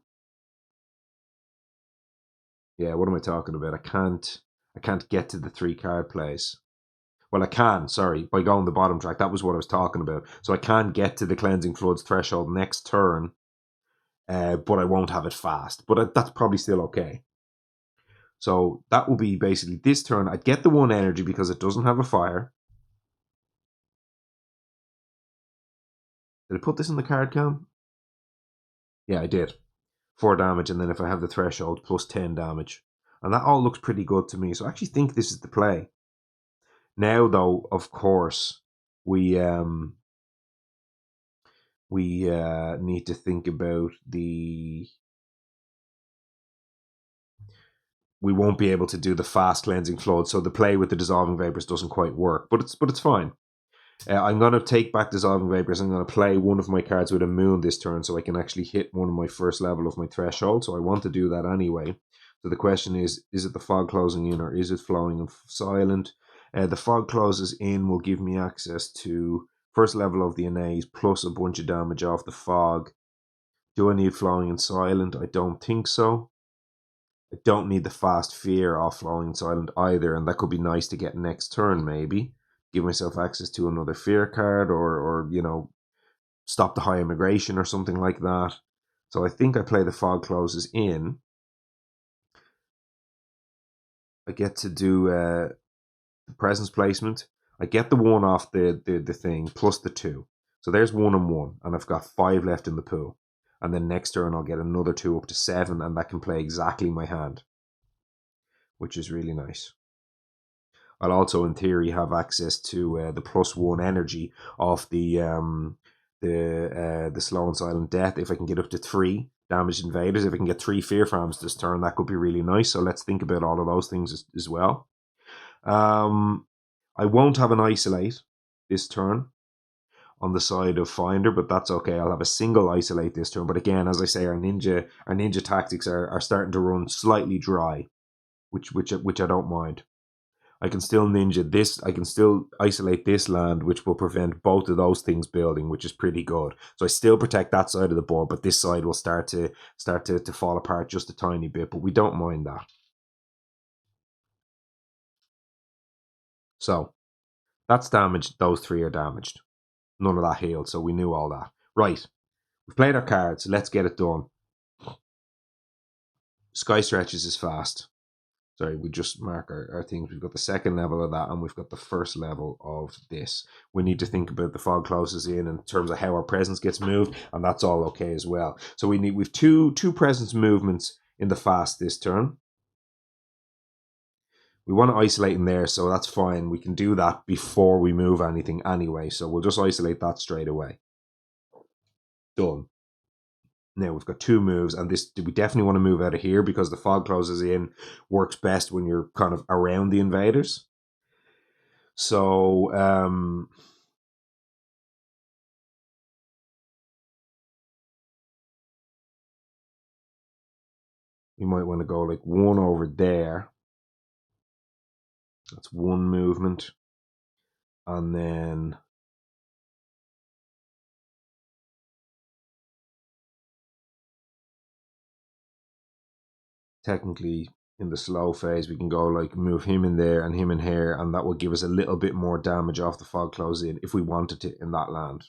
Yeah, what am I talking about? I can't get to the 3 card plays. Well, I can, sorry, by going the bottom track. That was what I was talking about. So I can get to the Cleansing Floods threshold next turn, but I won't have it fast. But that's probably still okay. So that will be basically this turn. I'd get the 1 energy because it doesn't have a fire. Did I put this in the card cam? Yeah, I did. 4 damage, and then if I have the threshold, plus 10 damage. And that all looks pretty good to me. So I actually think this is the play. Now, though, of course, we need to think about the... We won't be able to do the fast Cleansing Flood, so the play with the Dissolving Vapors doesn't quite work, but it's fine. I'm going to take back Dissolving Vapors. I'm going to play one of my cards with a Moon this turn so I can actually hit one of my first level of my threshold, so I want to do that anyway. So the question is it the Fog closing in, or is it Flowing and Silent? The Fog closes in will give me access to first level of the Inays plus a bunch of damage off the Fog. Do I need Flowing and Silent? I don't think so. I don't need the Fast Fear off Flowing and Silent either, and that could be nice to get next turn maybe. Give myself access to another Fear card, or you know, stop the High Immigration or something like that. So I think I play the Fog closes in. I get to do the Presence placement. I get the 1 off the thing plus the 2. So there's 1 and 1, and I've got 5 left in the pool. And then next turn I'll get another 2 up to 7, and that can play exactly my hand, which is really nice. I'll also, in theory, have access to the +1 energy off the Slow and Silent Death if I can get up to 3 damaged invaders. If I can get 3 Fear Farms this turn, that could be really nice. So let's think about all of those things as well. I won't have an Isolate this turn on the side of Finder, but that's okay. I'll have a single Isolate this turn. But again, as I say, our ninja tactics are starting to run slightly dry, which I don't mind. I can still ninja this. I can still isolate this land, which will prevent both of those things building, which is pretty good. So I still protect that side of the board, but this side will start to fall apart just a tiny bit. But we don't mind that. So that's damaged. Those 3 are damaged. None of that healed. So we knew all that. Right. We've played our cards. Let's get it done. Sky Stretches is fast. Sorry, we just mark our things. We've got the second level of that, and we've got the first level of this. We need to think about the Fog closes in terms of how our presence gets moved, and that's all okay as well. So we've two presence movements in the fast this turn. We want to isolate in there, so that's fine. We can do that before we move anything anyway, so we'll just isolate that straight away. Done. Now we've got 2 moves, and this we definitely want to move out of here because the Fog closes in works best when you're kind of around the invaders. So we might want to go like one over there. That's one movement. And then technically in the slow phase, we can go like move him in there and him in here, and that will give us a little bit more damage off the fog close in if we wanted to in that land.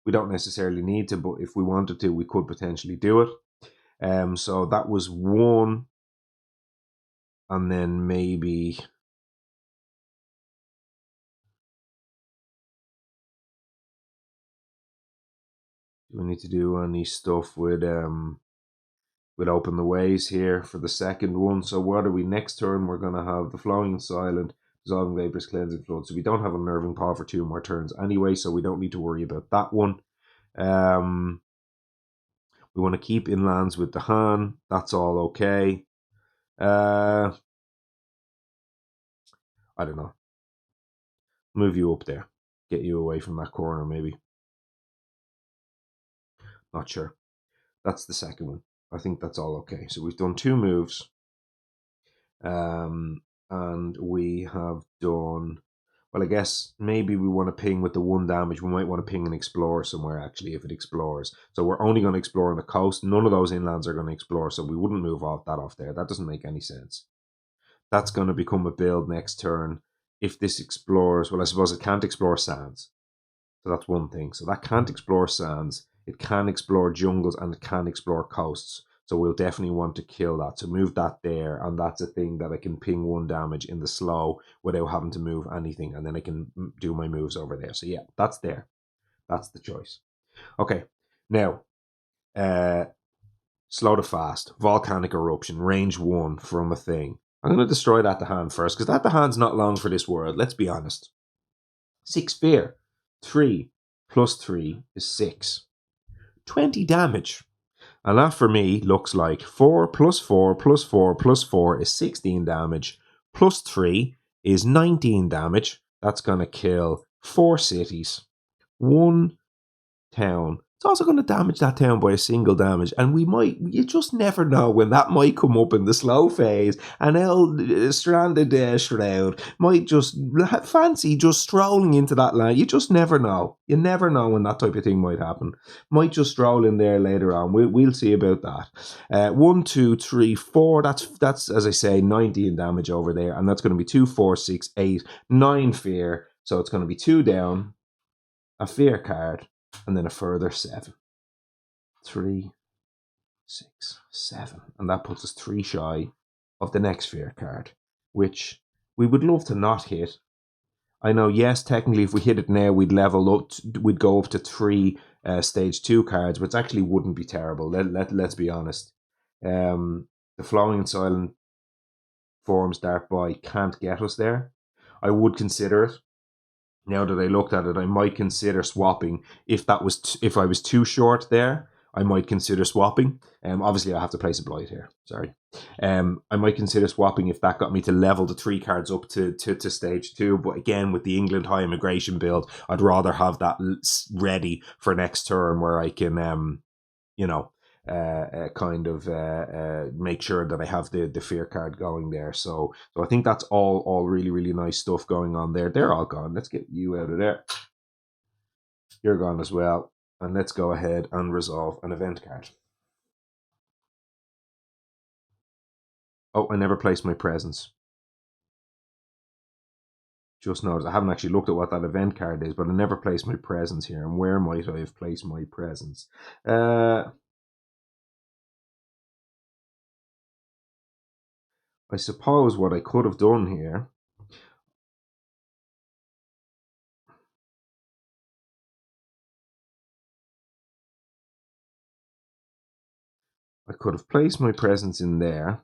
We don't necessarily need to, but if we wanted to, we could potentially do it. So that was one. And then maybe do we need to do any stuff with open the ways here for the second one? So what are we next turn? We're going to have the flowing silent, dissolving vapors, cleansing flood. So we don't have unnerving paw for 2 more turns anyway, so we don't need to worry about that one. We want to keep inlands with the Han. That's all okay. I don't know. Move you up there. Get you away from that corner, maybe. Not sure. That's the second one. I think that's all okay. So we've done 2 moves. And we have done... Well, I guess maybe we want to ping with the 1 damage. We might want to ping and explore somewhere, actually, if it explores. So we're only going to explore on the coast. None of those inlands are going to explore, so we wouldn't move that off there. That doesn't make any sense. That's going to become a build next turn. If this explores... Well, I suppose it can't explore sands. So that's one thing. So that can't explore sands. It can explore jungles, and it can explore coasts. So we'll definitely want to kill that. So move that there, and that's a thing that I can ping 1 damage in the slow without having to move anything, and then I can do my moves over there. So yeah, that's there. That's the choice. Okay, now, slow to fast, volcanic eruption, range 1 from a thing. I'm going to destroy that to hand first, because that to hand's not long for this world, let's be honest. 6 fear. 3 plus 3 is 6. 20 damage. And that for me looks like 4 plus 4 plus 4 plus 4 is 16 damage. Plus 3 is 19 damage. That's going to kill 4 cities. 1 town. It's also going to damage that town by a single damage. And you just never know when that might come up in the slow phase. And Stranded Shroud might just fancy just strolling into that land. You just never know. You never know when that type of thing might happen. Might just stroll in there later on. We'll see about that. 1, 2, 3, 4. That's, as I say, 19 damage over there. And that's going to be 2, 4, 6, 8, 9 fear. So it's going to be 2 down. A fear card. And then a further 7. 3, 6, 7. And that puts us 3 shy of the next fear card, which we would love to not hit. I know, yes, technically if we hit it now, we'd level up, we'd go up to 3 stage 2 cards, which actually wouldn't be terrible. Let's be honest. The flowing and silent forms Dark Boy can't get us there. I would consider it. Now that I looked at it, I might consider swapping. If I was too short there, I might consider swapping. Obviously, I have to place a blight here. Sorry. I might consider swapping if that got me to level the 3 cards up to stage 2. But again, with the England High Immigration build, I'd rather have that ready for next turn where I can, make sure that I have the fear card going there. So I think that's all really, really nice stuff going on there. They're all gone. Let's get you out of there. You're gone as well. And let's go ahead and resolve an event card. Oh, I never placed my presence. Just noticed. I haven't actually looked at what that event card is, but I never placed my presence here. And where might I have placed my presence? I suppose what I could have done here, I could have placed my presence in there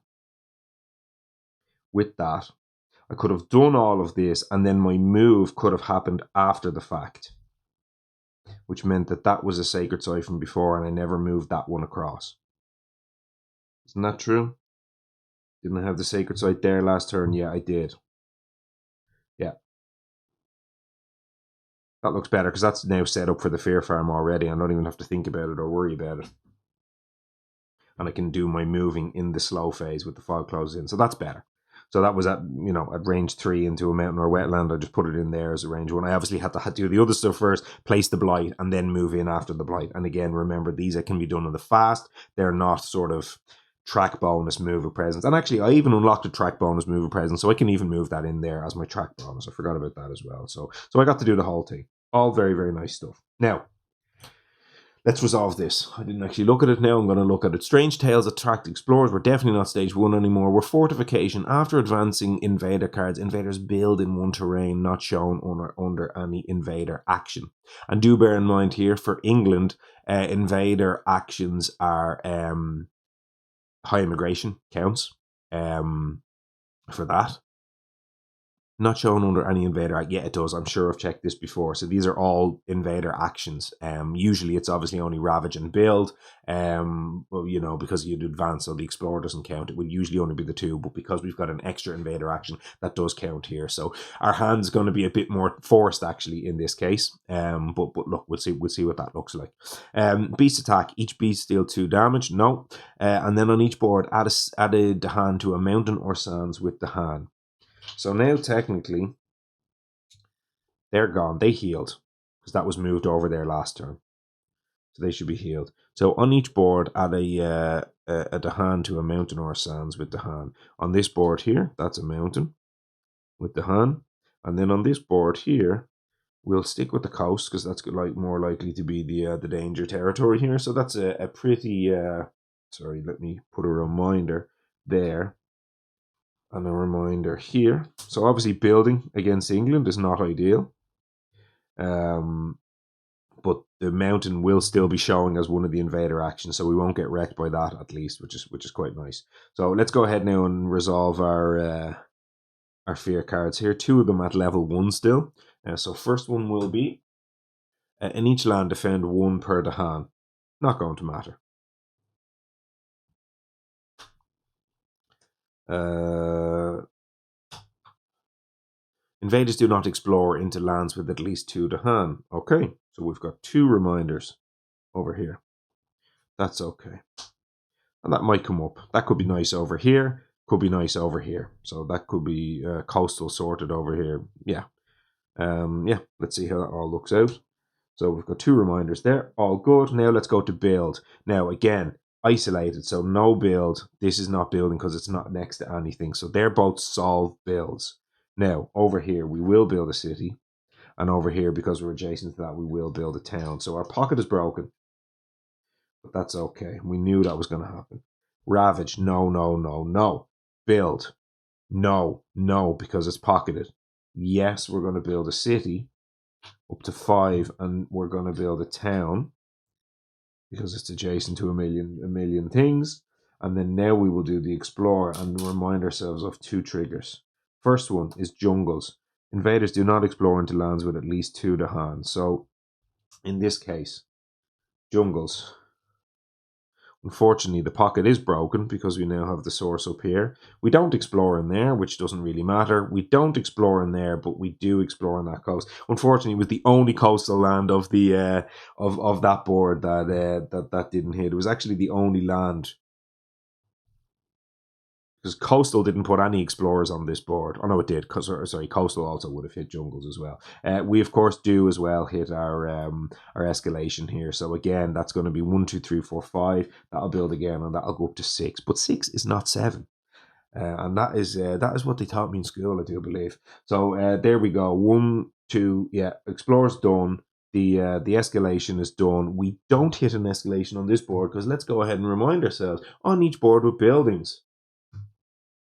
with that. I could have done all of this, and then my move could have happened after the fact, which meant that was a sacred site from before, and I never moved that one across. Isn't that true? Didn't I have the sacred site there last turn? Yeah, I did. Yeah. That looks better, because that's now set up for the fear farm already. I don't even have to think about it or worry about it. and I can do my moving in the slow phase with the fog closes in. So that's better. So that was at range 3 into a mountain or wetland. I just put it in there as a range 1. I obviously had to do the other stuff first, place the blight, and then move in after the blight. And again, remember, these can be done in the fast. They're not sort of track bonus mover presence. And actually, I even unlocked a track bonus mover presence, so I can even move that in there as my track bonus. I forgot about that as well. So I got to do the whole thing. All very, very nice stuff. Now, let's resolve this. I didn't actually look at it now. I'm going to look at it. Strange Tales attract explorers. We're definitely not stage 1 anymore. We're fortification. After advancing invader cards, invaders build in one terrain not shown under any invader action. And do bear in mind here, for England, invader actions are high immigration counts for that. Not shown under any invader act. Yeah, it does. I'm sure I've checked this before. So these are all invader actions. Usually it's obviously only ravage and build. Because you'd advance, so the explorer doesn't count. It would usually only be the 2, but because we've got an extra invader action, that does count here. So our hand's going to be a bit more forced actually in this case. But look, we'll see what that looks like. Beast attack. Each beast deal 2 damage. No. And then on each board, add the hand to a mountain or sands with the hand. So now technically they're gone. They healed because that was moved over there last turn. So they should be healed. So on each board, add a Dahan to a mountain or sands with Dahan. On this board here, that's a mountain with Dahan. And then on this board here, we'll stick with the coast because that's more likely to be the danger territory here. So that's a pretty... sorry, let me put a reminder there. And a reminder here. So obviously building against England is not ideal. But the mountain will still be showing as one of the invader actions, so we won't get wrecked by that at least, which is quite nice. So let's go ahead now and resolve our fear cards here. 2 of them at level 1 still. So first one will be in each land defend 1 per Dahan. Not going to matter. Invaders do not explore into lands with at least 2 Dahan. Okay, so we've got 2 reminders over here. That's okay. And that might come up. That could be nice over here. Could be nice over here. So that could be coastal sorted over here. Yeah. Let's see how that all looks out. So we've got 2 reminders there. All good. Now let's go to build. Now again, isolated. So no build. This is not building because it's not next to anything. So they're both solved builds. Now over here, we will build a city. And over here, because we're adjacent to that, we will build a town. So our pocket is broken. But that's okay. We knew that was going to happen. Ravage. No, no, no, no. Build. No, no, because it's pocketed. Yes, we're going to build a city up to 5, and we're going to build a town because it's adjacent to a million things. And then now we will do the explorer and remind ourselves of 2 triggers. First one is jungles. Invaders do not explore into lands with at least 2 Dahan. So in this case, jungles. Unfortunately, the pocket is broken because we now have the source up here. We don't explore in there, which doesn't really matter. We don't explore in there, but we do explore on that coast. Unfortunately, it was the only coastal land of the of that board that didn't hit. It was actually the only land, because coastal didn't put any explorers on this board. Oh no, it did. Sorry, coastal also would have hit jungles as well. We of course do as well hit our escalation here. So again, that's going to be 1, 2, 3, 4, 5. That'll build again, and that'll go up to 6. But 6 is not 7, and that is what they taught me in school, I do believe. So there we go. 1, 2. Yeah, explorer's done. The escalation is done. We don't hit an escalation on this board because let's go ahead and remind ourselves on each board with buildings.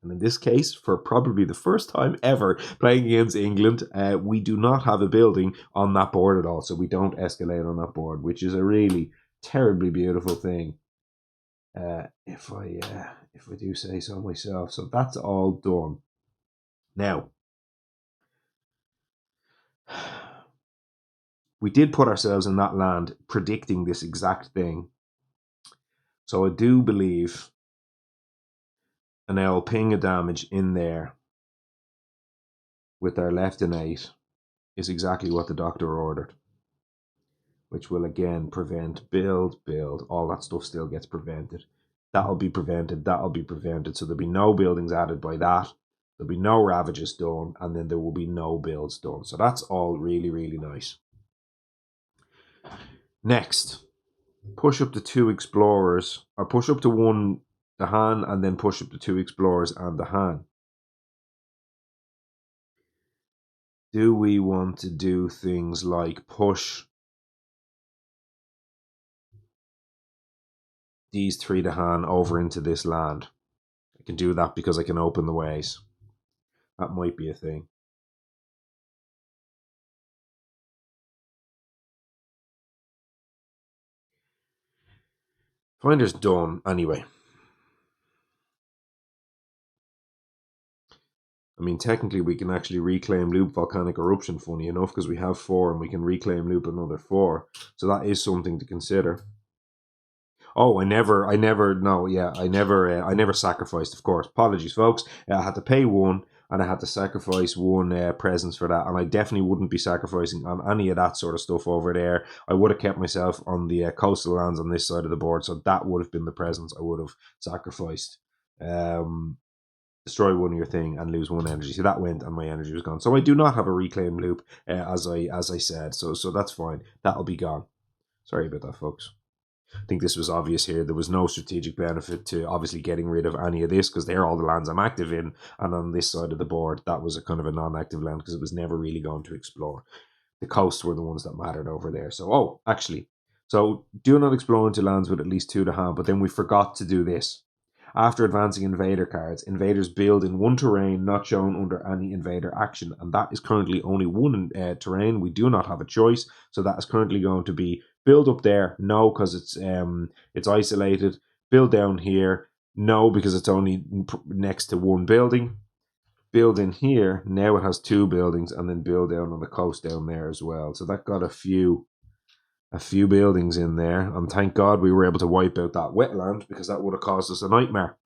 And in this case, for probably the first time ever playing against England, we do not have a building on that board at all. So we don't escalate on that board, which is a really terribly beautiful thing. If I do say so myself. So that's all done. Now, we did put ourselves in that land predicting this exact thing. So I do believe, and I'll ping a damage in there with our left and 8 is exactly what the doctor ordered, which will again prevent build, all that stuff still gets prevented. That'll be prevented. So there'll be no buildings added by that. There'll be no ravages done, and then there will be no builds done. So that's all really, really nice. Next, push up to 2 explorers, or push up to 1 the Han, and then push up to 2 explorers and the Han. Do we want to do things like push these 3 the Han over into this land? I can do that because I can open the ways. That might be a thing. Finder's done anyway. I mean, technically, we can actually reclaim loop volcanic eruption, funny enough, because we have 4 and we can reclaim loop another 4. So that is something to consider. Oh, I never sacrificed, of course. Apologies, folks. I had to pay 1 and I had to sacrifice 1 presence for that. And I definitely wouldn't be sacrificing on any of that sort of stuff over there. I would have kept myself on the coastal lands on this side of the board. So that would have been the presence I would have sacrificed. Destroy 1 of your thing and lose 1 energy. So that went and my energy was gone. So I do not have a reclaim loop, as I said. So that's fine. That'll be gone. Sorry about that, folks. I think this was obvious here. There was no strategic benefit to obviously getting rid of any of this because they're all the lands I'm active in. And on this side of the board, that was a kind of a non-active land because it was never really going to explore. The coasts were the ones that mattered over there. So, so do not explore into lands with at least 2 to hand. But then we forgot to do this. After advancing invader cards, invaders build in 1 terrain not shown under any invader action, and that is currently only 1 terrain. We do not have a choice, so that is currently going to be build up there. No, because it's isolated. Build down here. No, because it's only next to 1 building. Build in here. Now it has 2 buildings, and then build down on the coast down there as well. So that got a few buildings in there, and thank God we were able to wipe out that wetland because that would have caused us a nightmare.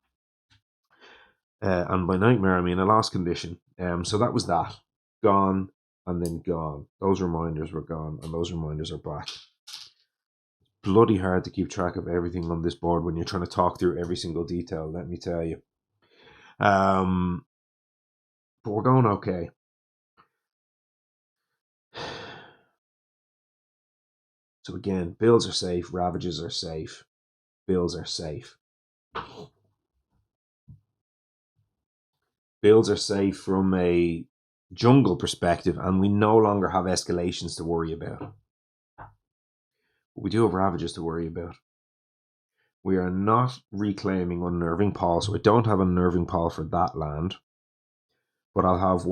And by nightmare I mean a lost condition. So that was that. Gone and then gone. Those reminders were gone, and those reminders are back. Bloody hard to keep track of everything on this board when you're trying to talk through every single detail, let me tell you. But we're going okay. So again, builds are safe, ravages are safe, builds are safe. Builds are safe from a jungle perspective, and we no longer have escalations to worry about. But we do have ravages to worry about. We are not reclaiming Unnerving Pall, so I don't have a Unnerving Pall for that land. But I'll have,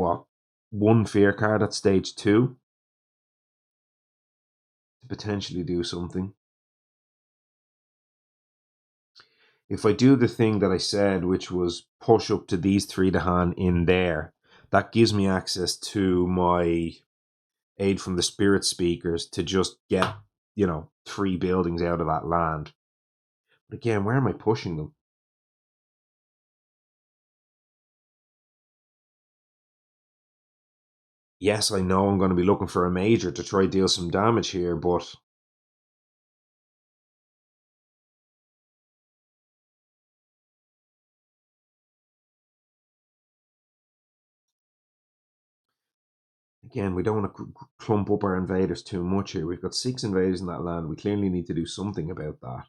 1 fear card at stage 2 to potentially do something. If I do the thing that I said, which was push up to these 3 to hand in there, that gives me access to my aid from the spirit speakers to just get, 3 buildings out of that land. But again, where am I pushing them? Yes, I know I'm going to be looking for a major to try deal some damage here, but again, we don't want to clump up our invaders too much here. We've got 6 invaders in that land. We clearly need to do something about that.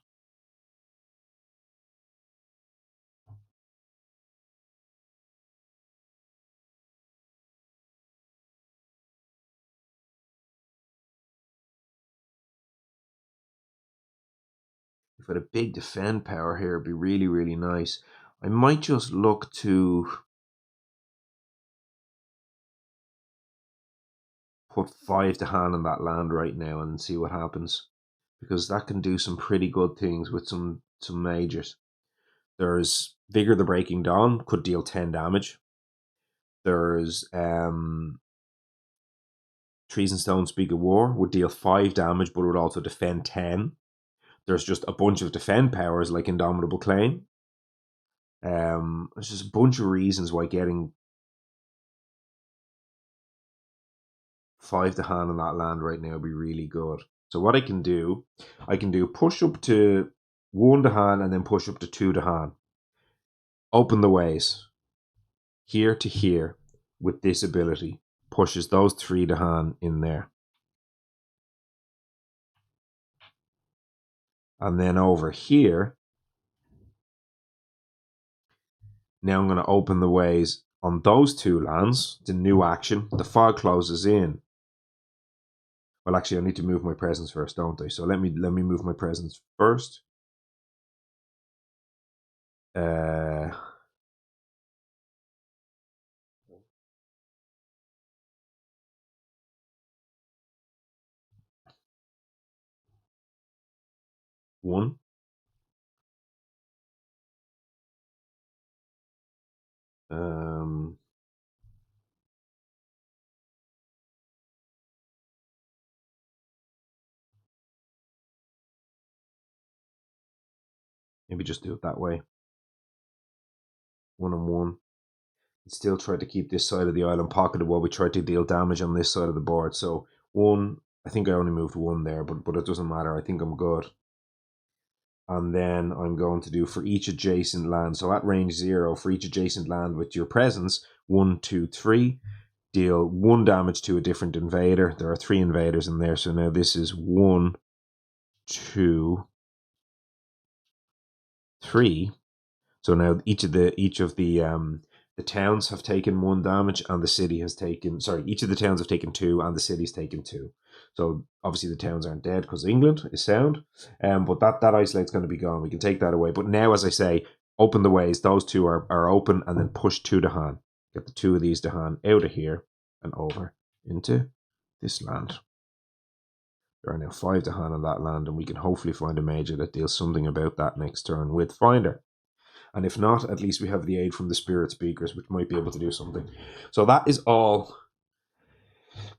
If we had a big defend power here, it'd be really, really nice. I might just look to put 5 to hand on that land right now and see what happens, because that can do some pretty good things with some majors. There's Vigor the Breaking Dawn, could deal 10 damage. There's Trees and Stone Speak of War, would deal 5 damage but would also defend 10. There's just a bunch of defend powers like Indomitable Claim. There's just a bunch of reasons why getting 5 to hand on that land right now would be really good. So what I can do push up to 1 to hand and then push up to 2 to hand. Open the ways. Here to here with this ability. Pushes those 3 to hand in there. And then over here, now I'm going to open the ways on those 2 lands. The new action. The fog closes in. Well, actually, I need to move my presence first, don't I? So let me move my presence first. One. Maybe just do it that way. 1 and 1. And still try to keep this side of the island pocketed while we try to deal damage on this side of the board. So 1, I think I only moved 1 there, but it doesn't matter. I think I'm good. And then I'm going to do for each adjacent land. So at range 0, for each adjacent land with your presence, 1, 2, 3, deal 1 damage to a different invader. There are 3 invaders in there. So now this is 1, 2, 3. So now each of the towns have taken 1 damage, and the city has taken. Sorry, each of the towns have taken 2, and the city's taken 2. So obviously the towns aren't dead because England is sound. But that isolate's going to be gone. We can take that away. But now, as I say, open the ways. Those 2 are open, and then push 2 to hand. Get the 2 of these to hand out of here and over into this land. There are now 5 to hand on that land, and we can hopefully find a major that deals something about that next turn with Finder. And if not, at least we have the aid from the spirit speakers, which might be able to do something. So that is all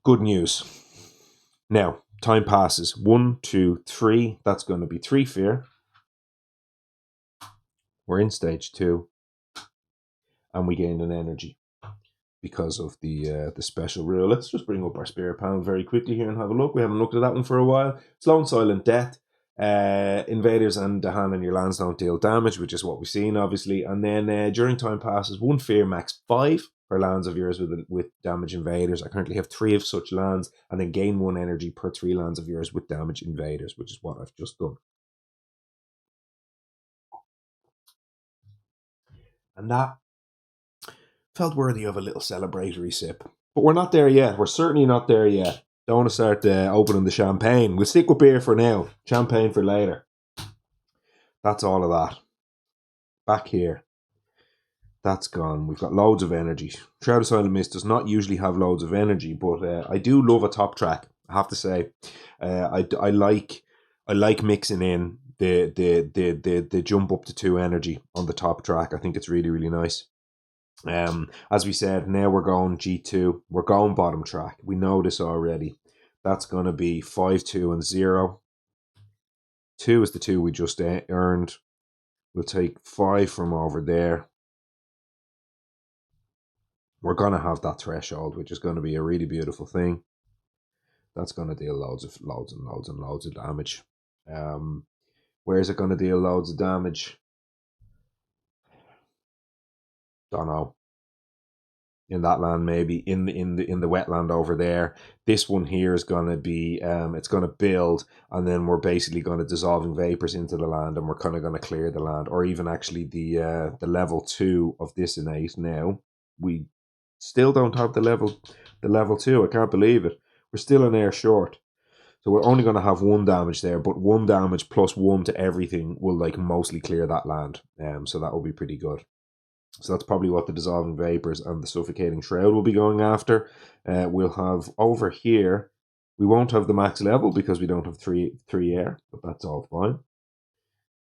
good news. Now, time passes. 1, 2, 3. That's going to be 3 fear. We're in stage 2. And we gained an energy because of the special rule. Let's just bring up our spirit panel very quickly here and have a look. We haven't looked at that one for a while. Slow and silent death. Invaders and the hand on your lands don't deal damage, which is what we've seen, obviously. And then during time passes, 1 fear, max 5 for lands of yours with damage invaders. I currently have 3 of such lands, and then gain 1 energy per 3 lands of yours with damage invaders, which is what I've just done. And that felt worthy of a little celebratory sip. But we're not there yet. We're certainly not there yet. Don't want to start opening the champagne. We'll stick with beer for now. Champagne for later. That's all of that. Back here. That's gone. We've got loads of energy. Shroud of Silent Mist does not usually have loads of energy, but I do love a top track. I have to say, I like mixing in the jump up to 2 energy on the top track. I think it's really, really nice. As we said, now we're going G2. We're going bottom track. We know this already. That's going to be 5, 2, and 0. 2 is the 2 we just earned. We'll take 5 from over there. We're going to have that threshold, which is going to be a really beautiful thing. That's going to deal loads of damage. Where is it going to deal loads of damage? Don't know. In that land, maybe in the wetland over there. This one here is going to be it's going to build, and then we're basically going to dissolving vapors into the land, and we're kind of going to clear the land. Or even actually the level 2 of this innate. Now we still don't have the level 2. I can't believe it. We're still an air short. So we're only going to have 1 damage there, but 1 damage plus 1 to everything will like mostly clear that land. So that will be pretty good. So that's probably what the dissolving vapors and the suffocating shroud will be going after. We'll have over here, we won't have the max level because we don't have 3 air, but that's all fine.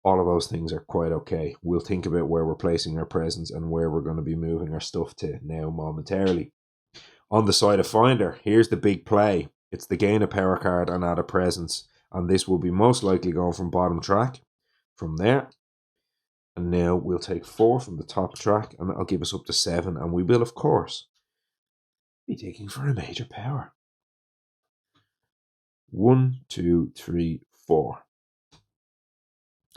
All of those things are quite okay. We'll think about where we're placing our presence and where we're going to be moving our stuff to now momentarily. On the side of Finder, here's the big play. It's the gain a power card and add a presence. And this will be most likely going from bottom track. From there. And now we'll take 4 from the top track, and that'll give us up to 7. And we will, of course, be taking for a major power. 1, 2, 3, 4.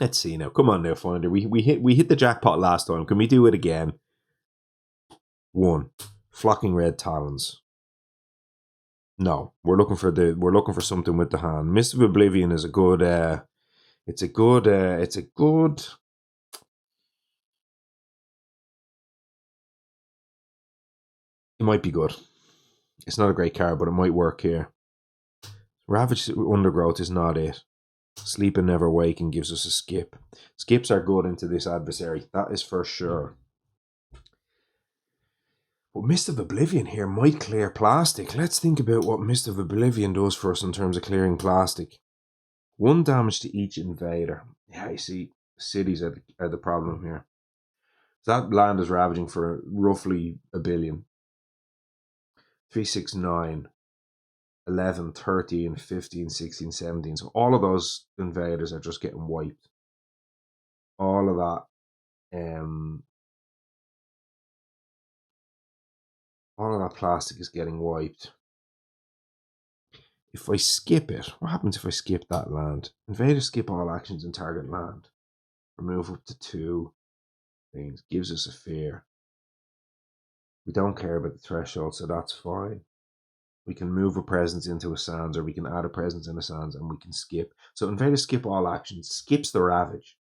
Let's see now. Come on now, Finder. We hit the jackpot last time. Can we do it again? 1. Flocking red talons. No, we're looking for something with the hand. Mist of Oblivion is a good. It's a good. It might be good. It's not a great card, but it might work here. Ravaged Undergrowth is not it. Sleep and Never Waken gives us a skip. Skips are good into this adversary. That is for sure. But Mist of Oblivion here might clear plastic. Let's think about what Mist of Oblivion does for us in terms of clearing plastic. 1 damage to each invader. Yeah, you see, cities are the problem here. So that land is ravaging for roughly a billion. 3, 6, 9, 11, 13, 15, 16, 17. So all of those invaders are just getting wiped. All of that. All of that plastic is getting wiped. If I skip it, what happens if I skip that land? Invaders skip all actions in target land. Remove up to 2 things. Gives us a fear. We don't care about the threshold, so that's fine. We can move a presence into a sands, or we can add a presence in a sands, and we can skip. So invaders skip all actions. Skips the ravage.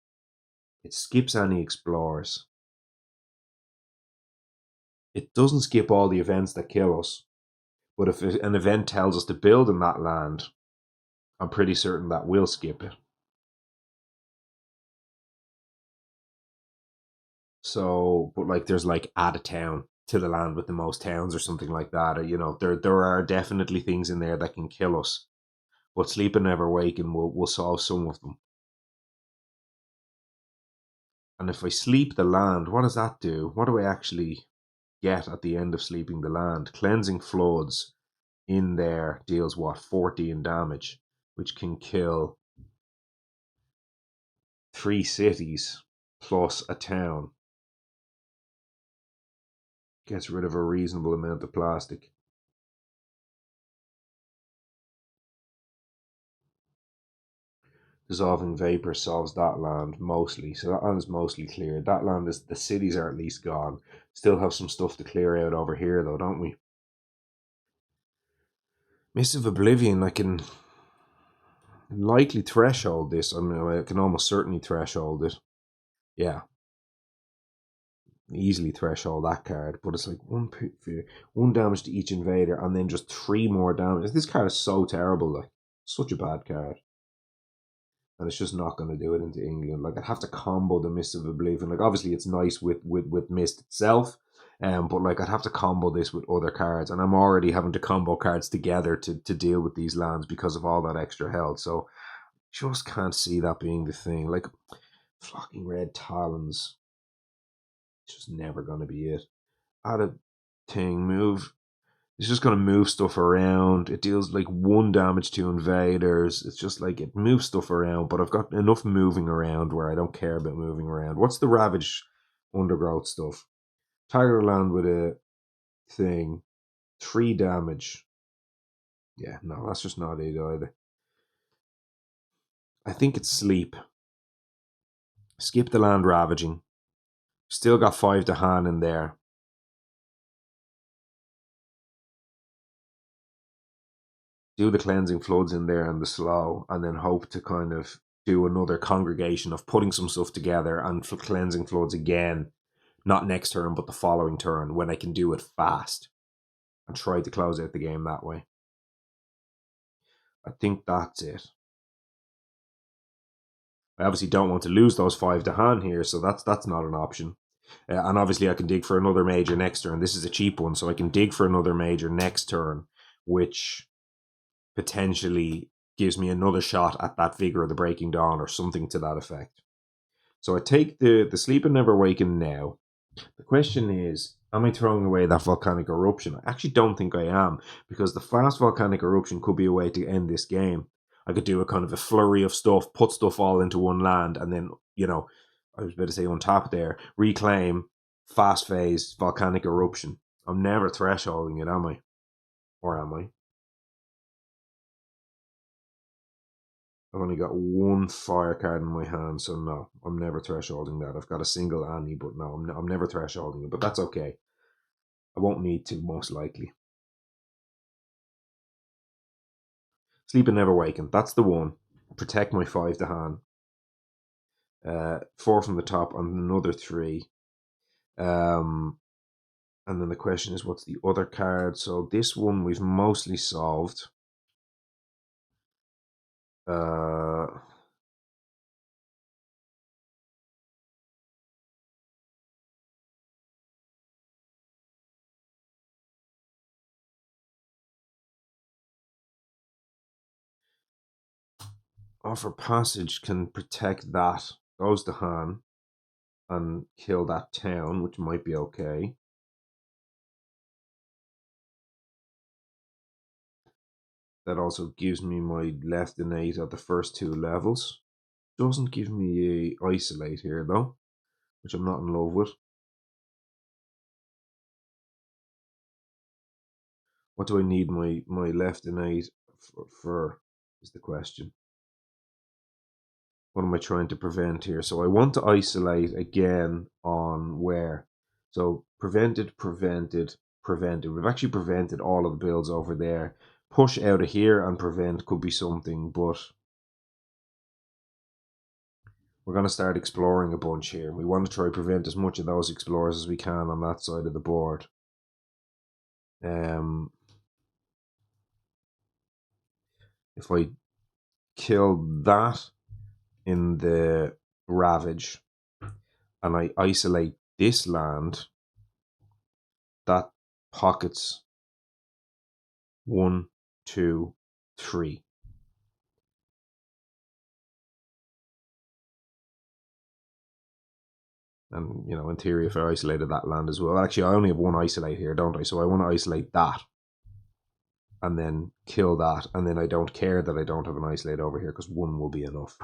It skips any explorers. It doesn't skip all the events that kill us. But if an event tells us to build in that land, I'm pretty certain that we'll skip it. So, but like there's like add a town to the land with the most towns or something like that. Or, you know, there are definitely things in there that can kill us. But Sleep and Never Waken will solve some of them. And if I sleep the land, what does that do? What do I actually get at the end of sleeping the land? Cleansing Floods in there deals what? 14 damage, which can kill 3 cities plus a town. Gets rid of a reasonable amount of plastic. Dissolving Vapor solves that land mostly. So that land is mostly cleared. That land is, the cities are at least gone. Still have some stuff to clear out over here though, don't we? Mist of Oblivion, I can likely threshold this. I mean, I can almost certainly threshold it. Yeah. Easily threshold that card. But it's like 1 damage to each invader and then just 3 more damage. This card is so terrible, like. Such a bad card. And it's just not going to do it into England. Like I'd have to combo the Mist of Oblivion. Like obviously it's nice with Mist itself, but like I'd have to combo this with other cards, and I'm already having to combo cards together to deal with these lands because of all that extra health. So just can't see that being the thing. Like Flocking Red Talons, it's just never going to be it. Add a thing, move. It's just going to move stuff around. It deals like 1 damage to invaders. It's just like it moves stuff around, but I've got enough moving around where I don't care about moving around. What's the Ravage Undergrowth stuff? Target land with a thing. 3 damage. Yeah, no, that's just not it either. I think it's Sleep. Skip the land ravaging. Still got 5 to hand in there. Do the Cleansing Floods in there and the slow, and then hope to kind of do another congregation of putting some stuff together and Cleansing Floods again, not next turn but the following turn when I can do it fast and try to close out the game that way. I think that's it. I obviously don't want to lose those 5 to hand here, so that's not an option. And obviously I can dig for another major next turn. This is a cheap one, so I can dig for another major next turn, which potentially gives me another shot at that Vigor of the Breaking Dawn or something to that effect. So I take the Sleep and Never Waken now. The question is, am I throwing away that Volcanic Eruption? I actually don't think I am, because the fast Volcanic Eruption could be a way to end this game. I could do a kind of a flurry of stuff, put stuff all into one land, and then, you know, I was about to say untap there, reclaim, fast phase, Volcanic Eruption. I'm never thresholding it, am I? Or am I? I've only got one fire card in my hand, so no, I'm never thresholding that. I've got a single Annie, but no, I'm never thresholding it, but that's okay. I won't need to, most likely. Sleep and Never Waken, that's the one. Protect my 5 to hand. 4 from the top and another 3. And then the question is, what's the other card? So this one we've mostly solved. Offer Passage can protect that. Goes to hand and kill that town, which might be okay. That also gives me my left innate at the first 2 levels. Doesn't give me a isolate here though, which I'm not in love with. What do I need my left innate for is the question. What am I trying to prevent here? So I want to isolate again on where. So prevented. We've actually prevented all of the builds over there. Push out of here and prevent could be something, but we're going to start exploring a bunch here. We want to try prevent as much of those explorers as we can on that side of the board. If I kill that in the Ravage and I isolate this land, that pockets 1, 2, 3. And, you know, in theory, if I isolated that land as well. Actually, I only have one isolate here, don't I? So I want to isolate that. And then kill that. And then I don't care that I don't have an isolate over here because 1 will be enough.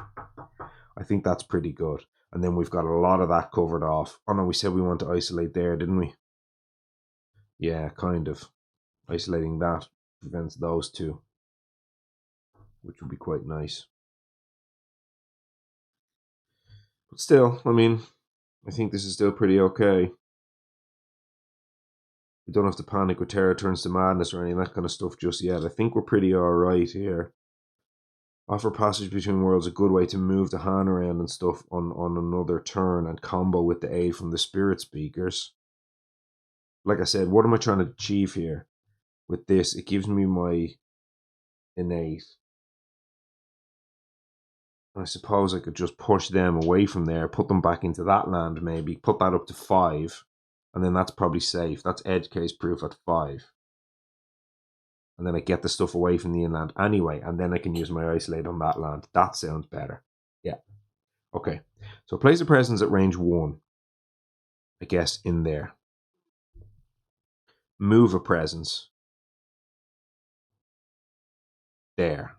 I think that's pretty good. And then we've got a lot of that covered off. Oh no, we said we want to isolate there, didn't we? Yeah, kind of. Isolating that prevents those 2, which would be quite nice. But still, I mean, I think this is still pretty okay. We don't have to panic with Terror Turns to Madness or any of that kind of stuff just yet. I think we're pretty alright here. Offer Passage Between Worlds, a good way to move the hand around and stuff on another turn and combo with the aid from the Spirit Speakers. Like I said, what am I trying to achieve here? With this, it gives me my innate. I suppose I could just push them away from there, put them back into that land maybe, put that up to 5, and then that's probably safe. That's edge case proof at 5. And then I get the stuff away from the inland anyway, and then I can use my isolate on that land. That sounds better. Yeah. Okay. So place a presence at range 1, I guess, in there. Move a presence there.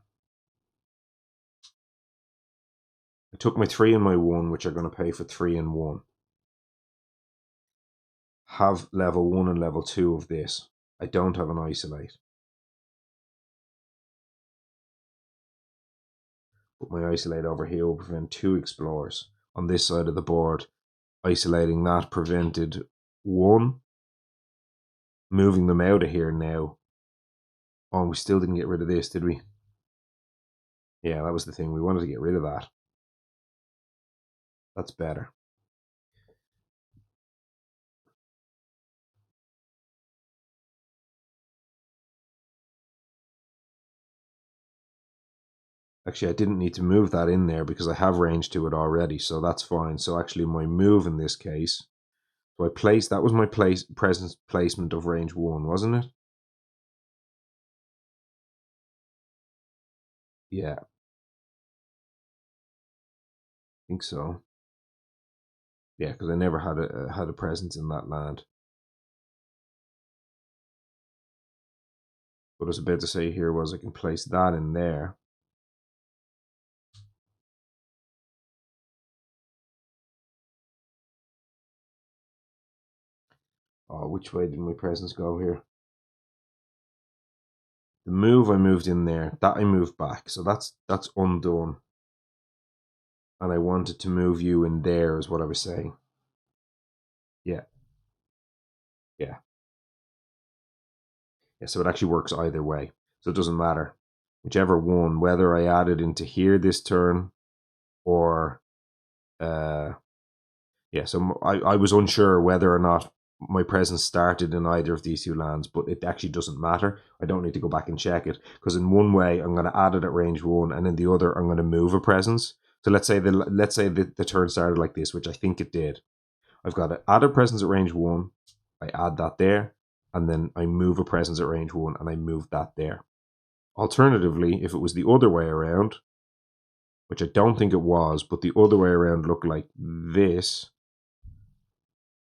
I took my 3 and my 1, which are going to pay for 3 and 1. Have level 1 and level 2 of this. I don't have an isolate. Put my isolate over here will prevent 2 explorers on this side of the board. Isolating that prevented 1. Moving them out of here now. Oh, we still didn't get rid of this, did we? Yeah, that was the thing. We wanted to get rid of that. That's better. Actually, I didn't need to move that in there because I have range to it already, so that's fine. So actually my move in this case, so I placed, that was my presence placement of range 1, wasn't it? Yeah. I think so. Yeah, because I never had a presence in that land. What I was about to say here was I can place that in there. Oh, which way did my presence go here? The move I moved in there, that I moved back. So that's undone. And I wanted to move you in there is what I was saying. Yeah. Yeah. Yeah, so it actually works either way. So it doesn't matter. Whichever one, whether I added into here this turn or yeah, so I was unsure whether or not my presence started in either of these two lands, but it actually doesn't matter. I don't need to go back and check it because in one way I'm going to add it at range 1, and in the other I'm going to move a presence. So let's say the turn started like this, which I think it did. I've got to add a presence at range 1. I add that there, and then I move a presence at range 1, and I move that there. Alternatively, if it was the other way around, which I don't think it was, but the other way around looked like this.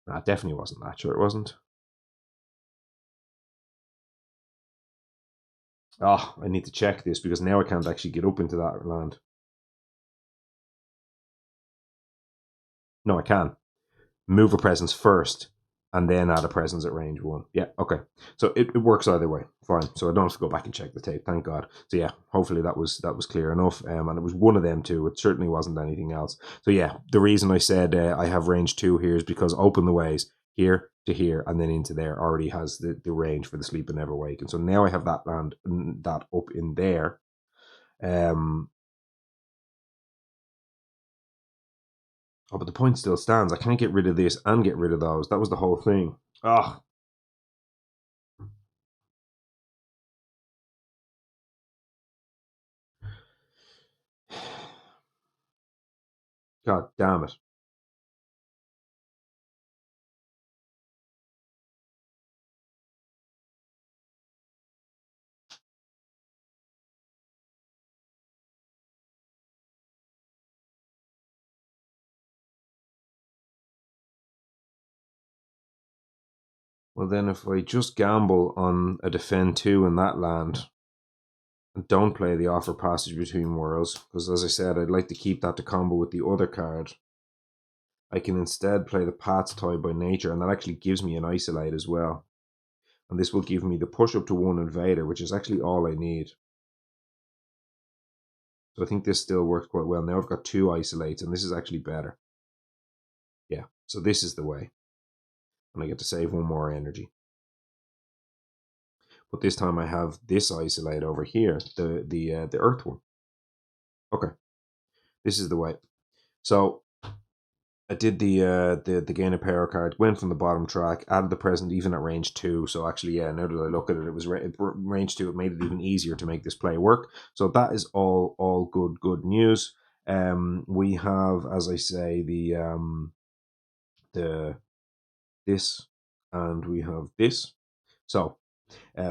It definitely wasn't that. Sure, it wasn't. Oh, I need to check this because now I can't actually get up into that land. No, I can. Move a presence first and then add a presence at range 1. Yeah, okay. So it works either way. Fine. So I don't have to go back and check the tape. Thank God. So yeah, hopefully that was clear enough. And it was one of them two. It certainly wasn't anything else. So yeah, the reason I said I have range 2 here is because open the ways here to here and then into there already has the range for the sleep and never wake. And so now I have that land that up in there. Oh, but the point still stands. I can't get rid of this and get rid of those. That was the whole thing. Oh. God damn it. Well, then if I just gamble on a defend 2 in that land and don't play the offer passage between worlds, because as I said, I'd like to keep that to combo with the other card, I can instead play the paths tied by nature, and that actually gives me an isolate as well. And this will give me the push up to 1 invader, which is actually all I need. So I think this still works quite well. Now I've got 2 isolates, and this is actually better. Yeah, so this is the way. And I get to save 1 more energy. But this time I have this isolate over here, the earth one. Okay, this is the way. So I did the gain of power card, went from the bottom track, added the present even at range 2. So actually, yeah, now that I look at it, it was range 2. It made it even easier to make this play work. So that is all good news. We have, as I say, the this, and we have this. So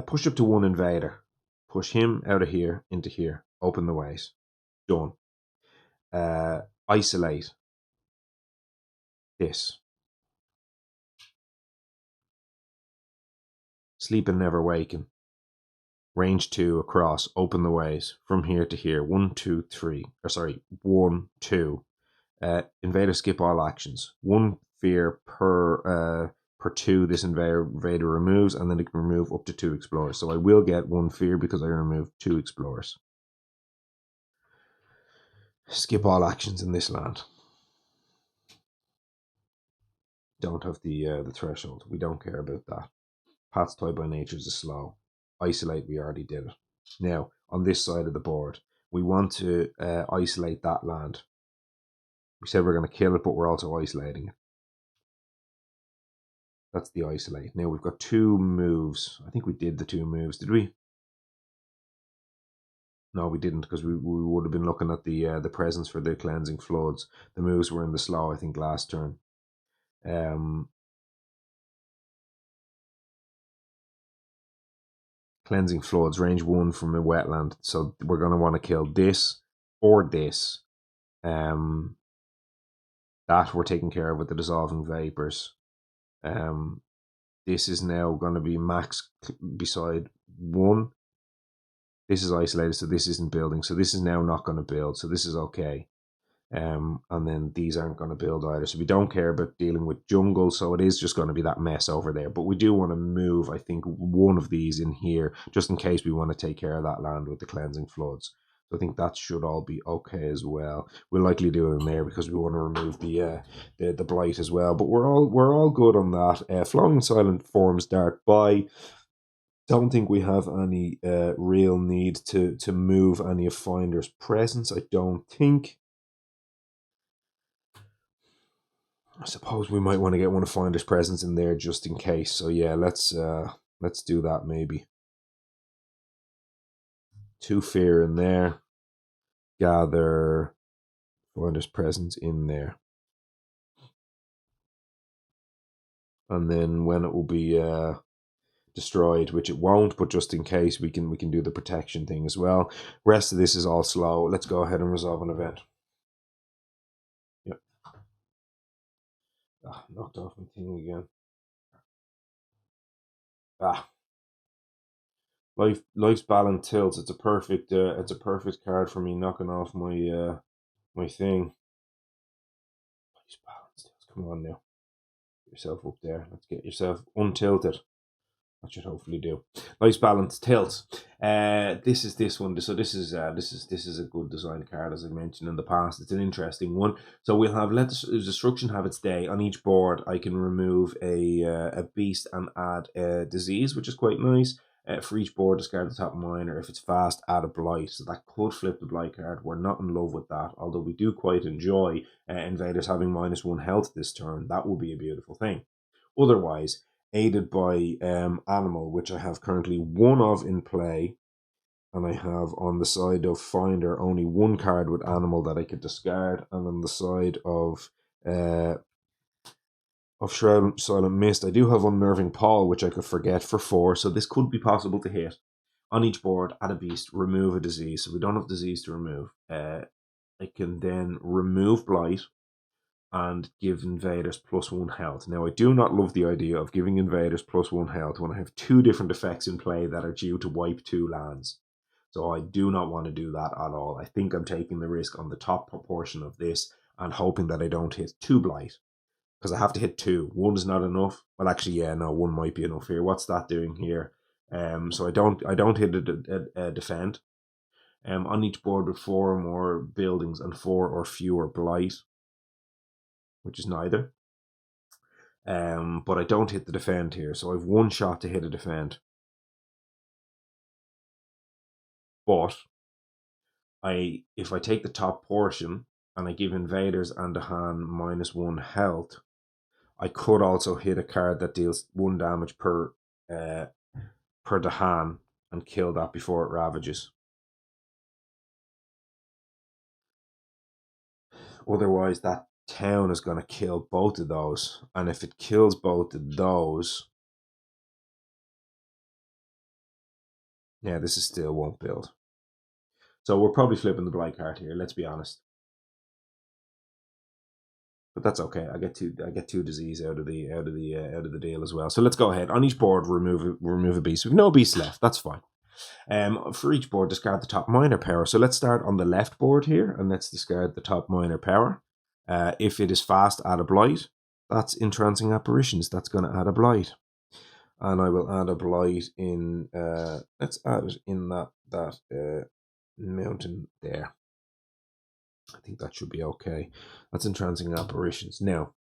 push up to 1 invader. Push him out of here into here. Open the ways. Done. Isolate this. Sleep and never waken. Range 2 across. Open the ways from here to here. 1, 2, 3. Or sorry, 1, 2. Invader skip all actions. 1 fear per 2 this invader removes, and then it can remove up to 2 explorers. So I will get 1 fear because I removed 2 explorers. Skip all actions in this land. Don't have the threshold. We don't care about that. Paths tied by nature is slow. Isolate, we already did it. Now, on this side of the board, we want to isolate that land. We said we're going to kill it, but we're also isolating it. That's the isolate. Now we've got 2 moves. I think we did the 2 moves. Did we? No, we didn't, because we would have been looking at the presence for the cleansing floods. The moves were in the slow, I think, last turn. Cleansing floods, range 1 from a wetland. So we're going to want to kill this or this. That we're taking care of with the dissolving vapors. This is now going to be max beside 1. This is isolated, so this isn't building. So this is now not going to build. So this is okay. And then these aren't going to build either. So we don't care about dealing with jungle. So it is just going to be that mess over there. But we do want to move, I think, one of these in here, just in case we want to take care of that land with the cleansing floods. So I think that should all be okay as well. We'll likely do it in there because we want to remove the blight as well. But we're all good on that. Flowing silent forms dart by. Don't think we have any real need to move any of Finder's presence. I don't think. I suppose we might want to get one of Finder's presence in there just in case. So yeah, let's do that maybe. 2 fear in there. Gather Finder's presence in there. And then when it will be destroyed, which it won't, but just in case, we can do the protection thing as well. Rest of this is all slow. Let's go ahead and resolve an event. Yep. Knocked off my thing again. Life's balance tilts. It's a perfect card for me, knocking off my my thing. Life's balance tilts. Come on now, get yourself up there. Let's get yourself untilted. That should hopefully do. Life's balance tilts. This is this one. So this is a good design card, as I mentioned in the past. It's an interesting one. So we'll have let the destruction have its day. On each board, I can remove a beast and add a disease, which is quite nice. For each board, discard the top minor. If it's fast, add a blight. So that could flip the blight card. We're not in love with that, although we do quite enjoy invaders having -1 health this turn. That would be a beautiful thing. Otherwise, aided by animal, which I have currently 1 of in play, and I have on the side of Finder only 1 card with animal that I could discard, and on the side of Shroud Silent Mist, I do have Unnerving Paw, which I could forget for 4, so this could be possible to hit. On each board, add a beast, remove a disease. So we don't have disease to remove. I can then remove Blight and give invaders +1 health. Now, I do not love the idea of giving invaders +1 health when I have 2 different effects in play that are due to wipe 2 lands. So I do not want to do that at all. I think I'm taking the risk on the top proportion of this and hoping that I don't hit 2 blight. Because I have to hit 2. 1 is not enough. Well, actually, yeah, no, 1 might be enough here. What's that doing here? So I don't hit a defend. On each board with 4 or more buildings and 4 or fewer blight, which is neither. But I don't hit the defend here, so I have 1 shot to hit a defend. But if I take the top portion and I give invaders and Dahan -1 health, I could also hit a card that deals 1 damage per Dahan and kill that before it ravages. Otherwise, that town is going to kill both of those, and if it kills both of those, yeah, this is still won't build. So we're probably flipping the blight card here. Let's be honest, but that's okay. I get 2 disease out of the deal as well. So let's go ahead. On each board, remove a beast. We've no beasts left. That's fine. For each board, discard the top minor power. So let's start on the left board here, and let's discard the top minor power. If it is fast, add a blight. That's entrancing apparitions. That's going to add a blight. And I will add a blight in, let's add it in that mountain there. I think that should be okay. That's entrancing apparitions. Now,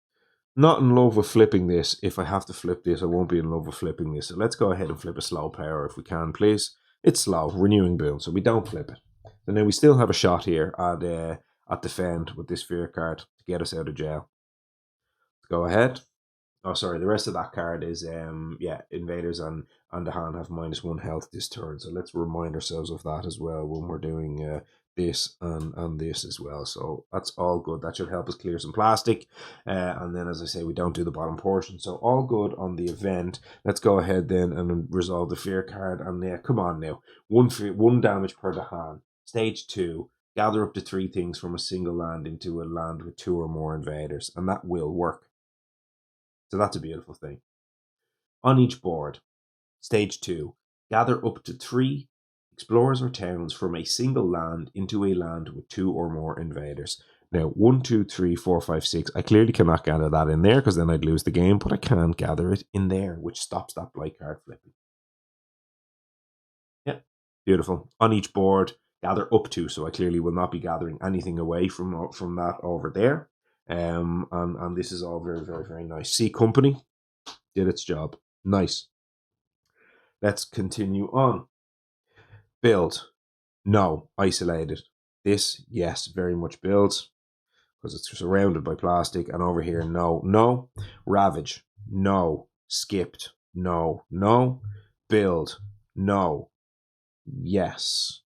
not in love with flipping this. If I have to flip this, I won't be in love with flipping this. So let's go ahead and flip a slow power if we can, please. It's slow, renewing boon, so we don't flip it. So now we still have a shot here at defend with this fear card to get us out of jail. Let's go ahead. Oh, sorry, the rest of that card is, invaders and Dahan have -1 health this turn. So let's remind ourselves of that as well when we're doing this and this as well. So that's all good. That should help us clear some plastic. And then, as I say, we don't do the bottom portion. So all good on the event. Let's go ahead then and resolve the fear card. And come on now. 1 damage per Dahan. Stage 2. Gather up to 3 things from a single land into a land with 2 or more invaders. And that will work. So that's a beautiful thing. On each board, stage 2, gather up to 3 explorers or towns from a single land into a land with 2 or more invaders. Now, 1, 2, 3, 4, 5, 6. I clearly cannot gather that in there because then I'd lose the game, but I can gather it in there, which stops that blight card flipping. Yeah, beautiful. On each board, gather up to, so I clearly will not be gathering anything away from that over there. And this is all very, very, very nice. C Company did its job. Nice. Let's continue on. Build. No. Isolated. This, yes, very much builds because it's surrounded by plastic. And over here, no. No. Ravage. No. Skipped. No. No. Build. No. Yes.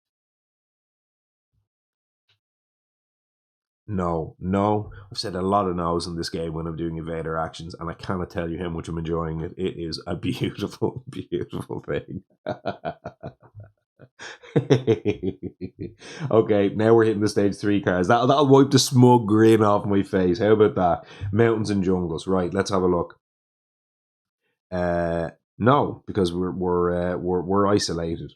No, no. I've said a lot of no's in this game when I'm doing invader actions, and I cannot tell you how much I'm enjoying it. It is a beautiful, beautiful thing. Okay, now we're hitting the stage 3 cards. That'll wipe the smug grin off my face. How about that? Mountains and jungles. Right, let's have a look. No, because we're isolated.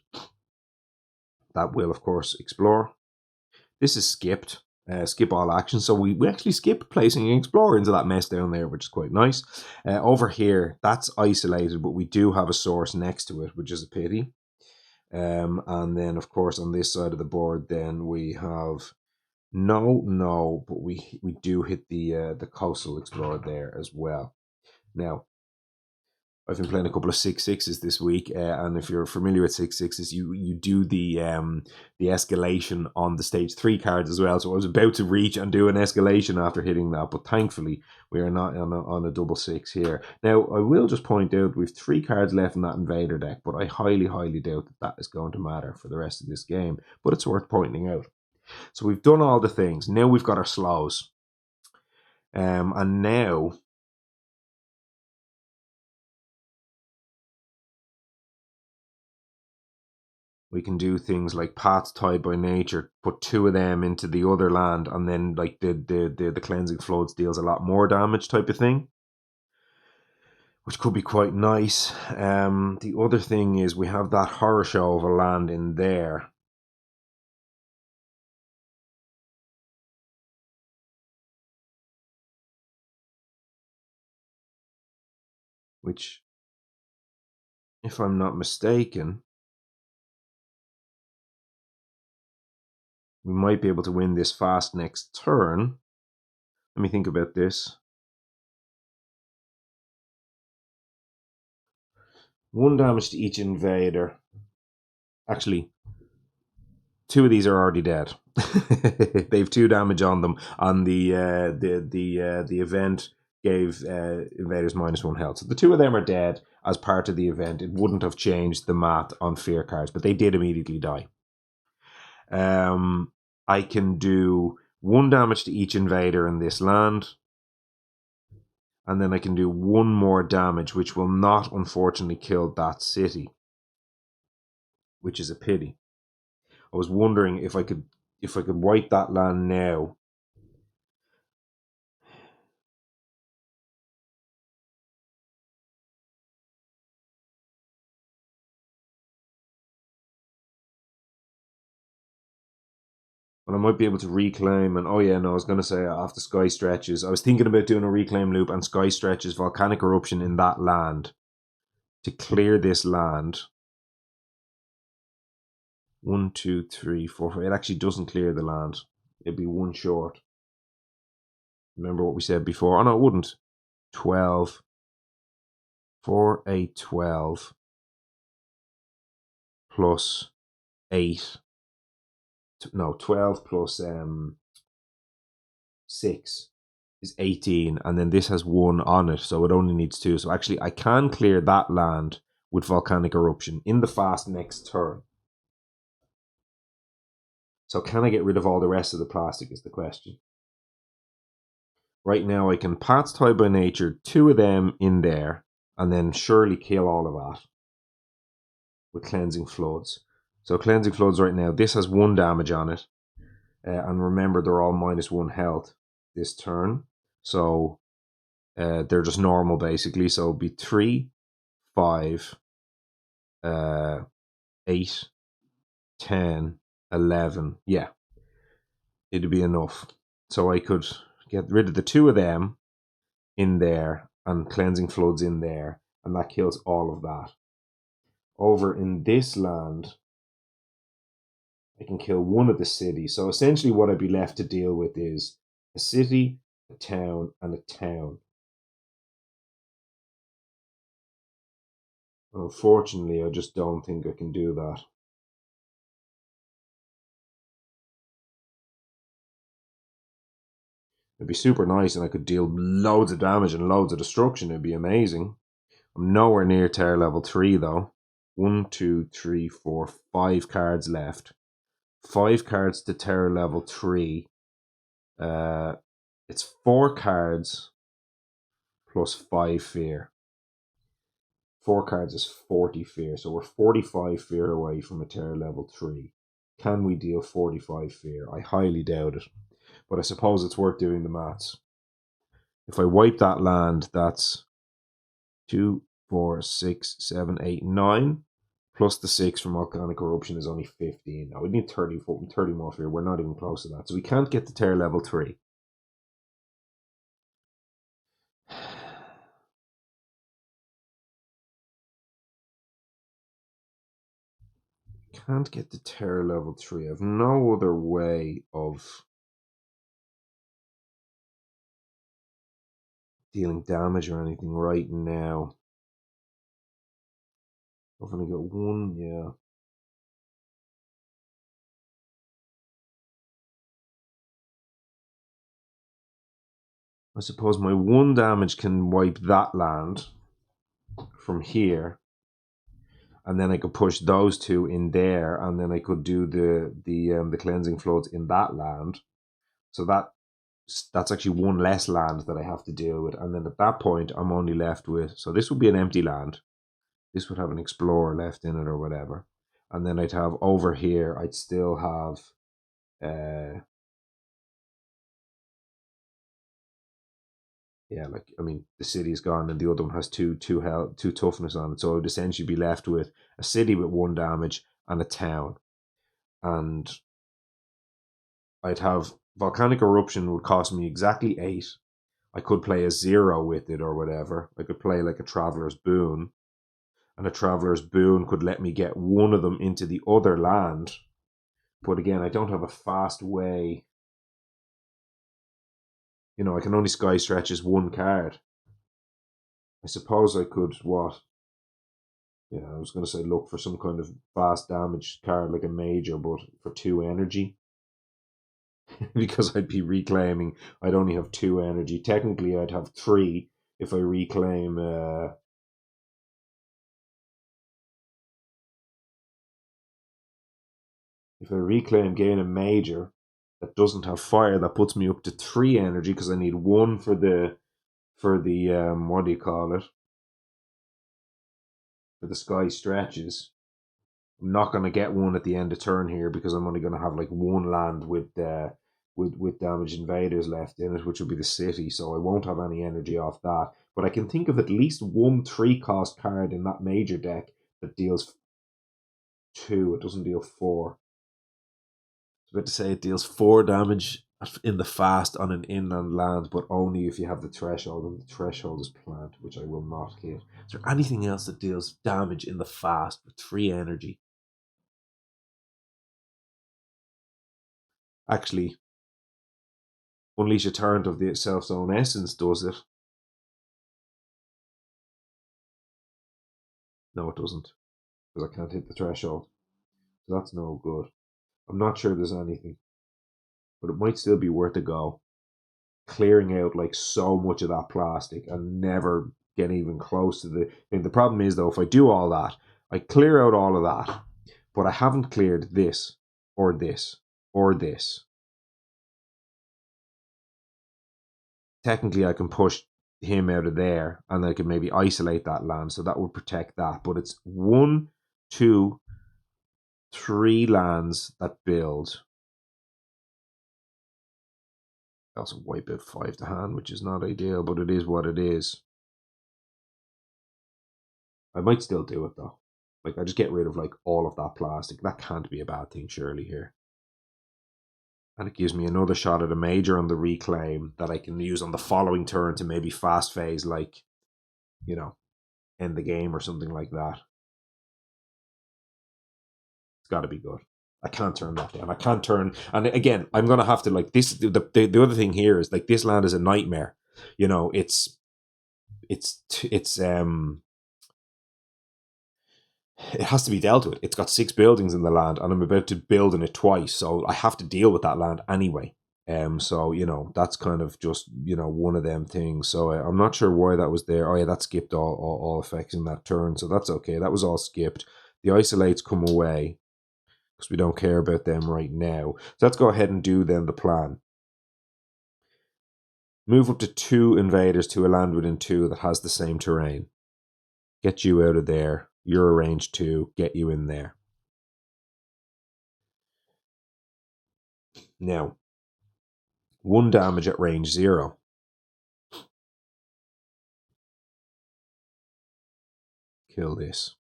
That will, of course, explore. This is skipped. Skip all action. So we actually skip placing an explorer into that mess down there, which is quite nice. Over here, that's isolated, but we do have a source next to it, which is a pity. And then, of course, on this side of the board, then we have no, but we do hit the coastal explorer there as well. Now, I've been playing a couple of 6/6s this week, and if you're familiar with 6/6s, you do the escalation on the stage 3 cards as well. So I was about to reach and do an escalation after hitting that, but thankfully we are not on a double 6 here. Now I will just point out we've 3 cards left in that invader deck, but I highly doubt that is going to matter for the rest of this game. But it's worth pointing out. So we've done all the things. Now we've got our slows, and now we can do things like paths tied by nature, put 2 of them into the other land, and then like the cleansing floods deals a lot more damage type of thing, which could be quite nice. The other thing is we have that horror show of a land in there. Which, if I'm not mistaken, we might be able to win this fast next turn. Let me think about this. 1 damage to each invader. Actually, 2 of these are already dead. They've 2 damage on them. On the event gave invaders -1 health. So the 2 of them are dead as part of the event. It wouldn't have changed the math on fear cards, but they did immediately die. I can do 1 damage to each invader in this land, and then I can do 1 more damage, which will not unfortunately kill that city, which is a pity. I was wondering if I could wipe that land now. And I might be able to reclaim, and oh yeah, no, I was going to say after Sky Stretches, I was thinking about doing a reclaim loop and Sky Stretches volcanic eruption in that land to clear this land. 1, 2, 3, 4, 5. It actually doesn't clear the land. It'd be 1 short. Remember what we said before? Oh no, it wouldn't. 12. 4, 8, 12 plus 8. No, 12 plus 6 is 18, and then this has 1 on it, so it only needs 2. So actually I can clear that land with volcanic eruption in the fast next turn. So can I get rid of all the rest of the plastic is the question. Right now I can paths tied by nature, 2 of them in there, and then surely kill all of that with cleansing floods. So cleansing floods right now, this has 1 damage on it, and remember they're all -1 health this turn, so they're just normal basically. So it'll be 3, 5, 8, 10, 11. Yeah, it'd be enough. So I could get rid of the 2 of them in there and Cleansing Floods in there, and that kills all of that. Over in this land, I can kill 1 of the cities. So essentially what I'd be left to deal with is a city, a town, and a town. Unfortunately, I just don't think I can do that. It'd be super nice and I could deal loads of damage and loads of destruction. It'd be amazing. I'm nowhere near terror level 3 though. 1, 2, 3, 4, 5 cards left. 5 cards to terror level 3. It's 4 cards plus 5 fear. 4 cards is 40 fear, so we're 45 fear away from a terror level 3. Can we deal 45 fear? I highly doubt it, but I suppose it's worth doing the maths. If I wipe that land, that's 2, 4, 6, 7, 8, 9. Plus the 6 from Volcanic Eruption is only 15. Now we need 30 more fear. We're not even close to that. So we can't get to terror level 3. Can't get to terror level 3. I have no other way of dealing damage or anything right now. I've only got 1, yeah. I suppose my 1 damage can wipe that land from here, and then I could push those 2 in there, and then I could do the Cleansing Floods in that land. So that's actually 1 less land that I have to deal with, and then at that point I'm only left with, so this would be an empty land. This would have an explorer left in it or whatever, and then I'd have over here, I'd still have yeah, like I mean, the city's gone, and the other one has two toughness on it. So it would essentially be left with a city with 1 damage and a town. And I'd have Volcanic Eruption would cost me exactly 8. I could play a 0 with it or whatever. I could play like a Traveler's Boon, and a Traveler's Boon could let me get 1 of them into the other land. But again, I don't have a fast way. You know, I can only Sky Stretch as 1 card. I suppose I could what? Yeah, I was going to say look for some kind of fast damage card like a major, but for 2 energy. Because I'd be reclaiming, I'd only have 2 energy. Technically, I'd have 3 if I reclaim. If I reclaim gain a major that doesn't have fire, that puts me up to 3 energy because I need 1 for the what do you call it? For the Sky Stretches. I'm not going to get 1 at the end of turn here because I'm only going to have like 1 land with damaged invaders left in it, which will be the city. So I won't have any energy off that. But I can think of at least 1 3-cost card in that major deck that deals 2. It doesn't deal 4. I was about to say it deals 4 damage in the fast on an inland land, but only if you have the threshold, and the threshold is plant, which I will not hit. Is there anything else that deals damage in the fast with 3 energy? Actually, Unleash a Torrent of the Self's Own Essence does it. No, it doesn't, because I can't hit the threshold. So that's no good. I'm not sure there's anything, but it might still be worth a go. Clearing out like so much of that plastic and never getting even close to the thing. The problem is though, if I do all that, I clear out all of that, but I haven't cleared this or this or this. Technically, I can push him out of there and I can maybe isolate that land, so that would protect that. But it's 1, 2, 3 lands that build. I also wipe out 5 to hand, which is not ideal, but it is what it is. I might still do it though. Like, I just get rid of like all of that plastic. That can't be a bad thing, surely, here. And it gives me another shot at a major on the reclaim that I can use on the following turn to maybe fast phase, like, you know, end the game or something like that. It's got to be good. I can't turn that down. I can't turn. And again, I'm going to have to, like, this. The other thing here is, like, this land is a nightmare. You know, it's it has to be dealt with. It's got 6 buildings in the land, and I'm about to build in it twice, so I have to deal with that land anyway. So, you know, that's kind of just, you know, one of them things. So I'm not sure why that was there. Oh yeah, that skipped all effects in that turn, so that's okay. That was all skipped. The isolates come away because we don't care about them right now. So let's go ahead and do then the plan. Move up to 2 invaders to a land within 2 that has the same terrain. Get you out of there. You're a range 2. Get you in there. Now, 1 damage at range 0. Kill this.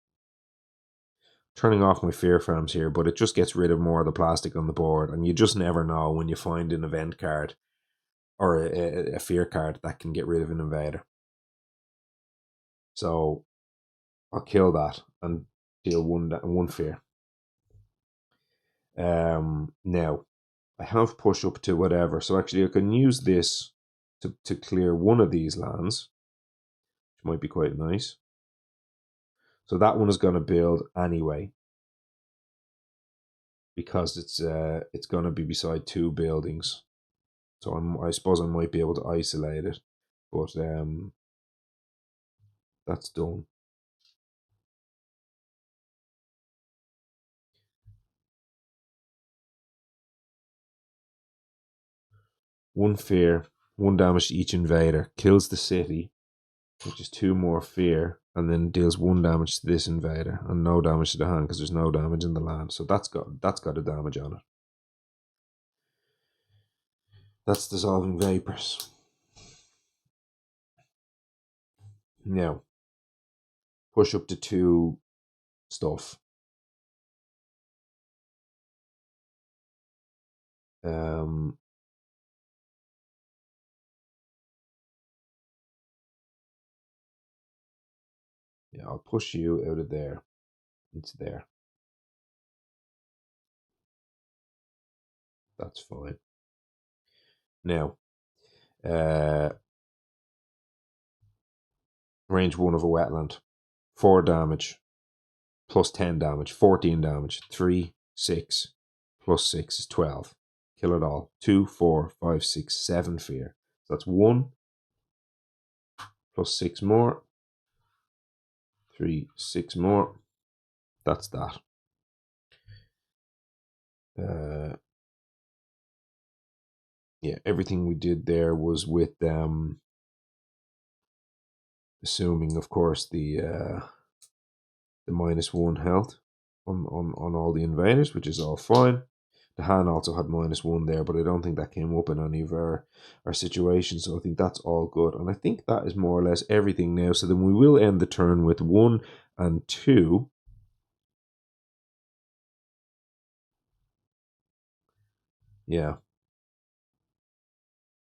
Turning off my fear farms here, but it just gets rid of more of the plastic on the board, and you just never know when you find an event card or a fear card that can get rid of an invader. So I'll kill that and deal one fear. Now I have push up to whatever, so actually I can use this to clear one of these lands, which might be quite nice. So that one is going to build anyway, because it's going to be beside 2 buildings. So I suppose I might be able to isolate it, but that's done. One fear, 1 damage to each invader, kills the city, which is 2 more fear, and then deals 1 damage to this invader and no damage to the hand because there's no damage in the land. So that's got a damage on it. That's dissolving vapors. Now, push up to 2 stuff. Yeah, I'll push you out of there into there. That's fine. Now, range 1 of a wetland. 4 damage. Plus 10 damage. 14 damage. 3, 6. Plus 6 is 12. Kill it all. 2, 4, 5, 6, 7 fear. So that's 1. Plus 6 more. 3, 6 more. That's that. Yeah, everything we did there was with assuming, of course, the -1 health on all the invaders, which is all fine. The Han also had -1 there, but I don't think that came up in any of our situations, so I think that's all good. And I think that is more or less everything now. So then we will end the turn with 1 and 2. Yeah.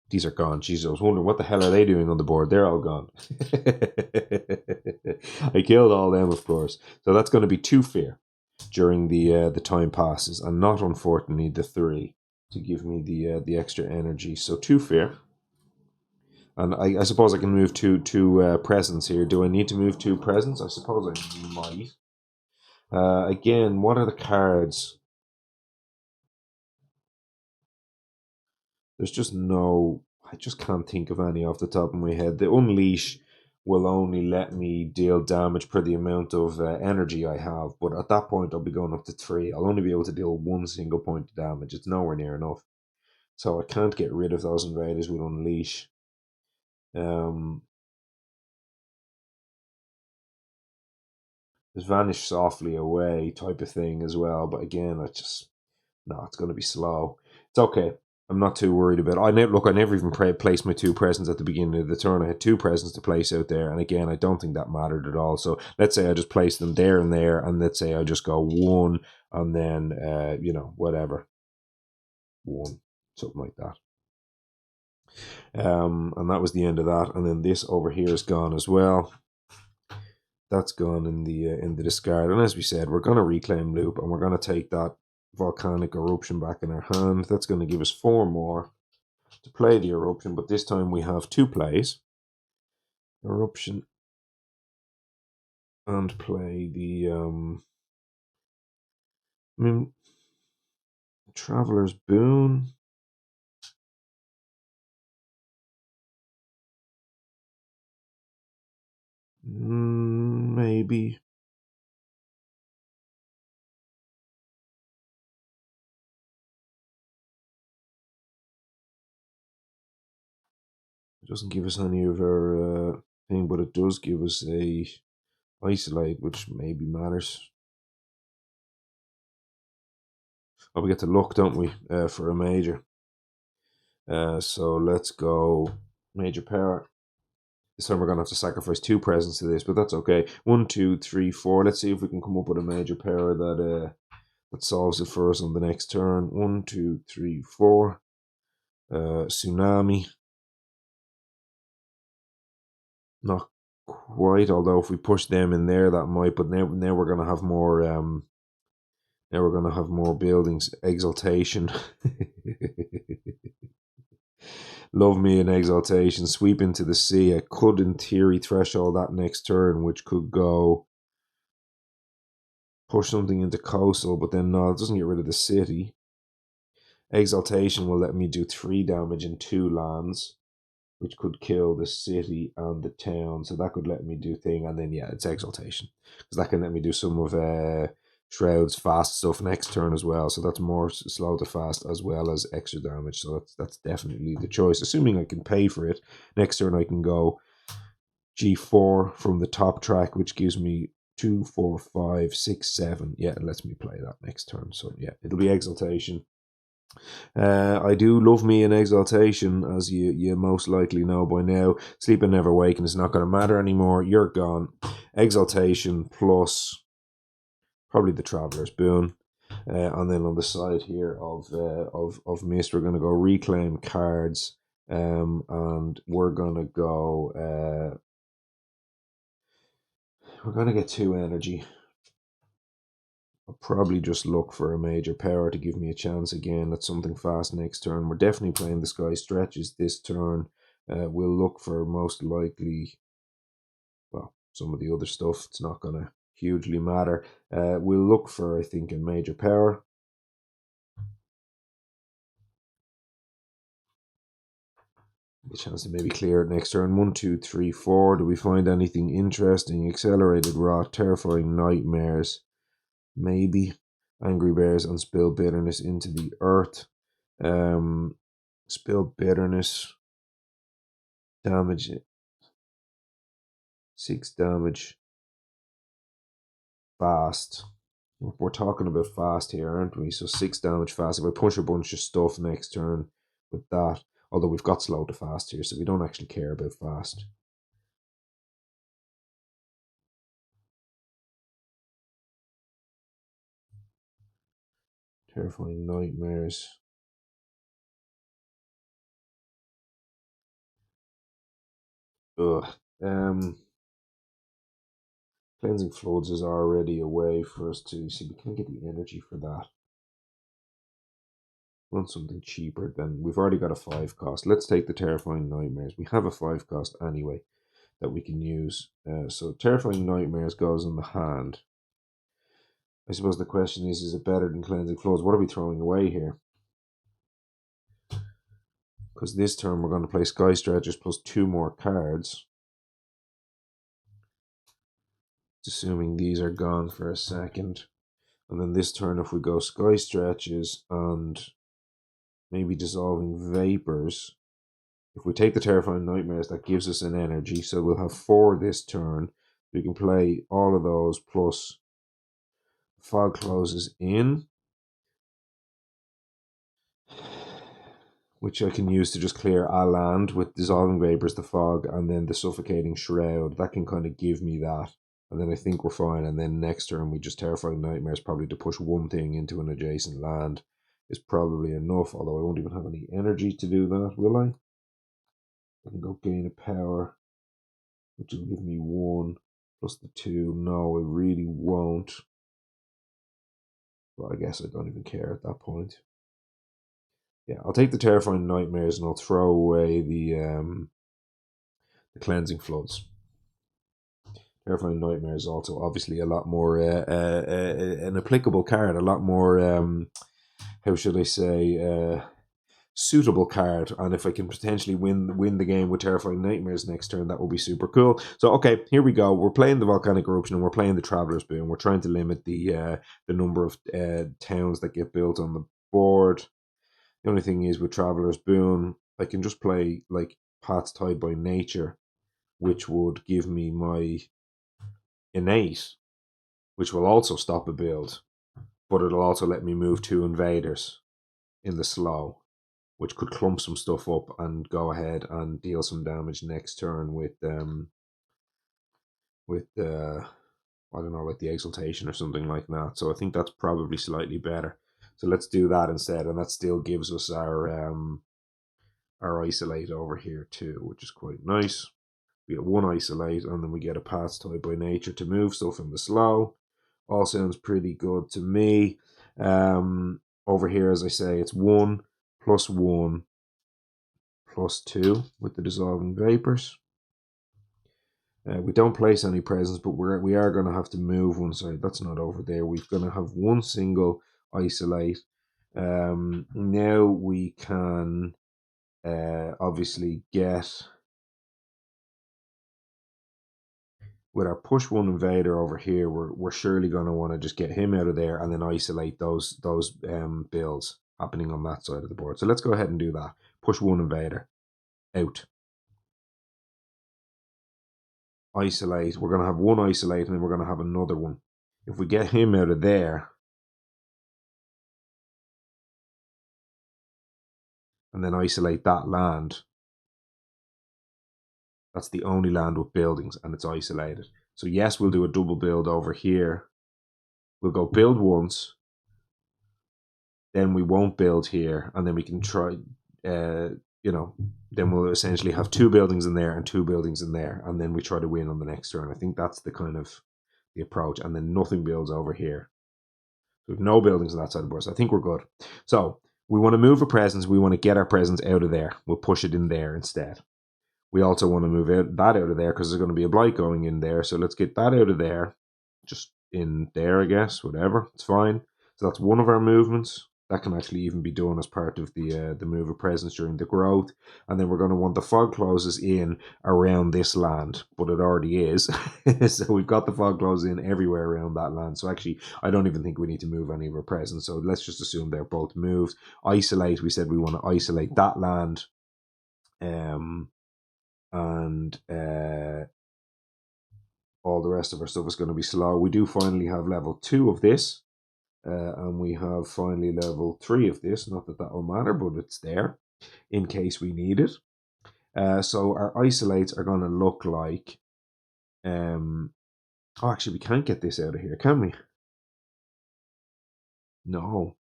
These are gone. Jesus, I was wondering what the hell are they doing on the board? They're all gone. I killed all them, of course. So that's going to be 2 fear during the time passes, and not unfortunately the 3 to give me the extra energy. So 2 fear, and I suppose I can move two presents here. Do I need to move 2 presents? I suppose I might. Again, what are the cards? There's just no. I just can't think of any off the top of my head. The Unleash will only let me deal damage per the amount of energy I have, but at that point I'll be going up to 3. I'll only be able to deal 1 single point of damage. It's nowhere near enough. So I can't get rid of those invaders with Unleash. There's Vanish Softly Away type of thing as well, but again, it's going to be slow. It's okay. I'm not too worried about it. I never even placed my 2 presents at the beginning of the turn. I had 2 presents to place out there, and again, I don't think that mattered at all. So let's say I just place them there and there, and let's say I just go 1, and then whatever, 1. something like that. And that was the end of that. And then this over here is gone as well. That's gone in the discard. And as we said, we're going to reclaim loop, and we're going to take that volcanic eruption back in our hand. That's going to give us 4 more to play the eruption, but this time we have 2 plays. Eruption and play the Traveler's Boon. Maybe. It doesn't give us any of our thing, but it does give us a isolate, which maybe matters. Oh, we get to look, don't we, for a major. So let's go major power. This time we're going to have to sacrifice 2 presents to this, but that's okay. 1, 2, 3, 4. Let's see if we can come up with a major power that solves it for us on the next turn. 1, 2, 3, 4. Tsunami. Not quite, although if we push them in there, that might. But now we're going to have more. Now we're going to have more buildings. Exaltation. Love me an exaltation. Sweep into the sea. I could, in theory, threshold that next turn, which could go push something into coastal, but then no, it doesn't get rid of the city. Exaltation will let me do 3 damage in 2 lands, which could kill the city and the town. So that could let me do thing, and then yeah, it's exaltation, because that can let me do some of Shroud's fast stuff next turn as well. So that's more slow to fast as well as extra damage. So that's definitely the choice, assuming I can pay for it. Next turn I can go G4 from the top track, which gives me 2, 4, 5, 6, 7. Yeah, it lets me play that next turn. So yeah, it'll be exaltation. I do love me an exaltation, as you most likely know by now. Sleep and never waken is not going to matter anymore. You're gone. Exaltation plus probably the Traveler's Boon. And then on the side here of Mist, we're going to go reclaim cards. And we're going to go... we're going to get 2 energy. I'll probably just look for a major power to give me a chance again at something fast next turn. We're definitely playing the Sky Stretches this turn. We'll look for most likely, well, some of the other stuff. It's not going to hugely matter. We'll look for, I think, a major power. A chance to maybe clear it next turn. 1, 2, 3, 4. Do we find anything interesting? Accelerated Rot, Terrifying Nightmares. Maybe. Angry Bears and Spill Bitterness into the Earth. Spill Bitterness. Damage. 6 damage. Fast. We're talking about fast here, aren't we? So 6 damage fast. If I push a bunch of stuff next turn with that, although we've got slow to fast here, so we don't actually care about fast. Terrifying Nightmares. Ugh. Cleansing Floods is already a way for us to see. We can't get the energy for that. We want something cheaper than we've already got a 5 cost. Let's take the Terrifying Nightmares. We have a 5 cost anyway that we can use. So Terrifying Nightmares goes in the hand. I suppose the question is it better than Cleansing Floods? What are we throwing away here? Because this turn we're going to play Sky Stretchers plus 2 more cards. Assuming these are gone for a second. And then this turn, if we go Sky Stretches and maybe Dissolving Vapors, if we take the Terrifying Nightmares, that gives us an energy. So we'll have 4 this turn. We can play all of those plus Fog Closes in, which I can use to just clear a land with Dissolving Vapors, the Fog, and then the Suffocating Shroud. That can kind of give me that. And then I think we're fine. And then next turn we just Terrifying Nightmares, probably to push one thing into an adjacent land. is probably enough, although I won't even have any energy to do that, will I? I can go gain a power, which will give me 1 plus the 2. No, I really won't. Well, I guess I don't even care at that point. Yeah, I'll take the Terrifying Nightmares and I'll throw away the Cleansing Floods. Terrifying Nightmare is also obviously a lot more an applicable card, a lot more how should I say suitable card. And if I can potentially win the game with Terrifying Nightmares next turn, that will be super cool. So okay, here we go. We're playing the Volcanic Eruption and we're playing the Traveler's Boon. We're trying to limit the number of towns that get built on the board. The only thing is with Traveler's Boon, I can just play like Paths Tied by Nature, which would give me my innate, which will also stop a build, but it'll also let me move 2 invaders in the slow, which could clump some stuff up and go ahead and deal some damage next turn with I don't know, like the Exaltation or something like that. So I think that's probably slightly better. So let's do that instead, and that still gives us our isolate over here too, which is quite nice. We get 1 isolate, and then we get a Paths Tied by Nature to move stuff in the slow. All sounds pretty good to me. Over here, as I say, it's 1 plus 1 plus 2 with the Dissolving Vapors. We don't place any presents, but we are going to have to move one side. That's not over there. We're going to have 1 single isolate. Now we can obviously get, with our push 1 invader over here, we're surely going to want to just get him out of there and then isolate those builds happening on that side of the board. So let's go ahead and do that. Push 1 invader out. Isolate. We're going to have 1 isolate and then we're going to have another one. If we get him out of there and then isolate that land, that's the only land with buildings and it's isolated. So yes, we'll do a double build over here. We'll go build once, then we won't build here, and then we can try, then we'll essentially have 2 buildings in there and 2 buildings in there, and then we try to win on the next turn. I think that's the kind of the approach, and then nothing builds over here. So we have no buildings on that side of the board, so I think we're good. So we want to move a presence. We want to get our presence out of there. We'll push it in there instead. We also want to move that out of there because there's going to be a blight going in there. So let's get that out of there, just in there, I guess, whatever. It's fine. So that's one of our movements. That can actually even be done as part of the move of presence during the growth. And then we're going to want the fog closes in around this land, but it already is. So we've got the fog closes in everywhere around that land. So actually, I don't even think we need to move any of our presence. So let's just assume they're both moved. Isolate, we said we want to isolate that land. And all the rest of our stuff is going to be slow. We do finally have level 2 of this. And we have finally level 3 of this. Not that will matter, but it's there in case we need it. So our isolates are going to look like... actually, we can't get this out of here, can we? No.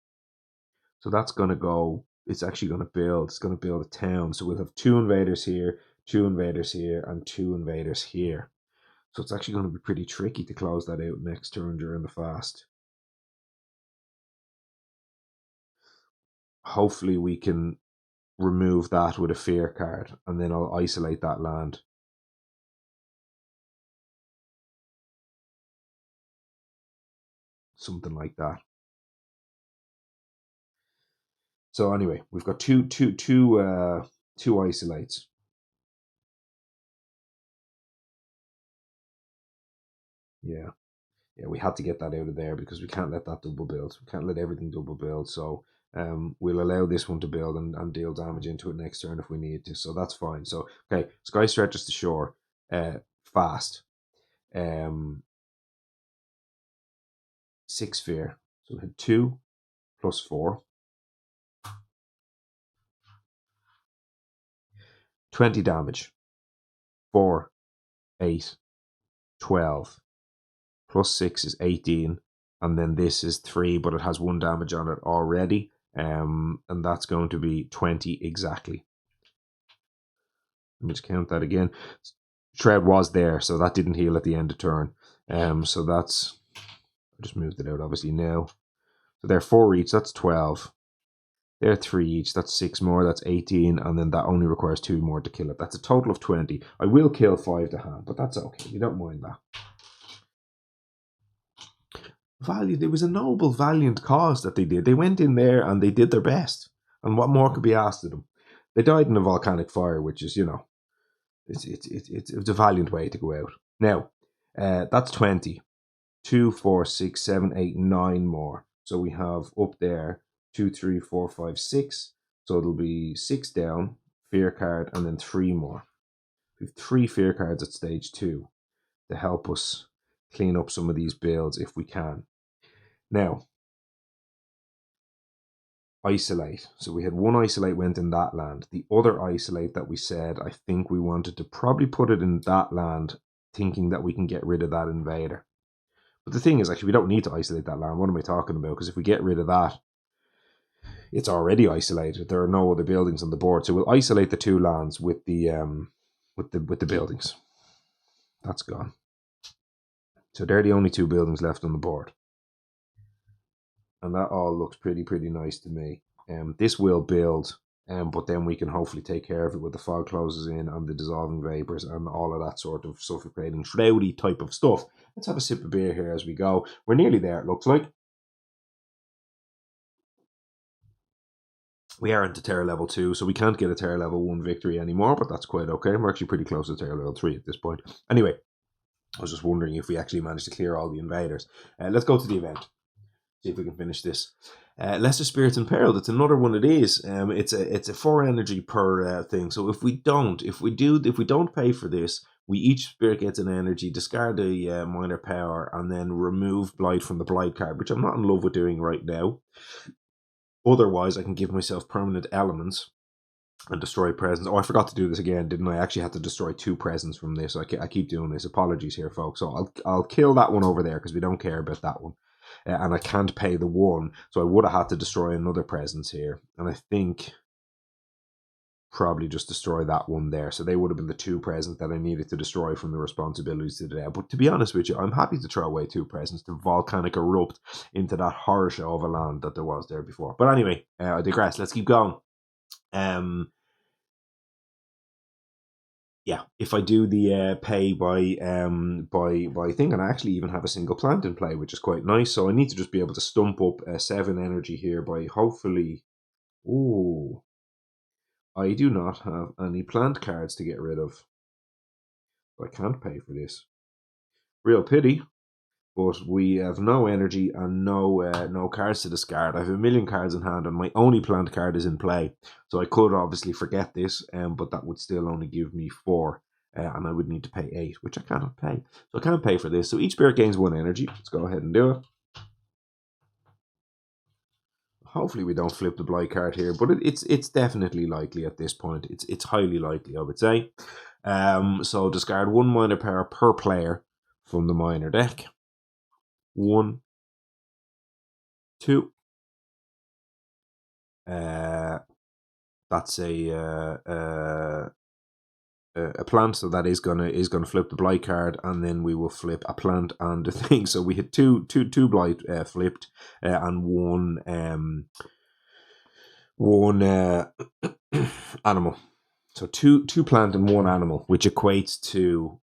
So that's going to go... It's actually going to build. It's going to build a town. So we'll have 2 invaders here, 2 invaders here, and 2 invaders here. So it's actually going to be pretty tricky to close that out next turn during the fast. Hopefully we can remove that with a fear card, and then I'll isolate that land. Something like that. So anyway, we've got two isolates. Yeah, we had to get that out of there because we can't let that double build. We can't let everything double build. So we'll allow this one to build and deal damage into it next turn if we need to. So that's fine. So okay, Sky stretches to shore. Fast. 6 fear. So we had 2 plus 4. 20 damage. 4, 8, 12. Plus 6 is 18. And then this is 3, but it has 1 damage on it already. And that's going to be 20 exactly. Let me just count that again. Shred was there, so that didn't heal at the end of turn. So that's, I just moved it out obviously now. So they're 4 each, that's 12. They're 3 each, that's 6 more, that's 18, and then that only requires 2 more to kill it. That's a total of 20. I will kill 5 to hand, but that's okay. We don't mind that. Valiant, it was a noble, valiant cause that they did. They went in there and they did their best. And what more could be asked of them? They died in a volcanic fire, which is, it's a valiant way to go out. Now, that's 20. 2, 4, 6, 7, 8, 9 more. So we have up there 2, 3, 4, 5, 6. So it'll be 6 down, fear card, and then 3 more. We have 3 fear cards at stage 2 to help us clean up some of these builds if we can. Now, isolate. So we had 1 isolate went in that land. The other isolate that we said, I think we wanted to probably put it in that land, thinking that we can get rid of that invader. But the thing is, actually, we don't need to isolate that land. What am I talking about? Because if we get rid of that, it's already isolated. There are no other buildings on the board, so we'll isolate the 2 lands with the buildings. That's gone. So they're the only 2 buildings left on the board, and that all looks pretty nice to me. This will build, but then we can hopefully take care of it with the fog closes in and the dissolving vapors and all of that sort of suffocating, shroudy type of stuff. Let's have a sip of beer here as we go. We're nearly there, it looks like. We are into Terror level 2, so we can't get a Terror level 1 victory anymore, but that's quite okay. We're actually pretty close to Terror level 3 at this point. Anyway, I was just wondering if we actually managed to clear all the invaders. Let's go to the event. See if we can finish this. Lesser Spirits in Peril. That's another one. It is. It's a 4 energy per thing. So if we don't pay for this, we each spirit gets an energy, discard a minor power, and then remove Blight from the Blight card, which I'm not in love with doing right now. Otherwise, I can give myself permanent elements and destroy presents. Oh, I forgot to do this again, didn't I? I actually had to destroy 2 presents from this. I keep doing this. Apologies here, folks. So I'll kill that one over there because we don't care about that one. And I can't pay the 1, so I would have had to destroy another presence here. And I think probably just destroy that one there. So they would have been the 2 presents that I needed to destroy from the responsibilities today. But to be honest with you, I'm happy to throw away 2 presents to volcanic erupt into that horror show of a land that there was there before. But anyway, I digress. Let's keep going. Yeah, if I do the pay by thing, and I actually even have a single plant in play, which is quite nice. So I need to just be able to stump up 7 energy here by hopefully. Ooh, I do not have any plant cards to get rid of. I can't pay for this. Real pity. But we have no energy and no cards to discard. I have a million cards in hand, and my only plant card is in play. So I could obviously forget this, but that would still only give me 4, and I would need to pay 8, which I cannot pay. So I can't pay for this. So each spirit gains 1 energy. Let's go ahead and do it. Hopefully we don't flip the Blight card here, but it's definitely likely at this point. It's highly likely, I would say. So discard 1 minor power per player from the minor deck. 1, 2. That's a plant, so that is gonna flip the Blight card, and then we will flip a plant and a thing. So we had two Blight flipped, and one animal. So two plant and 1 animal, which equates to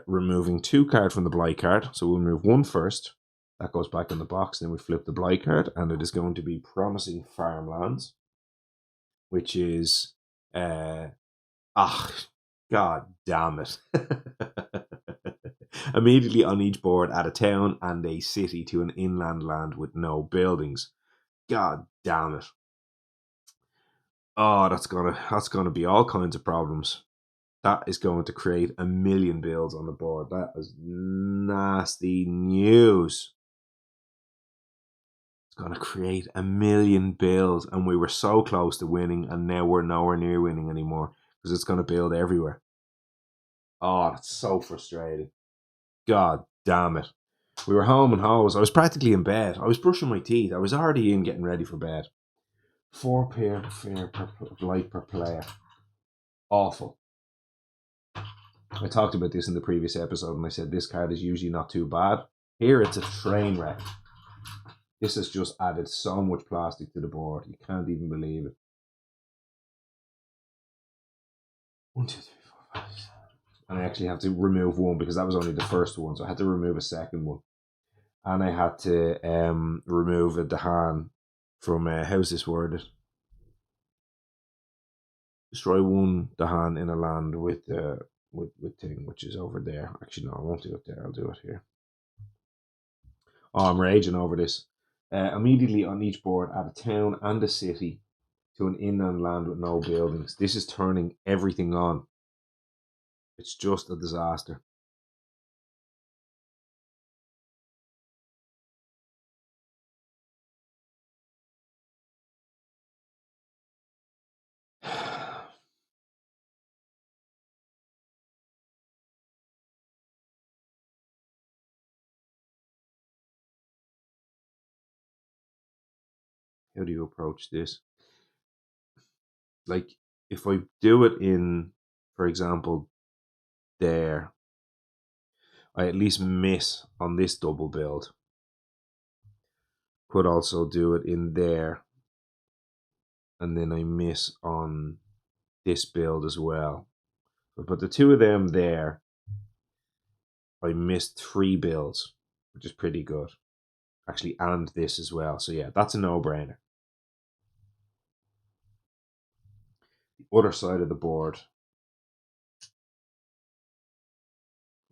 removing 2 cards from the Blight card. So we'll remove 1 first. That goes back in the box. Then we flip the Blight card, and it is going to be Promising Farmlands, which is god damn it. Immediately on each board, add a town and a city to an inland land with no buildings. God damn it. Oh, that's gonna be all kinds of problems. That is going to create a million builds on the board. That is nasty news. It's going to create a million builds, and we were so close to winning, and now we're nowhere near winning anymore because it's going to build everywhere. Oh, that's so frustrating. God damn it. We were home and hosed. I was practically in bed. I was brushing my teeth. I was already in getting ready for bed. 4 pair per life per player. Awful. I talked about this in the previous episode and I said this card is usually not too bad. Here it's a train wreck. This has just added so much plastic to the board. You can't even believe it. 1, 2, 3, 4, 5, 6. And I actually have to remove one because that was only the first one. So I had to remove a second one. And I had to remove a Dahan from, how's this worded? Destroy one Dahan in a land with thing, which is over there. Actually, no, I won't do it there. I'll do it here. Oh, I'm raging over this. Immediately on each board, add a town and a city to an inland land with no buildings. This is turning everything on. It's just a disaster. How do you approach this? Like, if I do it in, for example, there, I at least miss on this double build. Could also do it in there, and then I miss on this build as well. But the two of them there, I missed 3 builds, which is pretty good. Actually, and this as well. So yeah, that's a no-brainer. The other side of the board,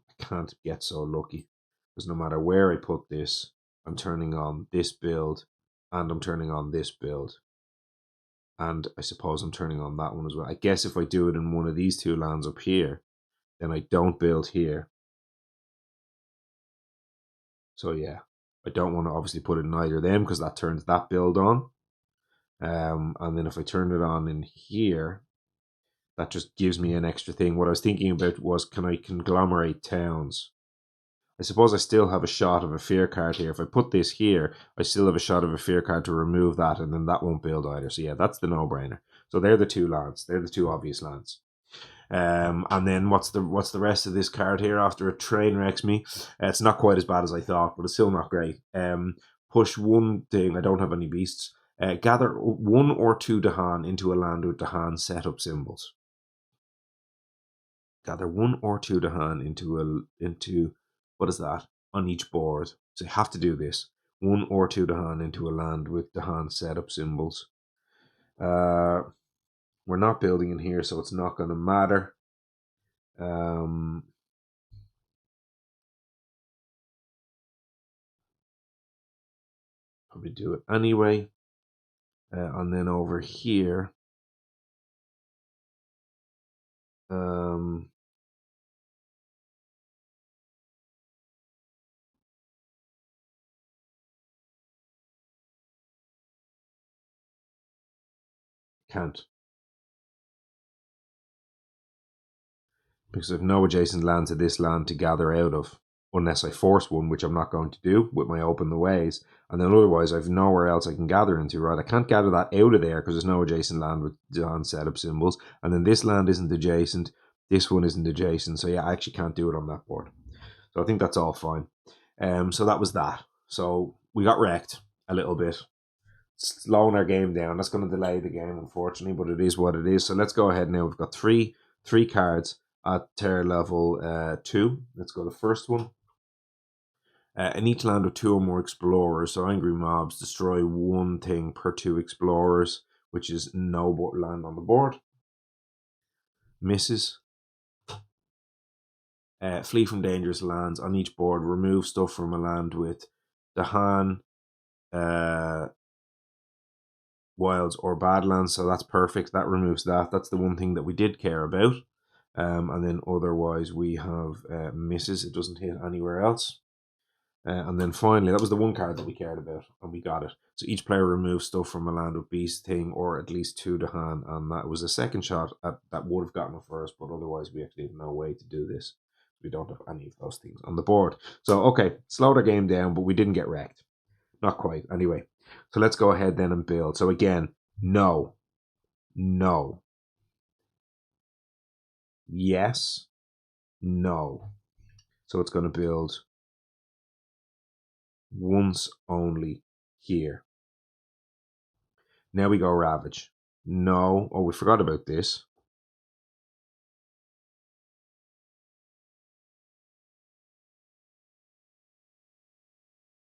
I can't get so lucky. Because no matter where I put this, I'm turning on this build, and I'm turning on this build. And I suppose I'm turning on that one as well. I guess if I do it in one of these two lands up here, then I don't build here. So yeah, I don't want to obviously put it in either of them because that turns that build on. And then if I turn it on in here, that just gives me an extra thing. What I was thinking about was, can I conglomerate towns? I suppose I still have a shot of a fear card here. If I put this here, I still have a shot of a fear card to remove that, and then that won't build either. So yeah, that's the no-brainer. So they're the two lands. They're the two obvious lands. And then what's the rest of this card here after it train wrecks me? It's not quite as bad as I thought, but it's still not great. Push one thing. I don't have any beasts. Gather 1 or 2 Dahan into a land with Dahan setup symbols. Gather 1 or 2 Dahan into what is that on each board? So you have to do this. 1 or 2 Dahan into a land with Dahan setup symbols. We're not building in here, so it's not going to matter. Probably do it anyway. And then over here, can't. Because I have no adjacent land to this land to gather out of, unless I force one, which I'm not going to do with my open the ways. And then otherwise, I've nowhere else I can gather into, right? I can't gather that out of there because there's no adjacent land with Dahan setup symbols. And then this land isn't adjacent. This one isn't adjacent. So yeah, I actually can't do it on that board. So I think that's all fine. So that was that. So we got wrecked a little bit. Slowing our game down. That's going to delay the game, unfortunately, but it is what it is. So let's go ahead now. We've got three cards at tier level 2. Let's go to the first one. In each land with 2 or more explorers, so angry mobs destroy 1 thing per 2 explorers, which is no land on the board. Misses. Flee from dangerous lands on each board. Remove stuff from a land with Dahan, wilds or badlands, so that's perfect. That removes that. That's the one thing that we did care about. And then otherwise we have misses. It doesn't hit anywhere else. And then finally, that was the one card that we cared about, and we got it. So each player removes stuff from a land with beast thing, or at least 2 to hand, and that was a second shot that would have gotten it first, but otherwise we actually have no way to do this. We don't have any of those things on the board. So, okay, slowed our game down, but we didn't get wrecked. Not quite, anyway. So let's go ahead then and build. So again, No. No. Yes. No. So it's going to build once only here. Now we go Ravage. No. Oh, we forgot about this.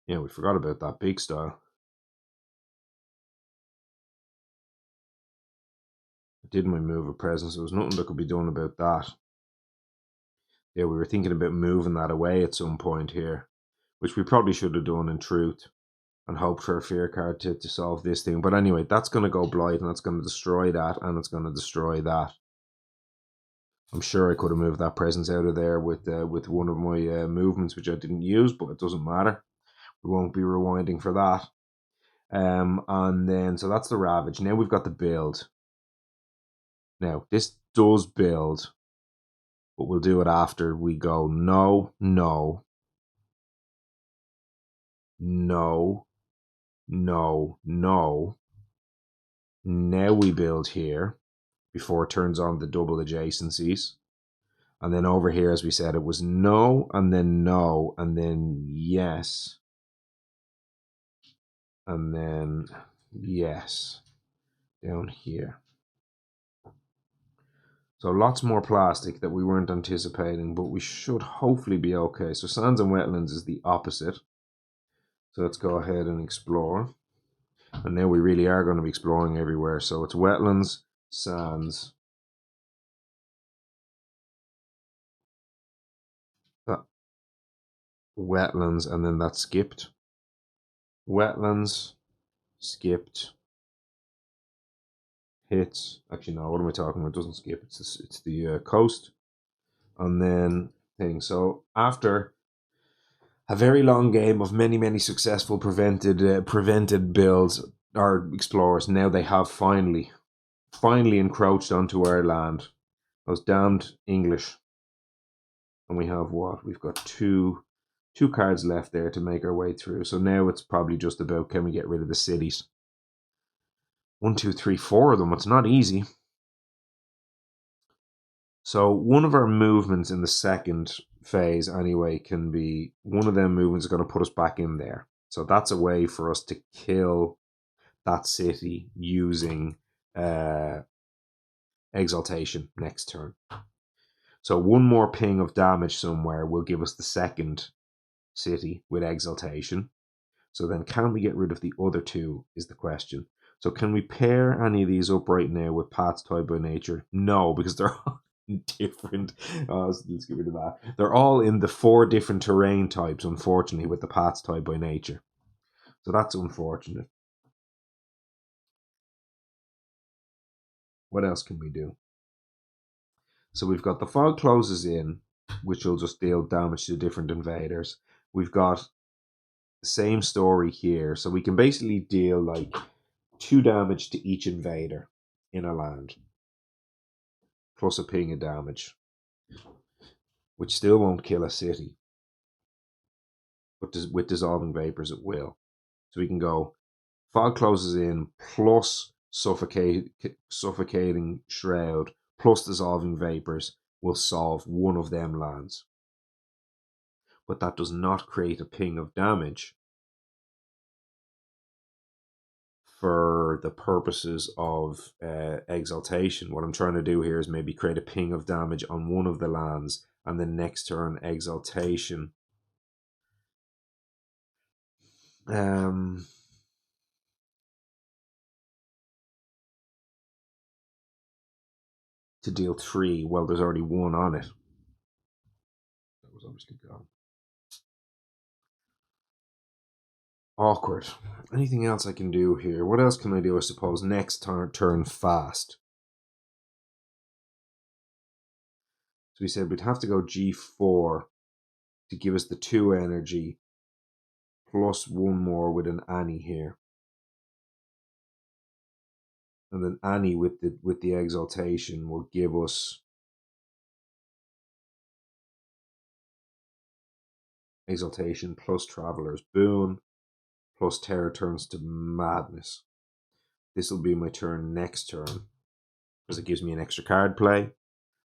Yeah, we forgot about that big style. I did my move of presence. There was nothing that could be done about that. Yeah, we were thinking about moving that away at some point here, which we probably should have done in truth, and hoped for a fear card to solve this thing. But anyway, that's going to go Blight, and that's going to destroy that, and it's going to destroy that. I'm sure I could have moved that presence out of there with one of my movements, which I didn't use, but it doesn't matter. We won't be rewinding for that. And then, so that's the Ravage. Now we've got the build. Now, this does build, but we'll do it after we go no, no, no, no, no. Now we build here before it turns on the double adjacencies. And then over here, as we said, it was no, and then yes. And then yes, down here. So lots more plastic that we weren't anticipating, but we should hopefully be okay. So sands and wetlands is the opposite. So let's go ahead and explore. And now we really are going to be exploring everywhere. So it's wetlands, sands, wetlands, and then that skipped. Wetlands, skipped, hits. Actually, no, what am I talking about? It doesn't skip. It's the coast. And then thing. So after a very long game of many successful prevented builds, our explorers, now they have finally encroached onto our land. Those damned English. And we have what? We've got two cards left there to make our way through. So now it's probably just about, can we get rid of the cities? 1, 2, 3, 4 of them. It's not easy. So one of our movements in the second phase anyway can be, one of them movements is going to put us back in there. So that's a way for us to kill that city using exaltation next turn. So one more ping of damage somewhere will give us the second city with exaltation. So then can we get rid of the other two is the question. So can we pair any of these up right now with paths tied by nature? No, because they're all different. So let's get rid of that. They're all in the 4 different terrain types, unfortunately, with the paths tied by nature. So that's unfortunate. What else can we do? So we've got the fog closes in, which will just deal damage to different invaders. We've got the same story here. So we can basically deal like 2 damage to each invader in a land, plus a ping of damage, which still won't kill a city, but with dissolving vapors it will. So we can go fog closes in plus suffocating shroud plus dissolving vapors will solve one of them lands. But that does not create a ping of damage for the purposes of exaltation. What I'm trying to do here is maybe create a ping of damage on one of the lands, and then next turn exaltation. To deal 3. Well, there's already 1 on it. That was obviously gone. Awkward. Anything else I can do here? What else can I do, I suppose, next turn fast? So we said we'd have to go G4 to give us the 2 energy, plus 1 more with an Annie here. And then Annie with the exaltation will give us exaltation plus Traveler's Boon plus Terror turns to Madness. this will be my turn next turn, because it gives me an extra card play,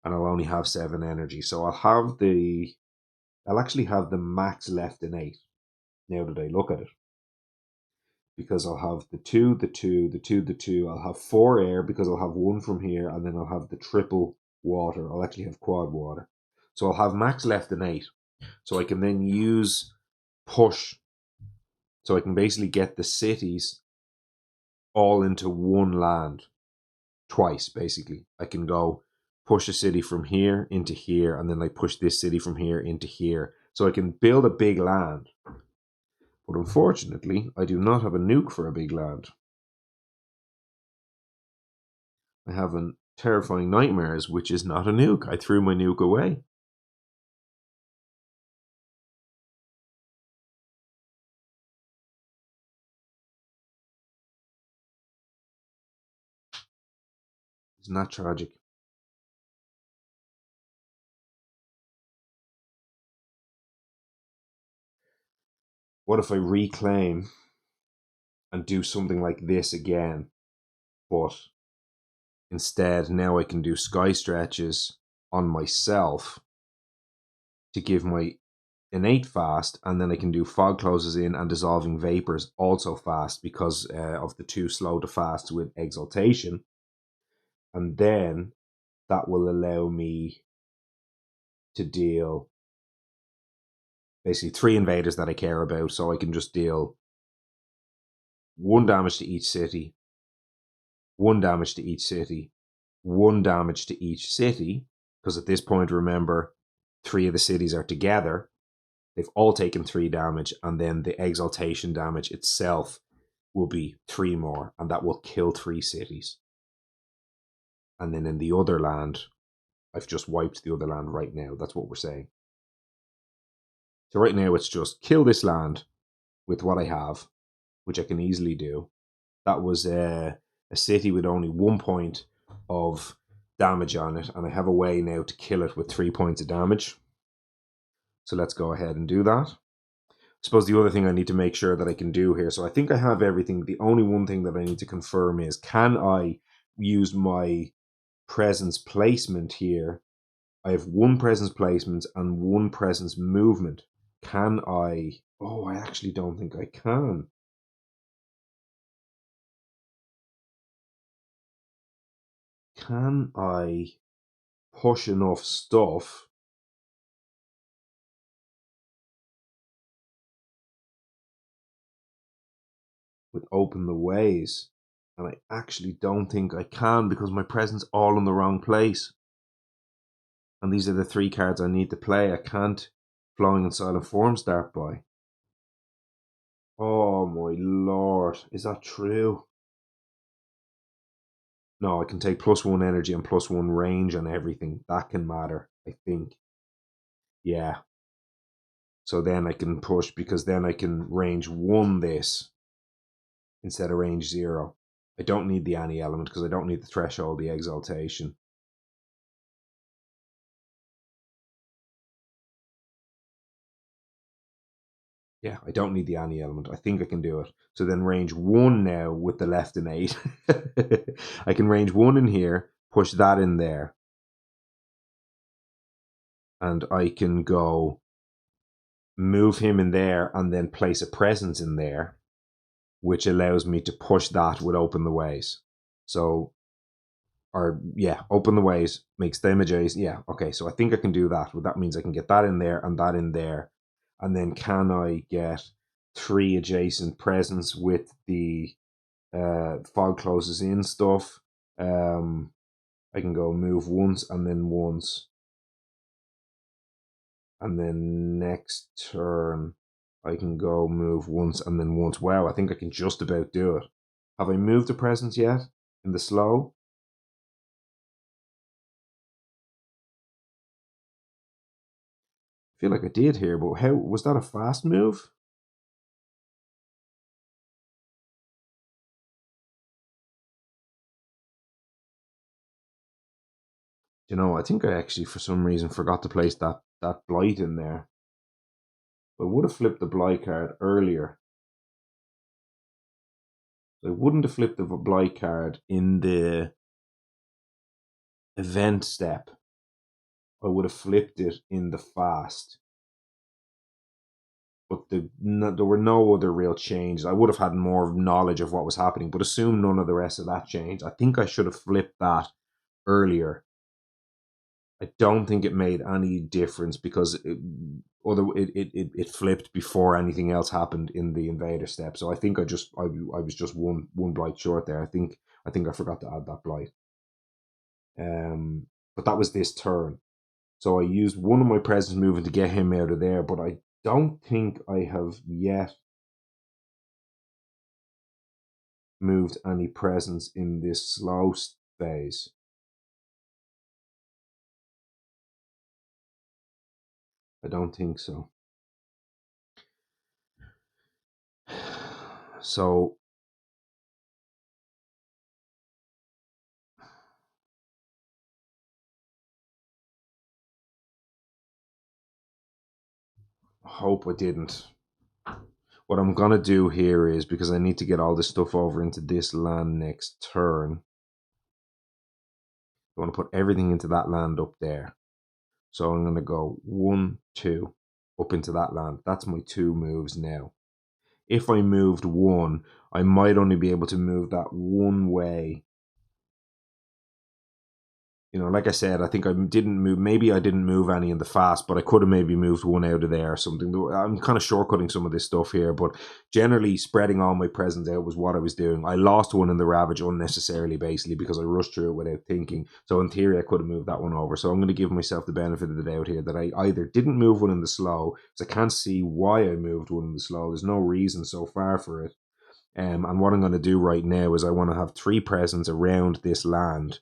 and I'll only have 7 energy. So I'll actually have the max left in 8, now that I look at it. Because I'll have the 2, the 2, the 2, the 2. I'll have 4 air because I'll have 1 from here, and then I'll have the triple water. I'll actually have quad water. So I'll have max left in 8. So I can then use push. So I can basically get the cities all into one land twice, basically. I can go push a city from here into here, and then I push this city from here into here. So I can build a big land. But unfortunately, I do not have a nuke for a big land. I have a terrifying nightmares, which is not a nuke. I threw my nuke away. Isn't that tragic? What if I reclaim and do something like this again, but instead now I can do sky stretches on myself to give my innate fast, and then I can do fog closes in and dissolving vapors also fast because of the 2 slow to fast with exaltation, and then that will allow me to deal basically 3 invaders that I care about, so I can just deal 1 damage to each city, 1 damage to each city, 1 damage to each city, because at this point, remember, 3 of the cities are together. They've all taken 3 damage, and then the exaltation damage itself will be 3 more, and that will kill 3 cities. And then in the other land, I've just wiped the other land right now. That's what we're saying. So right now, it's just kill this land with what I have, which I can easily do. That was a city with only 1 point of damage on it, and I have a way now to kill it with 3 points of damage. So let's go ahead and do that. I suppose the other thing I need to make sure that I can do here, so I think I have everything. The only one thing that I need to confirm is, can I use my presence placement here? I have 1 presence placement and 1 presence movement. Can I? Oh, I actually don't think I can. Can I push enough stuff with open the ways? And I actually don't think I can, because my presence all in the wrong place. And these are the 3 cards I need to play. I can't Flowing and Silent Form start by. Oh my lord, is that true? No, I can take +1 energy and +1 range on everything. That can matter, I think. Yeah. So then I can push, because then I can range 1 this instead of range 0. I don't need the Annie element because I don't need the threshold, the exaltation. Yeah, I don't need the Annie element. I think I can do it. So then range 1 now with the left in 8. I can range 1 in here, push that in there. And I can go move him in there and then place a presence in there, which allows me to push that with Open the Ways. So, or yeah, Open the Ways makes them adjacent. Yeah, okay, so I think I can do that. Well, that means I can get that in there and that in there. And then can I get 3 adjacent presence with the fog closes in stuff? I can go move once and then once. And then next turn, I can go move once and then once. Wow, I think I can just about do it. Have I moved a presence yet in the slow? I feel like I did here, but how was that a fast move? You know, I think I actually, for some reason, forgot to place that blight in there. I would have flipped the blight card earlier. I wouldn't have flipped the blight card in the event step. I would have flipped it in the fast. But there were no other real changes. I would have had more knowledge of what was happening, but assume none of the rest of that changed. I think I should have flipped that earlier. I don't think it made any difference because it flipped before anything else happened in the invader step. So I think I was just one blight short there. I think I forgot to add that blight. But that was this turn. So I used one of my presence movement to get him out of there, but I don't think I have yet moved any presence in this slow phase. I don't think so. So I hope I didn't. What I'm going to do here is, because I need to get all this stuff over into this land next turn, I want to put everything into that land up there. So I'm going to go 1, 2 up into that land. That's my 2 moves now. If I moved 1, I might only be able to move that one way. You know, like I said, I think I didn't move. Maybe I didn't move any in the fast, but I could have maybe moved 1 out of there or something. I'm kind of shortcutting some of this stuff here, but generally spreading all my presence out was what I was doing. I lost 1 in the Ravage unnecessarily, basically, because I rushed through it without thinking. So in theory, I could have moved that one over. So I'm going to give myself the benefit of the doubt here that I either didn't move 1 in the slow, because I can't see why I moved 1 in the slow. There's no reason so far for it. And what I'm going to do right now is I want to have 3 presence around this land.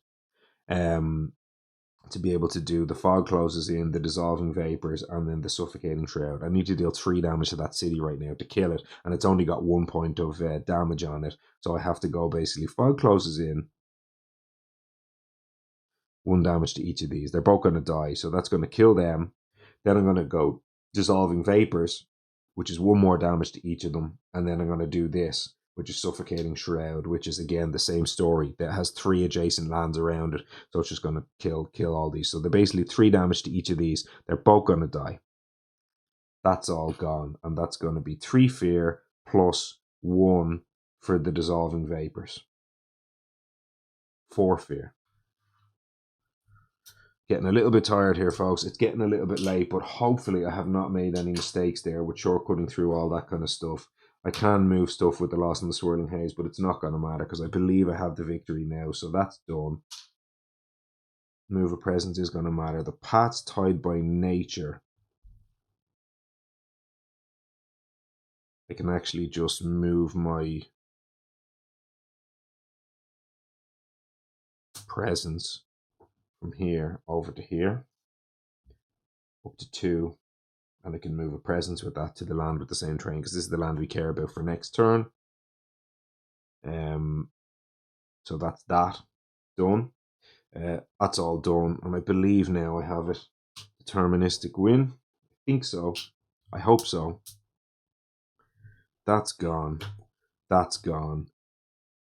To be able to do the fog closes in, the dissolving vapors, and then the suffocating shroud. I need to deal 3 damage to that city right now to kill it, and it's only got 1 point of damage on it. So I have to go basically fog closes in, 1 damage to each of these. They're both going to die, so that's going to kill them. Then I'm going to go dissolving vapors, which is 1 more damage to each of them, and then I'm going to do this, which is suffocating shroud, which is again the same story that has 3 adjacent lands around it. So it's just going to kill all these. So they're basically 3 damage to each of these. They're both going to die. That's all gone, and that's going to be 3 fear plus 1 for the dissolving vapors. 4 fear. Getting a little bit tired here, folks. It's getting a little bit late, but hopefully I have not made any mistakes there with shortcutting through all that kind of stuff. I can move stuff with the loss in the swirling haze, but it's not going to matter because I believe I have the victory now, so that's done. Move of presence is going to matter. The path's tied by nature. I can actually just move my presence from here over to here, up to 2, and I can move a presence with that to the land with the same terrain, because this is the land we care about for next turn. So that's that done. That's all done, and I believe now I have it. Deterministic win. I think so. I hope so. That's gone. That's gone.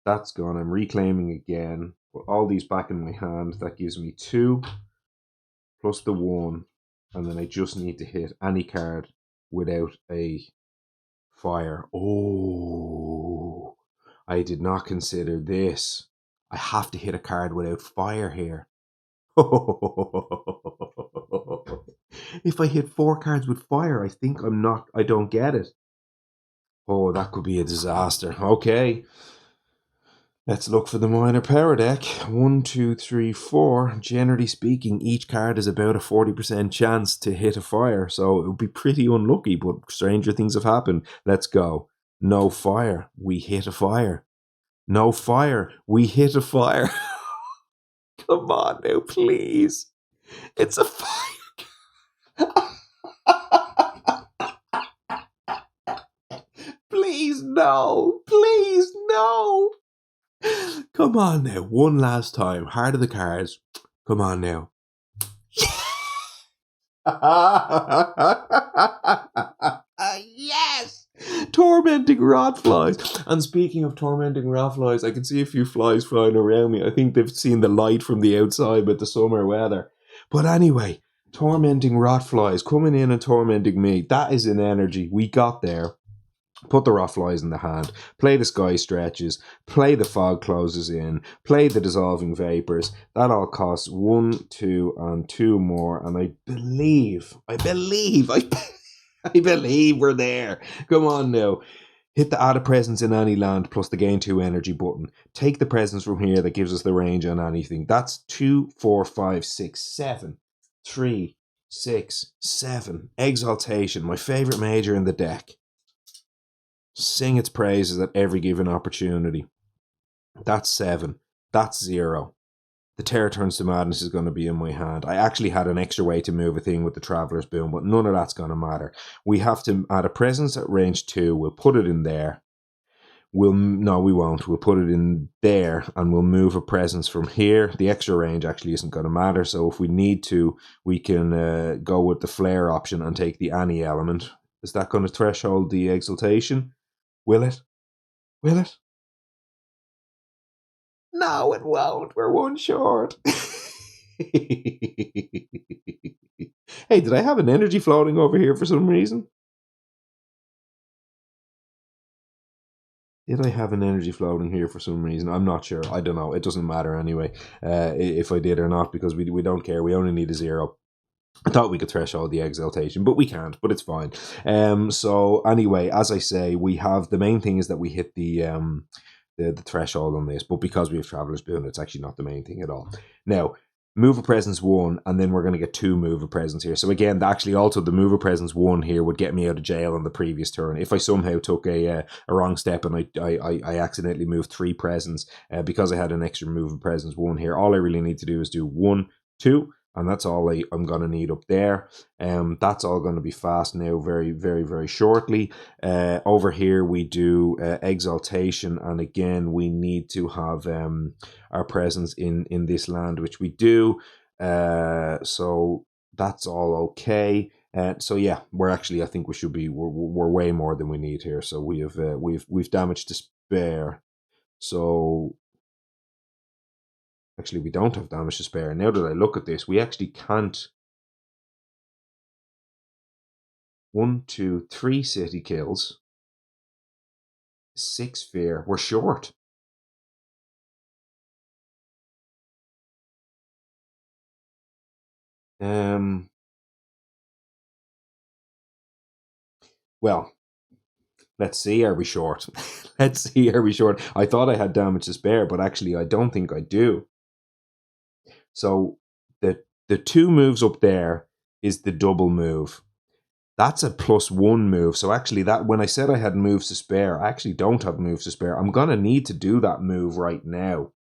That's gone. I'm reclaiming again. Put all these back in my hand. That gives me 2 plus the 1, and then I just need to hit any card without a fire. Oh, I did not consider this. I have to hit a card without fire here. If I hit 4 cards with fire, I don't get it. Oh, that could be a disaster. Okay. Let's look for the minor power deck. 1, 2, 3, 4. Generally speaking, each card is about a 40% chance to hit a fire, so it would be pretty unlucky, but stranger things have happened. Let's go. No fire. We hit a fire. No fire. We hit a fire. Come on now, please. It's a fire. Please, no. Please, no. Come on now. One last time. Heart of the cards. Come on now. Yes. Tormenting rat flies. And speaking of tormenting rat flies, I can see a few flies flying around me. I think they've seen the light from the outside with the summer weather. But anyway, tormenting rat flies coming in and tormenting me. That is an energy. We got there. Put the rat flies in the hand, play the sky stretches, play the fog closes in, play the dissolving vapors. That all costs 1, 2, and 2 more. And I believe I believe we're there. Come on now. Hit the add a presence in any land plus the gain 2 energy button. Take the presence from here that gives us the range on anything. That's 2, 4, 5, 6, 7. 3, 6, 7. Exaltation, my favourite major in the deck. Sing its praises at every given opportunity. That's 7. That's 0. The Terror Turns to Madness is going to be in my hand. I actually had an extra way to move a thing with the Traveler's Boon, but none of that's going to matter. We have to add a presence at range 2. We'll put it in there. No, we won't. We'll put it in there, and we'll move a presence from here. The extra range actually isn't going to matter, so if we need to, we can go with the Flare option and take the Any element. Is that going to threshold the Exaltation? Will it? Will it? No, it won't. We're one short. Hey, did I have an energy floating over here for some reason? Did I have an energy floating here for some reason? I'm not sure. I don't know. It doesn't matter anyway if I did or not, because we don't care. We only need a 0. I thought we could threshold the Exaltation, but we can't, but it's fine. So anyway, as I say, we have, the main thing is that we hit the threshold on this, but because we have Traveler's Boon, it's actually not the main thing at all. Now, move a presence 1, and then we're going to get 2 move a presence here. So again, actually also the move a presence 1 here would get me out of jail on the previous turn. If I somehow took a wrong step and I accidentally moved 3 presents because I had an extra move a presence 1 here, all I really need to do is do 1, 2, and that's all I'm going to need up there. That's all going to be fast now very, very, very shortly. Over here we do Exaltation, and again we need to have our presence in this land, which we do. So that's all okay. So yeah, we're actually, I think we should be, we're way more than we need here. So we have we've damage to spare. So actually, we don't have damage to spare. Now that I look at this, we actually can't. 1, 2, 3 city kills. 6 fear. We're short. Well, let's see, are we short? Let's see, are we short? I thought I had damage to spare, but actually I don't think I do. So the 2 moves up there is the double move. That's a +1 move. So actually, that, when I said I had moves to spare, I actually don't have moves to spare. I'm going to need to do that move right now.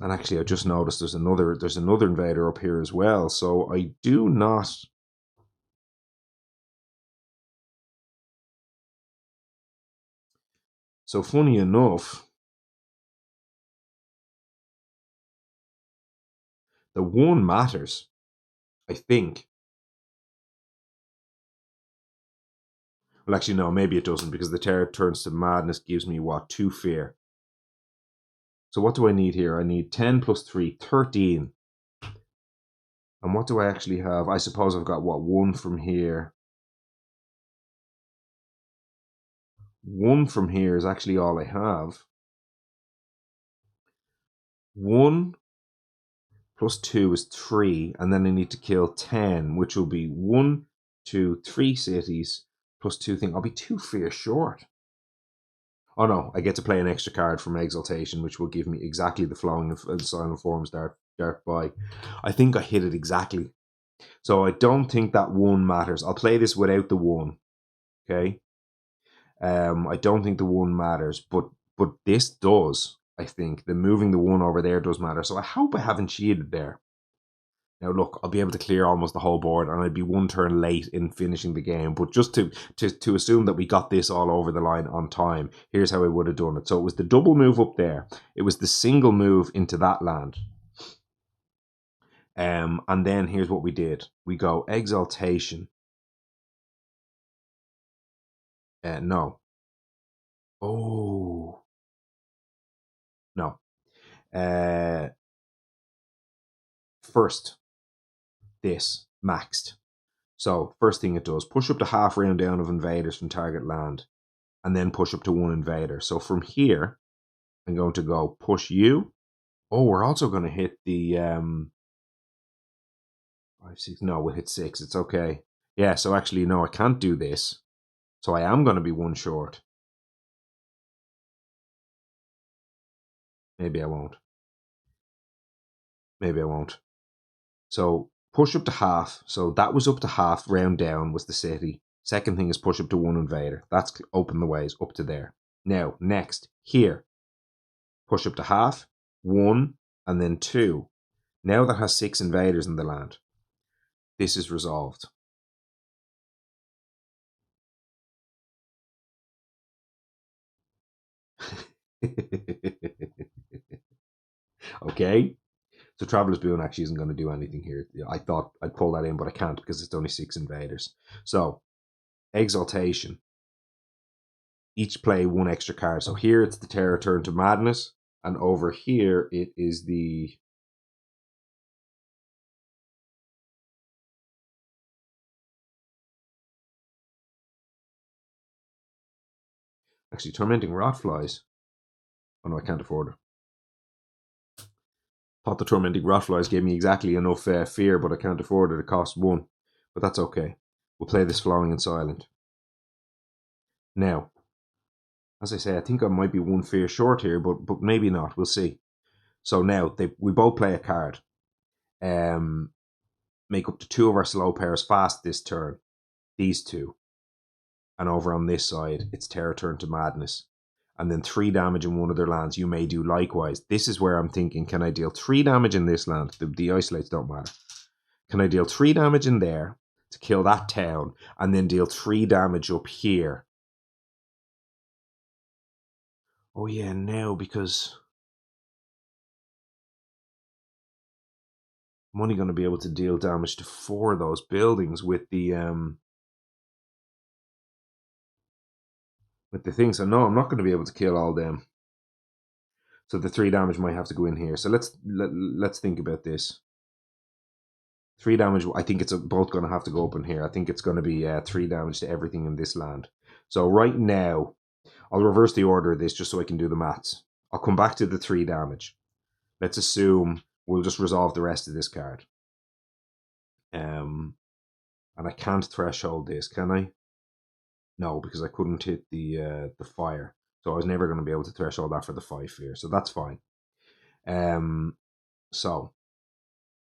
And actually, I just noticed there's another invader up here as well. So I do not. So funny enough, the 1 matters, I think. Well, actually, no, maybe it doesn't, because the Terror Turns to Madness gives me, what, 2 fear. So what do I need here? I need 10 plus 3, 13. And what do I actually have? I suppose I've got, what, 1 from here. 1 from here is actually all I have. 1 plus 2 is 3, and then I need to kill 10, which will be 1, 2, 3 cities plus 2 things. I'll be 2 fear short. Oh no, I get to play an extra card from Exaltation, which will give me exactly the flowing of Silent Forms Dart by. I think I hit it exactly. So I don't think that 1 matters. I'll play this without the 1. Okay. I don't think the 1 matters, but this does. I think the moving the 1 over there does matter. So I hope I haven't cheated there. Now look, I'll be able to clear almost the whole board, and I'd be 1 turn late in finishing the game. But just to assume that we got this all over the line on time, here's how I would have done it. So it was the double move up there. It was the single move into that land. And then here's what we did. We go exaltation. No. Oh. No. First, this maxed. So first thing it does, push up to half round down of invaders from target land, and then push up to 1 invader. So from here, I'm going to go push you. Oh, we're also going to hit the 5, 6. No, we'll hit 6. It's okay. Yeah, so actually, no, I can't do this. So I am going to be 1 short. Maybe I won't. Maybe I won't. So push up to half. So that was up to half. Round down was the city. Second thing is push up to 1 invader. That's open the ways up to there. Now, next, here. Push up to half, 1, and then 2. Now that has 6 invaders in the land. This is resolved. Okay. So Traveler's Boon actually isn't going to do anything here. I thought I'd pull that in, but I can't because it's only 6 invaders. So, Exaltation. Each play 1 extra card. So here it's the Terror Turn to Madness. And over here it is the... Actually, Tormenting Rotflies. Oh no, I can't afford it. Thought the Tormenting Rotflies gave me exactly enough fear, but I can't afford it. It costs 1. But that's okay. We'll play this Flowing and Silent. Now, as I say, I think I might be 1 fear short here, but maybe not. We'll see. So now we both play a card. Make up to 2 of our slow pairs fast this turn. These 2. And over on this side, it's Terror Turn to Madness. And then 3 damage in one of their lands. You may do likewise. This is where I'm thinking, can I deal 3 damage in this land? The isolates don't matter. Can I deal 3 damage in there to kill that town, and then deal 3 damage up here? Oh yeah, now because I'm only going to be able to deal damage to 4 of those buildings with the thing. So no, I'm not going to be able to kill all them. So the 3 damage might have to go in here. So let's think about this. 3 damage, I think it's both going to have to go up in here. I think it's going to be 3 damage to everything in this land. So right now, I'll reverse the order of this just so I can do the maths. I'll come back to the 3 damage. Let's assume we'll just resolve the rest of this card. And I can't threshold this, can I? No, because I couldn't hit the fire. So I was never going to be able to threshold that for the 5 fear. So that's fine. So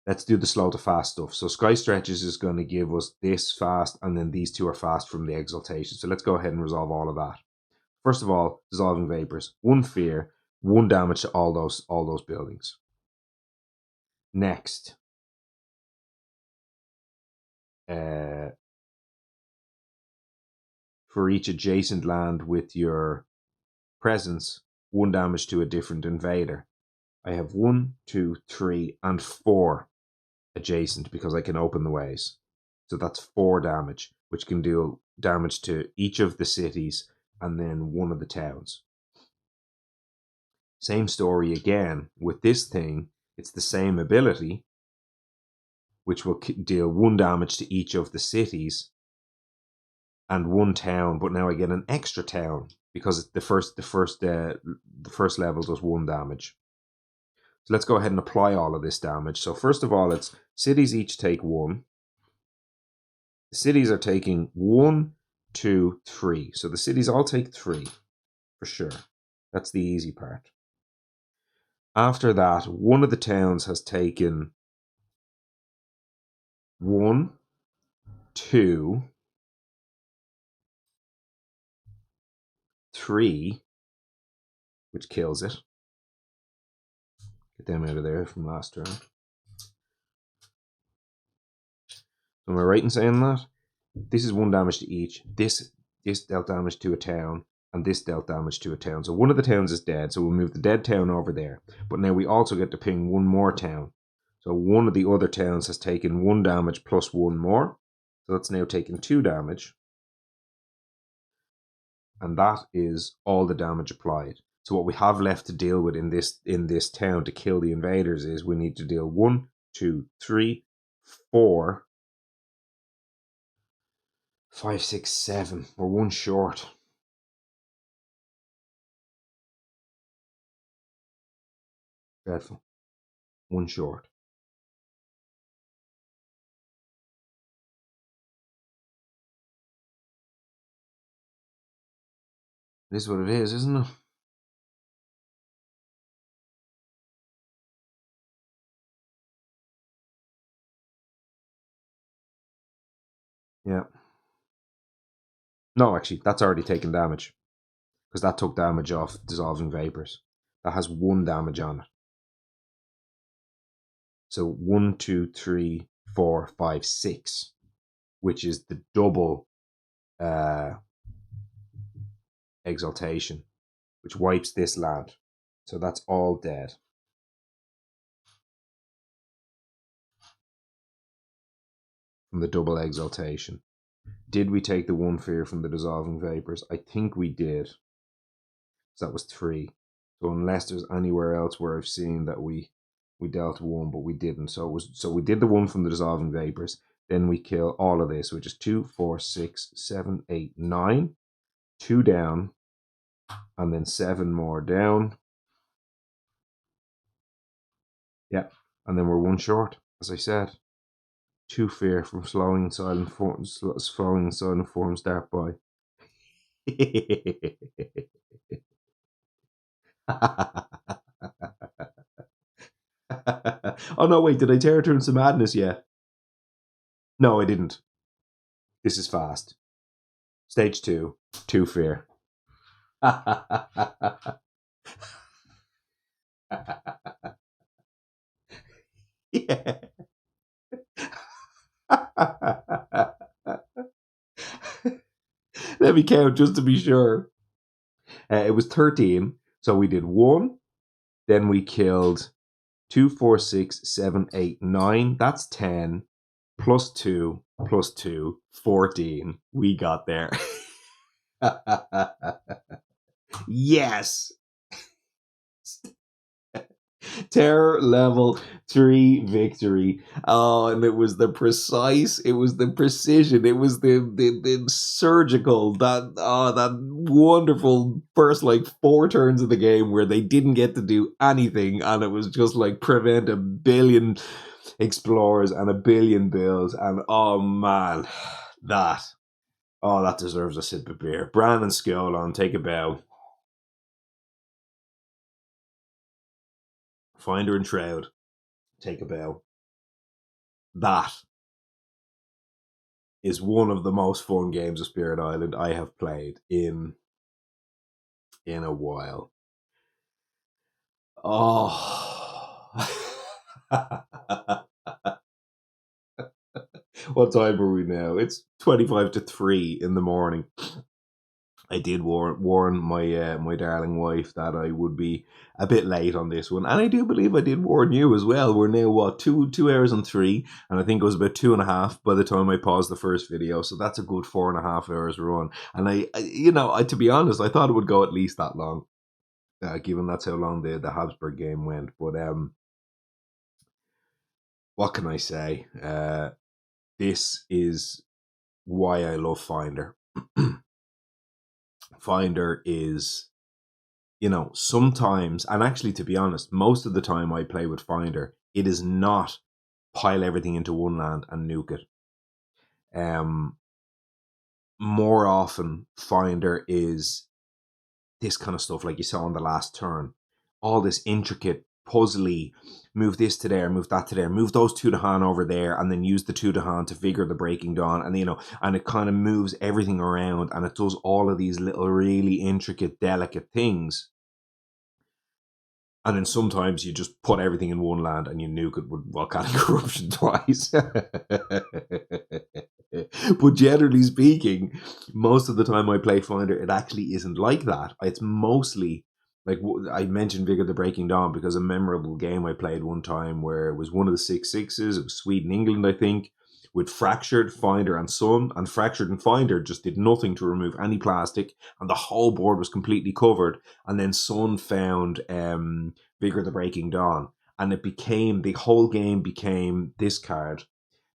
let's do the slow to fast stuff. So Sky Stretches is going to give us this fast, and then these 2 are fast from the Exaltation. So let's go ahead and resolve all of that. First of all, Dissolving Vapors. 1 fear, 1 damage to all those buildings. Next. For each adjacent land with your presence, 1 damage to a different invader. I have 1, 2, 3, and 4 adjacent because I can open the ways. So that's 4 damage, which can deal damage to each of the cities and then 1 of the towns. Same story again with this thing. It's the same ability, which will deal 1 damage to each of the cities and 1 town, but now I get an extra town because the first level does 1 damage. So let's go ahead and apply all of this damage. So first of all, it's cities each take 1. The cities are taking 1, 2, 3. So the cities all take 3 for sure. That's the easy part. After that, 1 of the towns has taken 1, 2, 3, which kills it. Get them out of there from last round. Am I right in saying that? This is 1 damage to each. This dealt damage to a town, and this dealt damage to a town. So 1 of the towns is dead, so we'll move the dead town over there. But now we also get to ping 1 more town. So one of the other towns has taken 1 damage plus 1 more. So that's now taken 2 damage. And that is all the damage applied. So what we have left to deal with in this town to kill the invaders is we need to deal 1, 2, 3, 4, 5, 6, 7. We're 1 short. Dreadful. 1 short. This is what it is, isn't it? Yeah. No, actually, that's already taken damage. Because that took damage off Dissolving Vapors. That has 1 damage on it. So 1, 2, 3, 4, 5, 6. Which is the double exaltation. Which wipes this land. So that's all dead. From the double exaltation. Did we take the 1 fear from the Dissolving Vapors? I think we did. So that was 3. So unless there's anywhere else where I've seen that we dealt 1, but we didn't. So we did the 1 from the Dissolving Vapors. Then we kill all of this, which is 2, 4, 6, 7, 8, 9. 2 down. And then 7 more down. Yeah. And then we're 1 short, as I said. 2 fear from slowing and silent forms start by. Oh no, wait, did I tear through some madness yet? No, I didn't. This is fast. Stage 2, 2 fear. Yeah. Let me count just to be sure. It was 13. So we did 1. Then we killed 2, 4, 6, 7, 8, 9. That's 10. Plus 2, plus 2, 14. We got there. Yes. Terror level 3 victory. Oh, and it was the precise, it was the precision, it was the surgical, that wonderful first like 4 turns of the game where they didn't get to do anything, and it was just like prevent a billion explorers and a billion bills, and oh man, that deserves a sip of beer. Bran and Skull on, take a bow. Finder and Shroud, take a bow. That is one of the most fun games of Spirit Island I have played in a while. Oh. What time are we now? It's 25 to 3 in the morning. I did warn my my darling wife that I would be a bit late on this one, and I do believe I did warn you as well. We're now what 2 hours and 3, and I think it was about 2.5 by the time I paused the first video. So that's a good 4.5 hours run. And I to be honest, I thought it would go at least that long, given that's how long the Habsburg game went. But what can I say? This is why I love Finder. Finder is, sometimes, and actually to be honest, most of the time I play with Finder, it is not pile everything into one land and nuke it. More often Finder is this kind of stuff like you saw on the last turn. All this intricate, puzzly, move this to there, move that to there, move those 2 to hand over there, and then use the 2 to hand to figure the Breaking Dawn. And, and it kind of moves everything around, and it does all of these little really intricate, delicate things. And then sometimes you just put everything in one land and you nuke it with volcanic corruption twice. But generally speaking, most of the time I play Finder, it actually isn't like that. It's mostly like I mentioned Vigor the Breaking Dawn because a memorable game I played one time where it was one of the 6-6s. It was Sweden, England, I think, with Fractured, Finder, and Sun. And Fractured and Finder just did nothing to remove any plastic, and the whole board was completely covered. And then Sun found Vigor the Breaking Dawn, and the whole game became this card,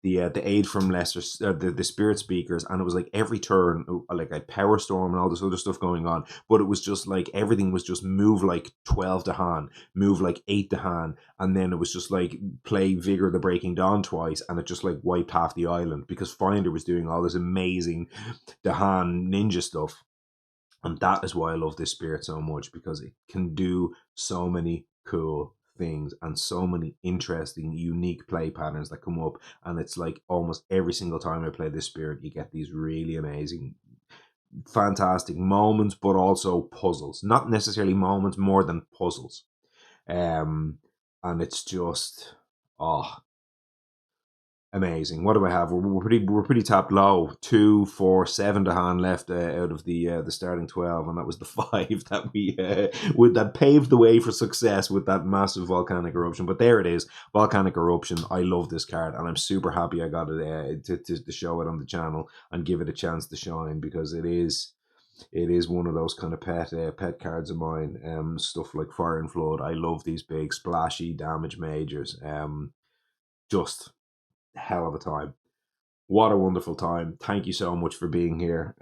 the aid from lesser the spirit speakers, and it was like every turn like a power storm and all this other stuff going on, but it was just like everything was just move like 12 to hand, move like 8 to hand, and then it was just like play Vigor the Breaking Dawn twice, and it just like wiped half the island because Finder was doing all this amazing Dahan ninja stuff. And that is why I love this spirit so much, because it can do so many cool things and so many interesting, unique play patterns that come up. And it's like almost every single time I play this spirit, you get these really amazing, fantastic moments, but also puzzles. Not necessarily moments, more than puzzles. And it's just, oh, amazing. What do I have? We're pretty tapped low. 2, 4, 7 to hand left out of the starting 12, and that was the 5 that we that paved the way for success with that massive volcanic eruption. But there it is, volcanic eruption. I love this card, and I'm super happy I got it to show it on the channel and give it a chance to shine, because it is one of those kind of pet cards of mine. Stuff like Fire and Flood. I love these big splashy damage majors. Just hell of a time. What a wonderful time. Thank you so much for being here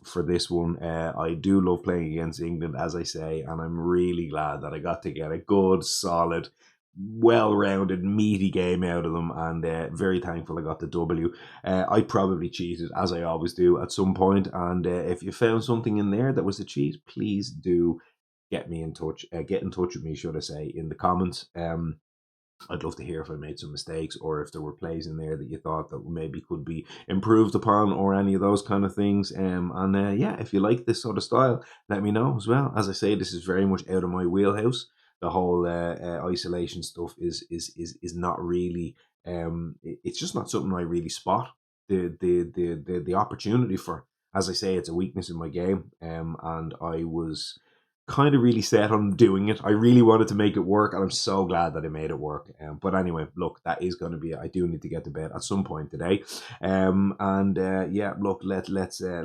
for this one. I do love playing against England, as I say, and I'm really glad that I got to get a good, solid, well-rounded, meaty game out of them, and very thankful I got the W. I probably cheated, as I always do, at some point, and if you found something in there that was a cheat, please do get in touch with me, should I say, in the comments. I'd love to hear if I made some mistakes, or if there were plays in there that you thought that maybe could be improved upon, or any of those kind of things. And yeah, if you like this sort of style, let me know as well. As I say, this is very much out of my wheelhouse. The whole isolation stuff is not really. It's just not something I really spot the opportunity for. As I say, it's a weakness in my game, and I was kind of really set on doing it. I really wanted to make it work, and I'm so glad that I made it work. But anyway, look, that is going to be it. I do need to get to bed at some point today. And yeah, look, let's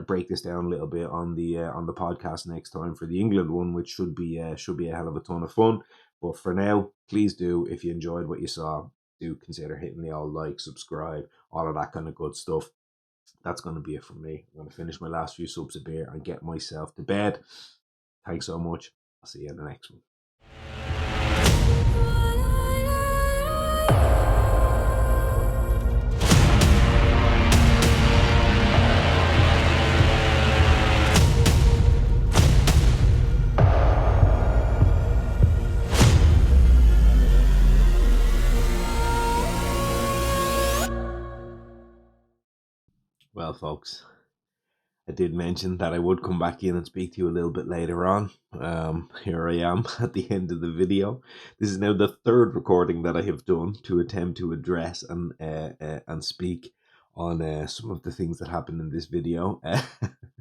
break this down a little bit on the podcast next time for the England one, which should be a hell of a ton of fun. But for now, please do, if you enjoyed what you saw, do consider hitting the old like, subscribe, all of that kind of good stuff. That's going to be it from me. I'm going to finish my last few subs of beer and get myself to bed. Thanks so much. I'll see you in the next one. Well, folks, I did mention that I would come back in and speak to you a little bit later on. Here I am at the end of the video. This is now the third recording that I have done to attempt to address and speak on some of the things that happened in this video. And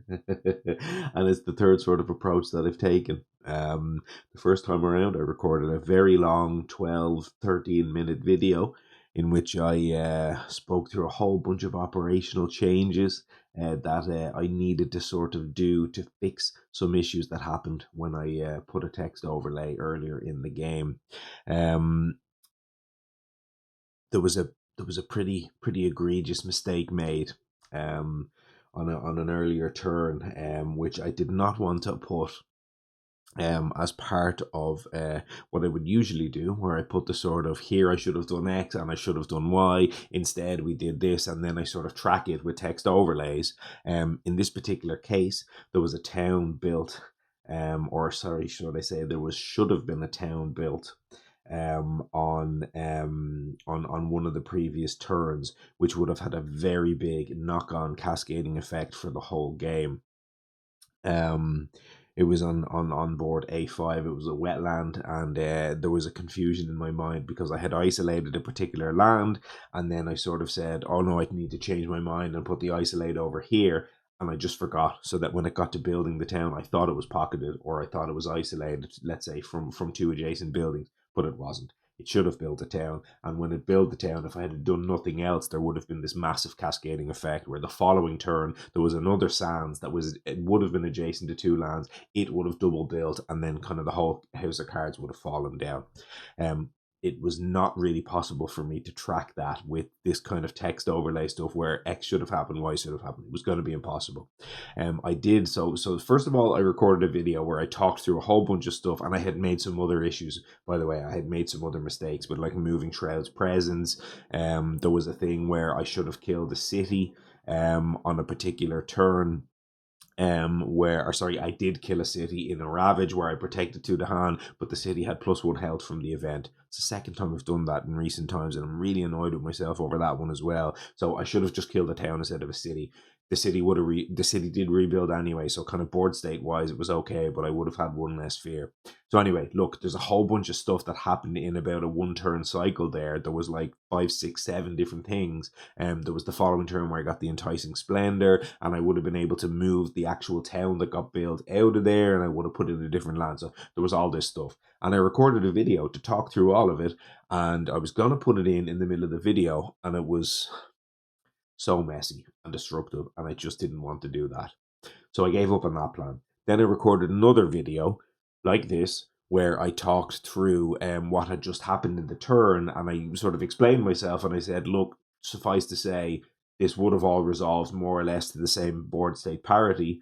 it's the third sort of approach that I've taken. The first time around, I recorded a very long 12, 13-minute video in which I spoke through a whole bunch of operational changes that I needed to sort of do to fix some issues that happened when I put a text overlay earlier in the game. There was a pretty egregious mistake made on an earlier turn, which I did not want to put as part of what I would usually do, where I put the sort of, here I should have done X and I should have done Y. Instead, we did this, and then I sort of track it with text overlays. In this particular case, there was a town built, or sorry, should I say, should have been a town built on one of the previous turns, which would have had a very big knock-on cascading effect for the whole game. It was on board A5. It was a wetland, and there was a confusion in my mind because I had isolated a particular land, and then I sort of said, oh no, I need to change my mind and put the isolate over here. and I just forgot, so that when it got to building the town, I thought it was pocketed, or I thought it was isolated, let's say from two adjacent buildings, but it wasn't. It should have built a town, and when it built the town, if I had done nothing else, there would have been this massive cascading effect where the following turn there was another sands that was, it would have been adjacent to two lands, it would have double built, and then kind of the whole house of cards would have fallen down. Um, it was not really possible for me to track that with this kind of text overlay stuff where X should have happened, Y should have happened. It was going to be impossible. I did so. So first of all, I recorded a video where I talked through a whole bunch of stuff, and I had made some other issues. By the way, I had made some other mistakes, but like moving Shroud's presence. There was a thing where I should have killed a city on a particular turn, I did kill a city in a ravage where I protected to the hand, but the city had +1 health from the event. It's the second time I've done that in recent times, and I'm really annoyed with myself over that one as well. So I should have just killed a town instead of a city. The city did rebuild anyway, so kind of board state wise it was okay, but I would have had one less fear. So anyway, look, there's a whole bunch of stuff that happened in about a 1 turn cycle there. There was like 5, 6, 7 different things. There was the following turn where I got the enticing splendor, and I would have been able to move the actual town that got built out of there, and I would have put it in a different land. So there was all this stuff, and I recorded a video to talk through all of it, and I was gonna put it in the middle of the video, and it was so messy and disruptive, and I just didn't want to do that. So I gave up on that plan. Then I recorded another video like this where I talked through what had just happened in the turn, and I sort of explained myself, and I said, look, suffice to say, this would have all resolved more or less to the same board state parity,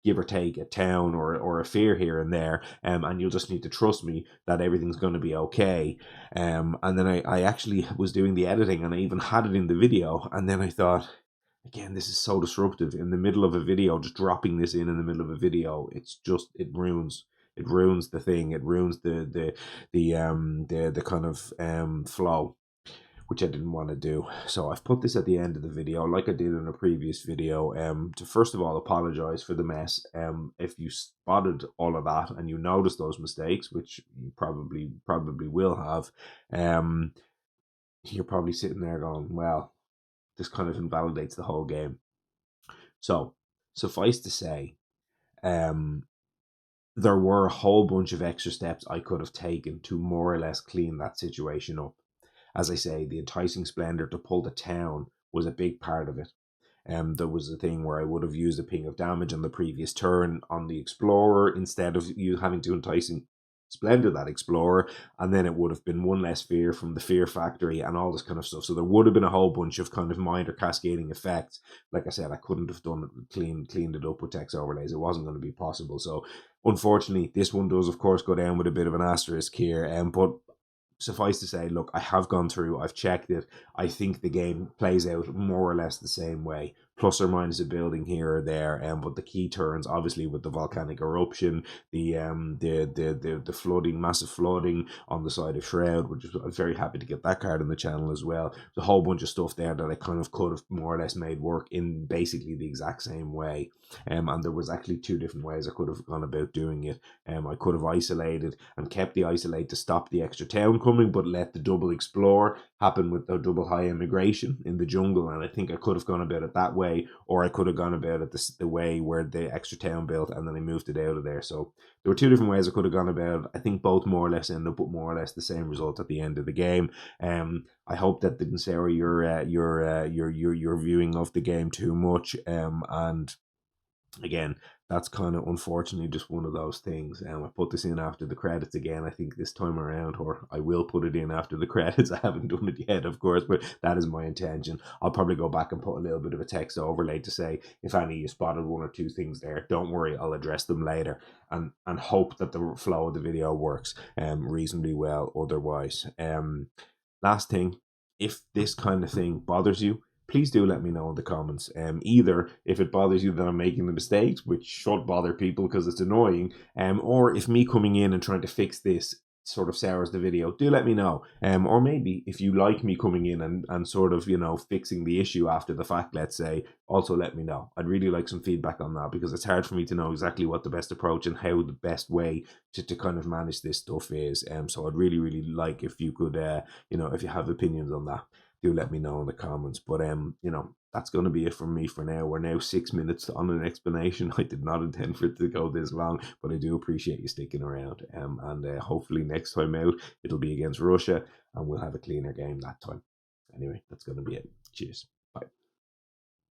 give or take a town or a fear here and there, and you'll just need to trust me that everything's going to be okay. And then I actually was doing the editing, and I even had it in the video, and then I thought, again, this is so disruptive in the middle of a video, just dropping this in the middle of a video. It's just, it ruins the thing. It ruins the kind of flow, which I didn't want to do. So I've put this at the end of the video, like I did in a previous video, to first of all apologize for the mess. If you spotted all of that and you noticed those mistakes, which you probably will have, you're probably sitting there going, well, this kind of invalidates the whole game. So suffice to say, there were a whole bunch of extra steps I could have taken to more or less clean that situation up. As I say, the enticing splendor to pull the town was a big part of it. There was a thing where I would have used a ping of damage on the previous turn on the explorer instead of you having to enticing splendor that explorer, and then it would have been one less fear from the fear factory and all this kind of stuff. So there would have been a whole bunch of kind of minor cascading effects. Like I said, I couldn't have done it, cleaned it up with text overlays. It wasn't going to be possible. So unfortunately, this one does of course go down with a bit of an asterisk here, but suffice to say, look, I have gone through, I've checked it. I think the game plays out more or less the same way, plus or minus a building here or there. But the key turns, obviously, with the volcanic eruption, the flooding, massive flooding on the side of Shroud, which is, I'm very happy to get that card on the channel as well. There's a whole bunch of stuff there that I kind of could have more or less made work in basically the exact same way. And there was actually 2 different ways I could have gone about doing it. I could have isolated and kept the isolate to stop the extra town coming, but let the double explore happen with the double high immigration in the jungle. And I think I could have gone about it that way, or I could have gone about it the way where the extra town built and then I moved it out of there. So there were 2 different ways I could have gone about it. I think both more or less end up with more or less the same result at the end of the game. I hope that didn't sour your viewing of the game too much. And again, that's kind of unfortunately just one of those things. I put this in after the credits again, I think this time around, or I will put it in after the credits. I haven't done it yet, of course, but that is my intention. I'll probably go back and put a little bit of a text overlay to say, if any of you spotted 1 or 2 things there, don't worry, I'll address them later, and hope that the flow of the video works reasonably well otherwise. Last thing, if this kind of thing bothers you, please do let me know in the comments. Either if it bothers you that I'm making the mistakes, which should bother people because it's annoying, or if me coming in and trying to fix this sort of sours the video, do let me know. Or maybe if you like me coming in and sort of, fixing the issue after the fact, let's say, also let me know. I'd really like some feedback on that, because it's hard for me to know exactly what the best approach and how the best way to kind of manage this stuff is. So I'd really, really like if you could, if you have opinions on that. do let me know in the comments. But that's going to be it from me for now. We're now 6 minutes on an explanation. I did not intend for it to go this long, but I do appreciate you sticking around. And hopefully next time out it'll be against Russia, and we'll have a cleaner game that time. Anyway, that's going to be it. Cheers.